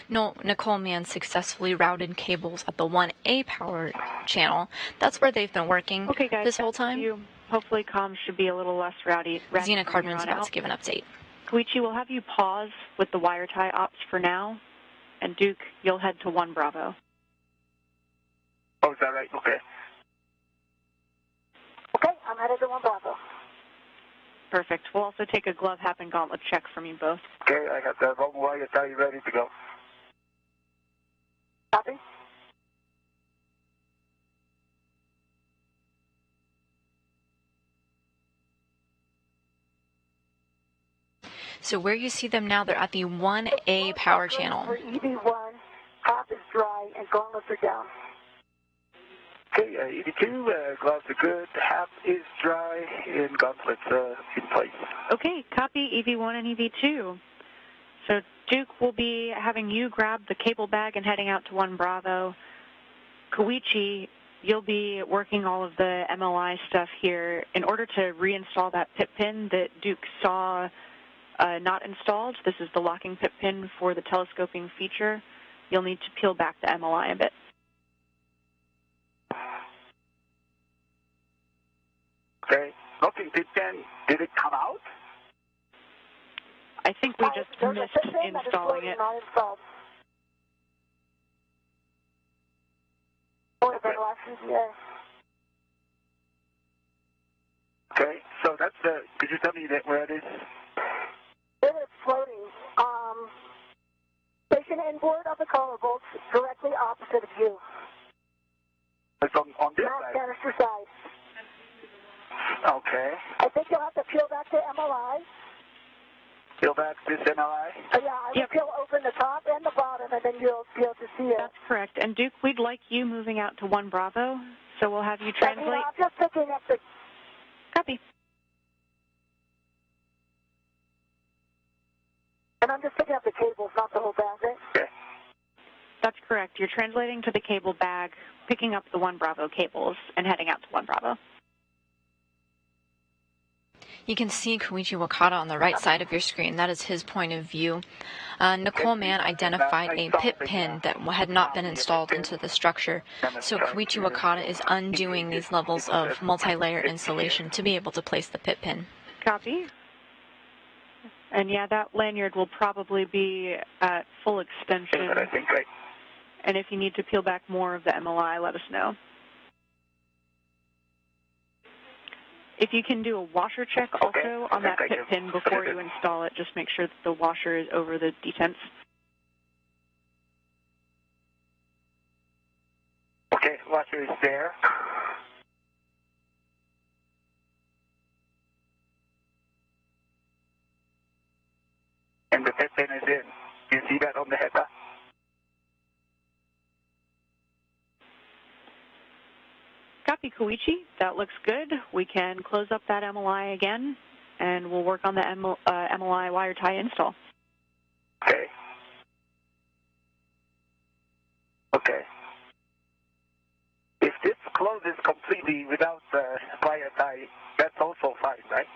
S2: Nicole Mann successfully routed cables at the 1A power channel. That's where they've been working this whole time.
S8: Hopefully comms should be a little less rowdy.
S2: Zena Cardman's about to give an update.
S8: Koichi, we'll have you pause with the wire tie ops for now, and Duke, you'll head to 1 Bravo.
S7: Oh, is that right? Okay.
S6: Okay, I'm headed to 1 Bravo.
S8: Perfect. We'll also take a glove, hat, and gauntlet check from you both.
S7: Okay, I got the mobile wire tie ready to go.
S6: Copy.
S8: So where you see them now, they're at the 1A power channel.
S6: For EV1, half is dry and gauntlets are down.
S7: Okay, EV2, gloves are good, half is dry, and gauntlets in place.
S8: Okay, copy EV1 and EV2. So Duke will be having you grab the cable bag and heading out to 1 Bravo. Koichi, you'll be working all of the MLI stuff here. In order to reinstall that pit pin that Duke saw not installed, this is the locking pit pin for the telescoping feature, you'll need to peel back the MLI a bit.
S7: Okay, locking pit pin, did it come out?
S8: I think we just missed installing it.
S7: Okay, so that's the, could you tell me where it is?
S6: It is floating. Station inboard of the collar bolts directly opposite of you.
S7: It's on this
S6: Not
S7: side?
S6: canister side.
S7: Okay.
S6: I think you'll have to peel back the MLI.
S7: Peel back this MLI?
S6: Yeah, I will peel open the top and the bottom, and then you'll be able to see it.
S8: That's correct. And Duke, we'd like you moving out to 1 Bravo, so we'll have you translate.
S6: I'm just picking up the...
S8: Copy.
S6: And I'm just picking up the cables, not the whole bag.
S7: Okay.
S8: That's correct. You're translating to the cable bag, picking up the 1 Bravo cables, and heading out to 1 Bravo. You can see Koichi Wakata on the right side of your screen. That is his point of view. Nicole Mann identified a pit pin that had not been installed into the structure, so Koichi Wakata is undoing these levels of multi-layer insulation to be able to place the pit pin. Copy. And yeah, that lanyard will probably be at full extension.
S7: I think right.
S8: And if you need to peel back more of the MLI, let us know. If you can do a washer check also on that pit pin before you install it, just make sure that the washer is over the detents.
S7: Okay, washer is there. And the pit pin is in. You see that on the header?
S8: Copy, Koichi. That looks good. We can close up that MLI again, and we'll work on the MLI wire tie install.
S7: Okay. Okay. If this closes completely without the wire tie, that's also fine, right?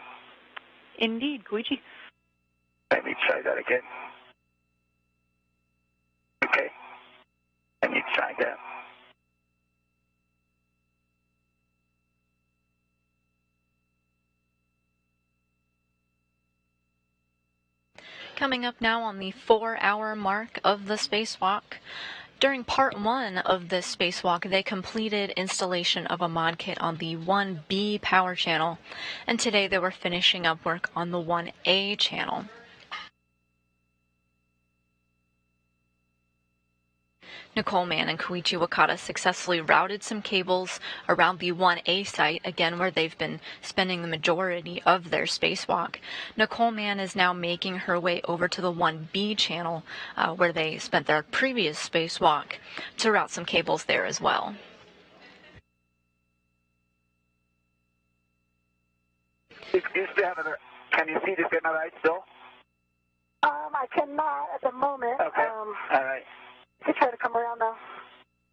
S8: Indeed, Koichi.
S7: Let me try that again. Okay. Let me try that.
S2: Coming up now on the 4-hour mark of the spacewalk. During part 1 of this spacewalk, they completed installation of a mod kit on the 1B power channel, and today they were finishing up work on the 1A channel. Nicole Mann and Koichi Wakata successfully routed some cables around the 1A site, again where they've been spending the majority of their spacewalk. Nicole Mann is now making her way over to the 1B channel, where they spent their previous spacewalk, to route some cables there as well.
S7: Can you see this MRI still?
S6: I cannot at the moment.
S7: Okay. All right.
S6: You can try to come around now.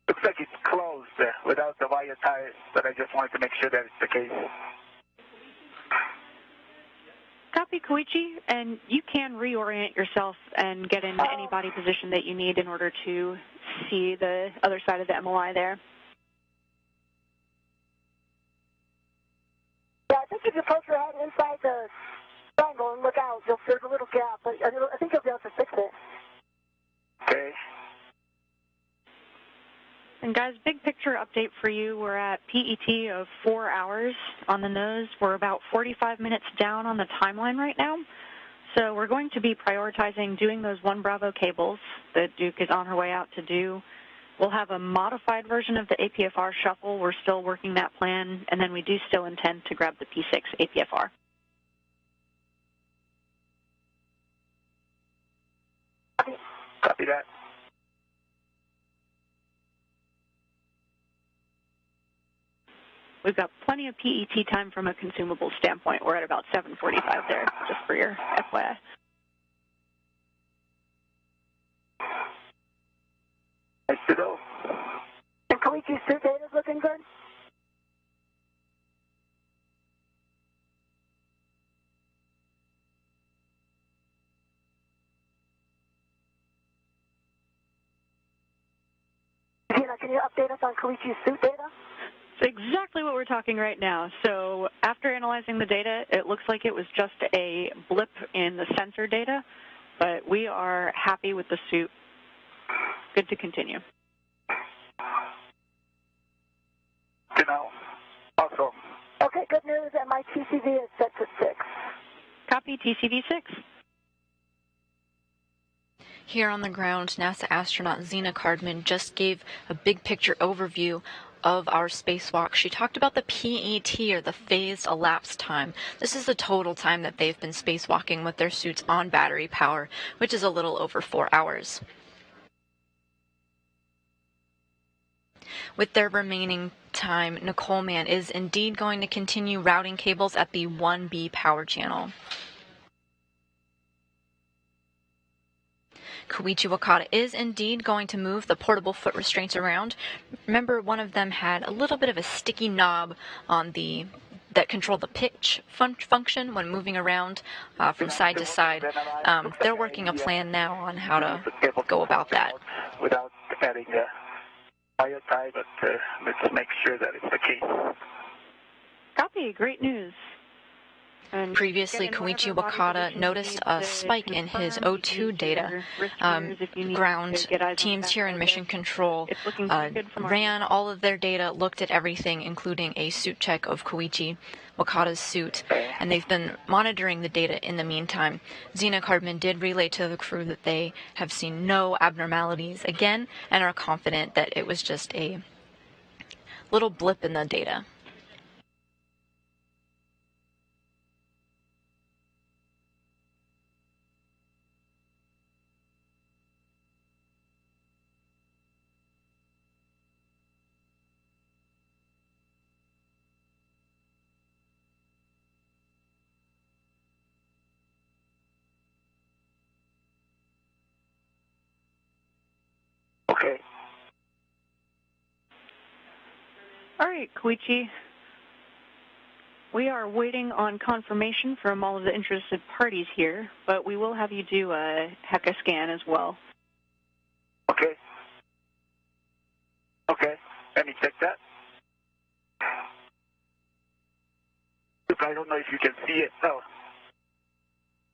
S7: Looks like it's closed without the wire tie, but I just wanted to make sure that it's the case.
S8: Copy, Koichi, and you can reorient yourself and get in any body position that you need in order to see the other side of the MLI there.
S6: Yeah, I think if you poke your head inside the triangle and look out, there's a little gap, but I think you'll be able to fix it.
S7: Okay.
S8: And guys, big picture update for you. We're at PET of 4 hours on the nose. We're about 45 minutes down on the timeline right now. So we're going to be prioritizing doing those 1 Bravo cables that Duke is on her way out to do. We'll have a modified version of the APFR shuffle. We're still working that plan. And then we do still intend to grab the P6 APFR.
S7: Copy that.
S8: We've got plenty of PET time from a consumable standpoint. We're at about 7:45 there, just for your FYI.
S7: Nice to know.
S6: And Koichi's suit data's looking good? Gina, can you update us on Koichi's suit data?
S8: It's exactly what we're talking right now. So after analyzing the data, it looks like it was just a blip in the sensor data, but we are happy with the suit. Good to continue.
S7: You know, awesome.
S6: Okay, good news, and my TCV is set to 6.
S8: Copy, TCV 6.
S2: Here on the ground, NASA astronaut Zena Cardman just gave a big picture overview of our spacewalk. She talked about the PET, or the phased elapsed time. This is the total time that they've been spacewalking with their suits on battery power, which is a little over 4 hours. With their remaining time, Nicole Mann is indeed going to continue routing cables at the 1B power channel. Koichi Wakata is indeed going to move the portable foot restraints around. Remember, one of them had a little bit of a sticky knob on that controlled the pitch function when moving around from side to side. They're working a plan now on how to go about that.
S7: Without adding a wire tie, but let's make sure that it's the case.
S8: Copy, great news.
S2: Previously, Koichi Wakata noticed a spike in his O2 data. Ground teams here in Mission Control ran all of their data, looked at everything, including a suit check of Koichi Wakata's suit, and they've been monitoring the data in the meantime. Zena Cardman did relay to the crew that they have seen no abnormalities again and are confident that it was just a little blip in the data.
S7: Okay.
S8: All right, Koichi. We are waiting on confirmation from all of the interested parties here, but we will have you do a HECA scan as well.
S7: Okay. Okay. Let me check that. I don't know if you can see it. No.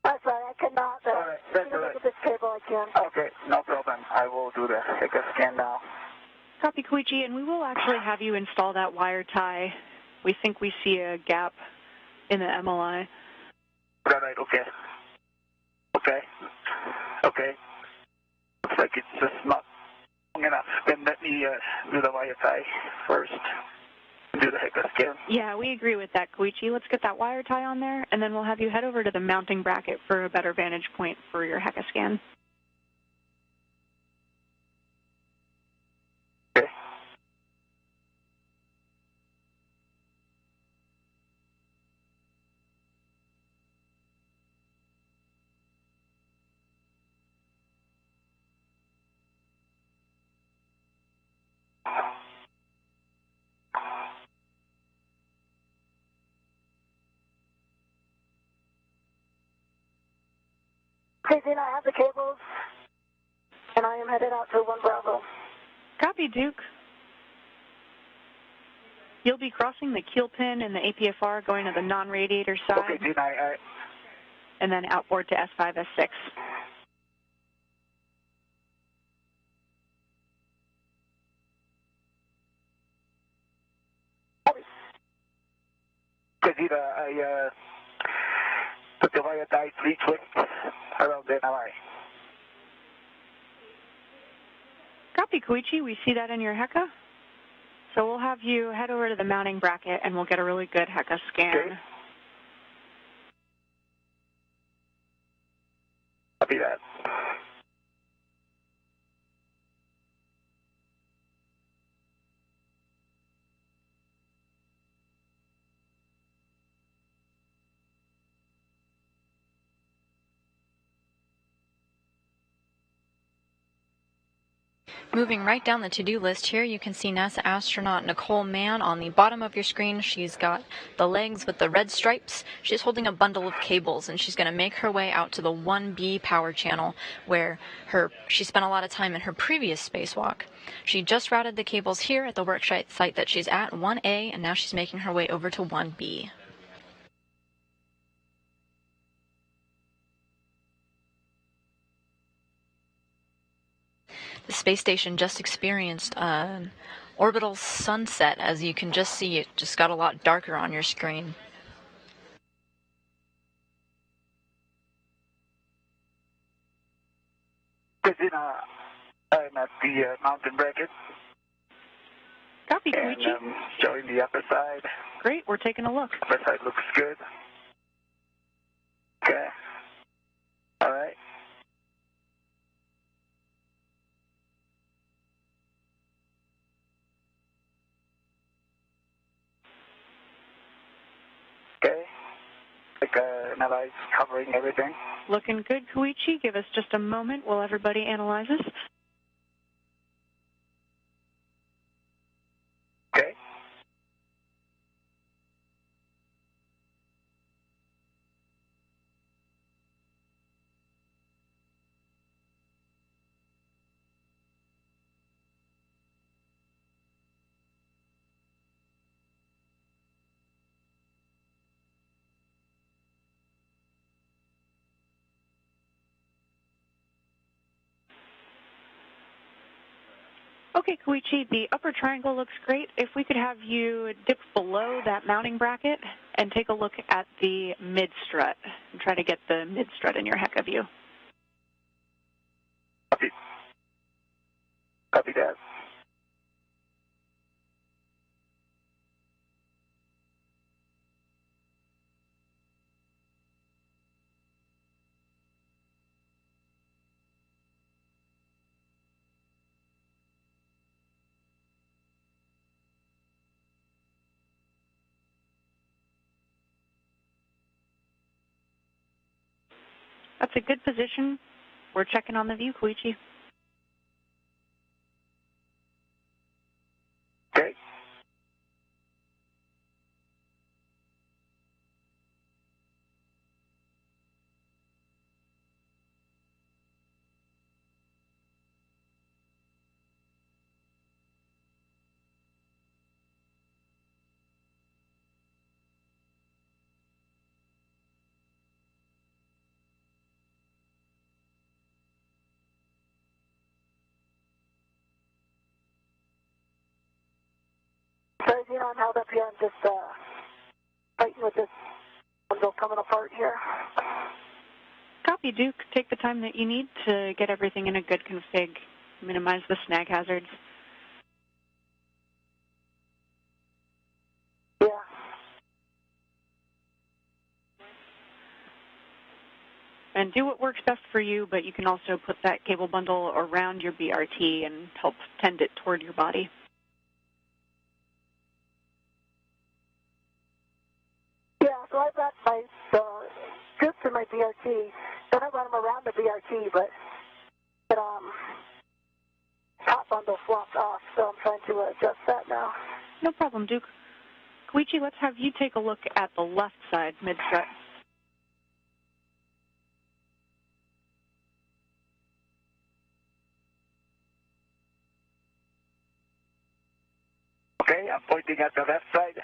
S6: I'm sorry, I cannot.
S7: All right, that's all right.
S6: Look at this table again.
S7: Okay, no problem. I will do the HECA scan now.
S8: Copy, Koichi, and we will actually have you install that wire tie. We think we see a gap in the MLI.
S7: All right, okay. Okay. Okay. Looks like it's just not long enough. Then let me do the wire tie first. Do the HECA scan.
S8: Yeah, we agree with that, Koichi. Let's get that wire tie on there, and then we'll have you head over to the mounting bracket for a better vantage point for your HECA scan.
S7: Okay.
S6: Okay, Zena, I have the cables, and I am headed out to 1 Bravo.
S8: Copy, Duke. You'll be crossing the keel pin and the APFR going to the non-radiator side.
S7: Okay, Gina,
S8: and then outboard to S5, S6.
S7: Gina, I put the wire tie 3 twists around the MLI.
S8: Copy, Koichi. We see that in your HECA. So we'll have you head over to the mounting bracket, and we'll get a really good HECA scan.
S7: Okay. Copy that.
S2: Moving right down the to-do list here, you can see NASA astronaut Nicole Mann on the bottom of your screen. She's got the legs with the red stripes. She's holding a bundle of cables, and she's going to make her way out to the 1B power channel, where she spent a lot of time in her previous spacewalk. She just routed the cables here at the work site that she's at, 1A, and now she's making her way over to 1B. The space station just experienced an orbital sunset. As you can just see, it just got a lot darker on your screen.
S7: Gina, I'm at the mountain bracket.
S8: Copy,
S7: And
S8: Koichi.
S7: showing the upper side.
S8: Great, we're taking a look.
S7: Upper side looks good. Okay. All right. Okay. Like analyze covering everything.
S8: Looking good, Koichi. Give us just a moment while everybody analyzes.
S7: Okay.
S8: Okay, Koichi, the upper triangle looks great. If we could have you dip below that mounting bracket and take a look at the mid-strut and try to get the mid-strut in your HECA view.
S7: Copy. Copy that.
S8: That's a good position. We're checking on the view, Koichi.
S7: Okay.
S6: Sorry, I'm held up here. I'm just fighting with this bundle coming apart here.
S8: Copy, Duke. Take the time that you need to get everything in a good config. Minimize the snag hazards.
S6: Yeah.
S8: And do what works best for you, but you can also put that cable bundle around your BRT and help tend it toward your body.
S6: Yeah, so I've got my strips in my BRT. Then I run them around the BRT, but top bundle flopped off, so I'm trying to adjust that now.
S8: No problem, Duke. Koichi, let's have you take a look at the left side mid-strut.
S7: Okay, I'm pointing at the left side.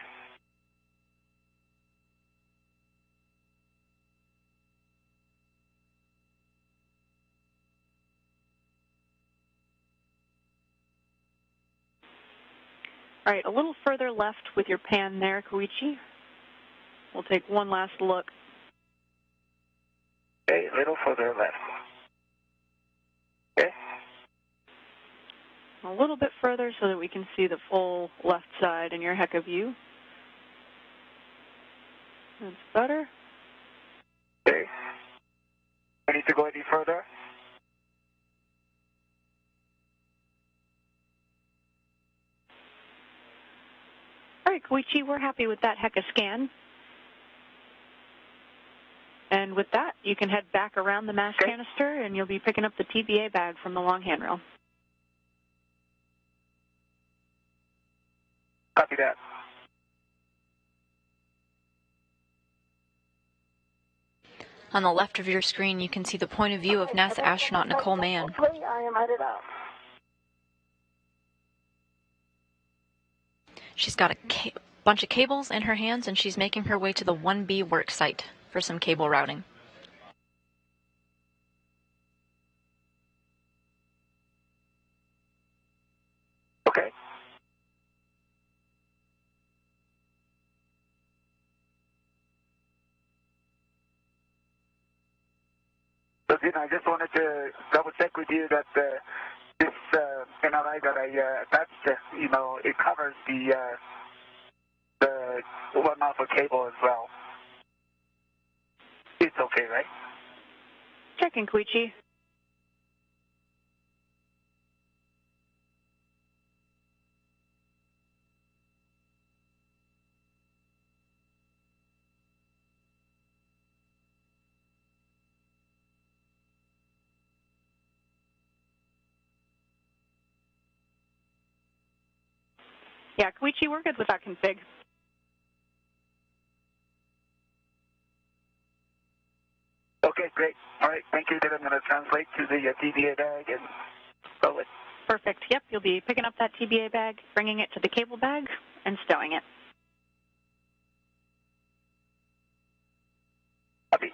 S8: All right, a little further left with your pan there, Koichi. We'll take one last look.
S7: Okay, a little further left. Okay.
S8: A little bit further so that we can see the full left side in your HECA view. That's better.
S7: Okay. I need to go any further?
S8: All right, Koichi, we're happy with that HECA scan. And with that, you can head back around the mass canister, and you'll be picking up the TBA bag from the long handrail.
S7: Copy that.
S2: On the left of your screen, you can see the point of view of NASA astronaut Nicole Mann.
S6: I am headed out.
S2: She's got a bunch of cables in her hands, and she's making her way to the 1B work site for some cable routing.
S7: Okay. So, Gina, I just wanted to double check with you that this NRI that I attached, it covers the one alpha cable as well. It's okay, right?
S8: Checking, Koichi. Yeah, Koichi, we're good with that config.
S7: Okay, great. All right, thank you. Then I'm going to translate to the TBA bag and stow it.
S8: Perfect. Yep, you'll be picking up that TBA bag, bringing it to the cable bag, and stowing it.
S7: Copy.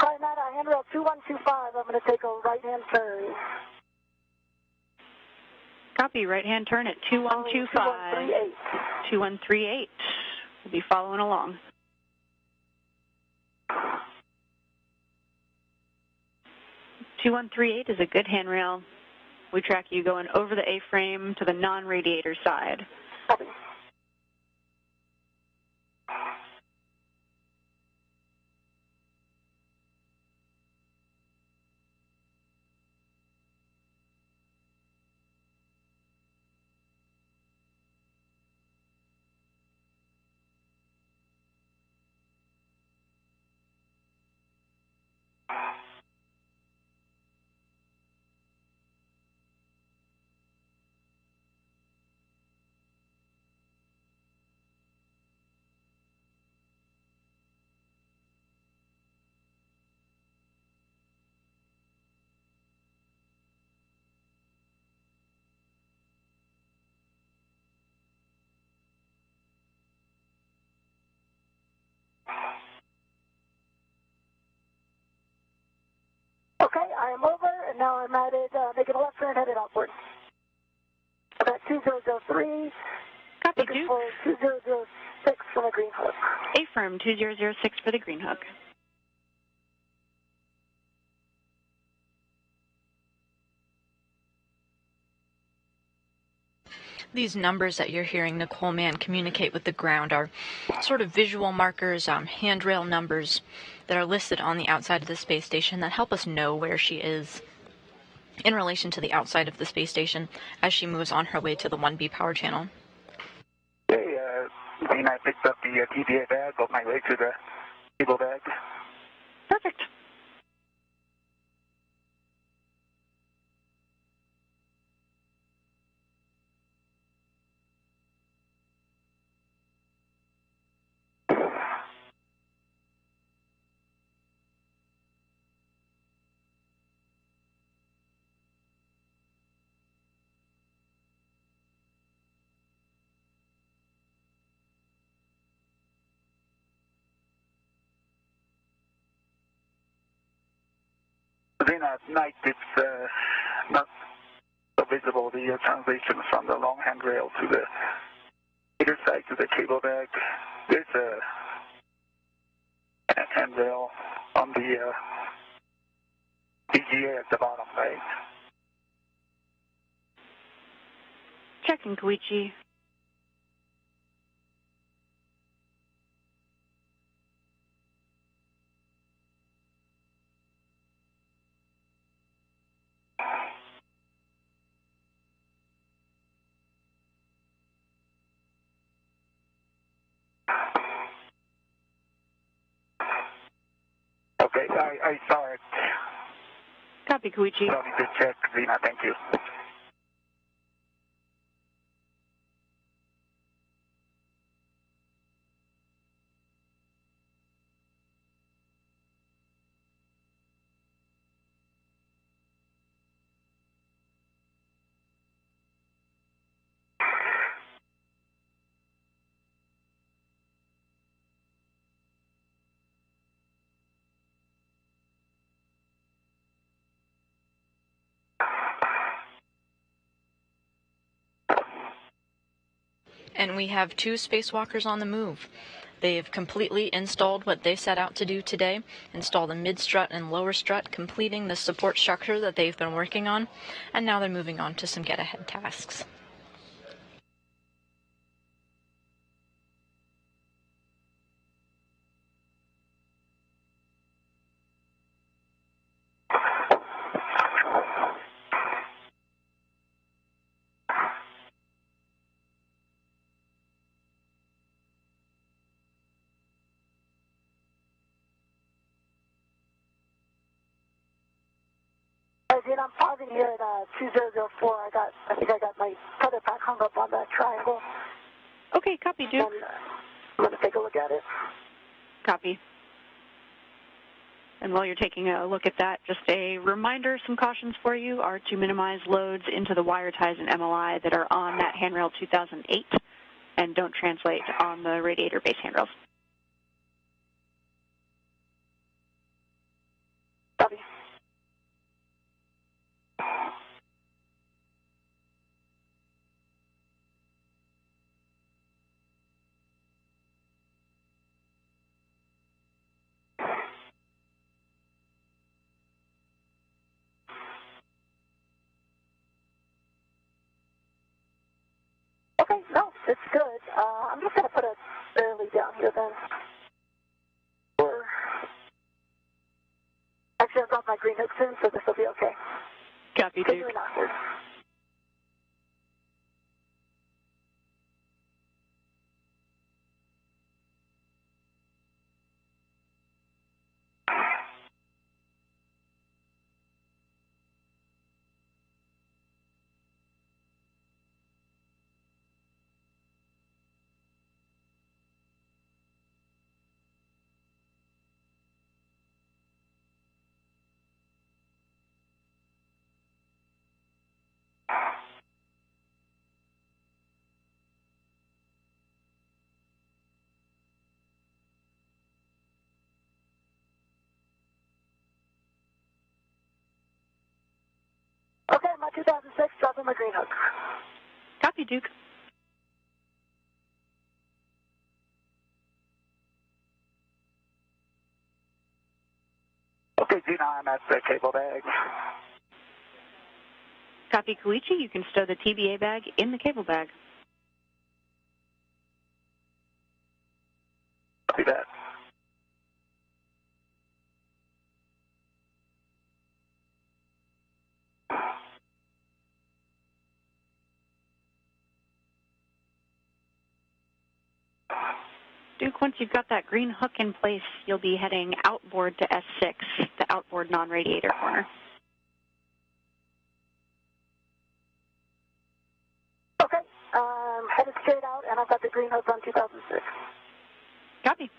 S6: Hi, Matt, handrail 2125. I'm going to take a right-hand turn.
S8: Copy, right-hand turn at 2125.
S6: 2138.
S8: 2138. We'll be following along. (2138) is a good handrail. We track you going over the A-frame to the non-radiator side.
S6: Copy. Okay, I am over, and now I'm at it, making a left turn headed outward. I'm at 2003.
S8: Copy,
S6: Looking
S8: Duke.
S6: for 2006 from a green hook.
S8: A-firm 2006 for the green hook.
S2: These numbers that you're hearing Nicole Mann communicate with the ground are sort of visual markers, handrail numbers that are listed on the outside of the space station that help us know where she is in relation to the outside of the space station as she moves on her way to the 1B power channel.
S7: Okay, I picked up the TBA bag on my way to the cable bag.
S8: Perfect.
S7: Then at night it's not so visible, the translation from the long handrail to the either side to the cable bag. There's a handrail on the DGA at the bottom, right?
S8: Checking, Koichi.
S7: Okay, I saw it.
S8: Copy, Koichi.
S7: No need to check, Zena, thank you.
S2: And we have 2 spacewalkers on the move. They've completely installed what they set out to do today, install the mid-strut and lower strut, completing the support structure that they've been working on, and now they're moving on to some get-ahead tasks.
S6: Again, I'm pausing here at 2004. I think I got my tether pack hung up on that triangle.
S8: Okay, copy, Duke.
S6: And, I'm going to take a look at it.
S8: Copy. And while you're taking a look at that, just a reminder, some cautions for you are to minimize loads into the wire ties and MLI that are on that handrail 2008 and don't translate on the radiator base handrails.
S6: barely down here then. Or, actually, I've got my green hook soon, so this will be okay.
S8: Copy, Duke.
S6: Continuing onward. Okay, my 2006, dropping my green hook.
S8: Copy, Duke.
S7: Okay, Gina, I'm at the cable bag.
S8: Copy, Koichi. You can stow the TBA bag in the cable bag.
S7: Copy that.
S8: Duke, once you've got that green hook in place, you'll be heading outboard to S6, the outboard non-radiator corner.
S6: Okay, headed straight out, and I've got the green hook on 2006.
S8: Copy.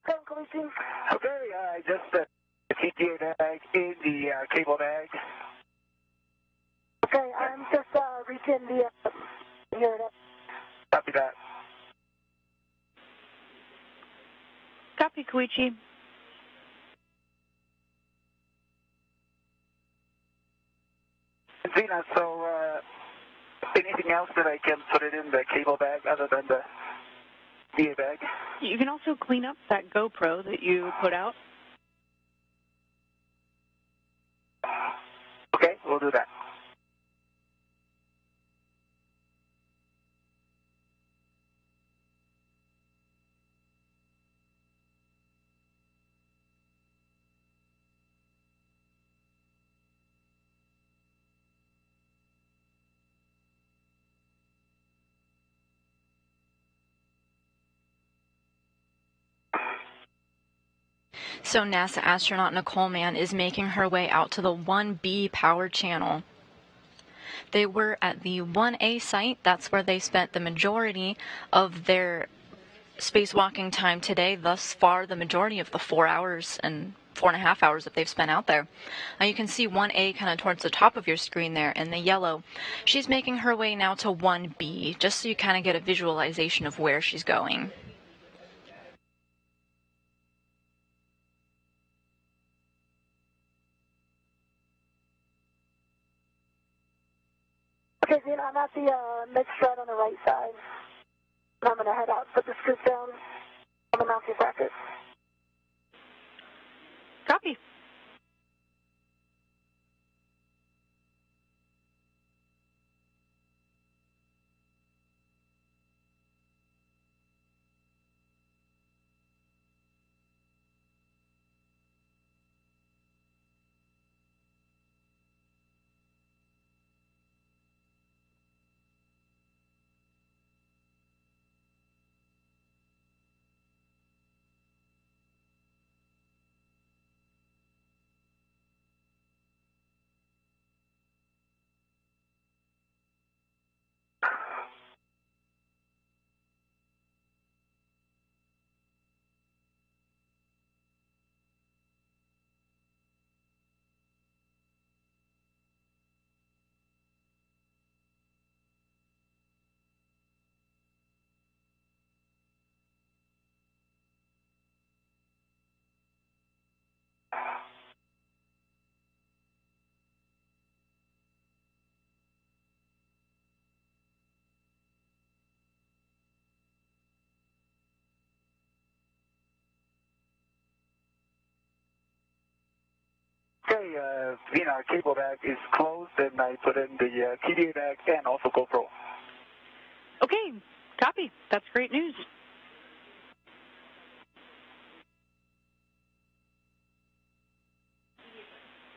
S6: Okay, Koichi.
S7: Okay, just the TTA bag in the cable bag.
S6: Okay, I'm just reaching the here it is.
S7: Copy that.
S8: Copy, Koichi.
S7: Gina, so anything else that I can put it in the cable bag other than the DA bag?
S8: You can also clean up that GoPro that you put out.
S7: Okay, we'll do that.
S2: So NASA astronaut Nicole Mann is making her way out to the 1B power channel. They were at the 1A site. That's where they spent the majority of their spacewalking time today. Thus far, the majority of the 4 hours and 4.5 hours that they've spent out there. Now you can see 1A kind of towards the top of your screen there in the yellow. She's making her way now to 1B, just so you kind of get a visualization of where she's going.
S6: Okay, Gina, I'm at the mid strut on the right side. And I'm going to head out, put the scoop down on the mounting bracket.
S8: Copy.
S7: Okay, Vina, cable bag is closed, and I put in the TDA bag and also GoPro.
S8: Okay, copy. That's great news.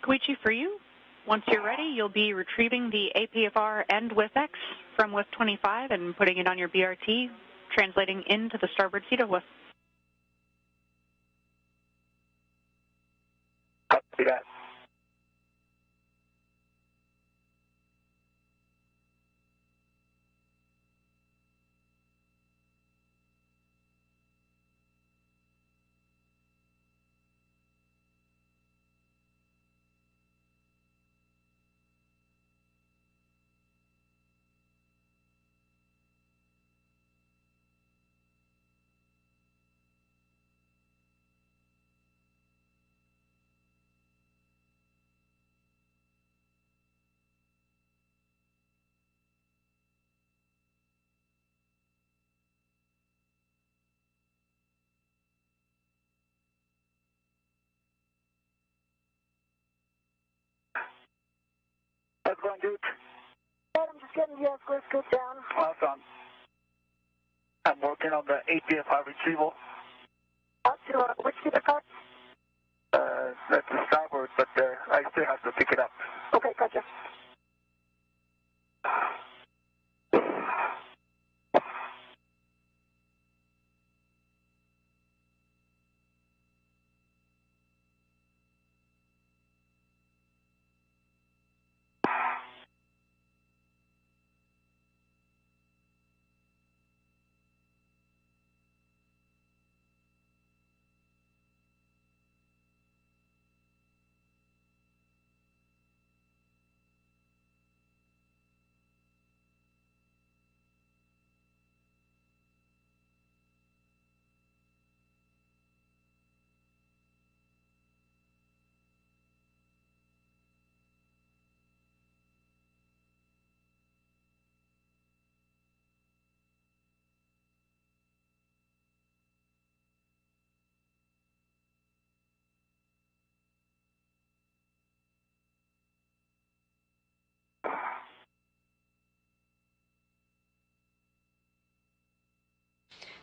S8: Koichi, for you, once you're ready, you'll be retrieving the APFR end WIF-X from WIF 25 and putting it on your BRT, translating into the starboard seat of WIF.
S7: Copy that. How's it going, Duke?
S6: I'm just getting the scoop down.
S7: Awesome. I'm working on the APFR retrieval.
S6: Out to which seat of car?
S7: That's the starboard, but I still have to pick it up.
S6: Okay, gotcha.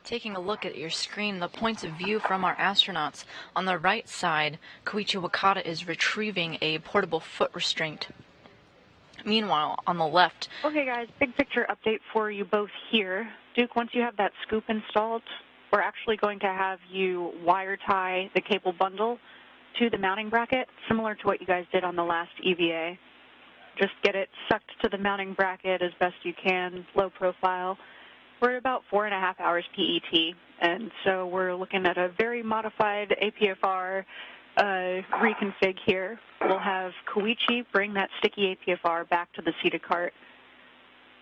S2: Taking a look at your screen, the points of view from our astronauts. On the right side, Koichi Wakata is retrieving a portable foot restraint. Meanwhile, on the left...
S8: Okay, guys, big picture update for you both here. Duke, once you have that scoop installed, we're actually going to have you wire tie the cable bundle to the mounting bracket, similar to what you guys did on the last EVA. Just get it sucked to the mounting bracket as best you can, low profile. We're about 4.5 hours PET, and so we're looking at a very modified APFR reconfig here. We'll have Koichi bring that sticky APFR back to the seated cart,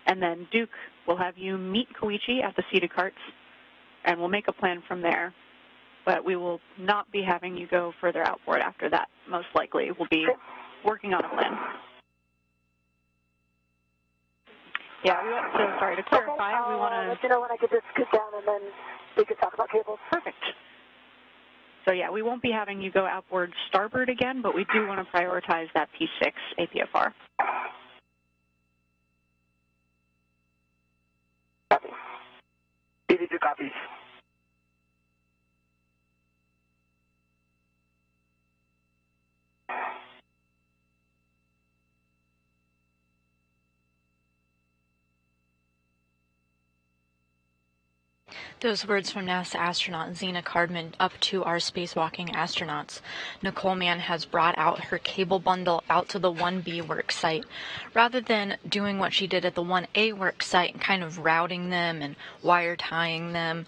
S8: and then Duke will have you meet Koichi at the seated carts, and we'll make a plan from there. But we will not be having you go further outboard after that, most likely. We'll be working on a plan. Yeah, so sorry, to clarify, we want to...
S6: let you know when I get this scoop down, and then we can talk about cables.
S8: Perfect. So yeah, we won't be having you go outboard starboard again, but we do want to prioritize that P6 APFR.
S7: Copy. EV2 copies.
S2: Those words from NASA astronaut Zena Cardman up to our spacewalking astronauts. Nicole Mann has brought out her cable bundle out to the 1B work site. Rather than doing what she did at the 1A work site and kind of routing them and wire tying them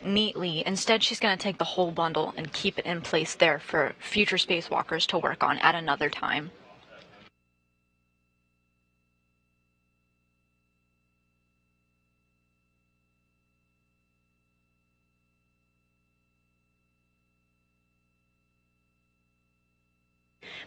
S2: neatly, instead she's going to take the whole bundle and keep it in place there for future spacewalkers to work on at another time.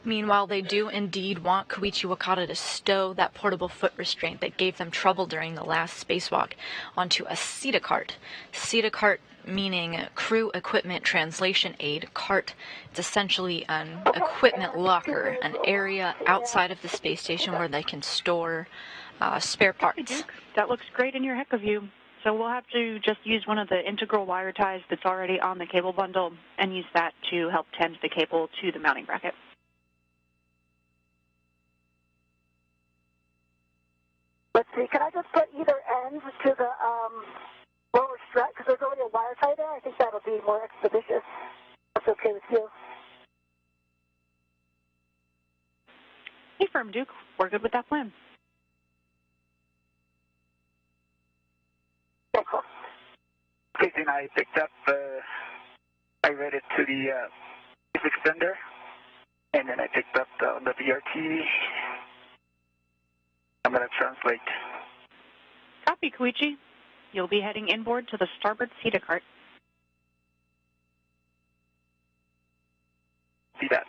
S2: Meanwhile, they do indeed want Koichi Wakata to stow that portable foot restraint that gave them trouble during the last spacewalk onto a SETA cart. SETA cart meaning crew equipment translation aid cart. It's essentially an equipment locker, an area outside of the space station where they can store spare parts.
S8: That looks great in your HECA view. So we'll have to just use one of the integral wire ties that's already on the cable bundle and use that to help tend the cable to the mounting bracket.
S6: Let's see, can I just put either end to the lower strut, because there's already a wire tie there? I think that'll be more expeditious. That's okay with you.
S8: Hey, Firm Duke, we're good with that plan.
S6: Okay, cool.
S7: Okay, then I picked up, I read it to the extender, and then I picked up the VRT. I'm going to translate.
S8: Copy, Koichi. You'll be heading inboard to the starboard SETA cart.
S7: See that?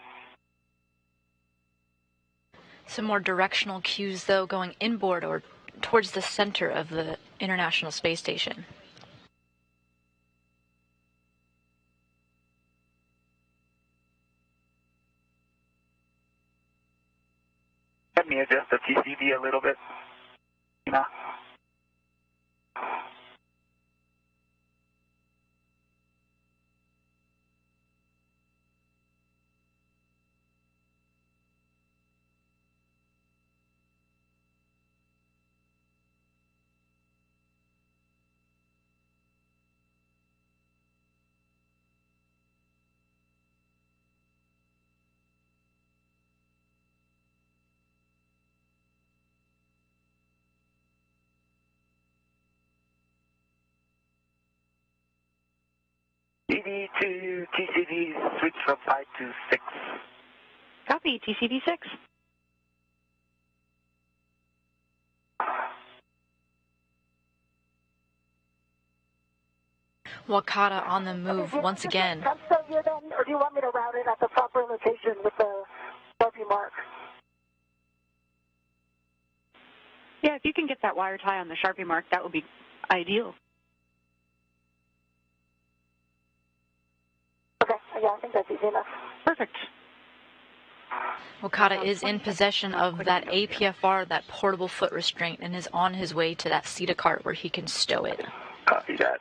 S2: Some more directional cues, though, going inboard or towards the center of the International Space Station.
S7: Let me adjust the TCV a little bit. You know? ED to TCV switch from 5 to 6.
S8: Copy, TCV 6.
S2: Wakata on the move once again.
S6: Can I still you then, or do you want me to route it at the proper location with the Sharpie mark?
S8: Yeah, if you can get that wire tie on the Sharpie mark, that would be ideal.
S6: Okay, yeah, I think that's easy enough.
S8: Perfect.
S2: Wakata is in possession of that APFR, that portable foot restraint, and is on his way to that SETA cart where he can stow it.
S7: Copy that.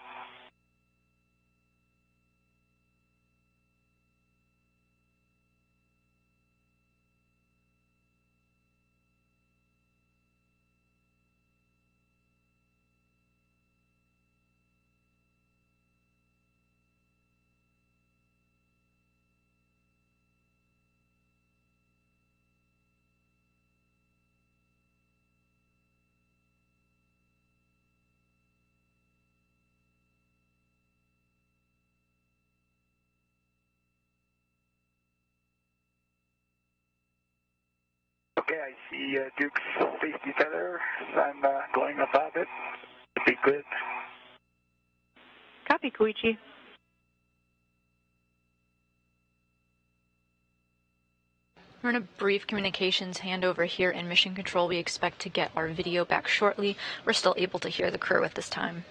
S7: Okay, I see Duke's safety tether, so I'm going above it. It'll be good.
S8: Copy, Koichi.
S2: We're in a brief communications handover here in Mission Control. We expect to get our video back shortly. We're still able to hear the crew at this time.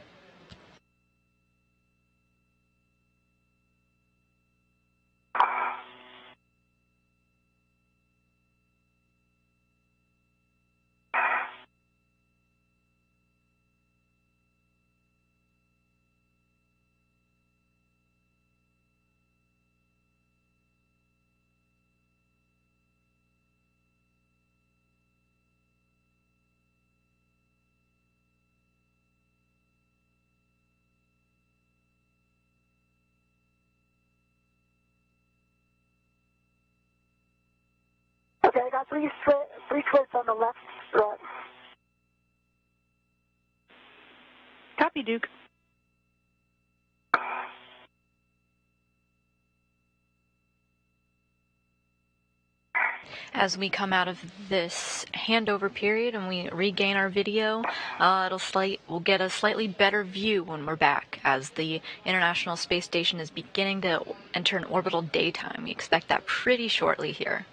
S6: Okay, I got three slits on the left strut.
S8: Copy, Duke.
S2: As we come out of this handover period and we regain our video, we'll get a slightly better view when we're back, as the International Space Station is beginning to enter an orbital daytime. We expect that pretty shortly here.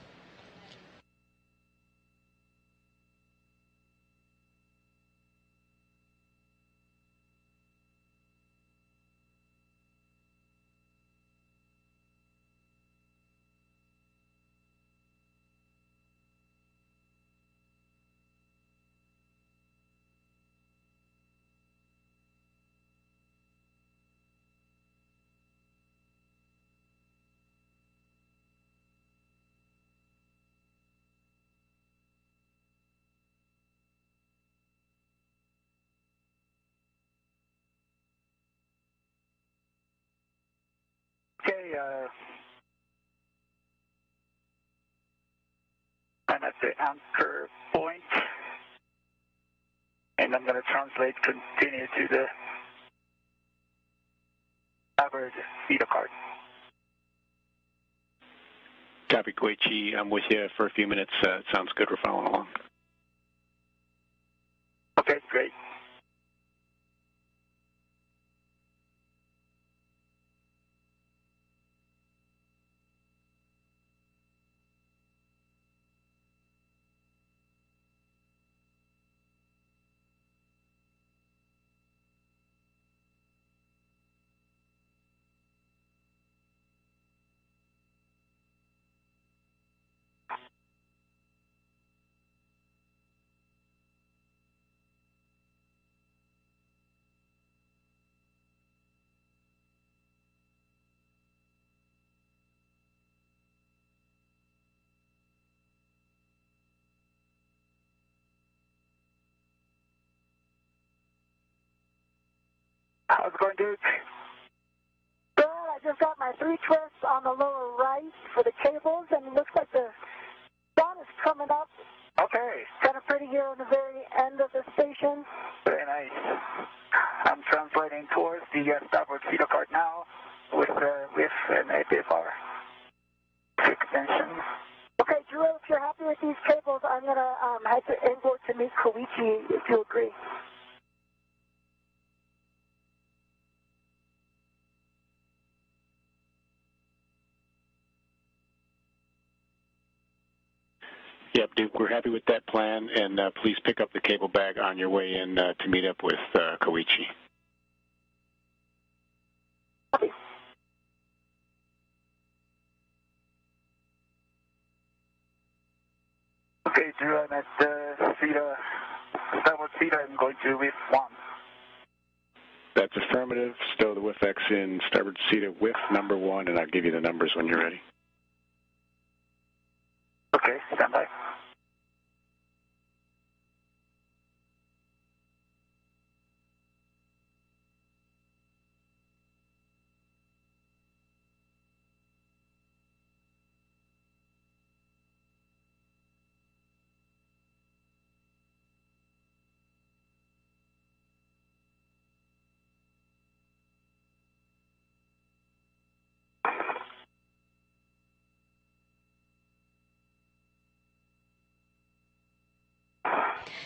S7: Okay, I'm at the anchor point, and I'm going to translate continue to the starboard feeder card.
S4: Copy, Koichi. I'm with you for a few minutes. It sounds good. We're following along.
S7: Okay, great. How's it going, Duke?
S6: Good. I just got my 3 twists on the lower right for the cables, and it looks like the sun is coming up.
S7: Okay.
S6: Kind of pretty here on the very end of the station.
S7: Very nice. I'm translating towards the starboard feeder card now with an APFR extension.
S6: Okay, Drew, if you're happy with these cables, I'm going to head to airport to meet Koichi, if you agree.
S4: Yep, Duke, we're happy with that plan, and please pick up the cable bag on your way in to meet up with Koichi.
S7: Okay, Drew, I'm at the starboard feeder. I'm going to with 1.
S4: That's affirmative. Stow the WIFX in starboard feeder with number 1, and I'll give you the numbers when you're ready.
S7: Okay, stand by.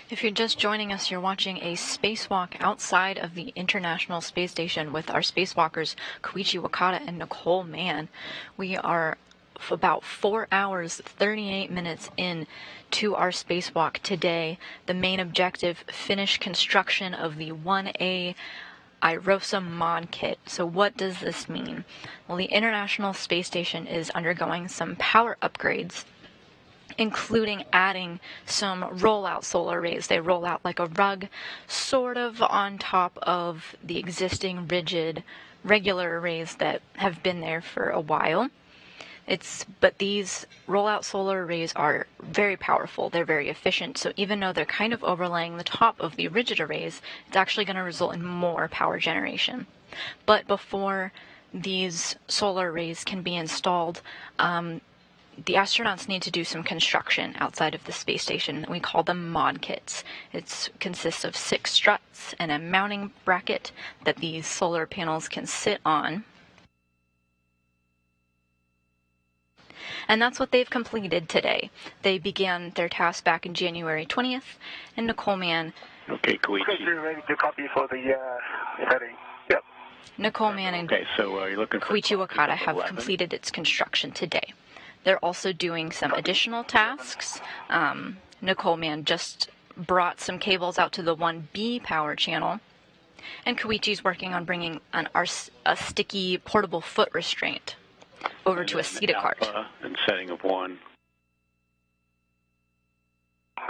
S2: If you're just joining us, you're watching a spacewalk outside of the International Space Station with our spacewalkers Koichi Wakata and Nicole Mann. We are about 4 hours, 38 minutes in to our spacewalk today. The main objective, finish construction of the 1A iROSA mod kit. So what does this mean? Well, the International Space Station is undergoing some power upgrades, including adding some rollout solar arrays. They roll out like a rug, sort of on top of the existing rigid regular arrays that have been there for a while. But these rollout solar arrays are very powerful. They're very efficient. So even though they're kind of overlaying the top of the rigid arrays, it's actually going to result in more power generation. But before these solar arrays can be installed, the astronauts need to do some construction outside of the space station. We call them mod kits. It consists of 6 struts and a mounting bracket that these solar panels can sit on. And that's what they've completed today. They began their task back in January 20th, and Nicole Mann...
S4: Okay, Koichi.
S7: Okay, you're ready to copy for the setting. Yep.
S2: Nicole Mann and
S4: you're looking for
S2: Koichi Wakata have completed its construction today. They're also doing some additional tasks. Nicole Mann just brought some cables out to the 1B power channel, and Koichi's working on bringing a sticky portable foot restraint over to a SETA cart.
S4: And setting of 1.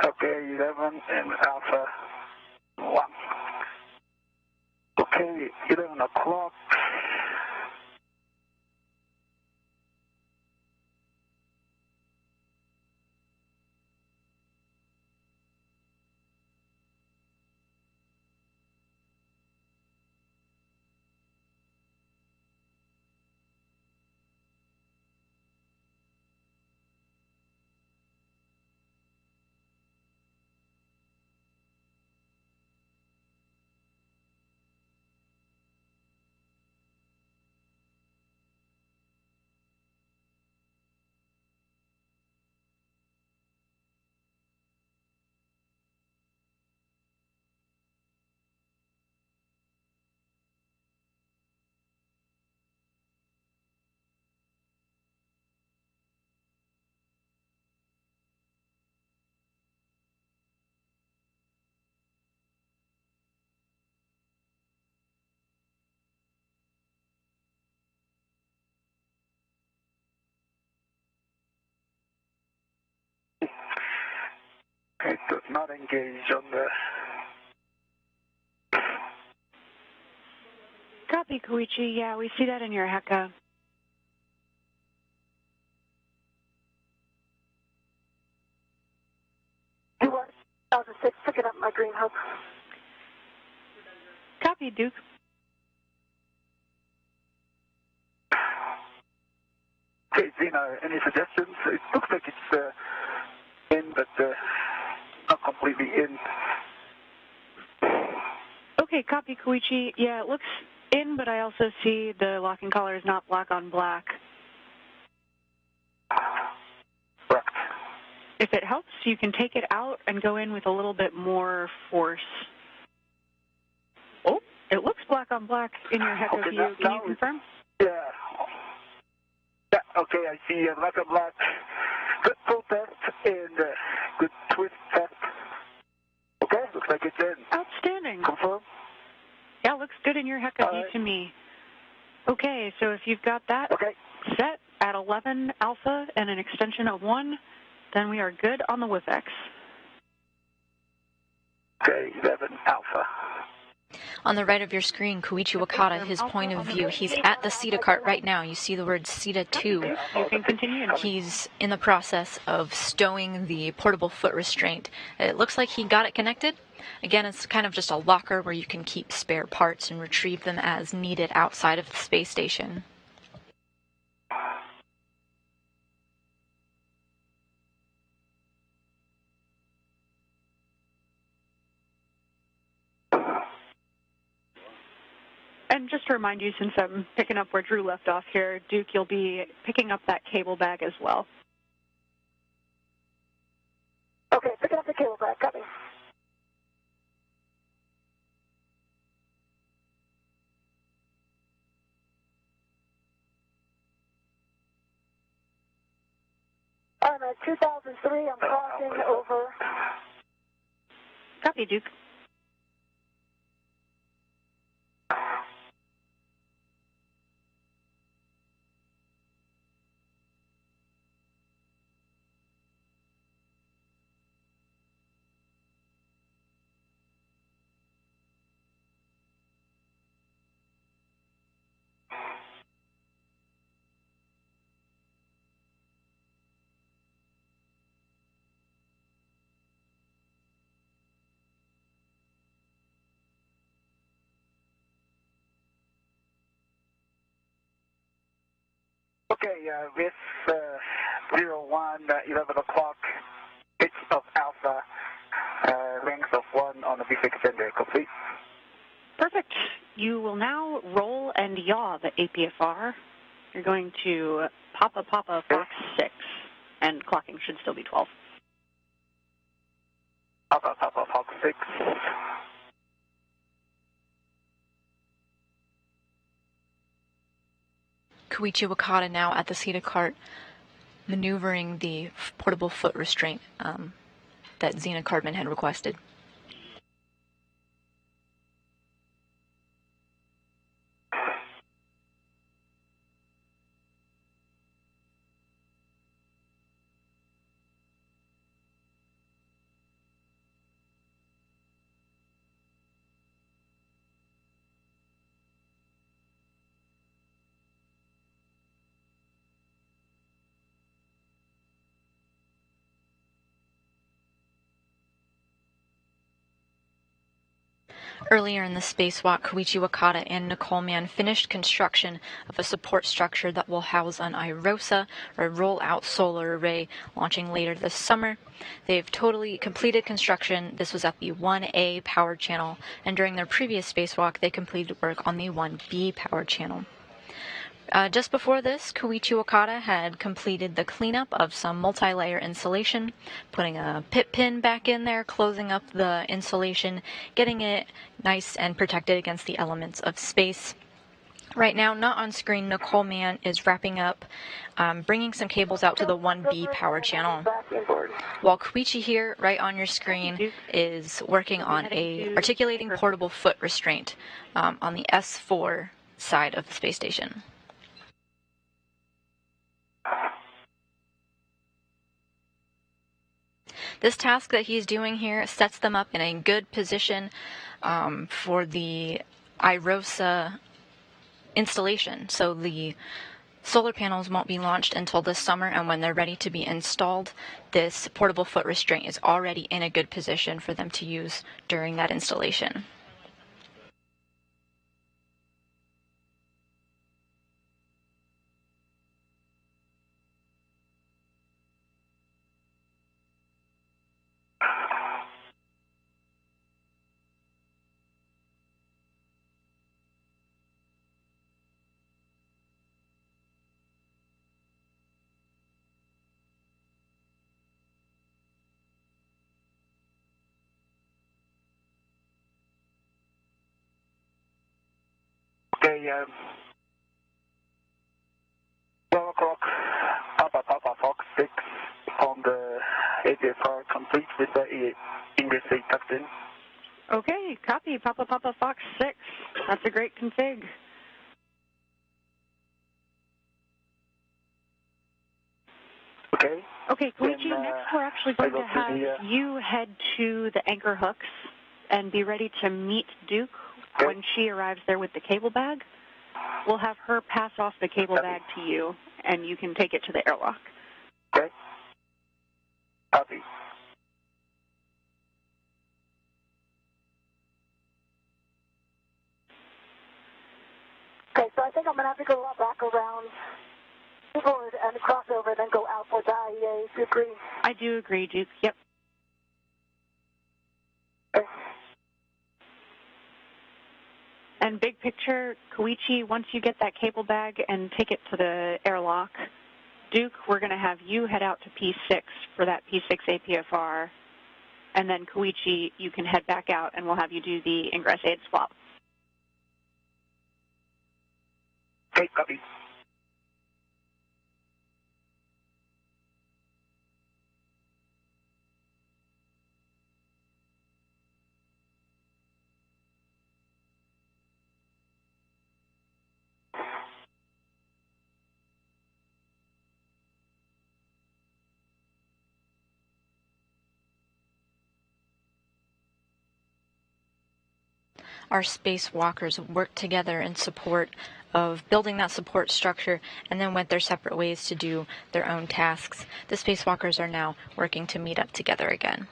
S7: Okay, 11 and alpha 1. Okay, 11 o'clock. does not engage on the...
S8: Copy, Koichi. Yeah, we see that in your HECA.
S6: You want 2006 picking up my green hub.
S8: Copy, Duke.
S7: Okay, Zena, any suggestions? It looks like it's in, but not completely in.
S8: Okay, copy, Koichi. Yeah, it looks in, but I also see the locking collar is not black on black.
S7: Correct.
S8: If it helps, you can take it out and go in with a little bit more force. Oh, it looks black on black in your HECA
S7: Okay,
S8: view. Can you confirm?
S7: Yeah. Yeah, okay, I see black on black. Good pull test and good twist test. Okay, looks like it's in.
S8: Outstanding.
S7: Confirm?
S8: Yeah, looks good in your HECA view
S7: right.
S8: to me. Okay, so if you've got that set at 11 alpha and an extension of 1, then we are good on the WIFX.
S7: Okay, 11 alpha.
S2: On the right of your screen, Koichi Wakata, his point of view. He's at the CETA cart right now. You see the word CETA 2.
S8: You can continue.
S2: He's in the process of stowing the portable foot restraint. It looks like he got it connected. Again, it's kind of just a locker where you can keep spare parts and retrieve them as needed outside of the space station.
S8: And just to remind you, since I'm picking up where Drew left off here, Duke, you'll be picking up that cable bag as well.
S6: Okay, picking up the cable bag. Copy. I'm at 2003. I'm crossing over.
S8: Copy, Duke.
S7: Okay, with 01, 11 o'clock, pitch of alpha, length of 1 on the V6 extender, complete.
S8: Perfect. You will now roll and yaw the APFR. You're going to Papa Fox 6, and clocking should still be 12.
S7: Papa Fox 6.
S2: Koichi Wakata now at the CETA cart, maneuvering the portable foot restraint that Zena Cardman had requested. Earlier in the spacewalk, Koichi Wakata and Nicole Mann finished construction of a support structure that will house an iROSA, or roll-out solar array, launching later this summer. They've totally completed construction. This was at the 1A power channel, and during their previous spacewalk, they completed work on the 1B power channel. Just before this, Koichi Wakata had completed the cleanup of some multi-layer insulation, putting a pit pin back in there, closing up the insulation, getting it nice and protected against the elements of space. Right now, not on screen, Nicole Mann is wrapping up, bringing some cables out to the 1B power channel. While Koichi here, right on your screen, is working on a articulating portable foot restraint on the S4 side of the space station. This task that he's doing here sets them up in a good position for the iROSA installation. So the solar panels won't be launched until this summer, and when they're ready to be installed, this portable foot restraint is already in a good position for them to use during that installation.
S7: Okay, 12 o'clock, Papa Fox 6 on the ADFR complete with the English 8 tucked in.
S8: Okay, copy, Papa Fox 6. That's a great config.
S7: Okay.
S8: Okay, Koichi, next we're actually going to have you head to the anchor hooks and be ready to meet Duke when she arrives there with the cable bag. We'll have her pass off the cable bag to you, and you can take it to the airlock.
S7: Okay. Copy.
S6: Okay, so I think I'm going to have to go back around forward and cross over, then go out for the IEA. Do you agree?
S8: I do agree, Duke. Yep.
S6: Okay.
S8: And big picture, Koichi, once you get that cable bag and take it to the airlock, Duke, we're going to have you head out to P6 for that P6 APFR. And then Koichi, you can head back out and we'll have you do the ingress aid swap.
S7: Okay, copy.
S2: Our spacewalkers work together in support of building that support structure and then went their separate ways to do their own tasks. The spacewalkers are now working to meet up together again.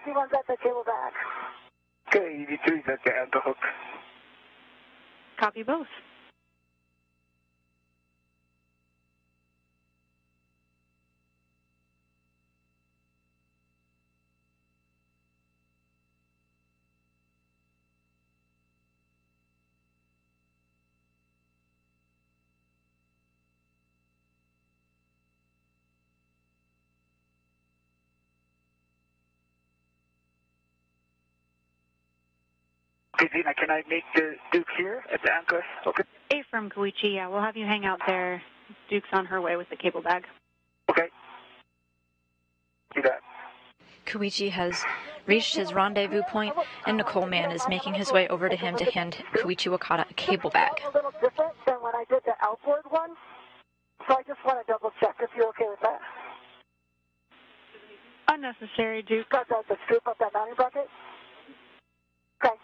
S6: Everyone's at the cable bag.
S7: Okay, EV2 is at the anchor hook.
S8: Copy both.
S7: Okay, Zena, can I make the Duke here at the anchor? Okay.
S8: A from Koichi, yeah, we'll have you hang out there. Duke's on her way with the cable bag.
S7: Okay. Do that.
S2: Koichi has reached his rendezvous point, and Nicole Mann is making his way over to him to hand Koichi Wakata a cable bag.
S6: A little different than when I did the outboard one, so I just want to double check if you're okay with that.
S8: Unnecessary, Duke.
S6: Got the scoop of that mounting bracket? Okay.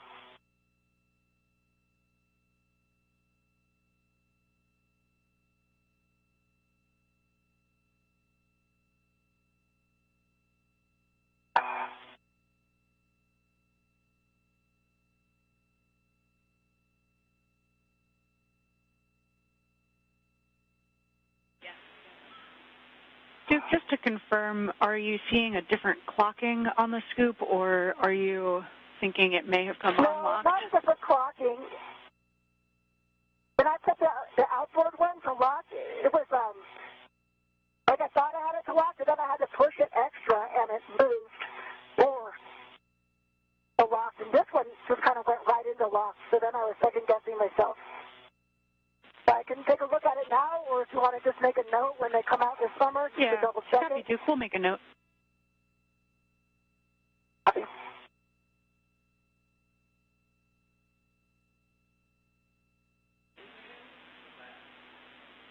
S8: Duke, just to confirm, are you seeing a different clocking on the scoop, or are you thinking it may have come unlocked?
S6: No, not a different clocking. When I put the outboard one to lock, it was, like I thought I had it to lock, and then I had to push moved or the lock, and this one just kind of went right into lock, so then I was second-guessing myself. I can take a look at it now, or if you want to just make a note when they come out this summer, just to double-check it.
S8: Duke, we'll make a note.
S6: Copy.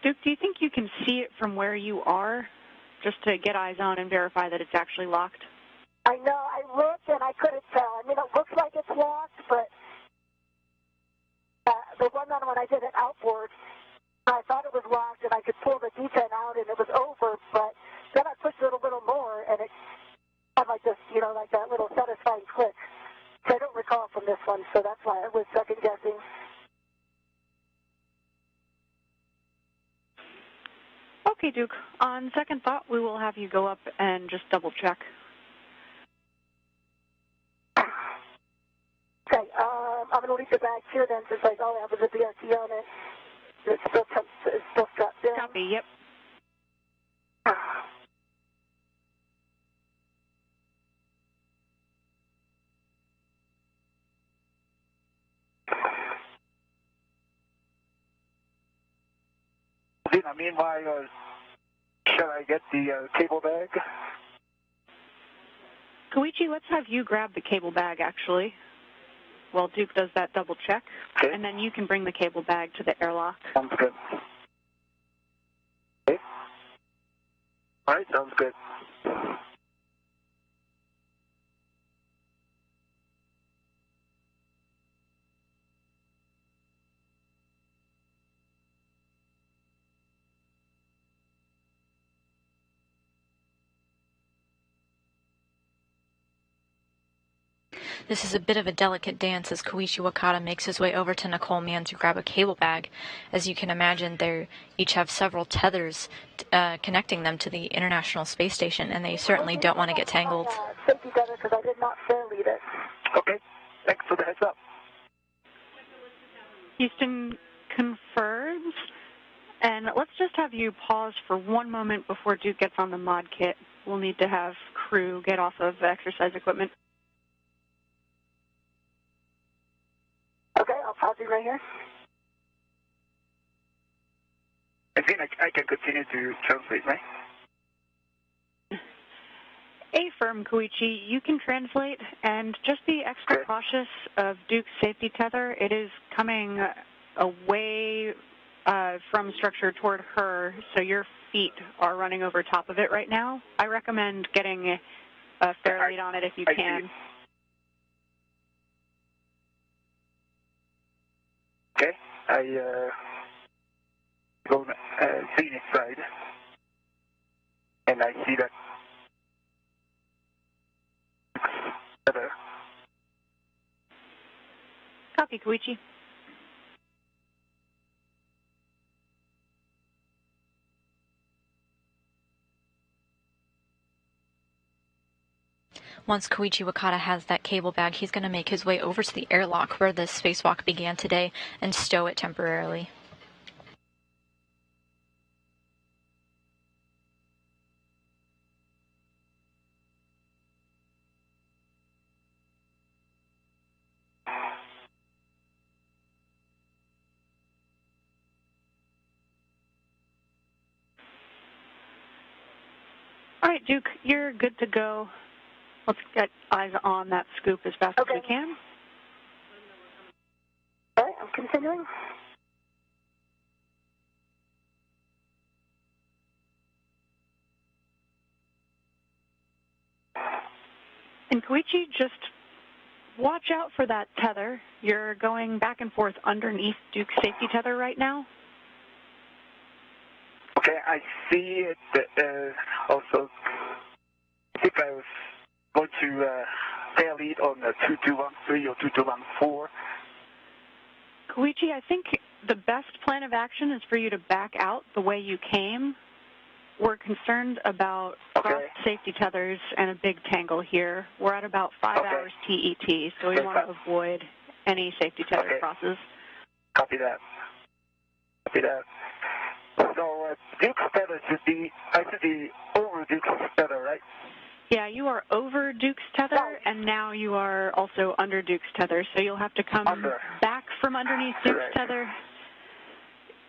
S8: Duke, do you think you can see it from where you are, just to get eyes on and verify that it's actually locked?
S6: I know. I looked, and I couldn't tell. I mean, it looks like it's locked, but the one on when I did it outboard, I thought it was locked, and I could pull the D10 out, and it was over, but then I pushed it a little more, and it had like this, you know, like that little satisfying click. So I don't recall from this one, so that's why I was second-guessing.
S8: Okay, Duke. On second thought, we will have you go up and just double-check.
S6: Okay, I'm going to leave the bag here then, since I all I have is a BRT on it. It's still strapped down.
S8: Copy, yep.
S7: Dina, meanwhile, shall I get the cable bag?
S8: Koichi, let's have you grab the cable bag, actually, while Duke does that double check.
S7: Okay.
S8: And then you can bring the cable bag to the airlock.
S7: Sounds good. Okay. All right, sounds good.
S2: This is a bit of a delicate dance as Koichi Wakata makes his way over to Nicole Mann to grab a cable bag. As you can imagine, they each have several tethers connecting them to the International Space Station, and they certainly don't want to get tangled.
S6: Safety tether, because I did not fair lead it.
S7: Okay, thanks for the heads up.
S8: Houston confirms. And let's just have you pause for one moment before Duke gets on the mod kit. We'll need to have crew get off of exercise equipment.
S6: Okay, I'll pause you right here.
S7: I think I can continue to translate, right?
S8: Affirm, Koichi. You can translate, and just be extra cautious of Duke's safety tether. It is coming away from structure toward her, so your feet are running over top of it right now. I recommend getting a fair lead on it if you can.
S7: Okay, I go Zenith side, and I see that better.
S8: Copy, Koichi.
S2: Once Koichi Wakata has that cable bag, he's going to make his way over to the airlock where the spacewalk began today and stow it temporarily.
S8: All right, Duke, you're good to go. Let's get eyes on that scoop as fast as we can.
S6: All right, I'm continuing.
S8: And Koichi, just watch out for that tether. You're going back and forth underneath Duke's safety tether right now.
S7: Okay, I see it also. I think I was going to fair lead on 2213 or 2214.
S8: Koichi, I think the best plan of action is for you to back out the way you came. We're concerned about cross safety tethers and a big tangle here. We're at about 5 hours TET, so we want to avoid any safety tether crosses.
S7: Copy that. Copy that. So Duke's tether should be, I should be over Duke's tether, right?
S8: Yeah, you are over Duke's tether,
S6: Right.
S8: and now you are also under Duke's tether, so you'll have to come back from underneath Duke's tether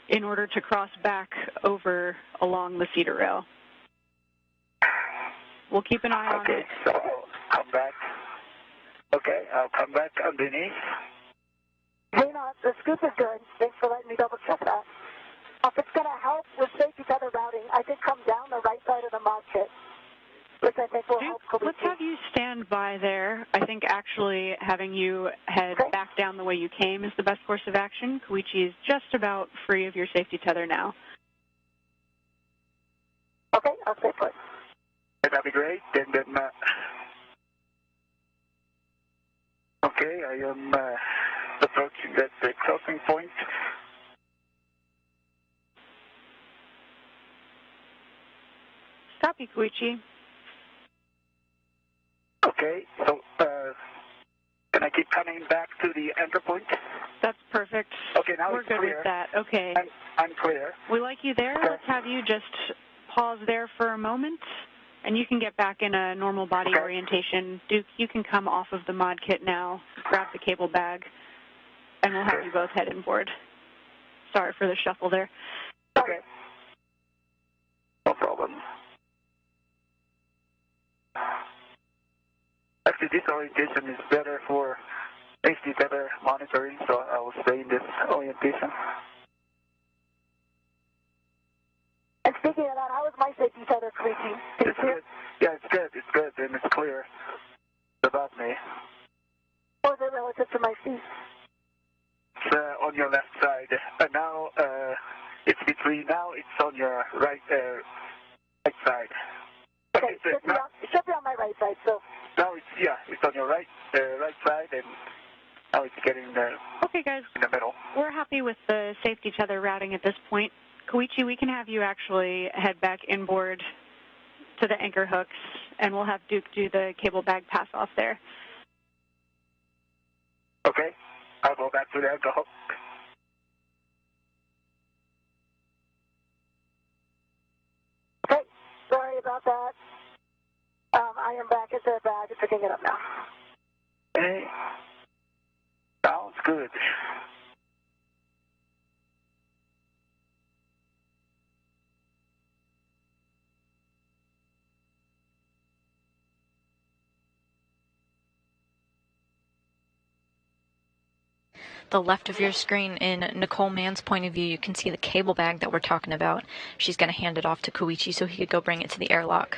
S8: in order to cross back over along the cedar rail. We'll keep an eye on it.
S7: Okay, so come back. Okay, I'll come back underneath.
S6: Hey, no, the scoop is good. Thanks for letting me double check that. If it's going to help with safety tether routing, I think come down the right side of the mod kit, which I think will help.
S8: Let's have you stand by there. I think actually having you head back down the way you came is the best course of action. Koichi is just about free of your safety tether now.
S6: Okay, I'll stay put.
S7: That'd be great. And then, okay, I am approaching the crossing point.
S8: Copy, Koichi.
S7: Okay, so can I keep coming back to the anchor point?
S8: That's perfect.
S7: Okay, now
S8: we're
S7: it's
S8: good
S7: clear.
S8: With that. Okay.
S7: I'm clear.
S8: We like you there.
S7: Okay.
S8: Let's have you just pause there for a moment, and you can get back in a normal body orientation. Duke, you can come off of the mod kit now, grab the cable bag, and we'll have you both head inboard. Sorry for the shuffle there.
S7: Okay. No problem. Actually, this orientation is better for safety tether monitoring, so I will stay in this orientation.
S6: And speaking of that, how is my safety tether, Koichi?
S7: It's good. Yeah, it's good. It's good, and it's clear above me.
S6: Or is it relative to my feet?
S7: It's on your left side. Now it's between. Now it's on your right side.
S6: Okay, it should be on my right side. So
S7: now it's on your right side, and now it's getting
S8: okay, guys.
S7: In the middle.
S8: We're happy with the safety tether routing at this point. Koichi, we can have you actually head back inboard to the anchor hooks, and we'll have Duke do the cable bag pass off there.
S7: Okay, I'll go back to the anchor hook.
S6: Okay, sorry about that. I am back at the bag. It's picking it up now.
S7: Okay, sounds good.
S2: The left of your screen, in Nicole Mann's point of view, you can see the cable bag that we're talking about. She's going to hand it off to Koichi so he could go bring it to the airlock.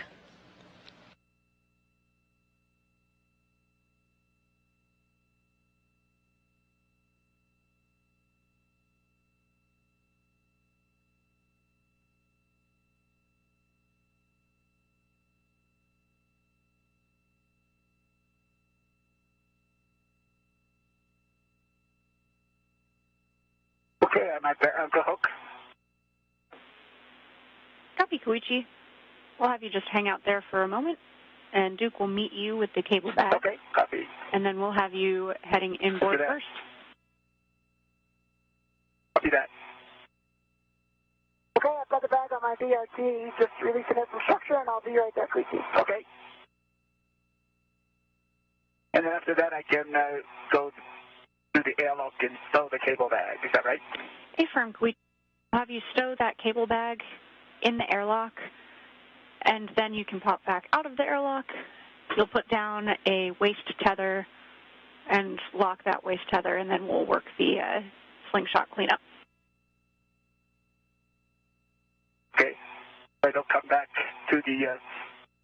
S7: Okay, I'm at the anchor hook.
S8: Copy, Koichi. We'll have you just hang out there for a moment, and Duke will meet you with the cable bag.
S7: Okay, copy.
S8: And then we'll have you heading inboard first.
S7: Copy that.
S6: Okay, I've got the bag on my BRT. Just releasing it from structure, and I'll be right there, Koichi.
S7: Okay. And then after that, I can go to the airlock and stow the cable bag. Is that right?
S8: Affirm, Koichi. We'll have you stow that cable bag in the airlock, and then you can pop back out of the airlock. You'll put down a waist tether and lock that waist tether, and then we'll work the slingshot cleanup.
S7: Okay. I don't come back to the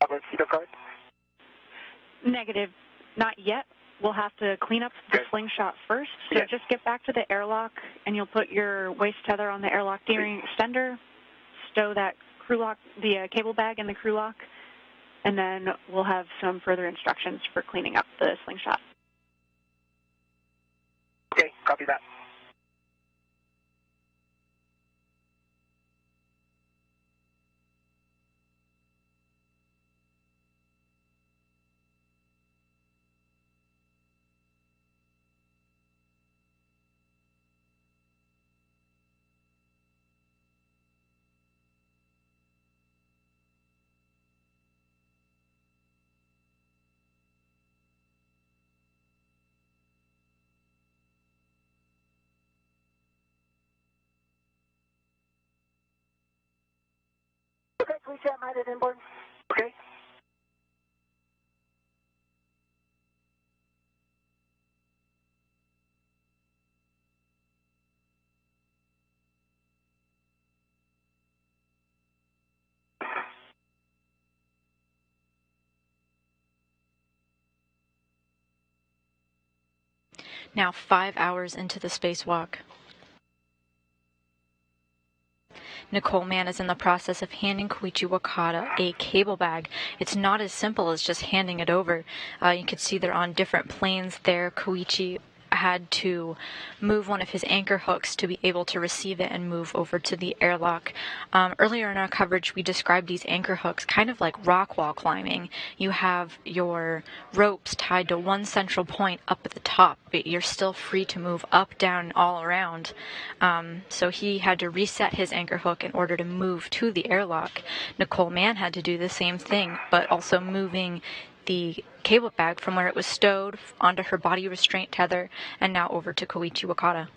S7: other feeder card?
S8: Negative. Not yet. We'll have to clean up the slingshot first. So just get back to the airlock, and you'll put your waist tether on the airlock D-ring extender, stow that crew lock, the cable bag in the crew lock, and then we'll have some further instructions for cleaning up the slingshot.
S7: Okay, copy that.
S6: Copy, jam height inboard.
S3: Okay.
S2: Now 5 hours into the spacewalk. Nicole Mann is in the process of handing Koichi Wakata a cable bag. It's not as simple as just handing it over. You can see they're on different planes there. Koichi had to move one of his anchor hooks to be able to receive it and move over to the airlock. Earlier in our coverage, we described these anchor hooks kind of like rock wall climbing. You have your ropes tied to one central point up at the top, but you're still free to move up, down, all around. So he had to reset his anchor hook in order to move to the airlock. Nicole Mann had to do the same thing, but also moving the cable bag from where it was stowed onto her body restraint tether and now over to Koichi Wakata.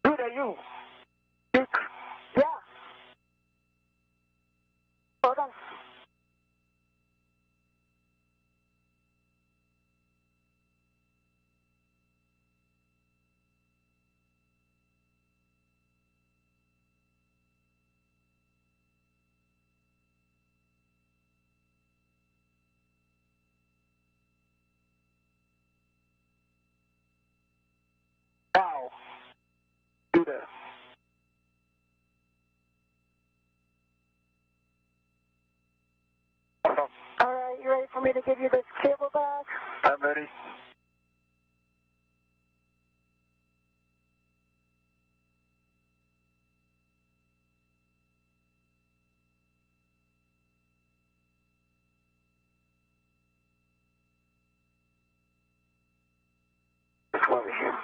S6: Dude, are you? Duke? Yeah. Hold on.
S3: Now. Do that.
S6: All right, you ready for me to give you this cable bag?
S3: I'm ready. Come over here.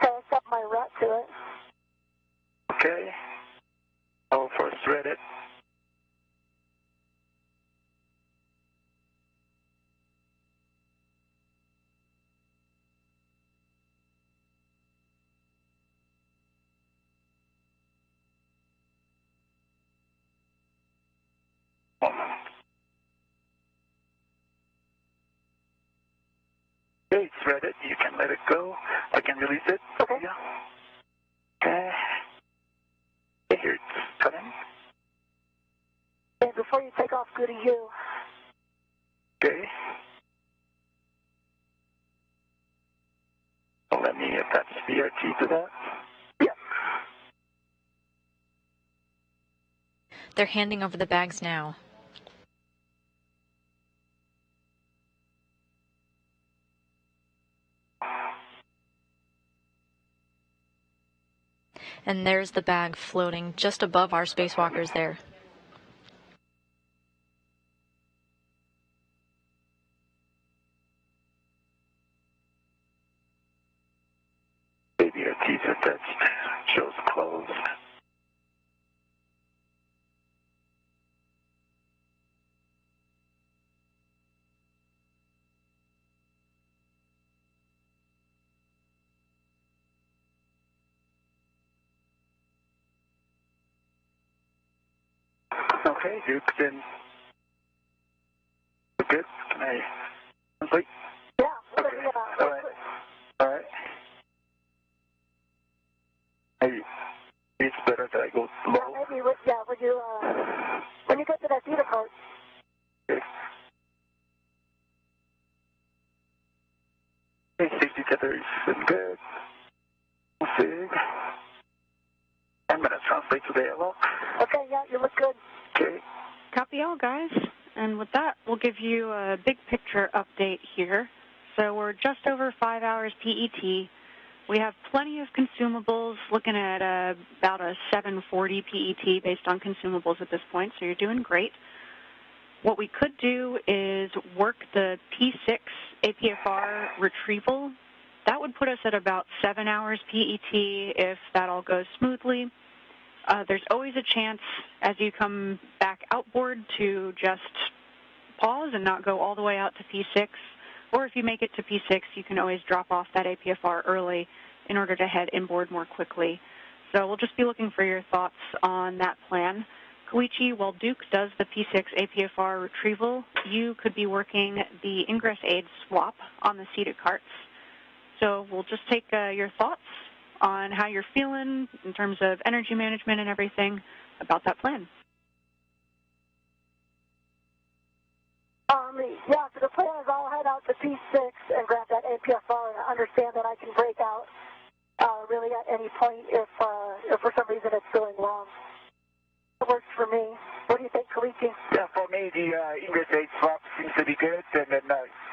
S6: Okay, I set my rut to it.
S3: Okay. I'll first thread it. Okay, thread it. You can let it go. I can release it.
S6: Okay.
S3: Yeah. Okay. Here it's coming.
S6: And before you take off, go to you.
S3: Okay. Let me attach BRT to that.
S6: Yep.
S2: They're handing over the bags now. And there's the bag floating just above our spacewalkers there.
S3: BRT's attached. Shows closed. Okay, you can. Good. Can I complete?
S6: Yeah.
S3: Okay. All right. All right. Maybe it's better that I go
S6: Yeah,
S3: low.
S6: maybe when you get to that feeder part.
S3: Okay. Okay, safety tether is good. Sig. I'm gonna translate to the airlock.
S6: Okay, yeah, you look good.
S3: Okay.
S8: Copy all, guys. And with that, we'll give you a big picture update here. So we're just over 5 hours PET. We have plenty of consumables, looking at about a 740 PET based on consumables at this point, so you're doing great. What we could do is work the P6 APFR retrieval. That would put us at about 7 hours PET if that all goes smoothly. There's always a chance as you come back outboard to just pause and not go all the way out to P6. Or if you make it to P6, you can always drop off that APFR early in order to head inboard more quickly. So we'll just be looking for your thoughts on that plan. Koichi, while Duke does the P6 APFR retrieval, you could be working the ingress aid swap on the seated carts. So we'll just take your thoughts on how you're feeling in terms of energy management and everything about that plan.
S6: Yeah, so the plan is I'll head out to P6 and grab that APFR, and I understand that I can break out really at any point if for some reason it's going long. It works for me. What do you think, Koichi?
S7: Yeah, for me, the ingress aid swap seems to be good, and then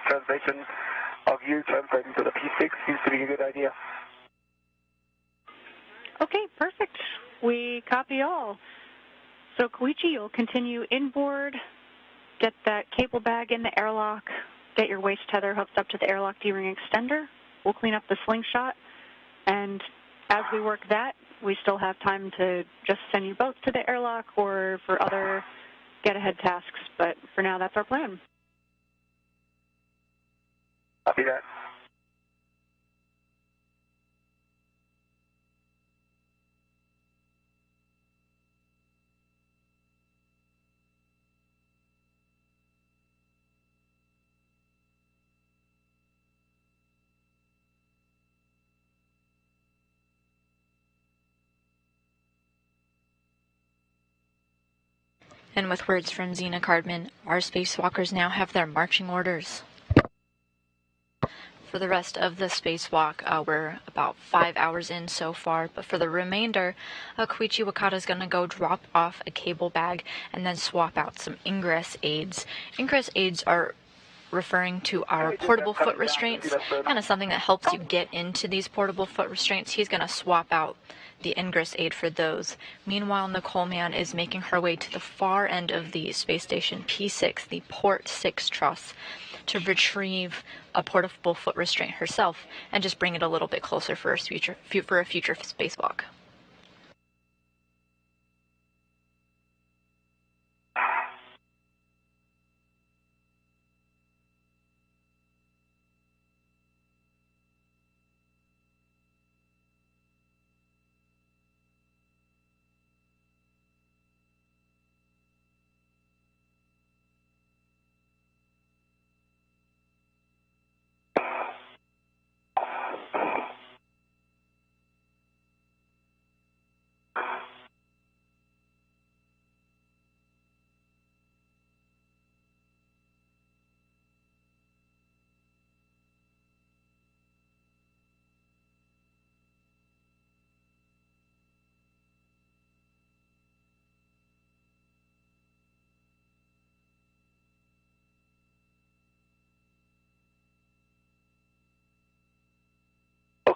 S7: translation of you transferring to the P6 seems to be a good idea.
S8: Okay, perfect. We copy all. So, Koichi, you'll continue inboard, get that cable bag in the airlock, get your waist tether hooked up to the airlock D-ring extender. We'll clean up the slingshot, and as we work that, we still have time to just send you both to the airlock or for other get-ahead tasks, but for now, that's our plan.
S7: Copy that.
S2: And with words from Zena Cardman, our spacewalkers now have their marching orders. For the rest of the spacewalk, we're about 5 hours in so far, but for the remainder, Koichi Wakata is going to go drop off a cable bag and then swap out some ingress aids. Ingress aids are referring to our portable foot restraints, kind of something that helps you get into these portable foot restraints. He's going to swap out the ingress aid for those. Meanwhile, Nicole Mann is making her way to the far end of the space station P6, the port 6 truss, to retrieve a portable foot restraint herself and just bring it a little bit closer for a future spacewalk.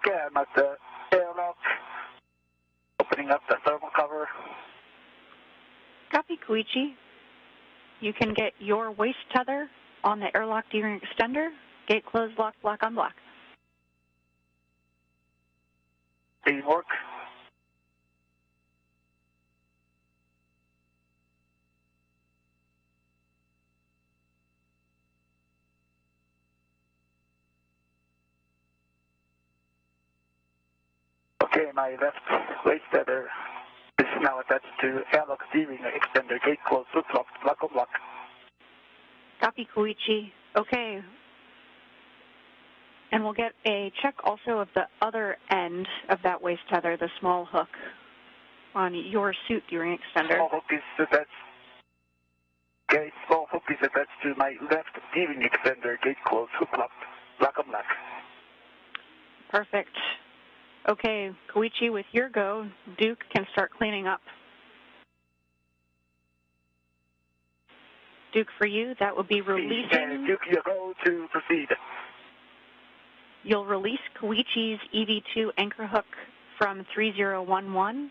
S7: Okay, I'm at the airlock, opening up the thermal cover.
S8: Copy, Koichi. You can get your waist tether on the airlock D-ring extender. Gate closed, lock, block on block.
S7: Teamwork. Okay, my left waist tether is now attached to airlock D-ring extender. Gate closed, flip flop, block on block.
S8: Copy, Koichi. Okay. And we'll get a check also of the other end of that waist tether, the small hook on your suit D-ring extender.
S7: Small hook is attached. Okay, small hook is attached to my left D-ring extender. Gate closed, flip flop, block on block.
S8: Perfect. Okay, Koichi, with your go, Duke can start cleaning up. Duke, for you, that would be releasing.
S7: Duke, you go to proceed.
S8: You'll release Koichi's EV2 anchor hook from 3011,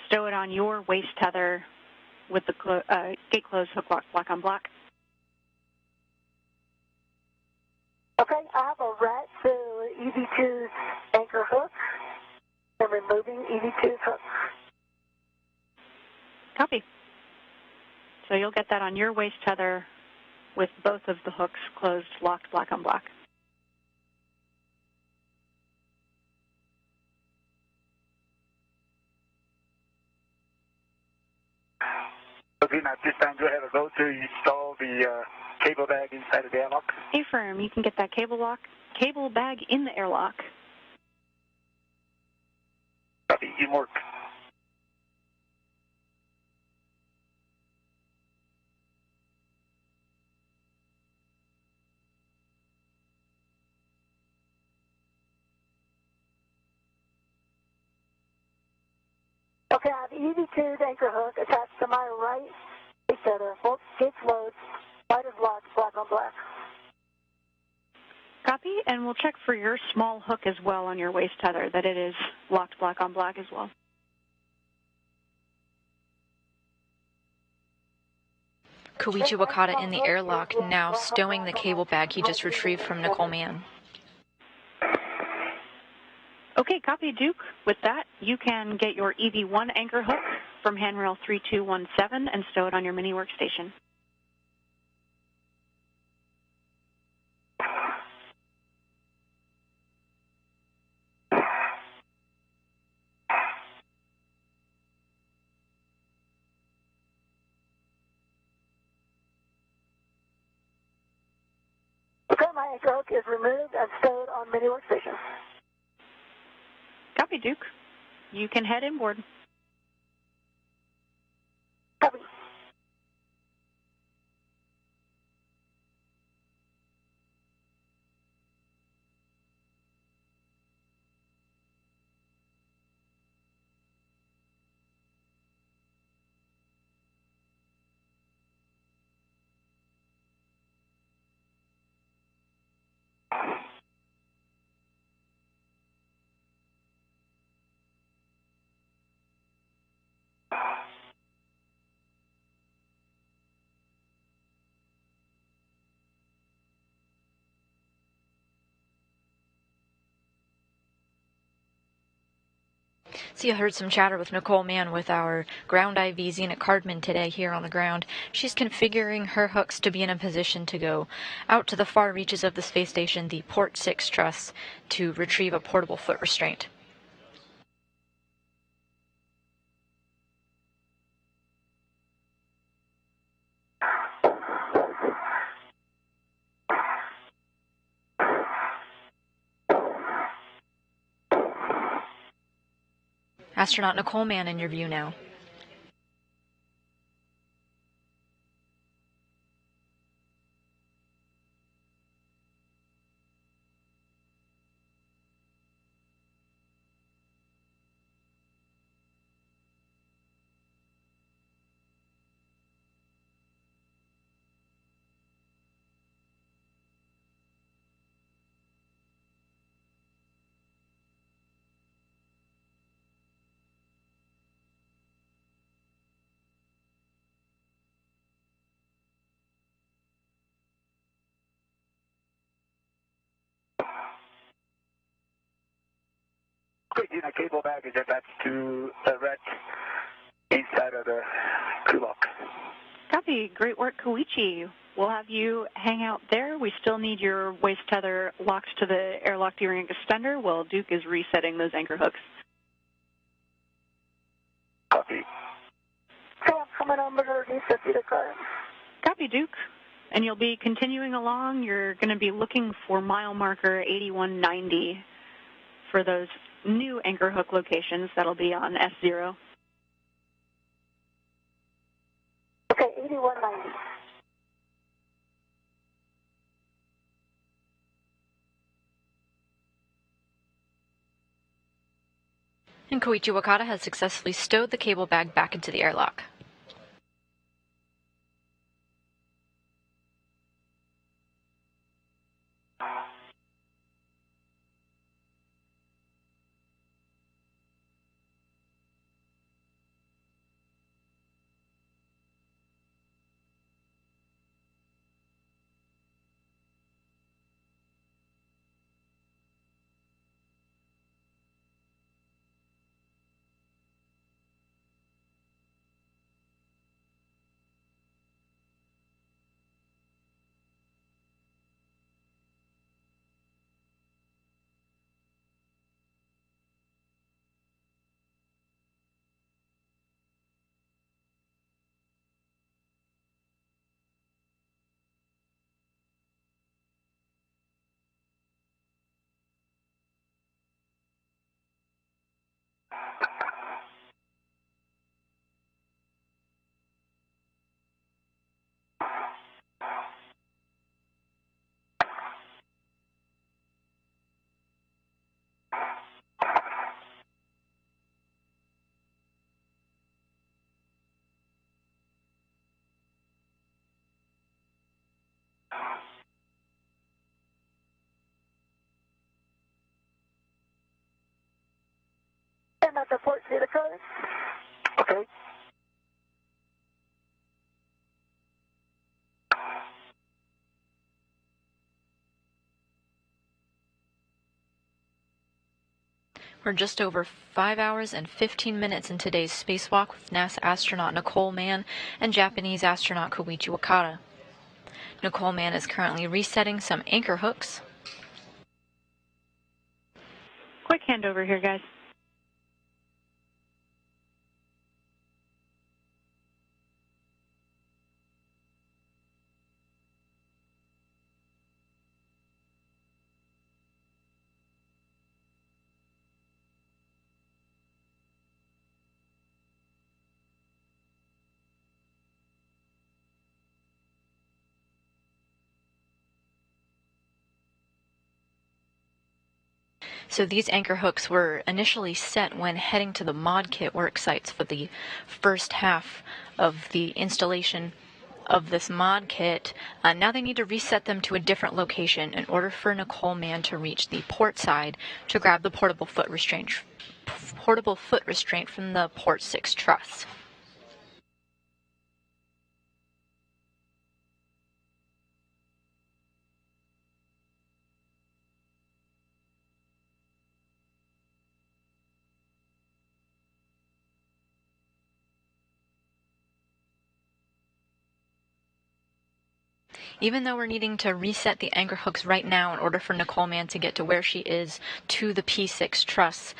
S8: stow it on your waist tether with the gate closed hook lock, block on block.
S6: Okay, I have a rat to EV2's anchor hook. I'm removing EV2's hook.
S8: Copy. So you'll get that on your waist tether with both of the hooks closed, locked, block on block.
S7: Okay, now at this time, do I have a go to install the cable bag inside of the airlock?
S8: Affirm, you can get that cable bag in the airlock.
S7: Copy, in work.
S6: Okay, I have EV2's anchor hook attached to my right waist tether. Both gates closed. Light is locked, black on black.
S8: Copy, and we'll check for your small hook as well on your waist tether, that it is locked black on black as well.
S2: Koichi Wakata in the airlock, now stowing the cable bag he just retrieved from Nicole Mann.
S8: Okay, copy, Duke. With that, you can get your EV1 anchor hook from handrail 3217 and stow it on your mini workstation.
S6: Okay, my anchor hook is removed and stowed on mini workstation.
S8: Copy, Duke. You can head inboard.
S6: Copy.
S2: See, I heard some chatter with Nicole Mann with our ground IV Zena Cardman today here on the ground. She's configuring her hooks to be in a position to go out to the far reaches of the space station, the Port 6 truss, to retrieve a portable foot restraint. Astronaut Nicole Mann in your view now.
S7: Okay, the cable bag is attached to the rat inside of the crew lock.
S8: Copy. Great work, Koichi. We'll have you hang out there. We still need your waist tether locked to the airlock D-ring extender while Duke is resetting those anchor hooks.
S7: Copy.
S6: Okay, I'm coming on to reset the current.
S8: Copy, Duke. And you'll be continuing along. You're going to be looking for mile marker 8190 for those new anchor hook locations. That'll be on S0.
S6: Okay, 8190.
S2: And Koichi Wakata has successfully stowed the cable bag back into the airlock.
S6: Zeta code.
S5: Okay.
S2: We're just over 5 hours and 15 minutes in today's spacewalk with NASA astronaut Nicole Mann and Japanese astronaut Koichi Wakata. Nicole Mann is currently resetting some anchor hooks.
S8: Quick handover here, guys.
S2: So these anchor hooks were initially set when heading to the mod kit work sites for the first half of the installation of this mod kit. Now they need to reset them to a different location in order for Nicole Mann to reach the port side to grab the portable foot restraint from the port 6 truss. Even though we're needing to reset the anchor hooks right now in order for Nicole Mann to get to where she is to the P6 truss,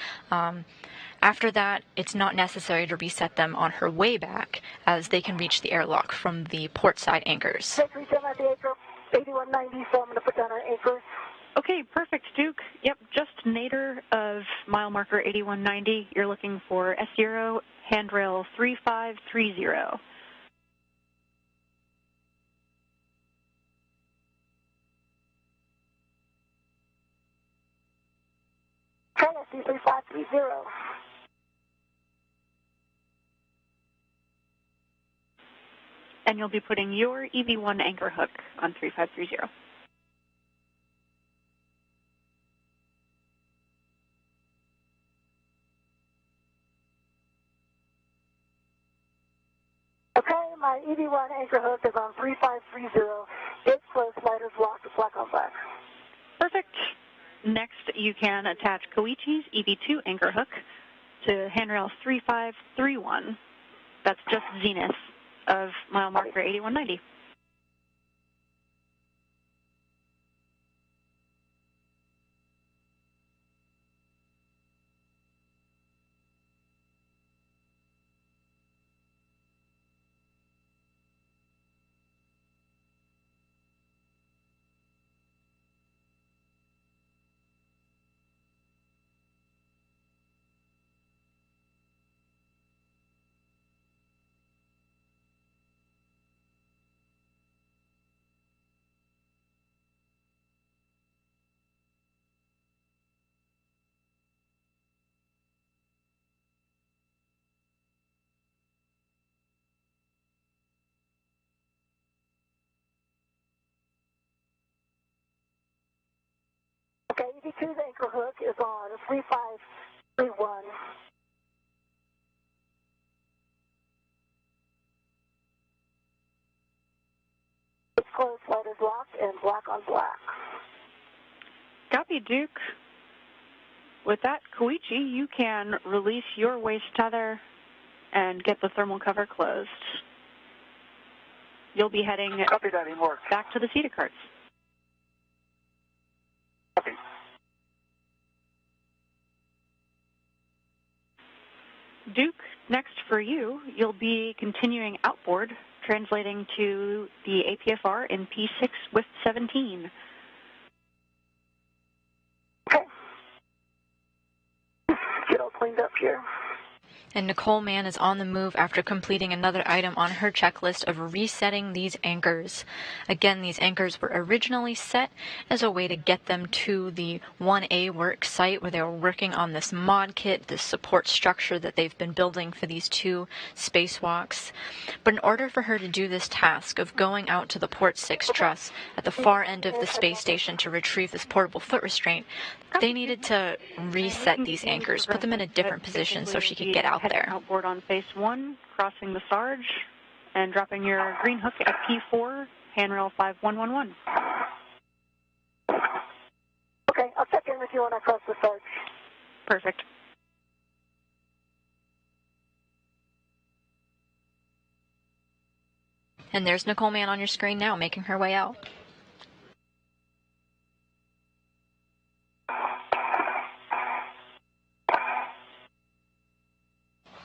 S2: after that, it's not necessary to reset them on her way back, as they can reach the airlock from the port side anchors.
S6: Reach them at the anchor 8190, so I'm going to put down our anchors.
S8: Okay, perfect, Duke. Yep, just nadir of mile marker 8190. You're looking for S0, handrail 3530.
S6: Okay, I see 3530.
S8: And you'll be putting your EV1 anchor hook on 3530.
S6: Okay, my EV1 anchor hook is on 3530. It's closed, sliders locked, black on black.
S8: Perfect. Next, you can attach Koichi's EV2 anchor hook to handrail 3531. That's just zenith of mile marker 8190.
S6: Okay, EV2's anchor hook is on 3531. It's closed, sliders locked, and black on black.
S8: Copy, Duke. With that, Koichi, you can release your waist tether and get the thermal cover closed. You'll be heading
S5: Copy that, anymore.
S8: back to the Cedar carts.
S5: Copy.
S8: Duke, next for you, you'll be continuing outboard, translating to the APFR in P6 with 17.
S6: Okay. Get all cleaned up here.
S2: And Nicole Mann is on the move after completing another item on her checklist of resetting these anchors. Again, these anchors were originally set as a way to get them to the 1A work site where they were working on this mod kit, this support structure that they've been building for these 2 spacewalks. But in order for her to do this task of going out to the port 6 truss at the far end of the space station to retrieve this portable foot restraint, they needed to reset these anchors, put them in a different position so she could get out there.
S8: Outboard on phase 1, crossing the Sarge, and dropping your green hook at P4, handrail 5111.
S6: Okay, I'll check in with you when I cross the Sarge.
S8: Perfect.
S2: And there's Nicole Mann on your screen now, making her way out.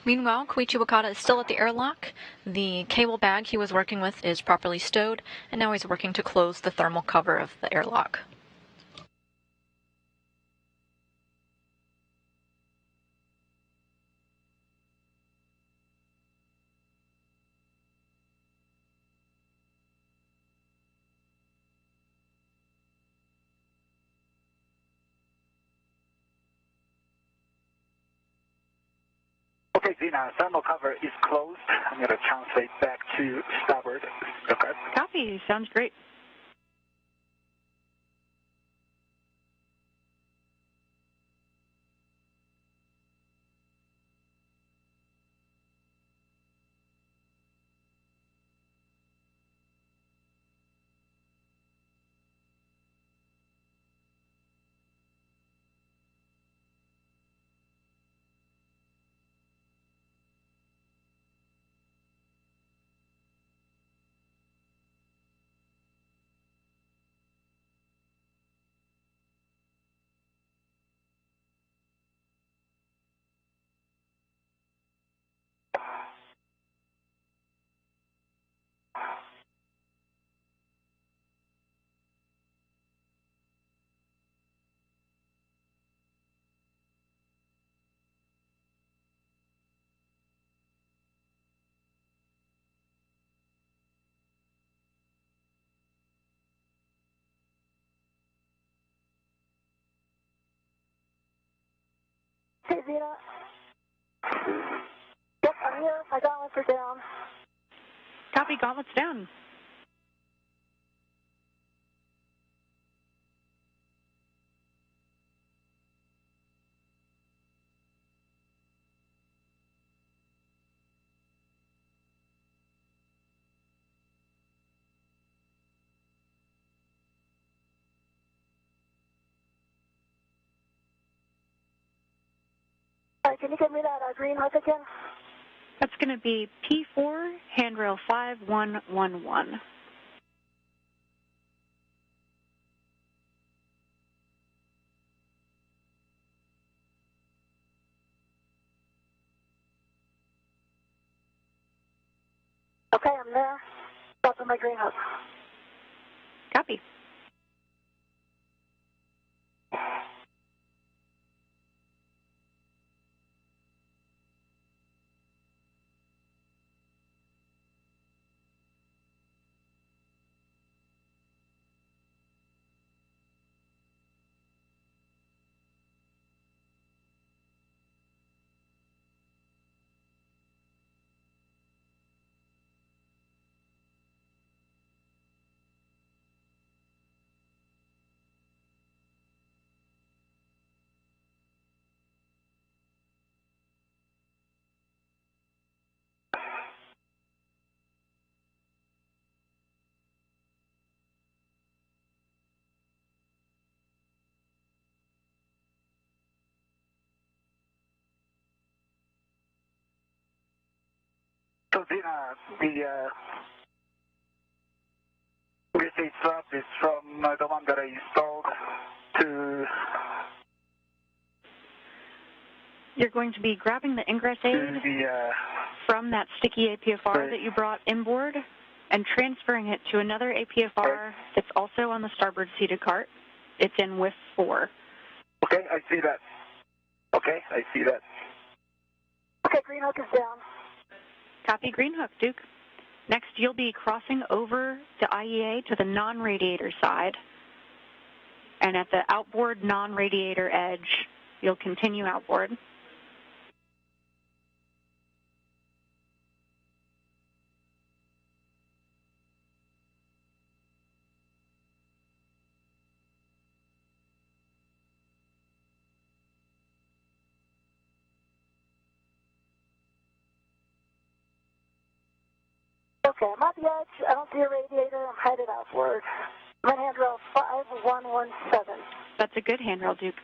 S2: Meanwhile, Koichi Wakata is still at the airlock. The cable bag he was working with is properly stowed, and now he's working to close the thermal cover of the airlock.
S7: Okay, Zena, thermal cover is closed. I'm going to translate back to starboard. Okay.
S8: Copy. Sounds great.
S6: Hey, Zena. Yep, I'm here. My gauntlets are down.
S8: Copy. Gauntlets down.
S6: All right, can you give me that green hook again?
S8: That's going to be P4, handrail 5111.
S6: Okay, I'm there. Stop with my green hook.
S8: Copy.
S7: So, Zena, the reset strap is from the one that I installed to...
S8: You're going to be grabbing the ingress aid from that sticky APFR that you brought inboard and transferring it to another APFR that's also on the starboard seated cart. It's in WIF 4.
S7: Okay, I see that. Okay, I see that.
S6: Okay, green hook is down.
S8: Copy, green hook, Duke. Next, you'll be crossing over the IEA to the non-radiator side. And at the outboard non-radiator edge, you'll continue outboard.
S6: Okay, I'm at the edge. I don't see a radiator. I'm headed outward. I'm at handrail 5117.
S8: That's a good handrail, Duke.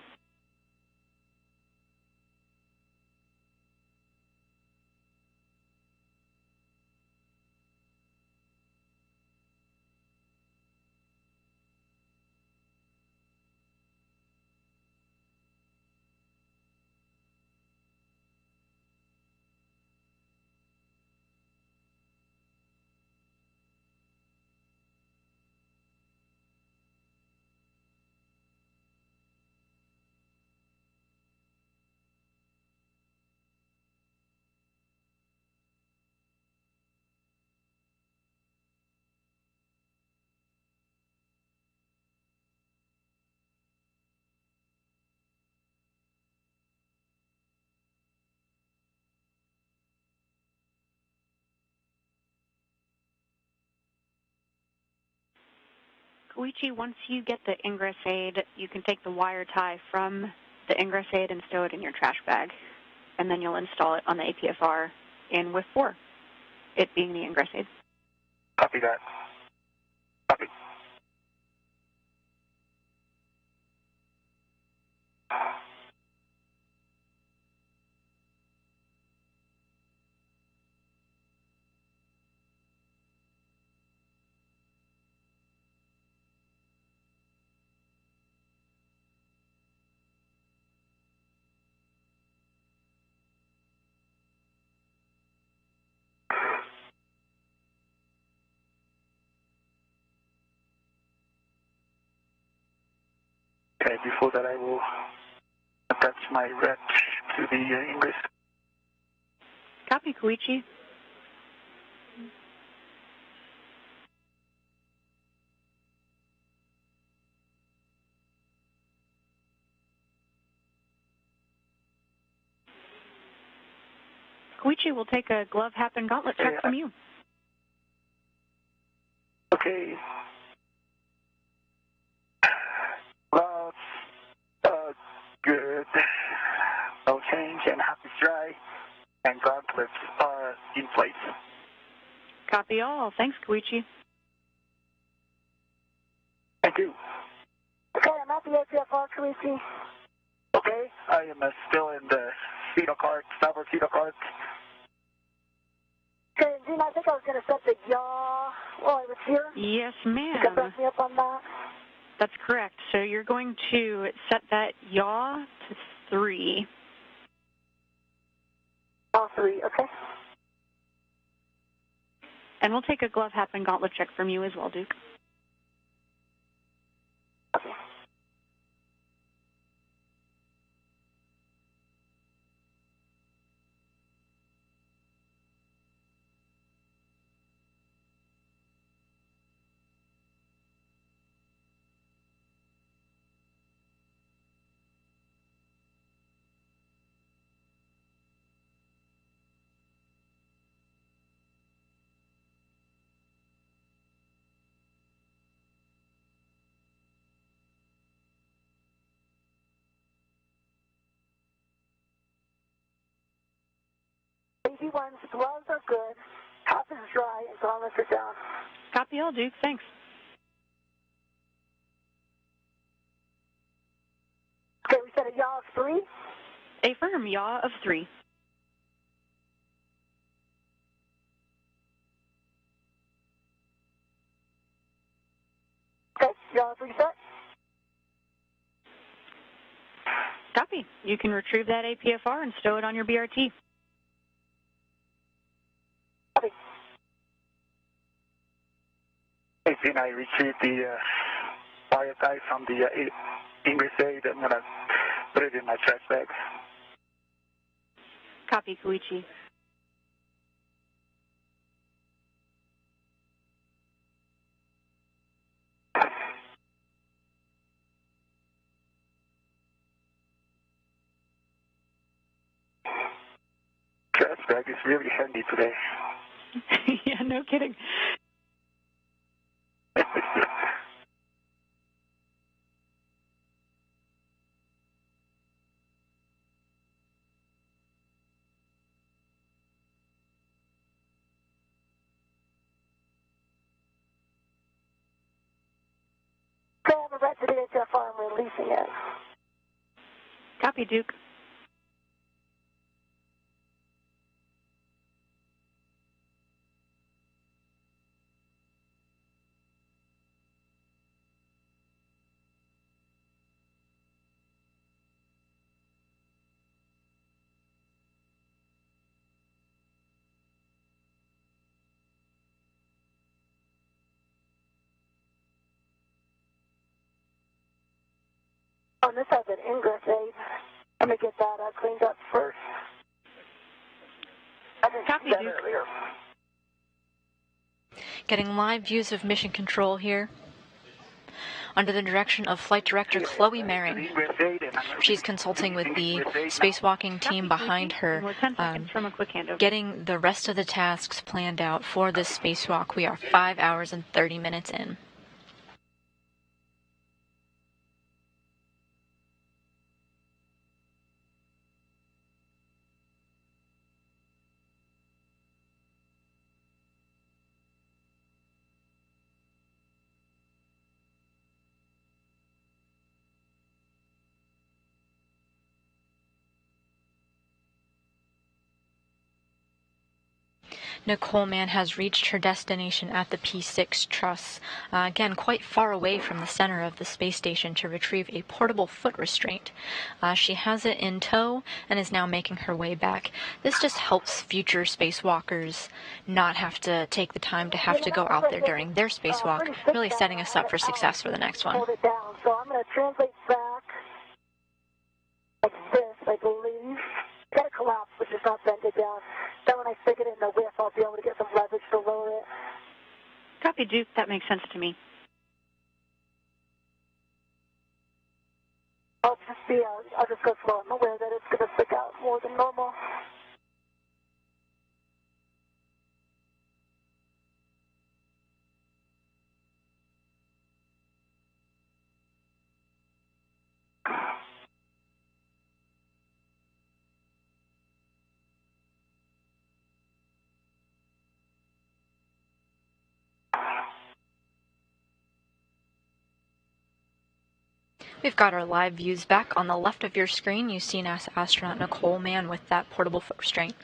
S8: Koichi, once you get the ingress aid, you can take the wire tie from the ingress aid and stow it in your trash bag. And then you'll install it on the APFR in with 4, it being the ingress aid.
S7: Copy that. Copy. Okay, before that I will attach my wrench to the ingress.
S8: Copy, Koichi. Koichi will take a glove, hat, and gauntlet check from you.
S7: Okay. Gloves, good. No change and happy dry. And gauntlets are in place.
S8: Copy all. Thanks, Koichi.
S7: Thank you.
S6: Okay, I'm at the APFR, Koichi.
S7: Okay, I am still in the fetal cart, starboard fetal cart.
S6: Okay, Gene, I think I was going to set the yaw while I was here.
S8: Yes,
S6: You can
S8: ma'am.
S6: back me up on that.
S8: That's correct. So you're going to set that yaw to 3.
S6: All 3, okay.
S8: And we'll take a glove, hat, and gauntlet check from you as well, Duke.
S6: Okay. AG1's gloves are good, top is dry, and gauntlets are down.
S8: Copy all, Duke. Thanks.
S6: Okay, we set a yaw of 3.
S8: Affirm, yaw of 3.
S6: Okay, yaw of 3 set.
S8: Copy. You can retrieve that APFR and stow it on your BRT.
S6: Copy.
S7: Hey, Gene, I retrieved the wire tie from the ingress aid. I'm going to put it in my trash bag.
S8: Copy, Koichi.
S7: Trash bag is really handy today.
S8: Yeah, no kidding.
S6: Grab the rest of the HFR and releasing it.
S8: Copy, Duke.
S6: Oh, and this has an ingress aid. Let me get that cleaned up first. I didn't
S8: Copy,
S6: see that
S8: Duke.
S6: earlier.
S2: Getting live views of mission control here. Under the direction of Flight Director Chloe Maring. She's consulting with the spacewalking team behind her,
S8: We're 10 seconds from a quick handover.
S2: getting the rest of the tasks planned out for this spacewalk. We are 5 hours and 30 minutes in. Nicole Mann has reached her destination at the P6 truss, again quite far away from the center of the space station to retrieve a portable foot restraint. She has it in tow and is now making her way back. This just helps future spacewalkers not have to take the time to have to go out there during their spacewalk, really setting us up for success for the next one.
S6: Hold it down. So I'm going to translate back like this, I believe. Got to collapse, but just not bend it down. Then when I stick it in the whiff, I'll be able to get some leverage to lower it.
S8: Copy, Duke. That makes sense to me.
S6: I'll just go slow. I'm aware that it's going to stick out more than normal.
S2: We've got our live views back. On the left of your screen, you see NASA astronaut Nicole Mann with that portable foot restraint.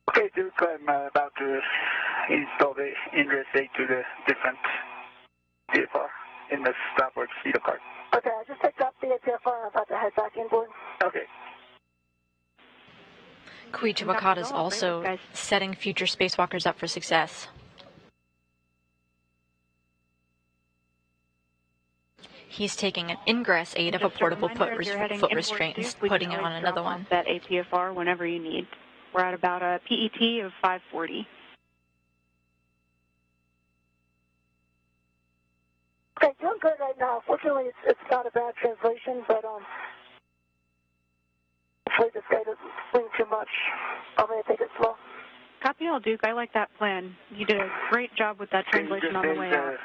S7: Okay, Duke, I'm about to install the ingress aid to the different CFR in the starboard speedo card.
S6: Okay, I just picked up the APFR and I'm about to head back inboard.
S7: Okay.
S2: Koichi Wakata is also setting future spacewalkers up for success. He's taking an ingress aid of a portable foot restraint and putting it on another one.
S8: That APFR whenever you need. We're at about a PET of 540.
S6: Okay, doing good right now. Fortunately, it's not a bad translation, but hopefully this guy doesn't swing too much. I'm going to take it slow.
S8: Copy all, Duke. I like that plan. You did a great job with that translation on the way out.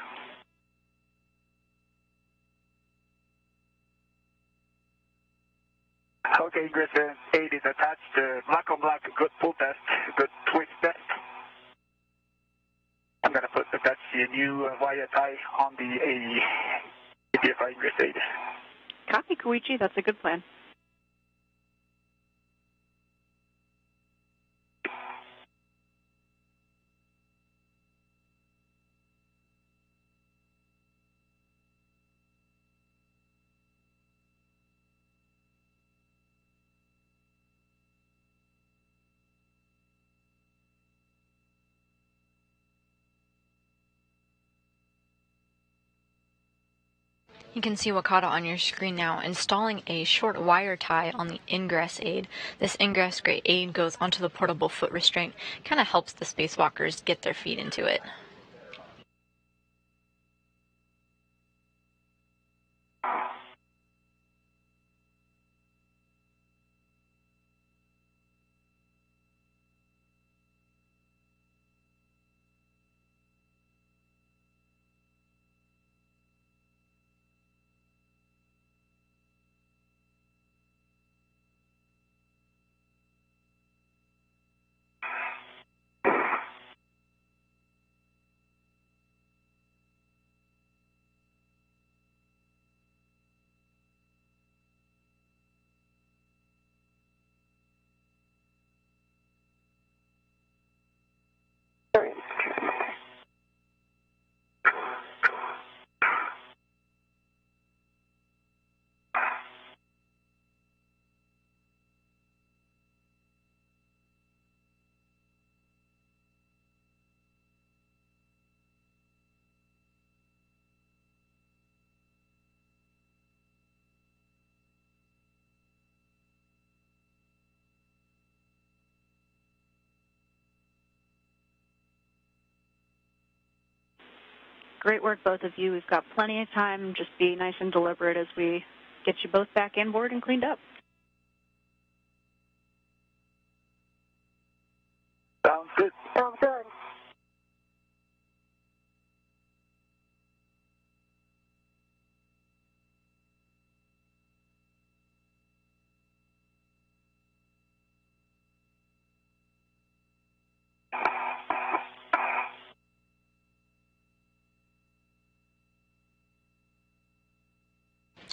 S7: Okay, ingress aid is attached. Black on black, good pull test, good twist test. I'm going to attach the new wire tie on the APFI ingress aid.
S8: Copy, Koichi. That's a good plan.
S2: You can see Wakata on your screen now installing a short wire tie on the ingress aid. This ingress aid goes onto the portable foot restraint, kind of helps the spacewalkers get their feet into it.
S8: Great work, both of you. We've got plenty of time. Just be nice and deliberate as we get you both back inboard and cleaned up.
S7: Sounds good.
S6: Sounds good.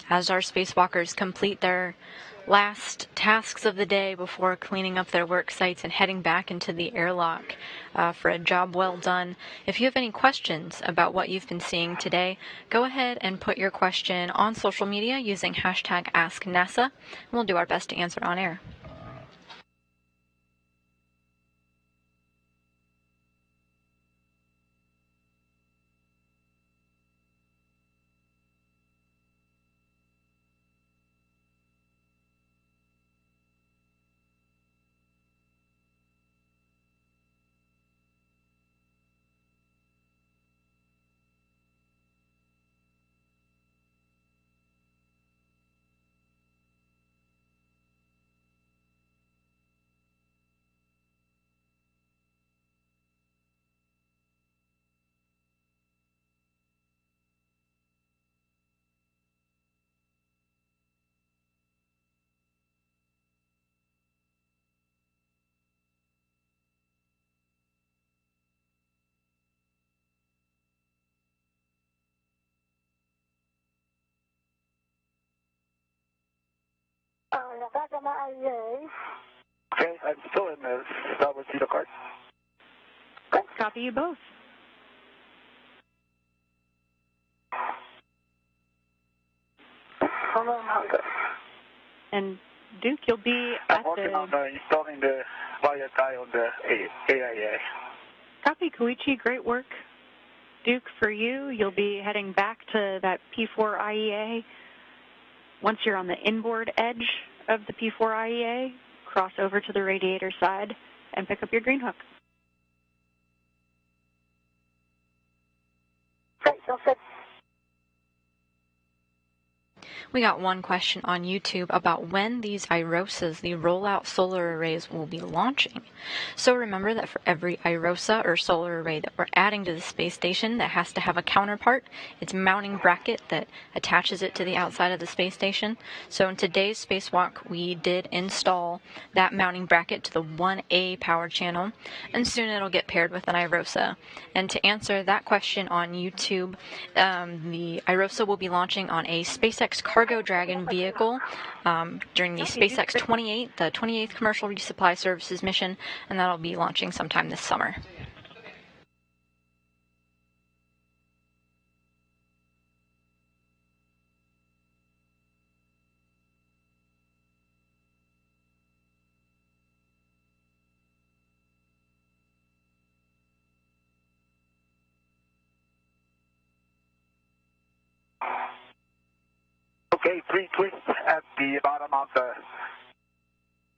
S2: As our spacewalkers complete their last tasks of the day before cleaning up their work sites and heading back into the airlock for a job well done. If you have any questions about what you've been seeing today, go ahead and put your question on social media using hashtag AskNASA, and we'll do our best to answer on air.
S6: Now back on my IEA.
S7: Okay, I'm still in the starboard zero card.
S8: Copy you both.
S6: Hold on, hold on.
S8: And Duke, you'll be
S7: I'm
S8: at
S7: working
S8: the...
S7: on installing the wire tie on the AIA.
S8: Copy, Koichi. Great work. Duke, for you, you'll be heading back to that P4 IEA. Once you're on the inboard edge of the P4 IEA, cross over to the radiator side and pick up your green hook.
S6: Great, sounds good.
S2: We got one question on YouTube about when these iROSAs, the rollout solar arrays, will be launching. So remember that for every iROSA or solar array that we're adding to the space station that has to have a counterpart, its mounting bracket that attaches it to the outside of the space station. So in today's spacewalk, we did install that mounting bracket to the 1A power channel, and soon it'll get paired with an iROSA. And to answer that question on YouTube, the iROSA will be launching on a SpaceX Cargo Dragon vehicle during the SpaceX 28, the 28th Commercial Resupply Services mission, and that'll be launching sometime this summer.
S7: Okay, 3 twists at the bottom of the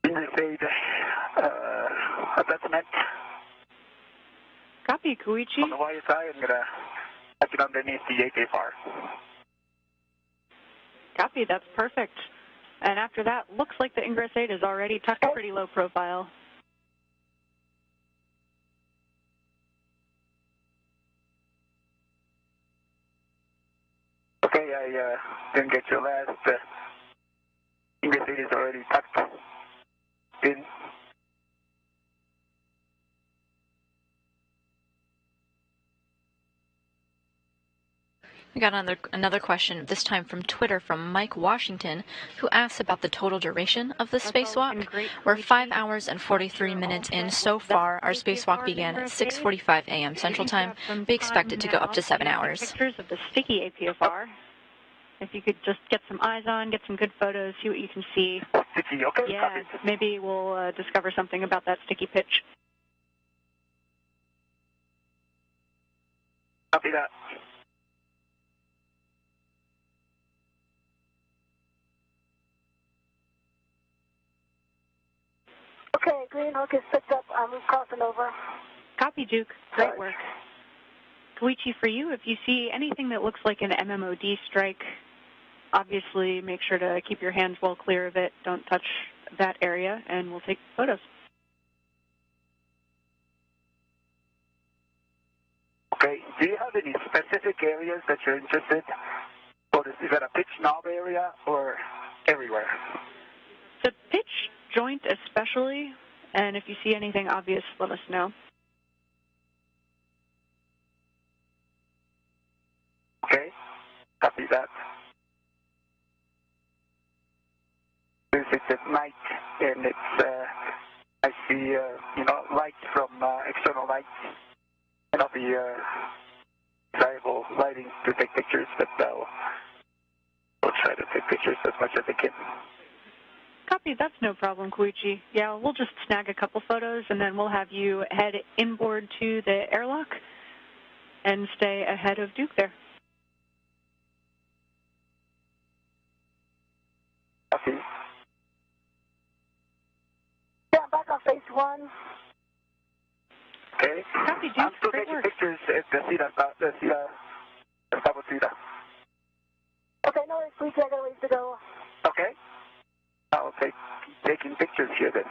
S7: relocated attachment.
S8: Copy, Koichi.
S7: On the wire side, I'm going to touch it underneath the AKFR.
S8: Copy, that's perfect. And after that, looks like the ingress aid is already tucked pretty low profile.
S7: Okay, I didn't get your last. Ingress aid is already tucked in.
S2: We got another question, this time from Twitter from Mike Washington, who asks about the total duration of the spacewalk. We're 5 hours and 43 minutes in so far. Our spacewalk began at 6:45 a.m. Central Time. We expect it to go up to 7 hours.
S8: Pictures of the sticky APFR. If you could just get some eyes on, get some good photos, see what you can see.
S7: Sticky, okay.
S8: Yeah,
S7: Copy.
S8: maybe we'll discover something about that sticky pitch.
S7: Copy that.
S6: Okay, green hook is picked up. I'm crossing over.
S8: Copy, Duke. Great work. Koichi, for you, if you see anything that looks like an MMOD strike, obviously make sure to keep your hands well clear of it. Don't touch that area, and we'll take photos.
S7: Okay, do you have any specific areas that you're interested? Or is that a pitch knob area or everywhere?
S8: The pitch joint especially, and if you see anything obvious, let us know.
S7: Okay, copy that. This is at night, and it's, I see, light from external lights, and I'll be desirable lighting to take pictures, but we'll try to take pictures as much as I can.
S8: Copy, that's no problem, Koichi. Yeah, we'll just snag a couple photos, and then we'll have you head inboard to the airlock and stay ahead of Duke there.
S7: Copy.
S6: Yeah, I'm back on phase 1.
S7: Okay.
S8: Copy, Duke.
S7: I'm still
S8: Great
S7: taking
S8: work.
S7: pictures at the Sabotita.
S6: Okay, no worries, please. I got a ways to go.
S7: Okay. I'll taking pictures here then.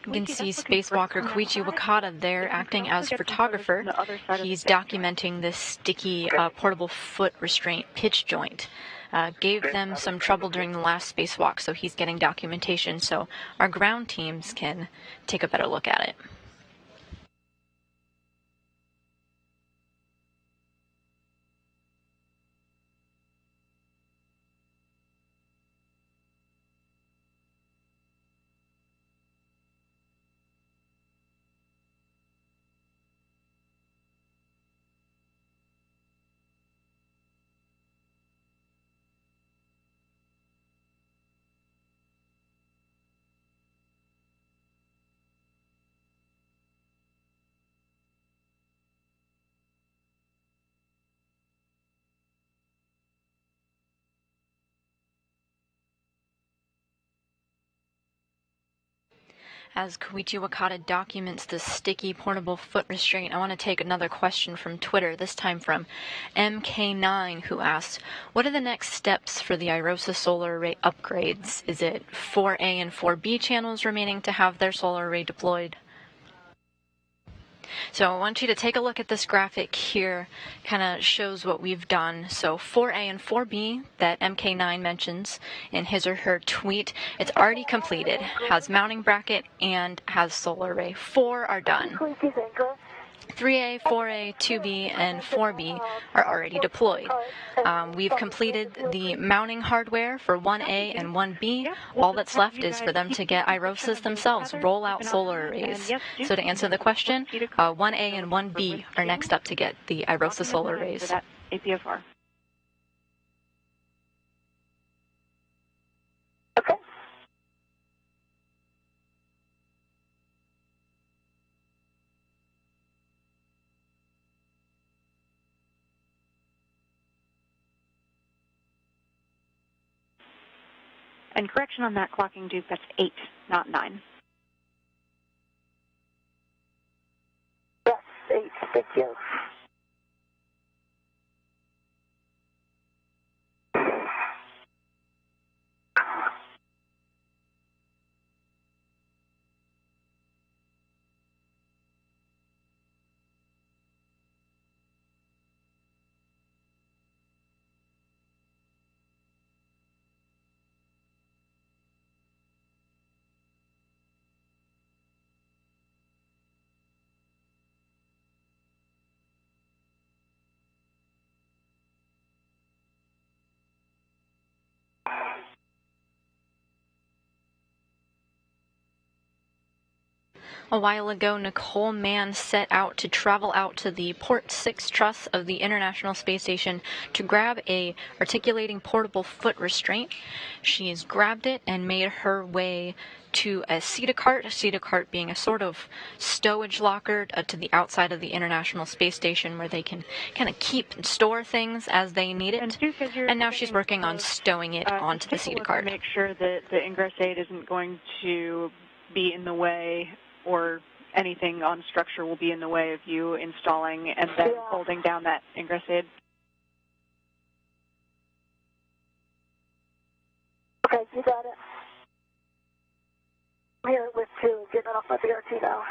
S2: You can see spacewalker Koichi Wakata there acting as photographer. He's documenting this sticky portable foot restraint pitch joint. Gave them some trouble during the last spacewalk, so he's getting documentation so our ground teams can take a better look at it. As Koichi Wakata documents the sticky portable foot restraint, I want to take another question from Twitter, this time from MK9, who asks, what are the next steps for the iROSA solar array upgrades? Is it 4A and 4B channels remaining to have their solar array deployed? So I want you to take a look at this graphic here, kind of shows what we've done. So 4A and 4B that MK9 mentions in his or her tweet, it's already completed, has mounting bracket and has solar array. 4 are done. 3A, 4A, 2B, and 4B are already deployed. We've completed the mounting hardware for 1A and 1B. All that's left is for them to get iROSAs themselves, roll out solar arrays. So to answer the question, 1A and 1B are next up to get the iROSA solar arrays.
S8: APFR.
S6: Okay.
S8: And correction on that clocking, Duke, that's 8, not 9.
S6: Yes, 8. Thank you.
S2: A while ago, Nicole Mann set out to travel out to the Port 6 truss of the International Space Station to grab a articulating portable foot restraint. She's grabbed it and made her way to a CETA cart being a sort of stowage locker to the outside of the International Space Station where they can kind of keep and store things as they need it. And now she's working on stowing it onto the CETA cart.
S8: Make sure that the ingress aid isn't going to be in the way, or anything on structure will be in the way of you installing and then holding down that ingress aid.
S6: Okay, you got it. I'm here with 2, getting off my BRT now.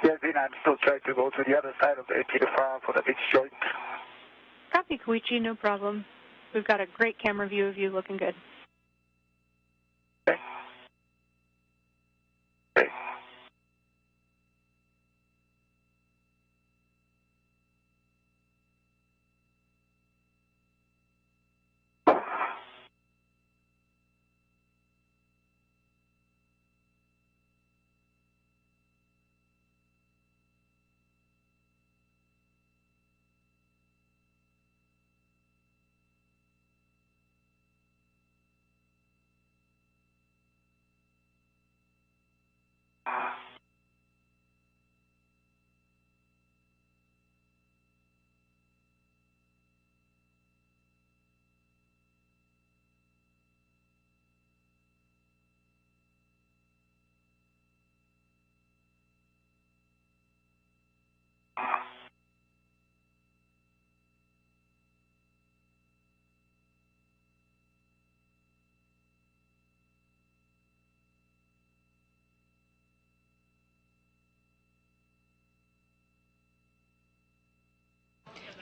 S7: Yes, Dean, I'm still trying to go to the other side of the APFR for the big joint.
S8: Copy, Koichi, no problem. We've got a great camera view of you, looking good.
S7: Okay. Okay.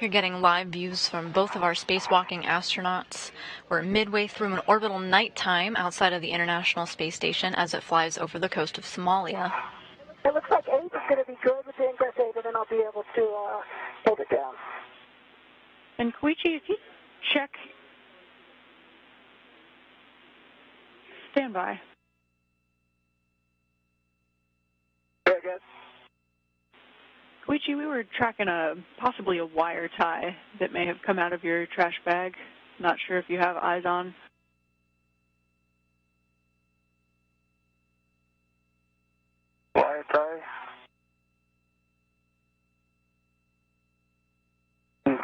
S2: You're getting live views from both of our spacewalking astronauts. We're midway through an orbital nighttime outside of the International Space Station as it flies over the coast of Somalia.
S6: It looks like 8 is going to be good with the ingress aid, and then I'll be able to hold it down.
S8: And Koichi, if you check... Stand by.
S7: Very good.
S8: Koichi, we were tracking possibly a wire tie that may have come out of your trash bag. Not sure if you have eyes on.
S7: Wire tie.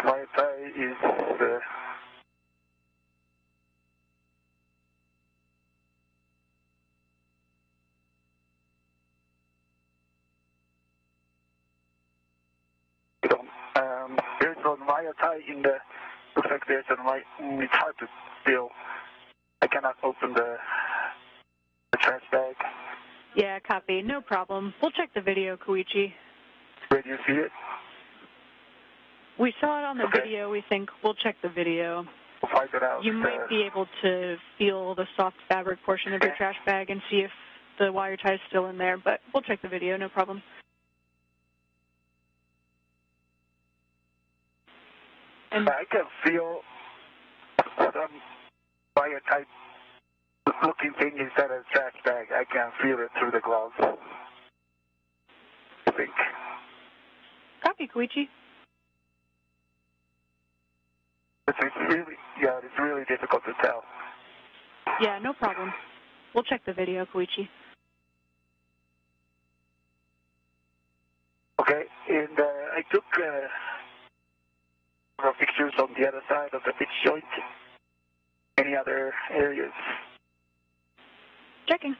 S7: Wire tie is... wire tie in the, looks like there's a light, it's hard to feel. I cannot open the trash bag.
S8: Yeah, copy. No problem. We'll check the video, Koichi.
S7: Where do you see it?
S8: We saw it on the
S7: Okay.
S8: video. We think we'll check the video.
S7: We'll find it out.
S8: You might be able to feel the soft fabric portion of your trash bag and see if the wire tie is still in there, but we'll check the video, no problem. And
S7: I can feel some wire type looking thing inside a trash bag. I can feel it through the gloves. I think.
S8: copy, Koichi.
S7: It's really difficult to tell.
S8: Yeah, no problem. We'll check the video, Koichi.
S7: Okay, and I took several pictures on the other side of the pitch joint. Any other areas?
S8: Checking.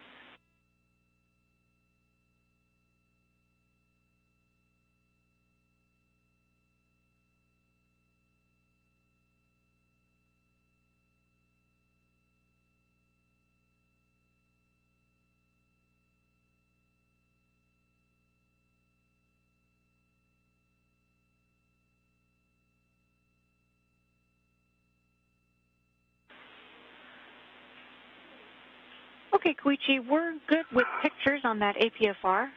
S8: Okay, Koichi, we're good with pictures on that APFR.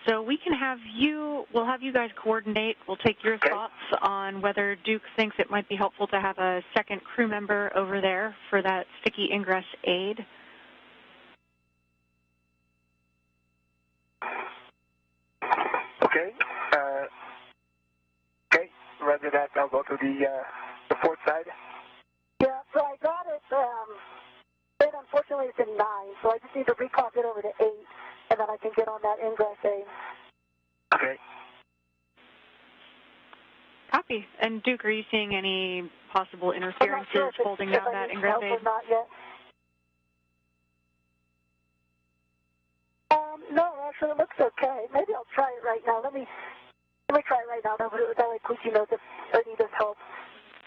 S8: So we can have you, we'll have you guys coordinate. We'll take your thoughts on whether Duke thinks it might be helpful to have a second crew member over there for that sticky ingress aid.
S7: Okay. Okay, rather that, I'll go to the port side.
S6: Yeah, so I got it. It unfortunately it's in 9, so I just need to reclock it over to 8, and then I can get on that ingress aid.
S7: Okay.
S8: Copy. And Duke, are you seeing any possible
S6: I'm not
S8: interferences
S6: sure if
S8: holding
S6: if
S8: down
S6: I
S8: that
S6: need
S8: ingress
S6: help
S8: aid?
S6: or not yet. No, actually it looks okay. Maybe I'll try it right now. Let me try it right now. That way Koichi knows if I need his help.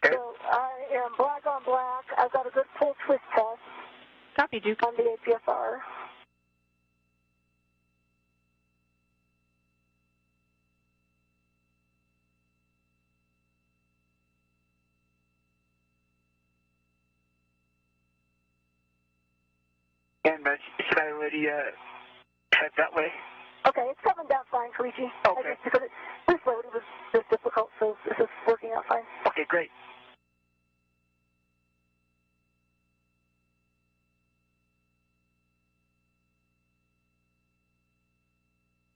S7: Okay.
S6: So I am black on black. I've got a good full twist test
S8: Copy, Duke.
S6: on the APFR.
S7: And should I already head that way?
S6: Okay, it's coming down fine, Koichi.
S7: Okay.
S6: Because this load was just difficult, so this is working out fine.
S7: Okay, great.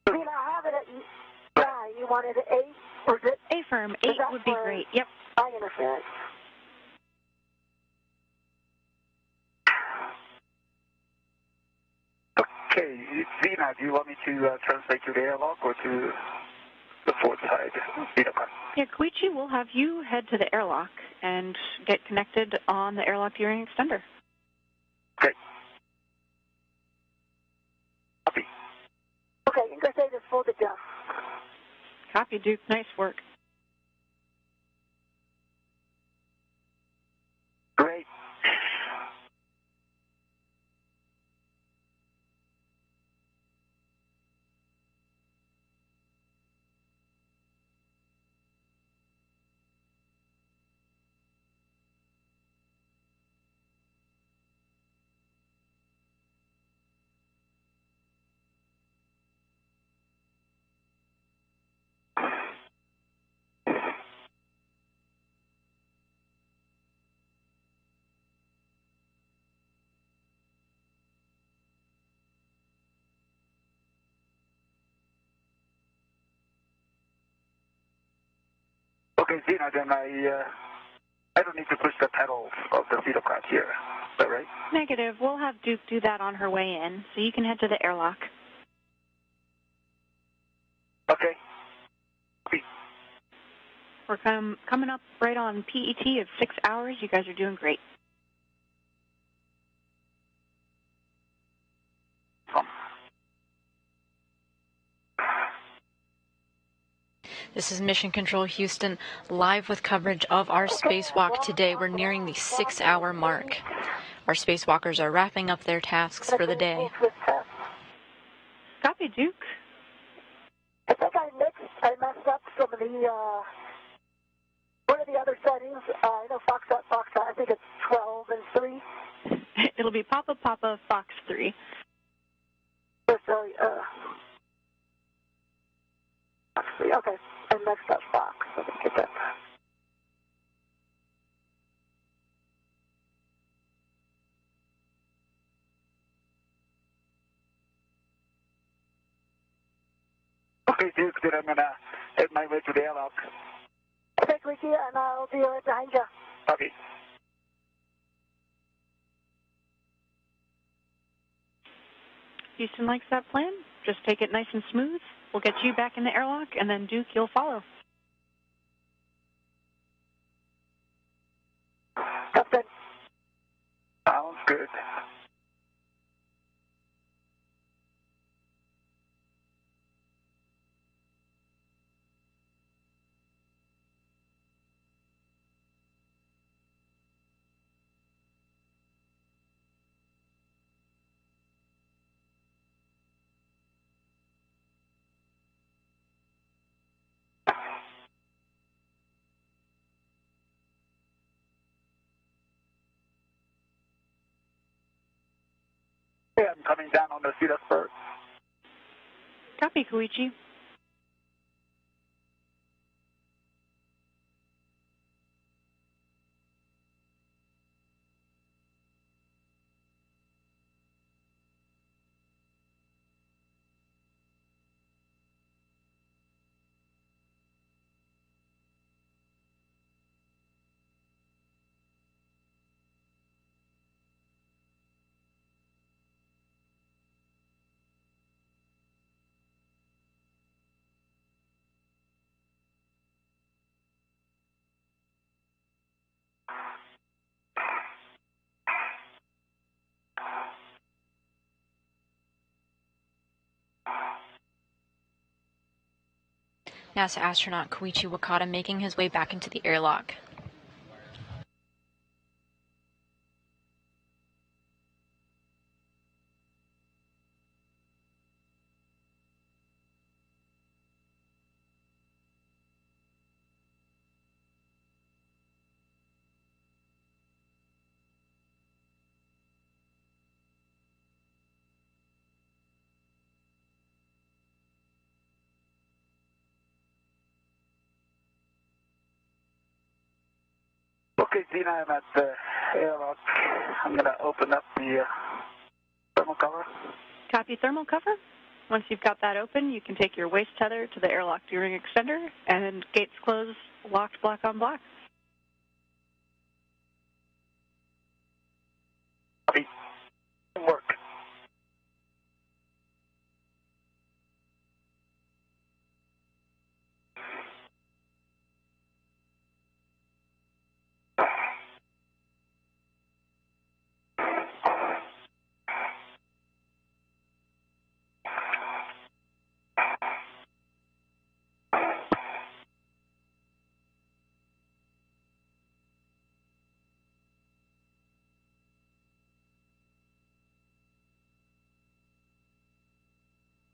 S6: I mean, I have it at 9. You wanted it at 8? Or is it
S8: A-firm, 8 would be great. Yep.
S6: eye interference?
S7: Okay, Zena, do you want me to translate to the airlock or to the port side?
S8: Yeah, Koichi, we'll have you head to the airlock and get connected on the airlock gearing extender.
S7: Okay. Copy.
S6: Okay, ingress aid is folded down.
S8: Copy, Duke. Nice work.
S7: Great. Okay, Zena, then I don't need to push the pedals of the fetal craft here. Is that right?
S8: Negative. We'll have Duke do that on her way in, so you can head to the airlock.
S7: Okay.
S8: We're coming up right on PET of 6 hours. You guys are doing great.
S2: This is Mission Control Houston, live with coverage of our spacewalk today. We're nearing the 6-hour mark. Our spacewalkers are wrapping up their tasks for the day.
S8: Copy, Duke.
S6: I think I messed up some of the, one of the other settings. I know Foxtrot, I think it's 12 and 3.
S8: It'll be Papa Papa Fox 3.
S6: Oh, sorry, Fox 3, okay. I messed up Fox. Let me get that.
S7: Okay, Duke, then I'm gonna head my way to the airlock.
S6: Okay, Koichi, and I'll be right behind you.
S7: Copy.
S8: Houston likes that plan. Just take it nice and smooth. We'll get you back in the airlock, and then Duke, you'll follow.
S6: That's good.
S7: Sounds good. Okay, I'm coming down on the Cedar Spur.
S8: Copy, Koichi.
S2: NASA astronaut Koichi Wakata making his way back into the airlock.
S7: Okay, Tina, I'm at the airlock. I'm gonna open up the thermal cover.
S8: Copy, thermal cover. Once you've got that open, you can take your waist tether to the airlock gearing extender, and gates close, locked block on block.
S7: Copy. Work.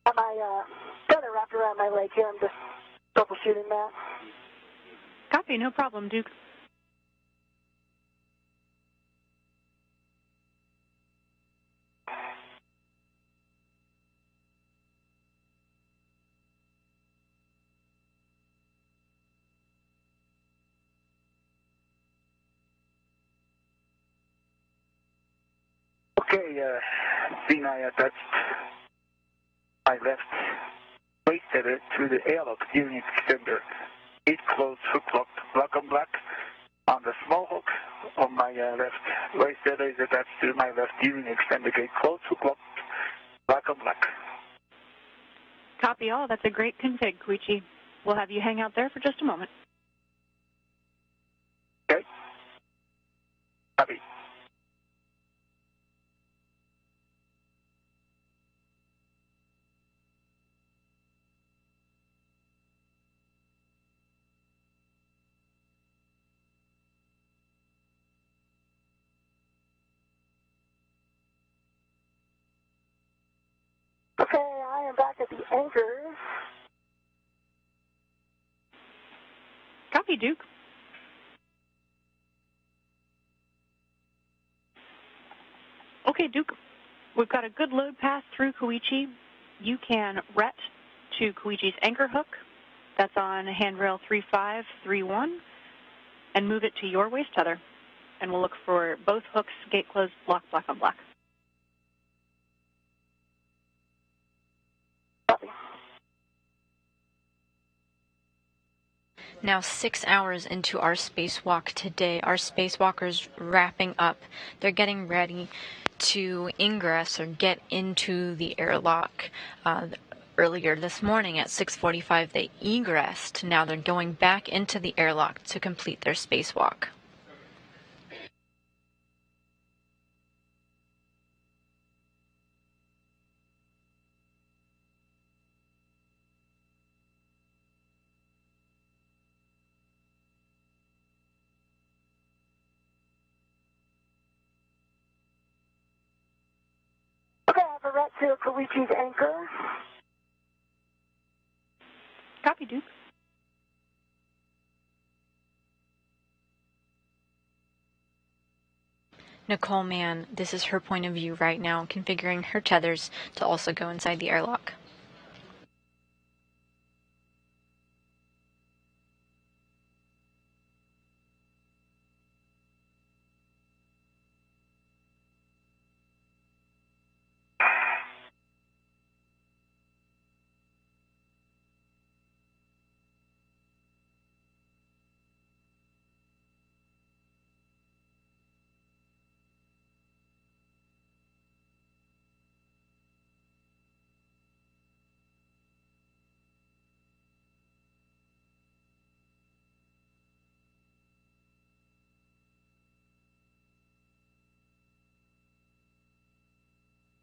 S6: Got my tether wrapped around my leg here. I'm just troubleshooting that.
S8: Copy, no problem, Duke.
S7: Okay, Tina, I attached my left waist tether to the airlock gearing extender. Gate closed, hook locked, black on black. On the small hook on my left waist tether is attached to my left gearing extender. Gate closed, hook locked, black on black.
S8: Copy all. That's a great config, Koichi. We'll have you hang out there for just a moment.
S7: Okay. Copy.
S6: Okay, I am back at the anchors.
S8: Copy, Duke. Okay, Duke, we've got a good load path through Koichi. You can ret to Koichi's anchor hook. That's on handrail 3531, and move it to your waist tether. And we'll look for both hooks, gate closed, block, black on black.
S2: Now 6 hours into our spacewalk today, our spacewalkers wrapping up. They're getting ready to ingress or get into the airlock. Earlier this morning at 6:45 they egressed. Now they're going back into the airlock to complete their spacewalk.
S6: Okay, I have a ret to Koichi's anchor.
S8: Copy, Duke.
S2: Nicole Mann, this is her point of view right now, configuring her tethers to also go inside the airlock.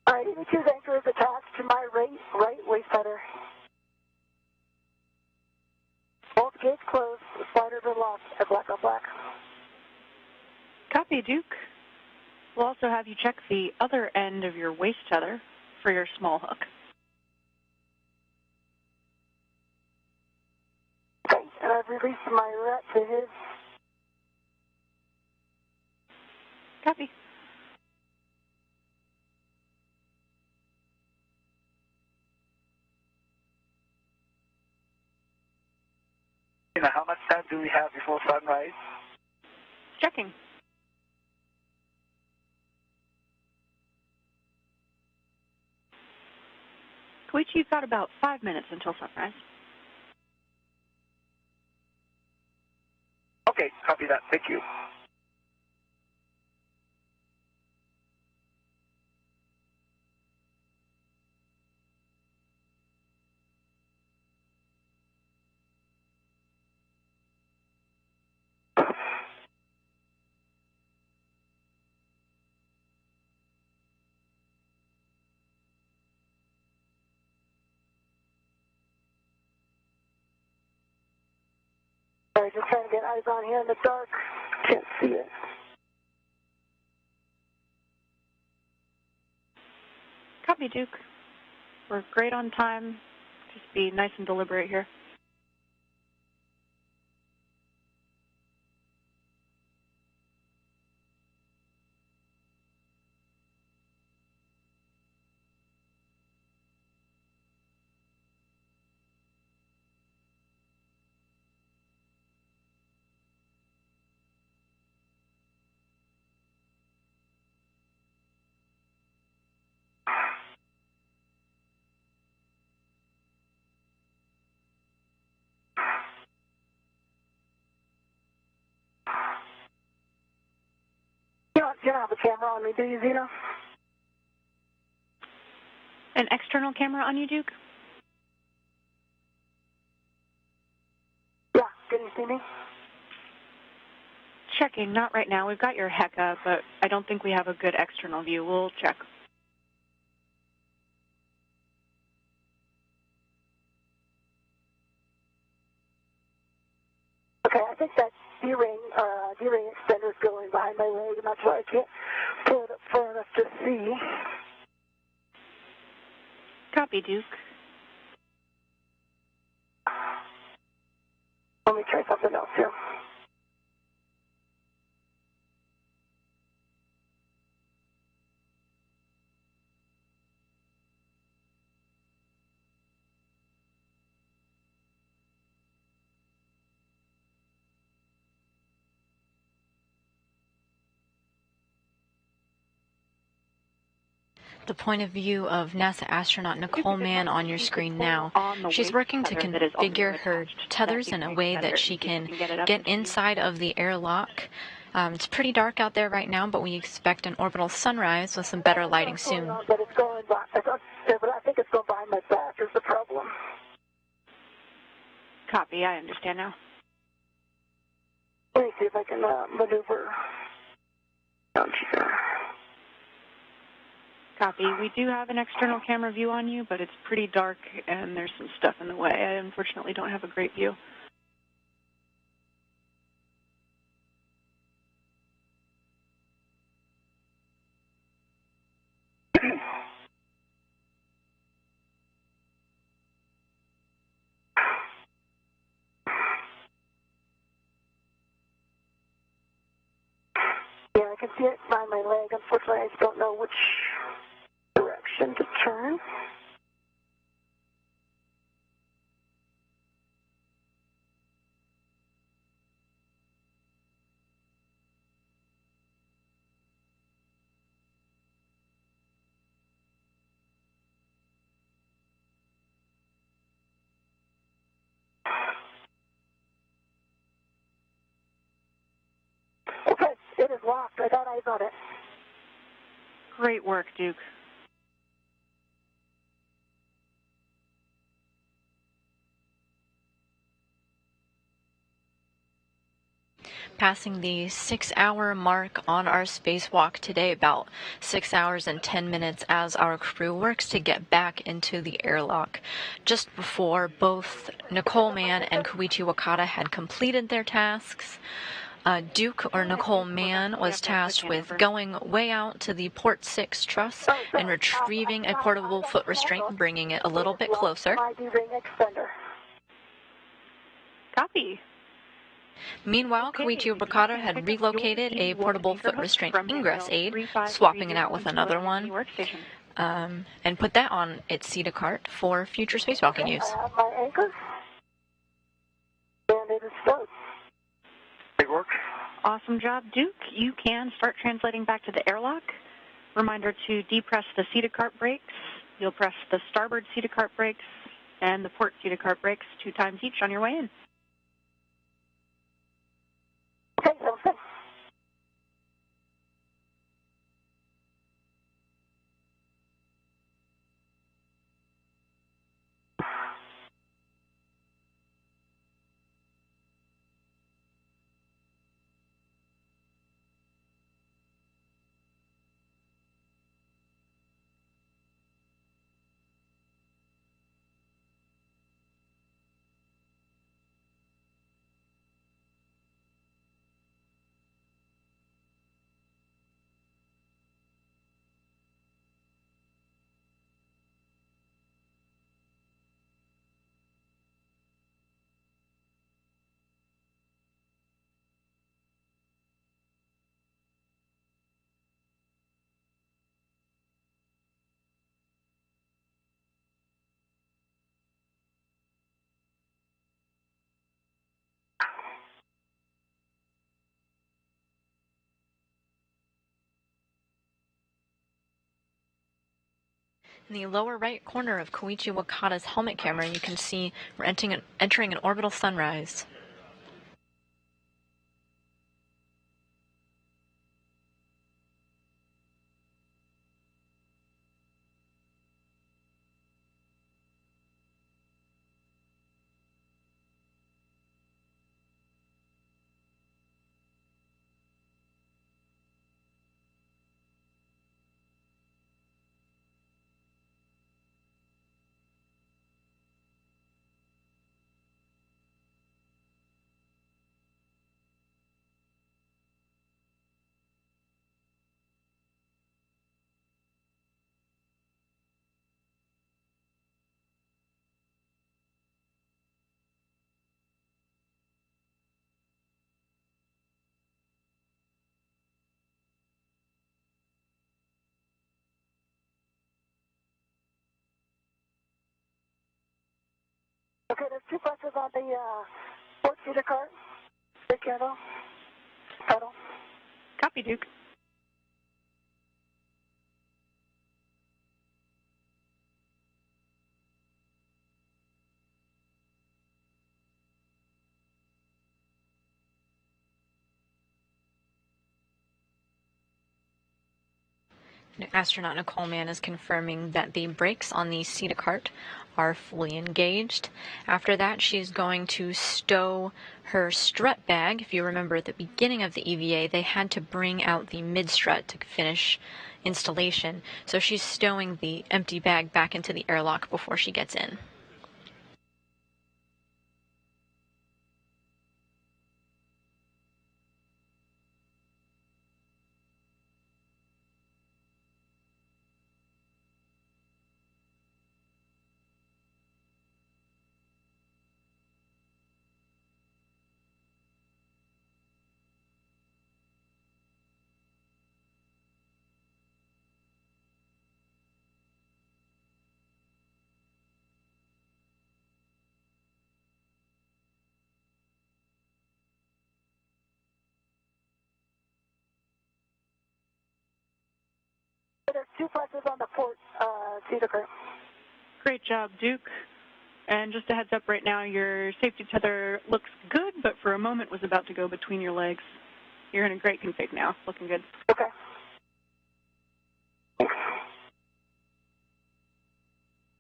S6: Alright, EV2's anchor is attached to my right waist tether. Both gates closed, the sliders are locked at black on black.
S8: Copy, Duke. We'll also have you check the other end of your waist tether for your small hook.
S6: Okay, and I've released my ret to his.
S8: Copy.
S7: How much time do we have before sunrise?
S8: Checking. Koichi, you've got about 5 minutes until sunrise.
S7: Okay, copy that. Thank you.
S6: Sorry, just trying to get eyes on here in the dark. Can't see it.
S8: Copy, Duke. We're great on time. Just be nice and deliberate here.
S6: You don't have a camera on me, do you, Zena?
S8: An external camera on you, Duke?
S6: Yeah, can you see me?
S8: Checking. Not right now. We've got your HECA, but I don't think we have a good external view. We'll check.
S6: Okay, I think that D-ring extender is going behind my leg, and that's why I can't pull it up far enough to see.
S8: Copy, Duke.
S6: Let me try something else here.
S2: The point of view of NASA astronaut Nicole Mann on your screen now. She's working to configure her tethers in a way that she can get inside of the airlock. It's pretty dark out there right now, but we expect an orbital sunrise with some better lighting soon.
S6: But it's going by, but I think it's going behind my back is the problem.
S8: Copy, I understand now.
S6: Let me see if I can maneuver down here.
S8: Copy. We do have an external camera view on you, but it's pretty dark and there's some stuff in the way. I unfortunately don't have a great view.
S6: Yeah, I can see it by my leg. Unfortunately, I just don't know which direction to turn. Okay, it is locked. I got eyes on it.
S8: Great work, Duke.
S2: Passing the 6-hour mark on our spacewalk today, about 6 hours and 10 minutes as our crew works to get back into the airlock. Just before both Nicole Mann and Koichi Wakata had completed their tasks, Duke, or Nicole Mann, was tasked with going way out to the port 6 truss and retrieving a portable foot restraint, bringing it a little bit closer.
S8: Copy.
S2: Meanwhile, Koichi Wakata had relocated a portable foot restraint ingress aid, swapping it out with another one, and put that on its CETA cart for future spacewalking use.
S6: My anchor, and it is stowed.
S3: Big work.
S8: Awesome job, Duke. You can start translating back to the airlock. Reminder to depress the CETA cart brakes. You'll press the starboard CETA cart brakes and the port CETA cart brakes 2 times each on your way in.
S6: Okay, sounds good.
S2: In the lower right corner of Koichi Wakata's helmet camera, you can see we're entering an orbital sunrise.
S6: Okay, there's 2 buses on the port feeder cart. Big candle. Pedal.
S8: Copy, Duke.
S2: Astronaut Nicole Mann is confirming that the brakes on the CETA cart are fully engaged. After that, she's going to stow her strut bag. If you remember at the beginning of the EVA, they had to bring out the mid-strut to finish installation. So she's stowing the empty bag back into the airlock before she gets in.
S6: There's 2 buses on the port feeder cart.
S8: Great job, Duke. And just a heads up right now, your safety tether looks good, but for a moment was about to go between your legs. You're in a great config now. Looking good.
S6: Okay.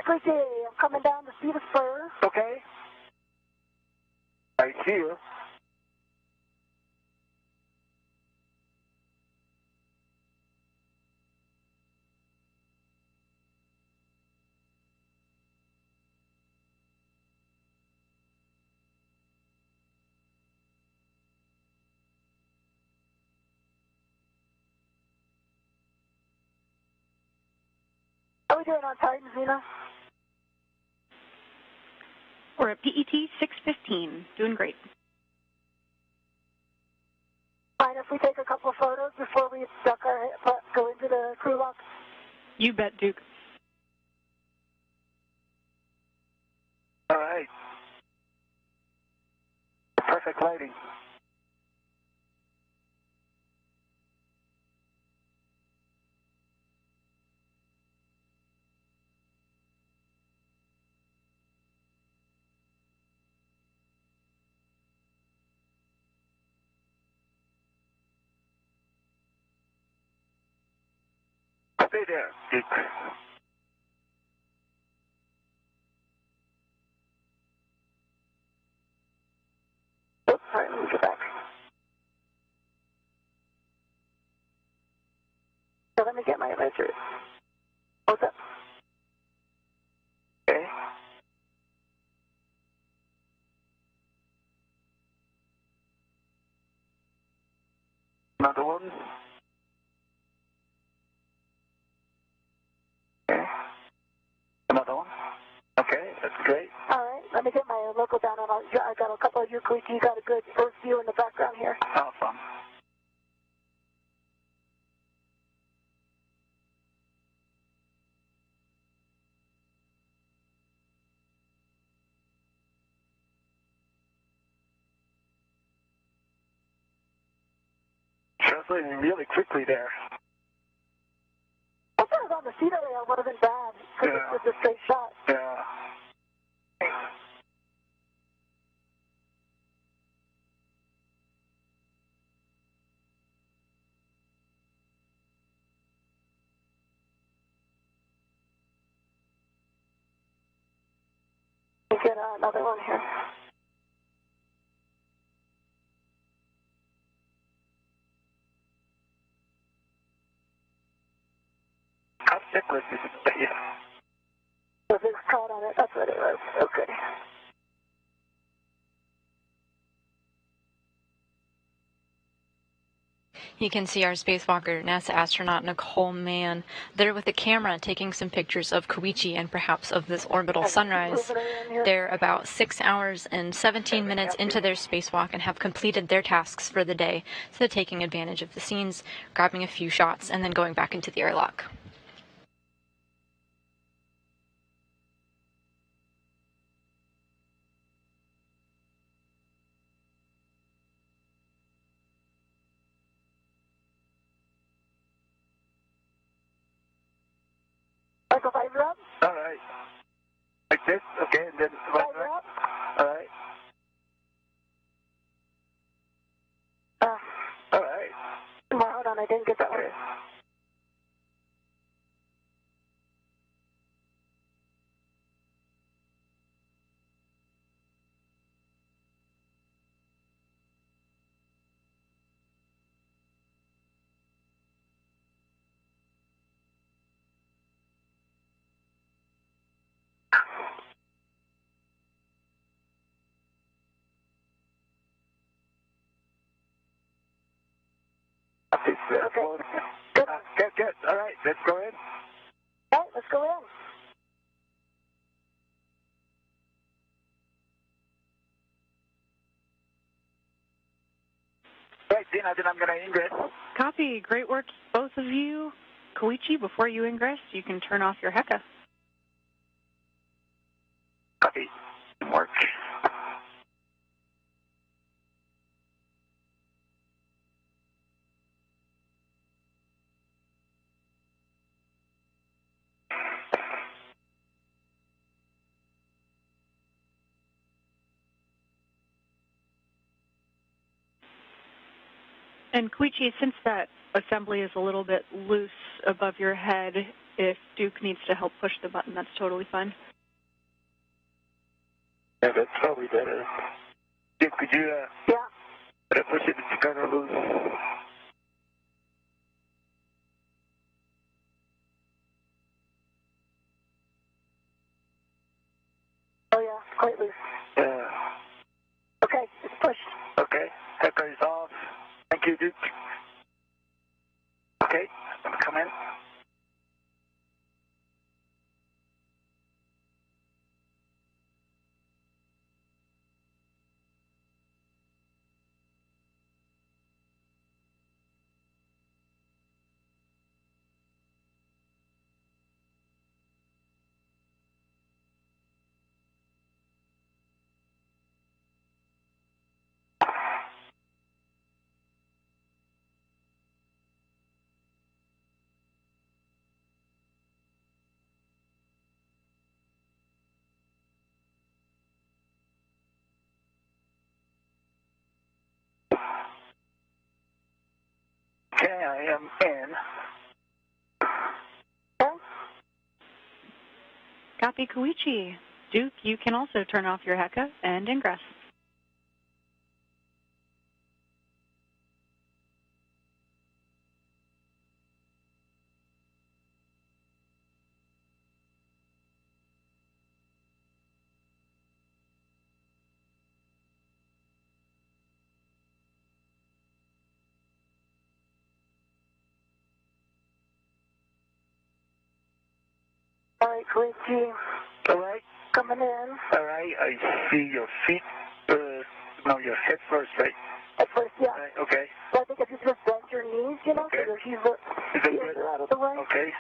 S6: Koichi, I'm coming down to see the spur.
S5: Okay. I see you.
S6: How are we doing on time, Zena?
S8: We're at PET 6:15. Doing great.
S6: Fine if we take a couple of photos before we go into the crew lock?
S8: You bet, Duke.
S5: All right. Perfect lighting. Stay there, Duke.
S6: Oops, sorry, let me get back. So let me get my ledger. What's up?
S5: Okay. Another one. Okay. Another one. Okay, that's great.
S6: All right, let me get my local down on. I got a couple of you, Koichi. You got a good first view in the background here.
S5: Awesome. Translating really quickly there.
S6: I thought it was on the CETA rail would have been bad because
S5: Yeah.
S6: it's just a straight shot.
S5: Yeah.
S6: Let me get another one here.
S5: How checklist is it? Yeah.
S6: So this caught on it. That's what it was. Okay.
S2: You can see our spacewalker, NASA astronaut Nicole Mann, there with the camera taking some pictures of Koichi and perhaps of this orbital sunrise. They're about 6 hours and 17 minutes into their spacewalk and have completed their tasks for the day, so they're taking advantage of the scenes, grabbing a few shots, and then going back into the airlock.
S6: go visor up.
S7: All right. Like this, okay, and then
S6: Visor up.
S7: All right. All right.
S6: Hold on, I didn't get that one.
S7: Okay.
S6: Good.
S7: Good. All right, let's go in.
S6: All right, let's go in.
S7: Right, Zena, then I'm going to ingress.
S8: Copy. Great work, both of you. Koichi, before you ingress, you can turn off your HECA.
S7: Copy. Work.
S8: And Koichi, since that assembly is a little bit loose above your head, if Duke needs to help push the button, that's totally fine.
S7: Yeah, that's probably better. Duke, could you
S6: Yeah.
S7: push it to kind of loose?
S6: Oh, yeah, quite loose.
S7: Yeah.
S6: Okay, it's pushed.
S7: Okay, HECA is off. Thank you, Duke. Okay, I'm come in. Okay, I am in.
S6: Okay.
S8: Copy, Koichi. Duke, you can also turn off your HECA and ingress.
S6: All right, Koichi.
S7: All right.
S6: Coming in.
S7: All right, I see your feet. No, your head first, right?
S6: At first, yeah.
S7: All right, okay.
S6: So I think if you just bend your knees, you know,
S7: Okay.
S6: so that he's the
S7: Is it
S6: ears are out of the way.
S7: Okay.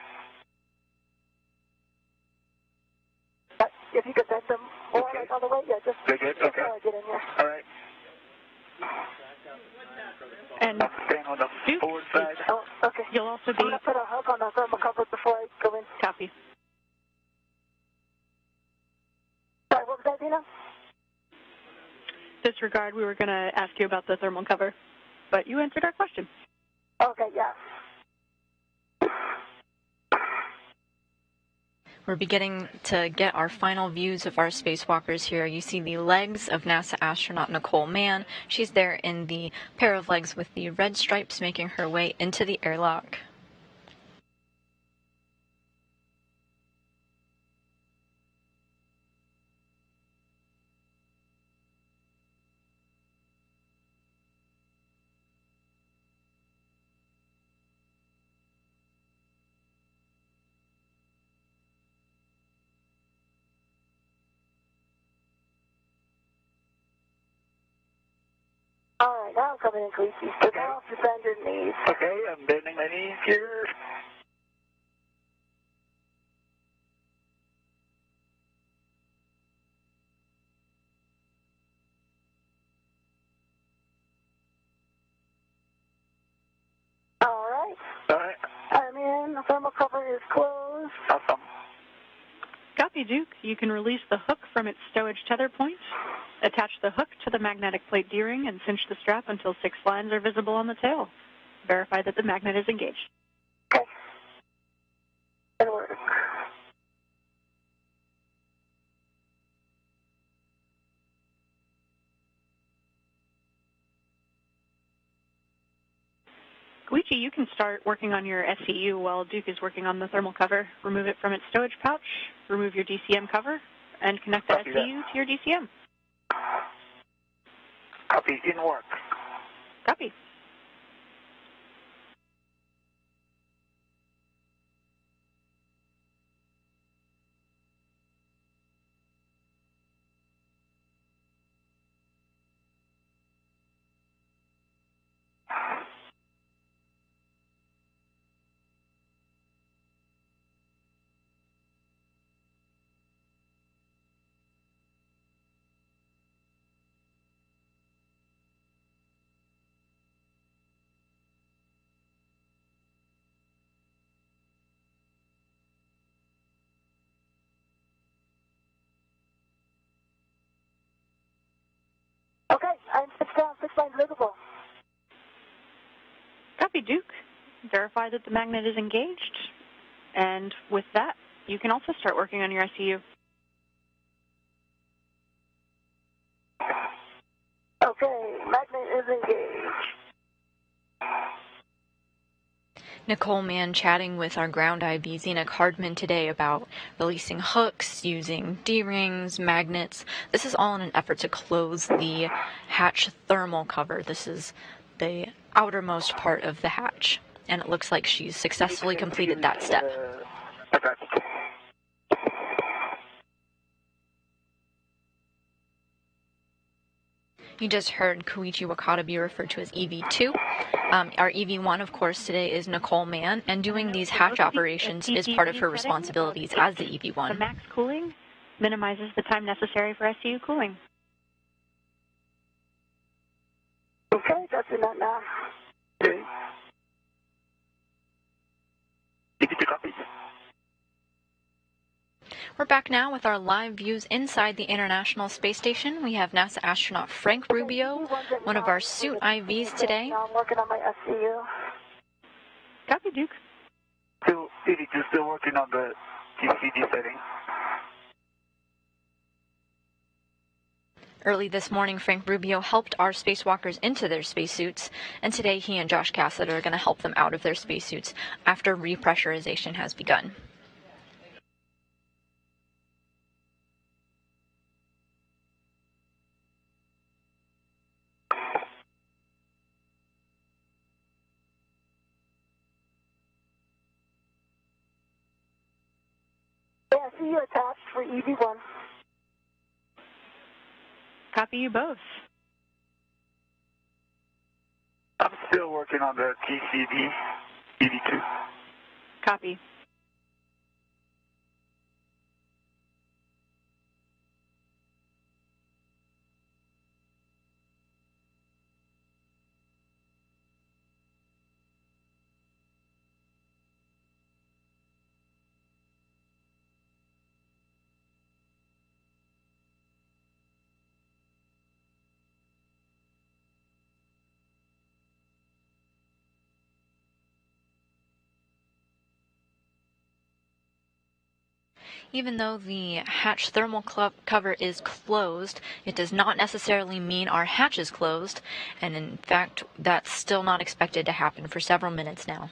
S6: But if you could bend them more,
S7: Okay.
S6: like all the way, yeah, just
S7: They're good? Okay.
S6: get in here.
S7: All right.
S8: And
S7: I'm staying on the
S8: Duke,
S7: forward side.
S6: Oh, okay.
S8: you'll also
S6: I'm
S8: be...
S6: going to put a hug on the thermal cover before I go in.
S8: Copy.
S6: Sorry, what was that, Dina?
S8: Disregard, we were going to ask you about the thermal cover, but you answered our question.
S6: Okay, yeah.
S2: We're beginning to get our final views of our spacewalkers here. You see the legs of NASA astronaut Nicole Mann. She's there in the pair of legs with the red stripes, making her way into the airlock.
S6: All right, now I'm coming in, Koichi. So now if you bend your knees.
S7: Okay, I'm bending my knees here.
S6: All right.
S7: All right.
S6: I'm in. The thermal cover is closed.
S7: Awesome.
S8: Copy, Duke. You can release the hook from its stowage tether point, attach the hook to the magnetic plate D-ring, and cinch the strap until 6 lines are visible on the tail. Verify that the magnet is engaged.
S6: Okay. That'll work.
S8: Koichi, you can start working on your SCU while Duke is working on the thermal cover. Remove it from its stowage pouch, remove your DCM cover, and connect the SCU to your DCM.
S7: Copy, in work.
S8: Copy.
S6: Okay, I'm 6 down, 6 lines visible.
S8: Copy, Duke. Verify that the magnet is engaged. And with that, you can also start working on your SCU.
S6: Okay, magnet is engaged.
S2: Nicole Mann chatting with our ground IB Zena Cardman today about releasing hooks, using D-rings, magnets. This is all in an effort to close the hatch thermal cover. This is the outermost part of the hatch, and it looks like she's successfully completed that step. You just heard Koichi Wakata be referred to as EV2. Our EV1, of course, today is Nicole Mann, and doing these hatch operations is part of her responsibilities as the EV1.
S8: The max cooling minimizes the time necessary for SCU cooling.
S6: Okay, that's enough now.
S7: Okay. Copy.
S2: We're back now with our live views inside the International Space Station. We have NASA astronaut Frank Rubio, one of our suit IVs today.
S6: Now I'm working on my SCU.
S8: Copy, Duke.
S7: Still, still working on the TCD setting.
S2: Early this morning, Frank Rubio helped our spacewalkers into their spacesuits, and today he and Josh Cassett are going to help them out of their spacesuits after repressurization has begun.
S6: SCU attached for EV1.
S8: Copy you both.
S7: I'm still working on the TCD, EV2.
S8: Copy.
S2: Even though the hatch thermal cover is closed, it does not necessarily mean our hatch is closed, and in fact, that's still not expected to happen for several minutes now.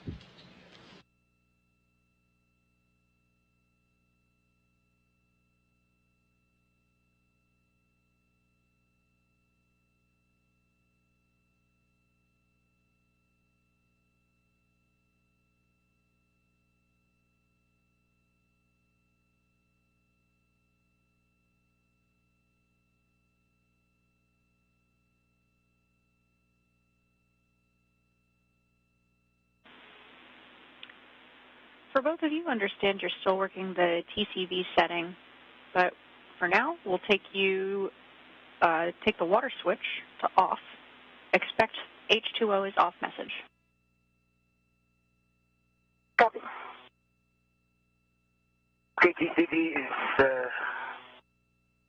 S8: For both of you, understand you're still working the TCV setting, but for now, we'll take you, take the water switch to off. Expect H2O is off message.
S6: Copy.
S7: Okay, GCD is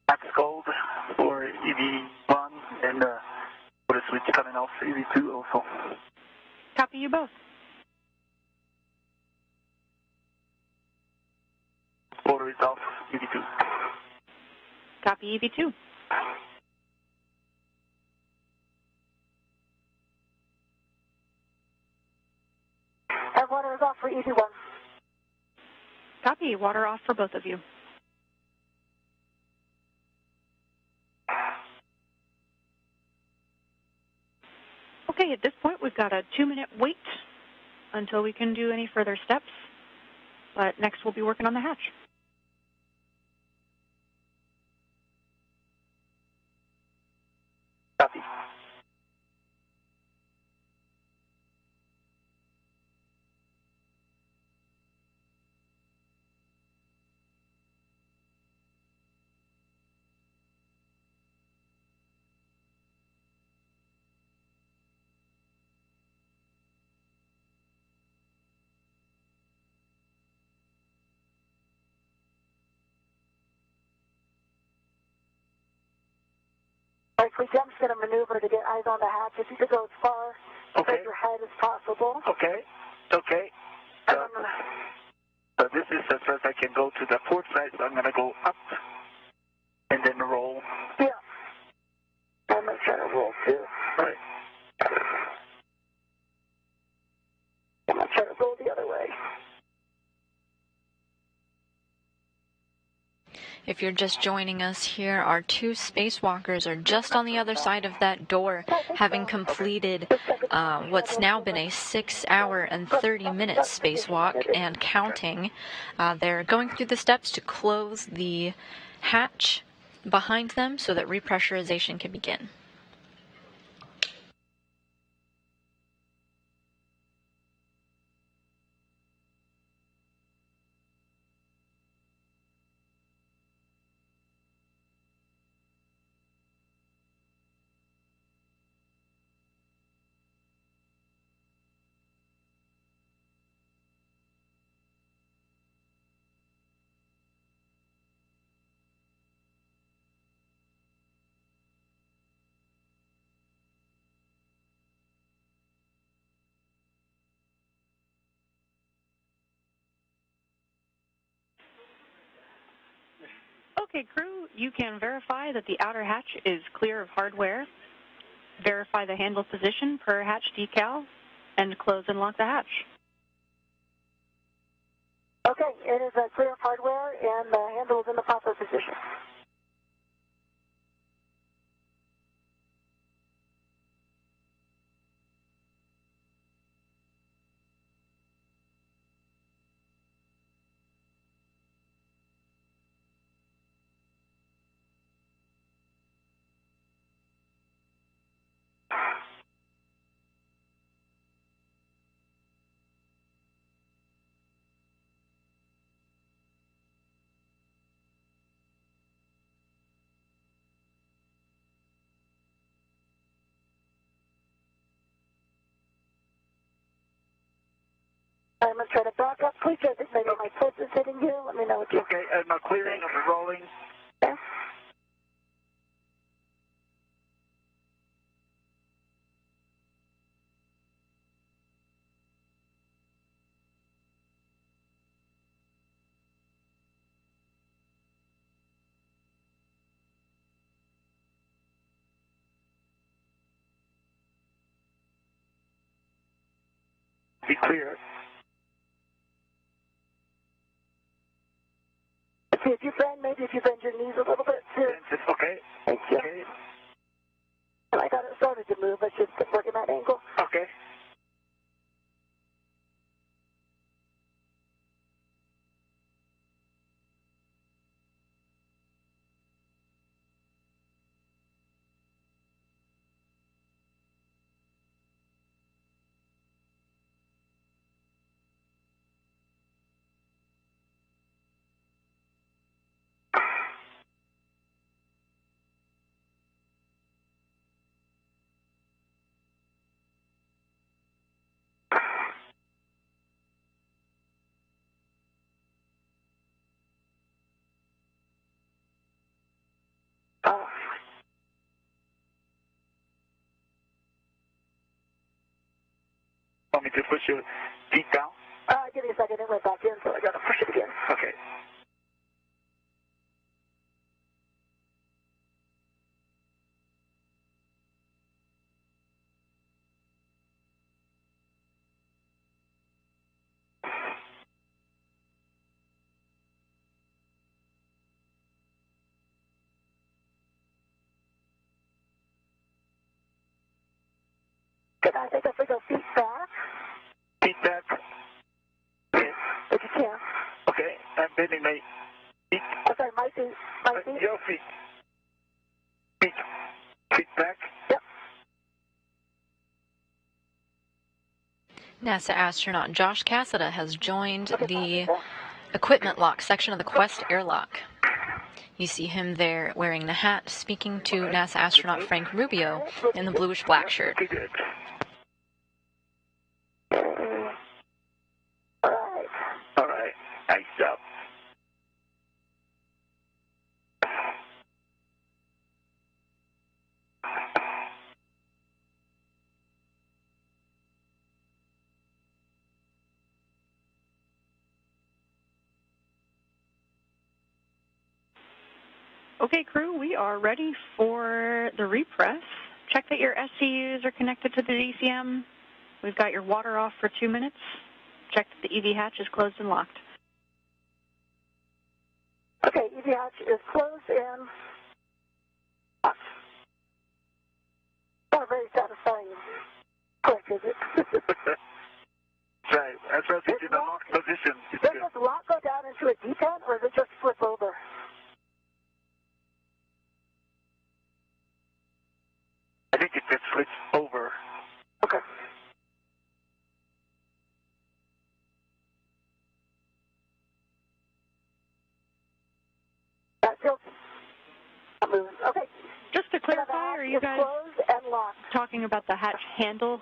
S7: max gold for EV1 and for the switch coming off EV2 also.
S8: Copy you both.
S7: Order is off EV2.
S8: Copy EV2.
S6: And water is off for EV1.
S8: Copy. Water off for both of you. Okay, at this point we've got a 2-minute wait until we can do any further steps. But next we'll be working on the hatch.
S7: Copy.
S6: All right, Jim's going to maneuver to get eyes on the hatch. If you could go as far as your head as possible.
S7: Okay. Okay. So this is as far as I can go to the port side, so I'm going to go up and then roll.
S6: Yeah. I'm going to try to roll too.
S7: All right.
S6: I'm going to try to roll the other way.
S2: If you're just joining us here, our 2 spacewalkers are just on the other side of that door, having completed what's now been a 6-hour and 30-minute spacewalk and counting. They're going through the steps to close the hatch behind them so that repressurization can begin.
S8: Okay, crew, you can verify that the outer hatch is clear of hardware, verify the handle position per hatch decal, and close and lock the hatch.
S6: Okay, it is clear of hardware and the handle is in the proper position. I'm going to try to back up. Please, I think maybe my foot is hitting you. Let me know what you
S7: Okay, my clearing of the rolling.
S6: Okay.
S7: Be clear.
S6: See if you bend, maybe if you bend your knees a little bit too.
S7: Okay.
S6: Thank you.
S7: Okay.
S6: I thought it started to move. Let's just work at that angle.
S7: Okay. want me to push your feet down?
S6: Give me a second, it went back in, so I gotta push it again.
S7: Okay.
S6: Can I take your feet back?
S7: Feet back. Okay.
S6: If you can.
S7: Okay, I'm bending my feet.
S6: I'm sorry, my feet. My feet?
S7: Your feet. Feet. Feet back.
S6: Yep.
S2: NASA astronaut Josh Cassada has joined the equipment lock section of the Quest airlock. You see him there wearing the hat, speaking to NASA astronaut Frank Rubio in the bluish-black shirt.
S7: Okay, good. All right. Nice job.
S8: Okay, crew, we are ready for the repress. Check that your SCUs are connected to the DCM. We've got your water off for 2 minutes. Check that the EV hatch is closed and locked.
S6: Okay, EV hatch is closed and locked. Not very satisfying. Quick, is it?
S7: Right. That's right. It's in the locked position.
S6: Does this lock go down into a detent, or does it just flip over?
S7: I think it just flips over.
S6: Okay. That feels not moving. Okay.
S8: Just to clarify, are you guys
S6: closed and locked?
S8: talking about the hatch handle?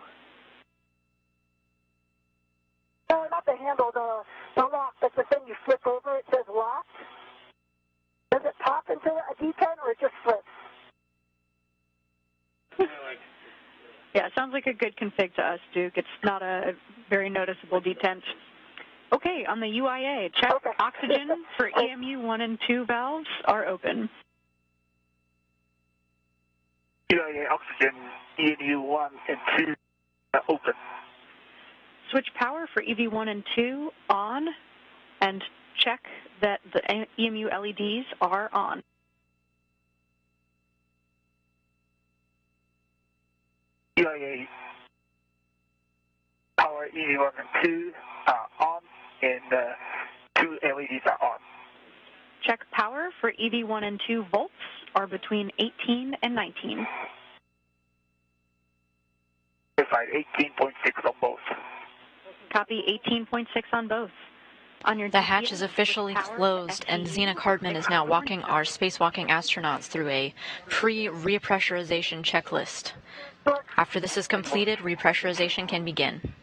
S6: No, not the handle, the lock. That's the thing you flip over. It says locked. Does it pop into a detent, or it just flips?
S8: Yeah, it sounds like a good config to us, Duke. It's not a very noticeable detent. Okay, on the UIA, check oxygen for EMU 1 and 2 valves are open.
S7: UIA oxygen, EMU 1 and 2 are open.
S8: Switch power for EV1 and 2 on, and check that the EMU LEDs are on.
S7: UIA power EV1 and 2 are on, and 2 LEDs are on.
S8: Check power for EV1 and 2 volts are between 18 and 19.
S7: Verified 18.6 on both.
S8: Copy 18.6 on both. On your
S2: The hatch is officially closed, and Zena Cardman is now walking our spacewalking astronauts through a pre-repressurization checklist. After this is completed, repressurization can begin.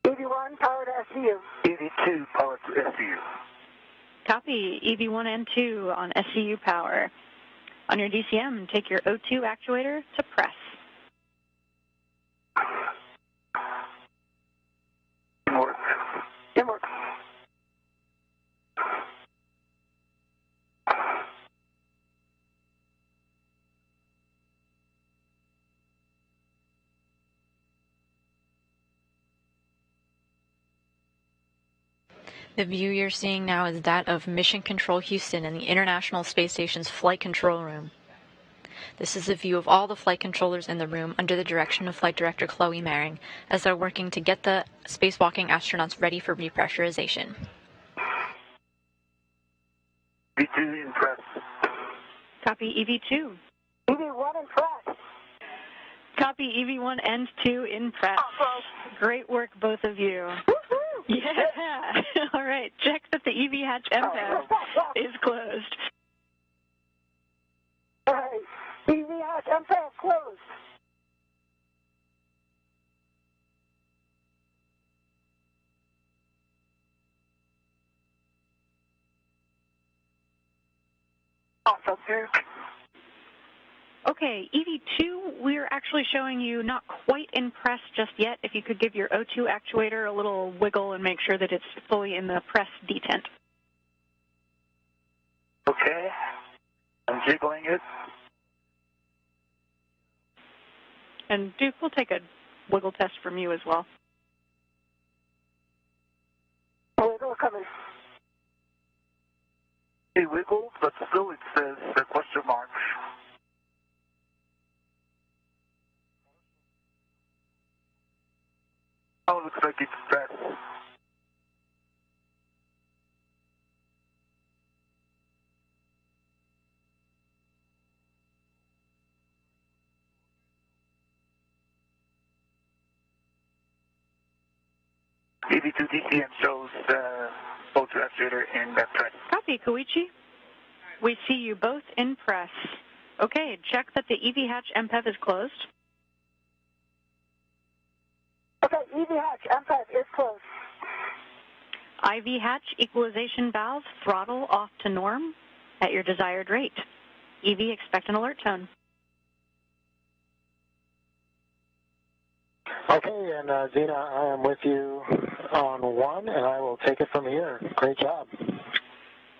S6: EV1 power to SCU.
S7: EV2 power to SCU.
S8: Copy EV1 and 2 on SCU power. On your DCM, take your O2 actuator to press.
S7: Inward.
S6: Inward.
S2: The view you're seeing now is that of Mission Control Houston in the International Space Station's flight control room. This is a view of all the flight controllers in the room under the direction of Flight Director Chloe Maring as they're working to get the spacewalking astronauts ready for repressurization.
S7: EV2 in press.
S8: Copy EV2.
S6: EV1 in press.
S8: Copy EV1 and 2 in press. Great work, both of you. Yeah. All right. Check that the EV hatch MPAD is closed.
S6: All right. EV hatch MPAD closed. Awesome, Duke.
S8: Okay, EV2, we're actually showing you not quite in press just yet. If you could give your O2 actuator a little wiggle and make sure that it's fully in the press detent.
S7: Okay, I'm jiggling it.
S8: And Duke, we'll take a wiggle test from you as well.
S6: Wiggle coming.
S7: It wiggled, but still it says the question mark. Oh, looks like it's pressed. EV2 DCM shows both actuator in the press.
S8: Copy, Koichi. We see you both in press. Okay, check that the EV hatch MPEV is closed.
S6: Okay, EV hatch, MPEV is closed.
S8: IV hatch equalization valve throttle off to norm at your desired rate. EV expect an alert tone.
S5: Okay, and Zena, I am with you on 1, and I will take it from here. Great job.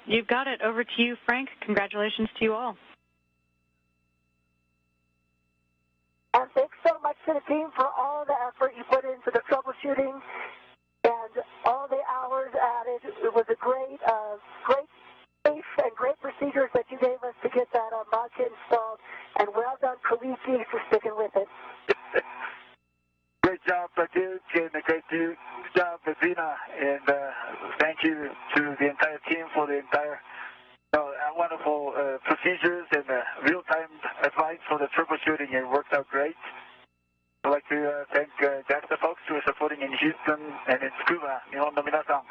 S8: You've got it. Over to you, Frank. Congratulations to you all.
S6: And thanks so much to the team for all the effort you put into the troubleshooting and all the hours added. It was a great safe and great procedures that you gave us to get that mod kit installed. And well done, Koichi, for sticking with it.
S7: Great job, Duke, and a great job, Zena, and thank you to the entire team for the entire wonderful procedures and real-time advice for the troubleshooting. It worked out great. I'd like to thank JAXA folks who are supporting in Houston and in Tsukuba, 日本の皆さん、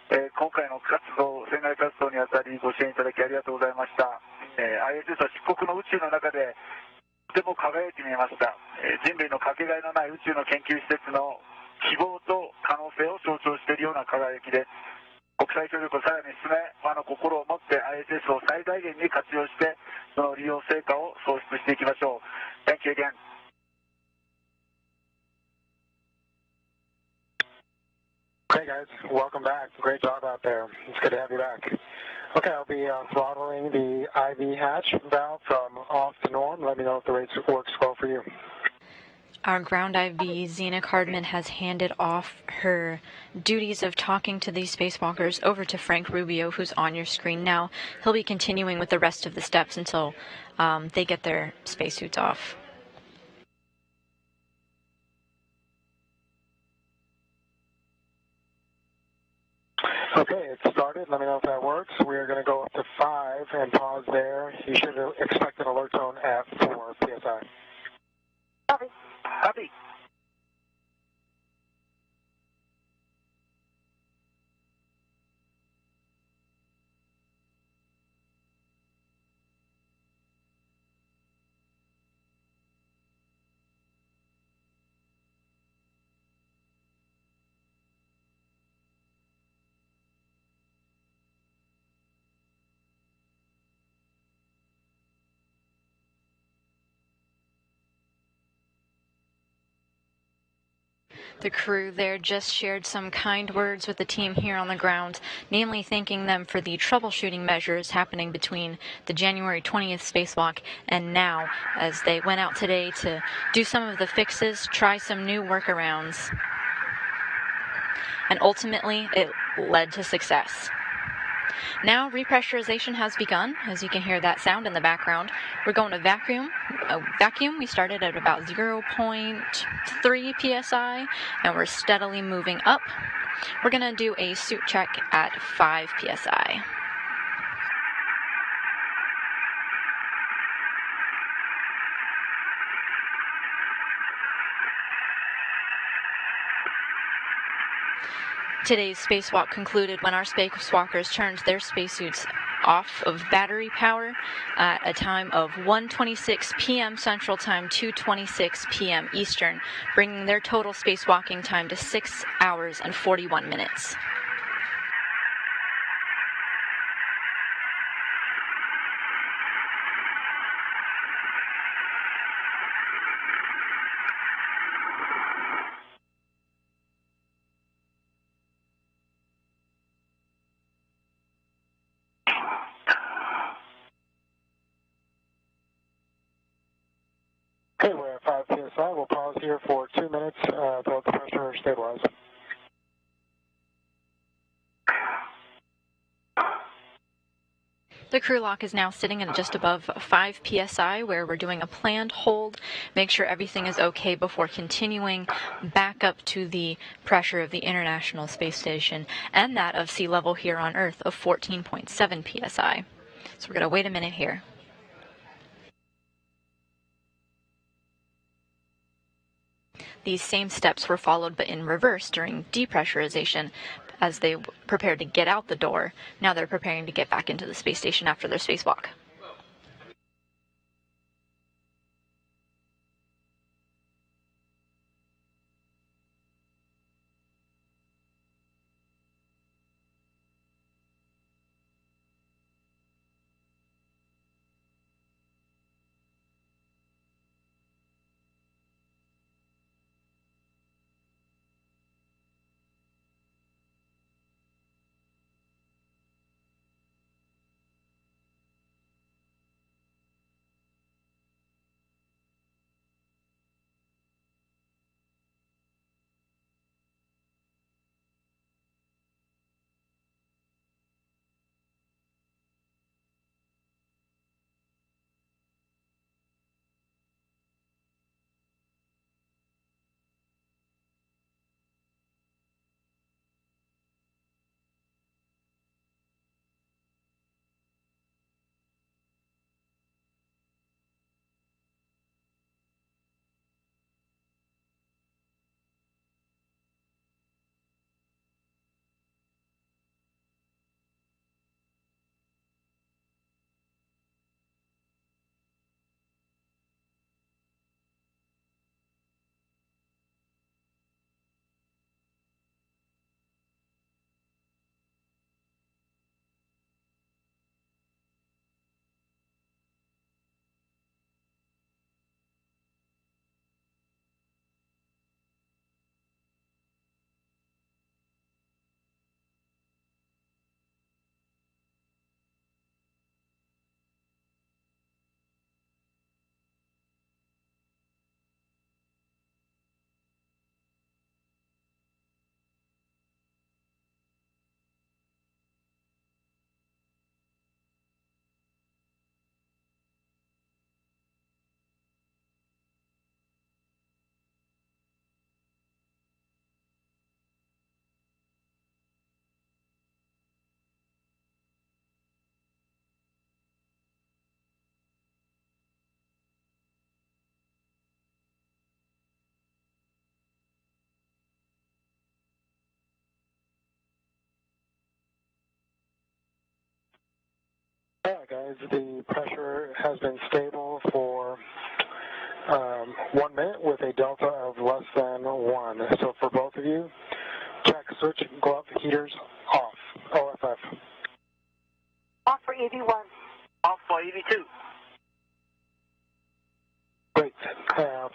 S7: 今回の船外活動にあたりご支援いただきありがとうございました。ISS は漆黒の宇宙の中でとても輝いて見えました。人類のかけがえのない宇宙の研究施設の希望と可能性を象徴しているような輝きです。国際協力をさらに進め、和の心を持って ISS を最大限に活用して、その利用成果を創出していきましょう。Thank you again.
S5: Hey guys, welcome back. Great job out there. It's good to have you back. Okay, I'll be throttling the IV hatch valve from off to norm. Let me know if the rates works well for you.
S2: Our ground IV, Zena Cardman, has handed off her duties of talking to these spacewalkers over to Frank Rubio, who's on your screen now. He'll be continuing with the rest of the steps until they get their spacesuits off.
S5: Okay, it's started. Let me know if that works. We're going to go up to 5 and pause there. You should expect an alert tone at 4 PSI.
S6: Copy.
S7: Copy.
S2: The crew there just shared some kind words with the team here on the ground, namely thanking them for the troubleshooting measures happening between the January 20th spacewalk and now, as they went out today to do some of the fixes, try some new workarounds. And ultimately, it led to success. Now repressurization has begun, as you can hear that sound in the background. We're going to vacuum. We started at about 0.3 psi, and we're steadily moving up. We're going to do a suit check at 5 psi. Today's spacewalk concluded when our spacewalkers turned their spacesuits off of battery power at a time of 1:26 p.m. Central Time, 2:26 p.m. Eastern, bringing their total spacewalking time to 6 hours and 41 minutes.
S5: PSI. We'll pause here for 2 minutes to let the pressure stabilize.
S2: The crew lock is now sitting at just above 5 psi, where we're doing a planned hold. Make sure everything is okay before continuing back up to the pressure of the International Space Station and that of sea level here on Earth of 14.7 psi. So we're going to wait a minute here. These same steps were followed but in reverse during depressurization. As they prepared to get out the door, now they're preparing to get back into the space station after their spacewalk.
S5: Alright guys, the pressure has been stable for 1 minute with a delta of less than 1. So for both of you, check switch glove heaters off. OFF.
S6: Off for EV1.
S7: Off for EV2.
S5: Great.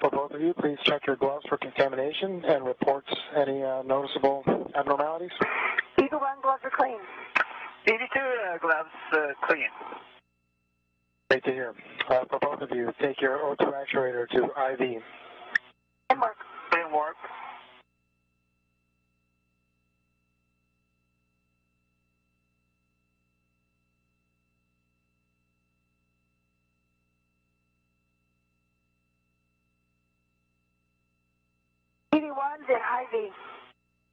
S5: For both of you, please check your gloves for contamination and report any noticeable abnormalities.
S6: EV1 gloves are clean.
S7: EV2 gloves clean.
S5: Great to hear. For both of you, take your O2 actuator to IV.
S6: And work.
S7: Didn't work.
S6: EV1's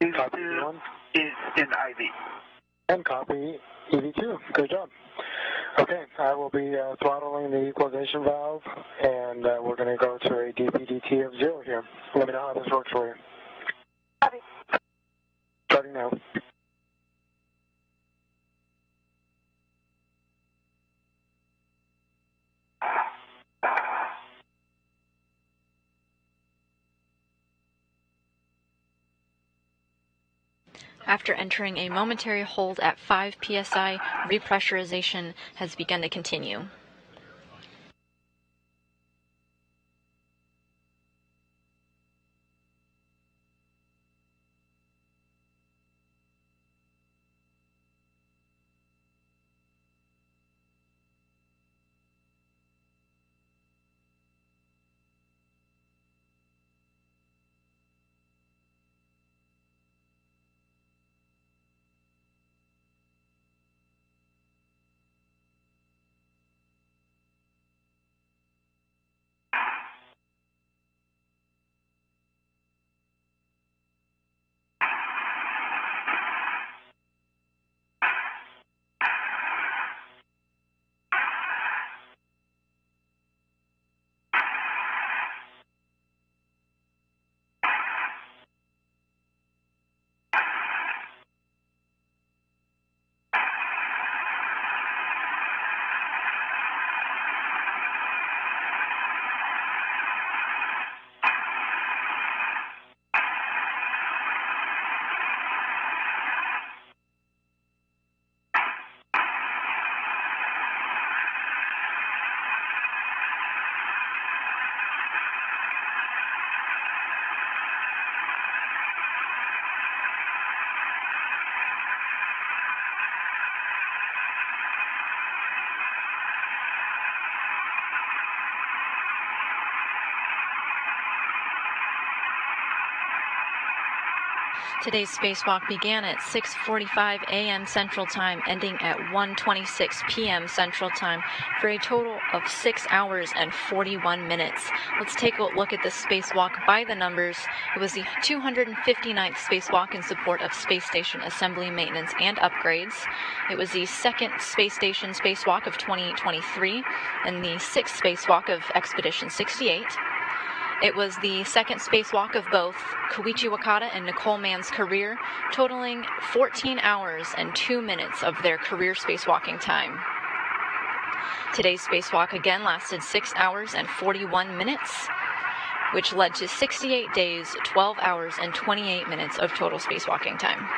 S6: in IV.
S5: Copy
S7: EV2
S5: EV1.
S7: is in IV.
S5: And copy EV2. Good job. Okay, I will be throttling the equalization valve, and we're going to go to a DPDT of 0 here. Let me know how this works for you.
S6: Copy.
S5: Starting now.
S2: After entering a momentary hold at 5 psi, repressurization has begun to continue. Today's spacewalk began at 6:45 a.m. Central Time, ending at 1:26 p.m. Central Time, for a total of 6 hours and 41 minutes. Let's take a look at the spacewalk by the numbers. It was the 259th spacewalk in support of space station assembly, maintenance, and upgrades. It was the second space station spacewalk of 2023 and the sixth spacewalk of Expedition 68. It was the second spacewalk of both Koichi Wakata and Nicole Mann's career, totaling 14 hours and 2 minutes of their career spacewalking time. Today's spacewalk again lasted 6 hours and 41 minutes, which led to 68 days, 12 hours, and 28 minutes of total spacewalking time.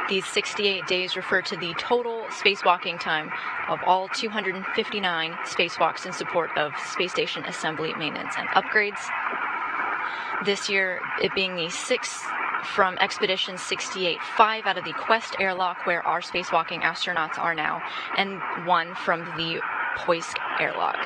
S2: These 68 days refer to the total spacewalking time of all 259 spacewalks in support of space station assembly, maintenance, and upgrades. This year, it being the sixth from Expedition 68, 5 out of the Quest airlock where our spacewalking astronauts are now, and 1 from the Poisk airlock.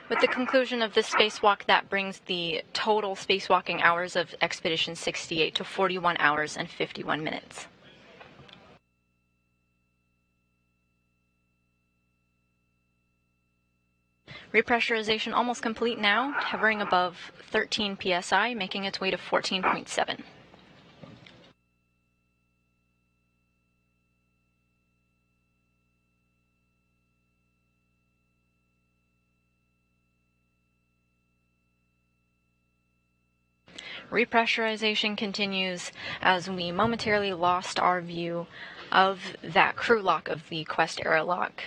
S2: With the conclusion of this spacewalk, that brings the total spacewalking hours of Expedition 68 to 41 hours and 51 minutes. Repressurization almost complete now, hovering above 13 psi, making its way to 14.7. Repressurization continues as we momentarily lost our view of that crew lock of the Quest airlock.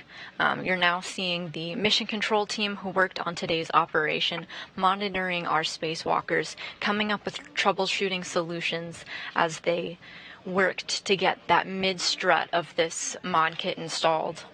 S2: You're now seeing the mission control team who worked on today's operation, monitoring our spacewalkers, coming up with troubleshooting solutions as they worked to get that mid-strut of this mod kit installed.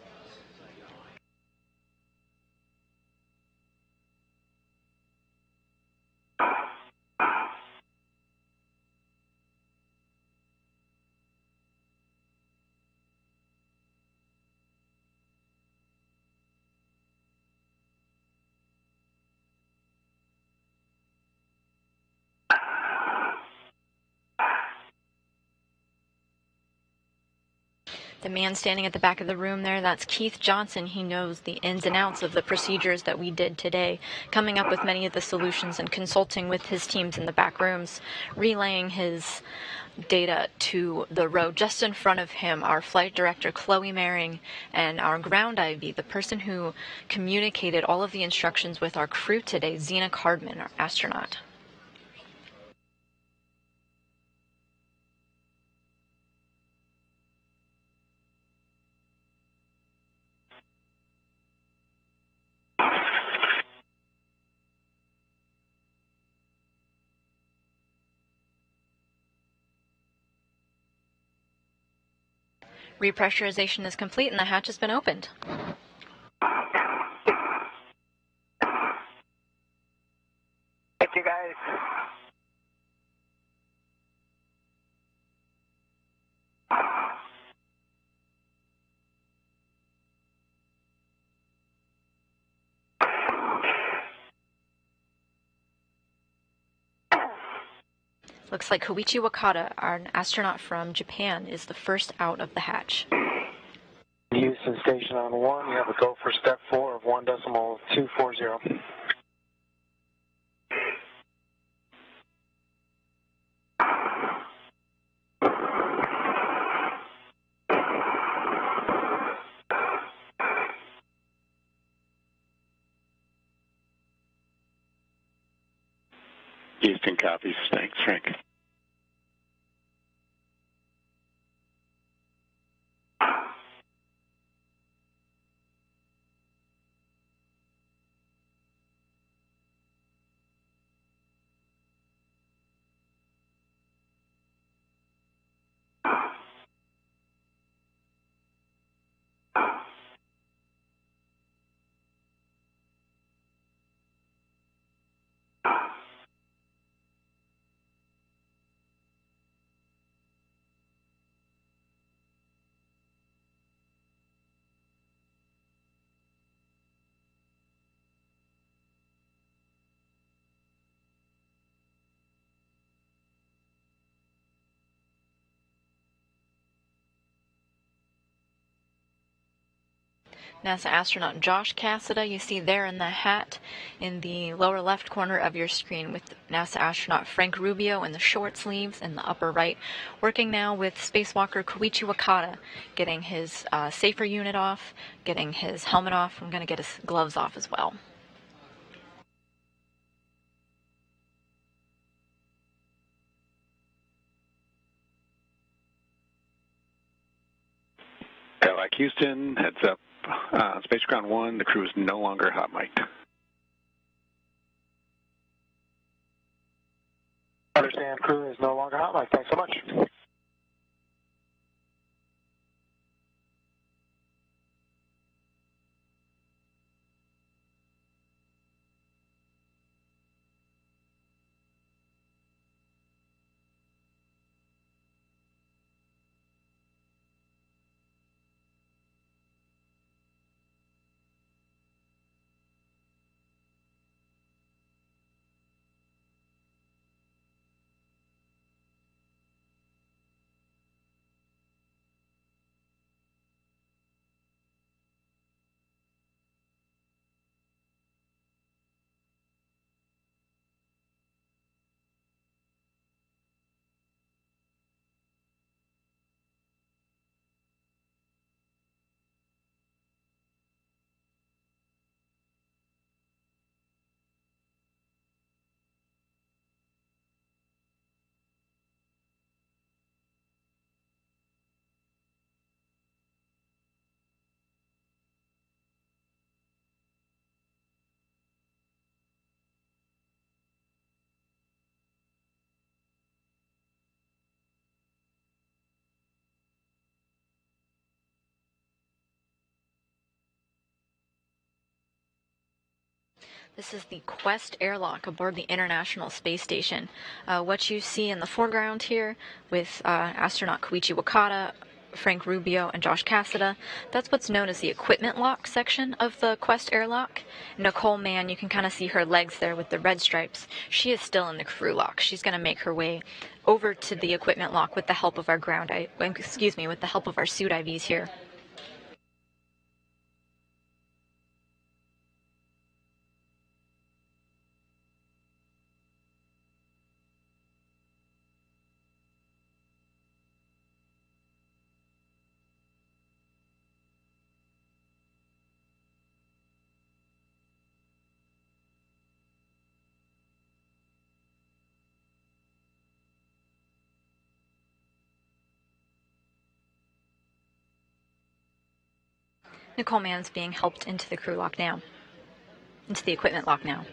S2: The man standing at the back of the room there, that's Keith Johnson. He knows the ins and outs of the procedures that we did today, coming up with many of the solutions and consulting with his teams in the back rooms, relaying his data to the row just in front of him, our flight director, Chloe Maring, and our ground IV, the person who communicated all of the instructions with our crew today, Zena Cardman, our astronaut. Repressurization is complete and the hatch has been opened.
S6: Thank you, guys.
S2: Looks like Koichi Wakata, our astronaut from Japan, is the first out of the hatch.
S5: Houston station on 1, you have a go for step 4 of 1.240.
S4: Houston copies. Thanks, Frank.
S2: NASA astronaut Josh Cassada, you see there in the hat in the lower left corner of your screen, with NASA astronaut Frank Rubio in the short sleeves in the upper right, working now with spacewalker Koichi Wakata, getting his safer unit off, getting his helmet off. I'm going to get his gloves off as well.
S4: Like Houston, heads up. Space Ground 1, the crew is no longer hot mic'd.
S5: Understand, crew is no longer hot mic. Thanks so much.
S2: This is the Quest airlock aboard the International Space Station. What you see in the foreground here with astronaut Koichi Wakata, Frank Rubio, and Josh Cassada, that's what's known as the equipment lock section of the Quest airlock. Nicole Mann, you can kind of see her legs there with the red stripes. She is still in the crew lock. She's going to make her way over to the equipment lock with the help of our with the help of our suit IVs here. Nicole Mann's being helped into the crew lock now, into the equipment lock now.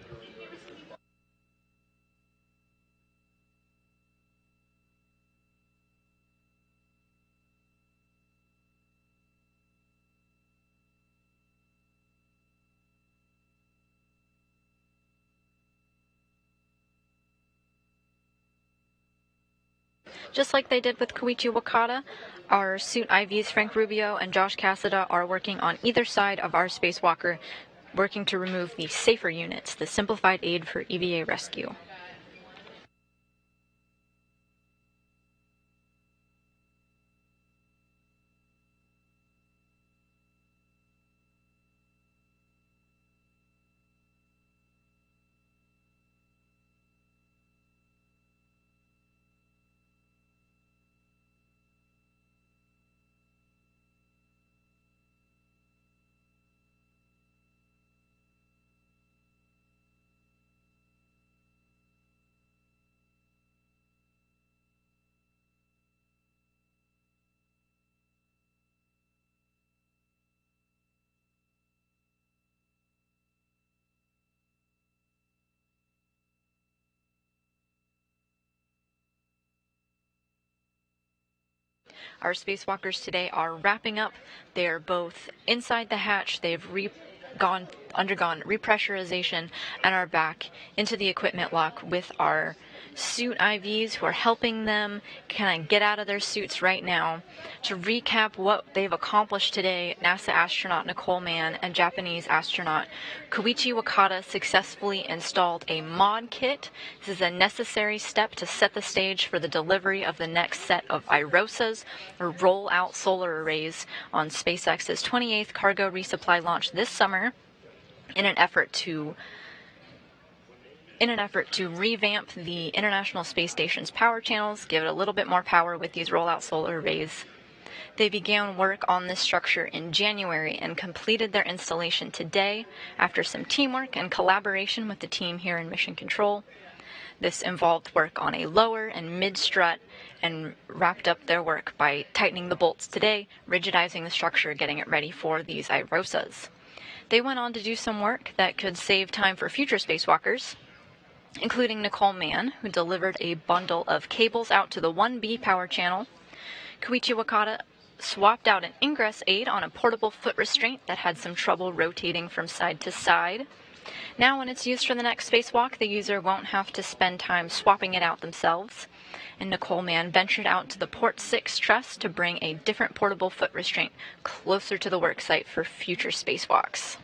S2: Just like they did with Koichi Wakata, our suit IVs Frank Rubio and Josh Cassada are working on either side of our spacewalker, working to remove the safer units, the simplified aid for EVA rescue. Our spacewalkers today are wrapping up. They are both inside the hatch. They've undergone repressurization and are back into the equipment lock with our suit IVs who are helping them kind of get out of their suits right now. To recap what they've accomplished today, NASA astronaut Nicole Mann and Japanese astronaut Koichi Wakata successfully installed a mod kit. This is a necessary step to set the stage for the delivery of the next set of iROSAs, or roll-out solar arrays, on SpaceX's 28th cargo resupply launch this summer in an effort to revamp the International Space Station's power channels, give it a little bit more power with these rollout solar arrays. They began work on this structure in January and completed their installation today after some teamwork and collaboration with the team here in Mission Control. This involved work on a lower and mid-strut and wrapped up their work by tightening the bolts today, rigidizing the structure, getting it ready for these iROSAs. They went on to do some work that could save time for future spacewalkers, including Nicole Mann, who delivered a bundle of cables out to the 1B power channel. Koichi Wakata swapped out an ingress aid on a portable foot restraint that had some trouble rotating from side to side. Now when it's used for the next spacewalk, the user won't have to spend time swapping it out themselves. And Nicole Mann ventured out to the Port 6 truss to bring a different portable foot restraint closer to the worksite for future spacewalks.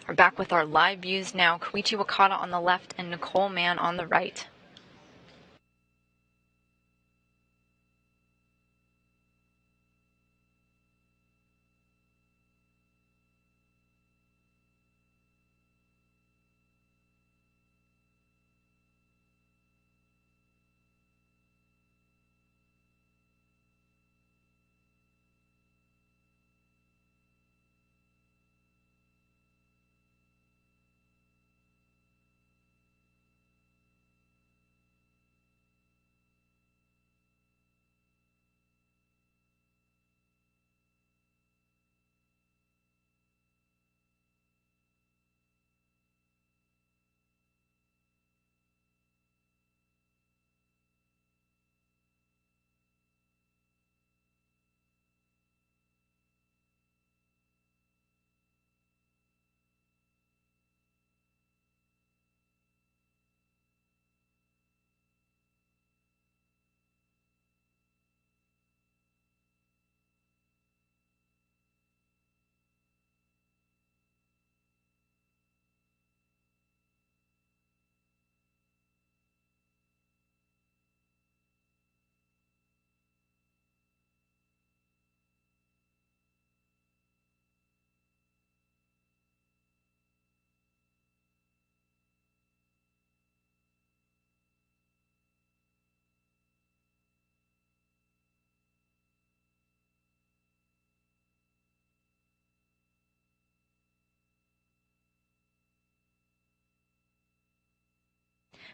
S2: We're back with our live views now. Koichi Wakata on the left and Nicole Mann on the right.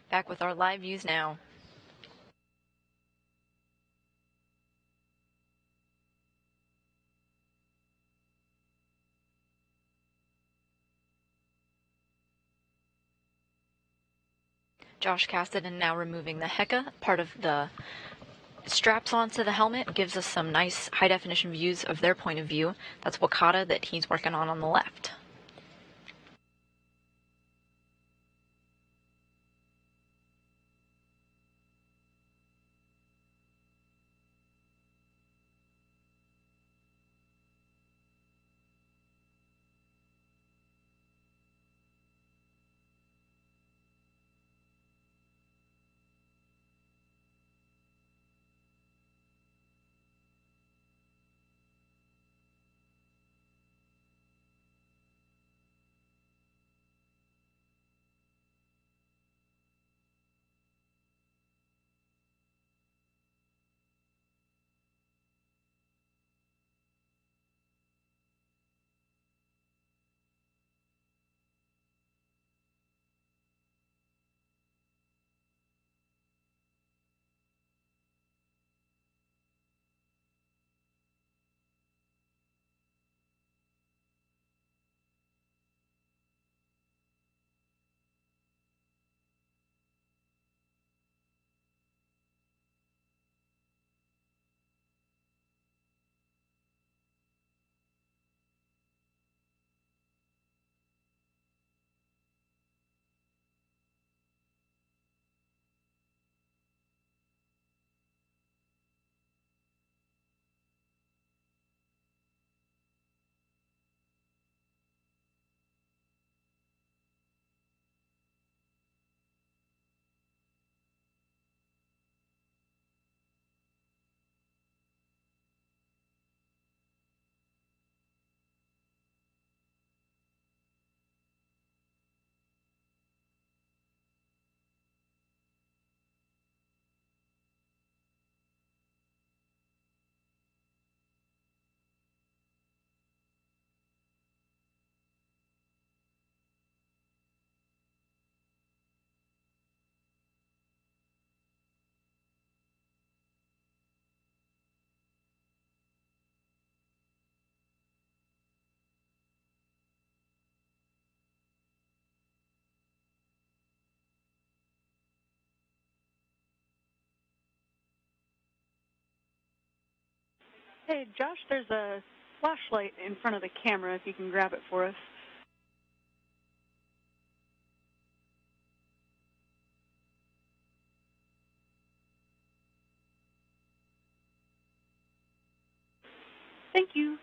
S2: Back with our live views now. Josh Cassidy now removing the Heka, part of the straps onto the helmet, gives us some nice high-definition views of their point of view. That's Wakata that he's working on the left.
S8: Hey, Josh, there's a flashlight in front of the camera, if you can grab it for us. Thank you.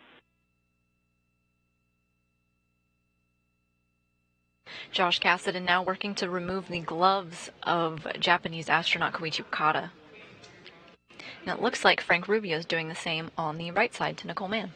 S2: Josh Cassidy now working to remove the gloves of Japanese astronaut Koichi Wakata. And it looks like Frank Rubio is doing the same on the right side to Nicole Mann.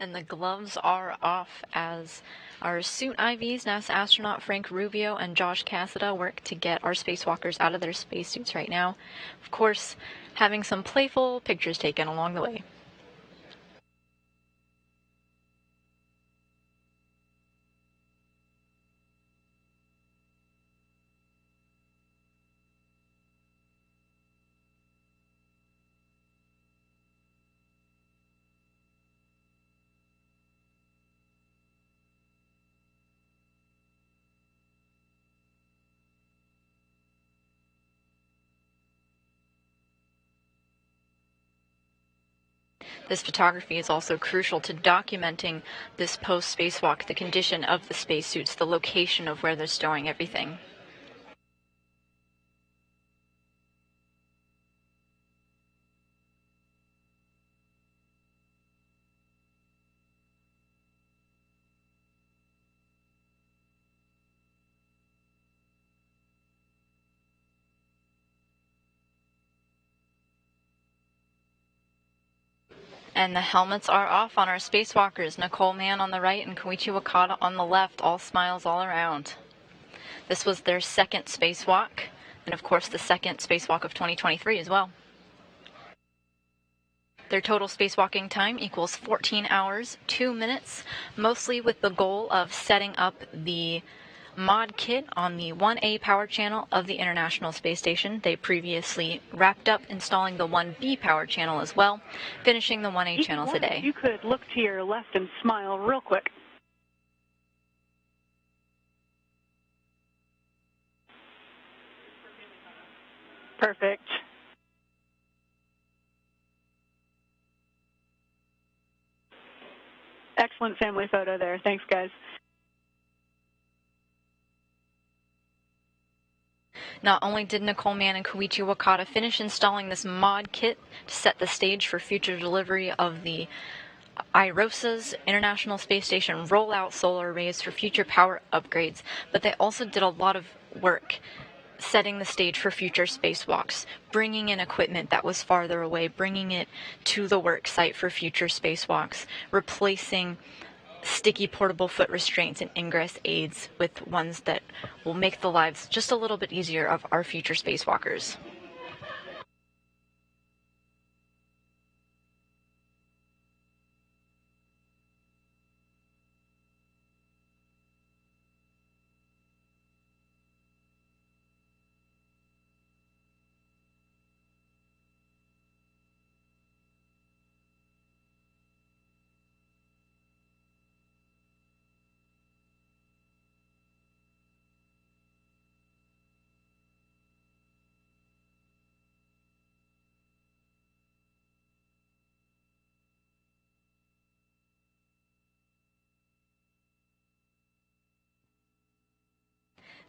S2: And the gloves are off as our suit IVs, NASA astronaut Frank Rubio and Josh Cassidy, work to get our spacewalkers out of their spacesuits right now. Of course, having some playful pictures taken along the way. This photography is also crucial to documenting this post-spacewalk, the condition of the spacesuits, the location of where they're storing everything. And the helmets are off on our spacewalkers, Nicole Mann on the right and Koichi Wakata on the left, all smiles all around. This was their second spacewalk, and of course the second spacewalk of 2023 as well. Their total spacewalking time equals 14 hours, 2 minutes, mostly with the goal of setting up the mod kit on the 1A power channel of the International Space Station. They previously wrapped up installing the 1B power channel as well, finishing the 1A channel today.
S8: You could look to your left and smile real quick. Perfect. Excellent family photo there. Thanks, guys.
S2: Not only did Nicole Mann and Koichi Wakata finish installing this mod kit to set the stage for future delivery of the iROSAs, International Space Station rollout solar arrays for future power upgrades, but they also did a lot of work setting the stage for future spacewalks, bringing in equipment that was farther away, bringing it to the work site for future spacewalks, replacing sticky portable foot restraints and ingress aids with ones that will make the lives just a little bit easier of our future spacewalkers.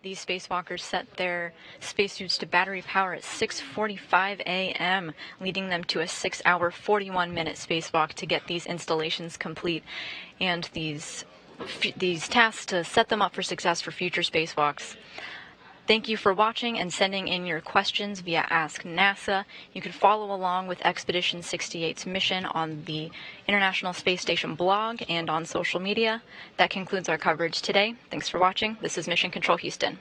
S2: These spacewalkers set their spacesuits to battery power at 6:45 a.m., leading them to a 6-hour, 41-minute spacewalk to get these installations complete and these tasks to set them up for success for future spacewalks. Thank you for watching and sending in your questions via Ask NASA. You can follow along with Expedition 68's mission on the International Space Station blog and on social media. That concludes our coverage today. Thanks for watching. This is Mission Control Houston.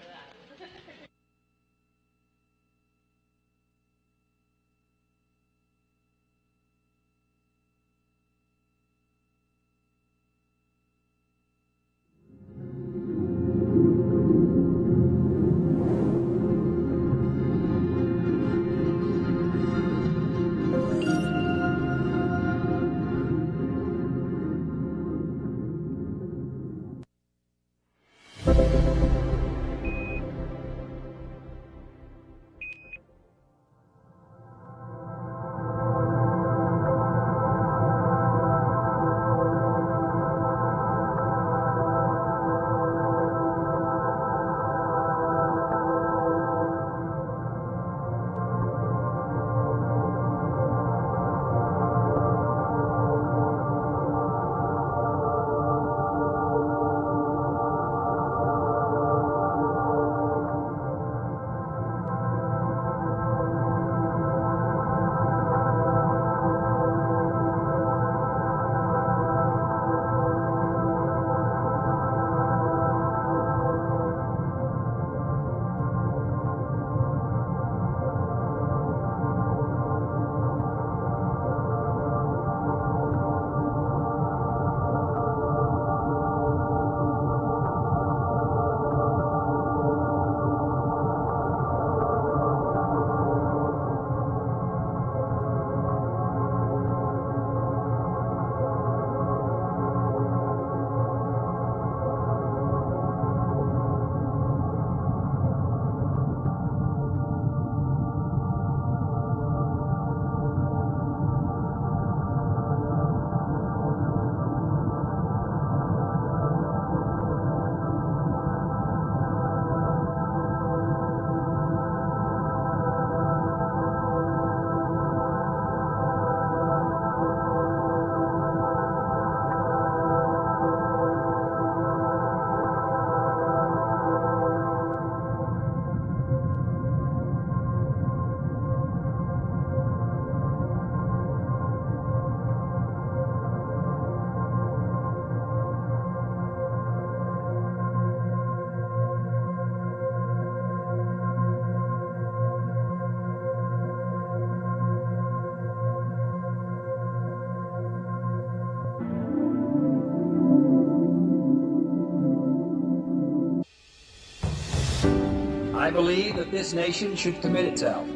S9: I believe that this nation should commit itself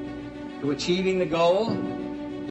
S9: to achieving the goal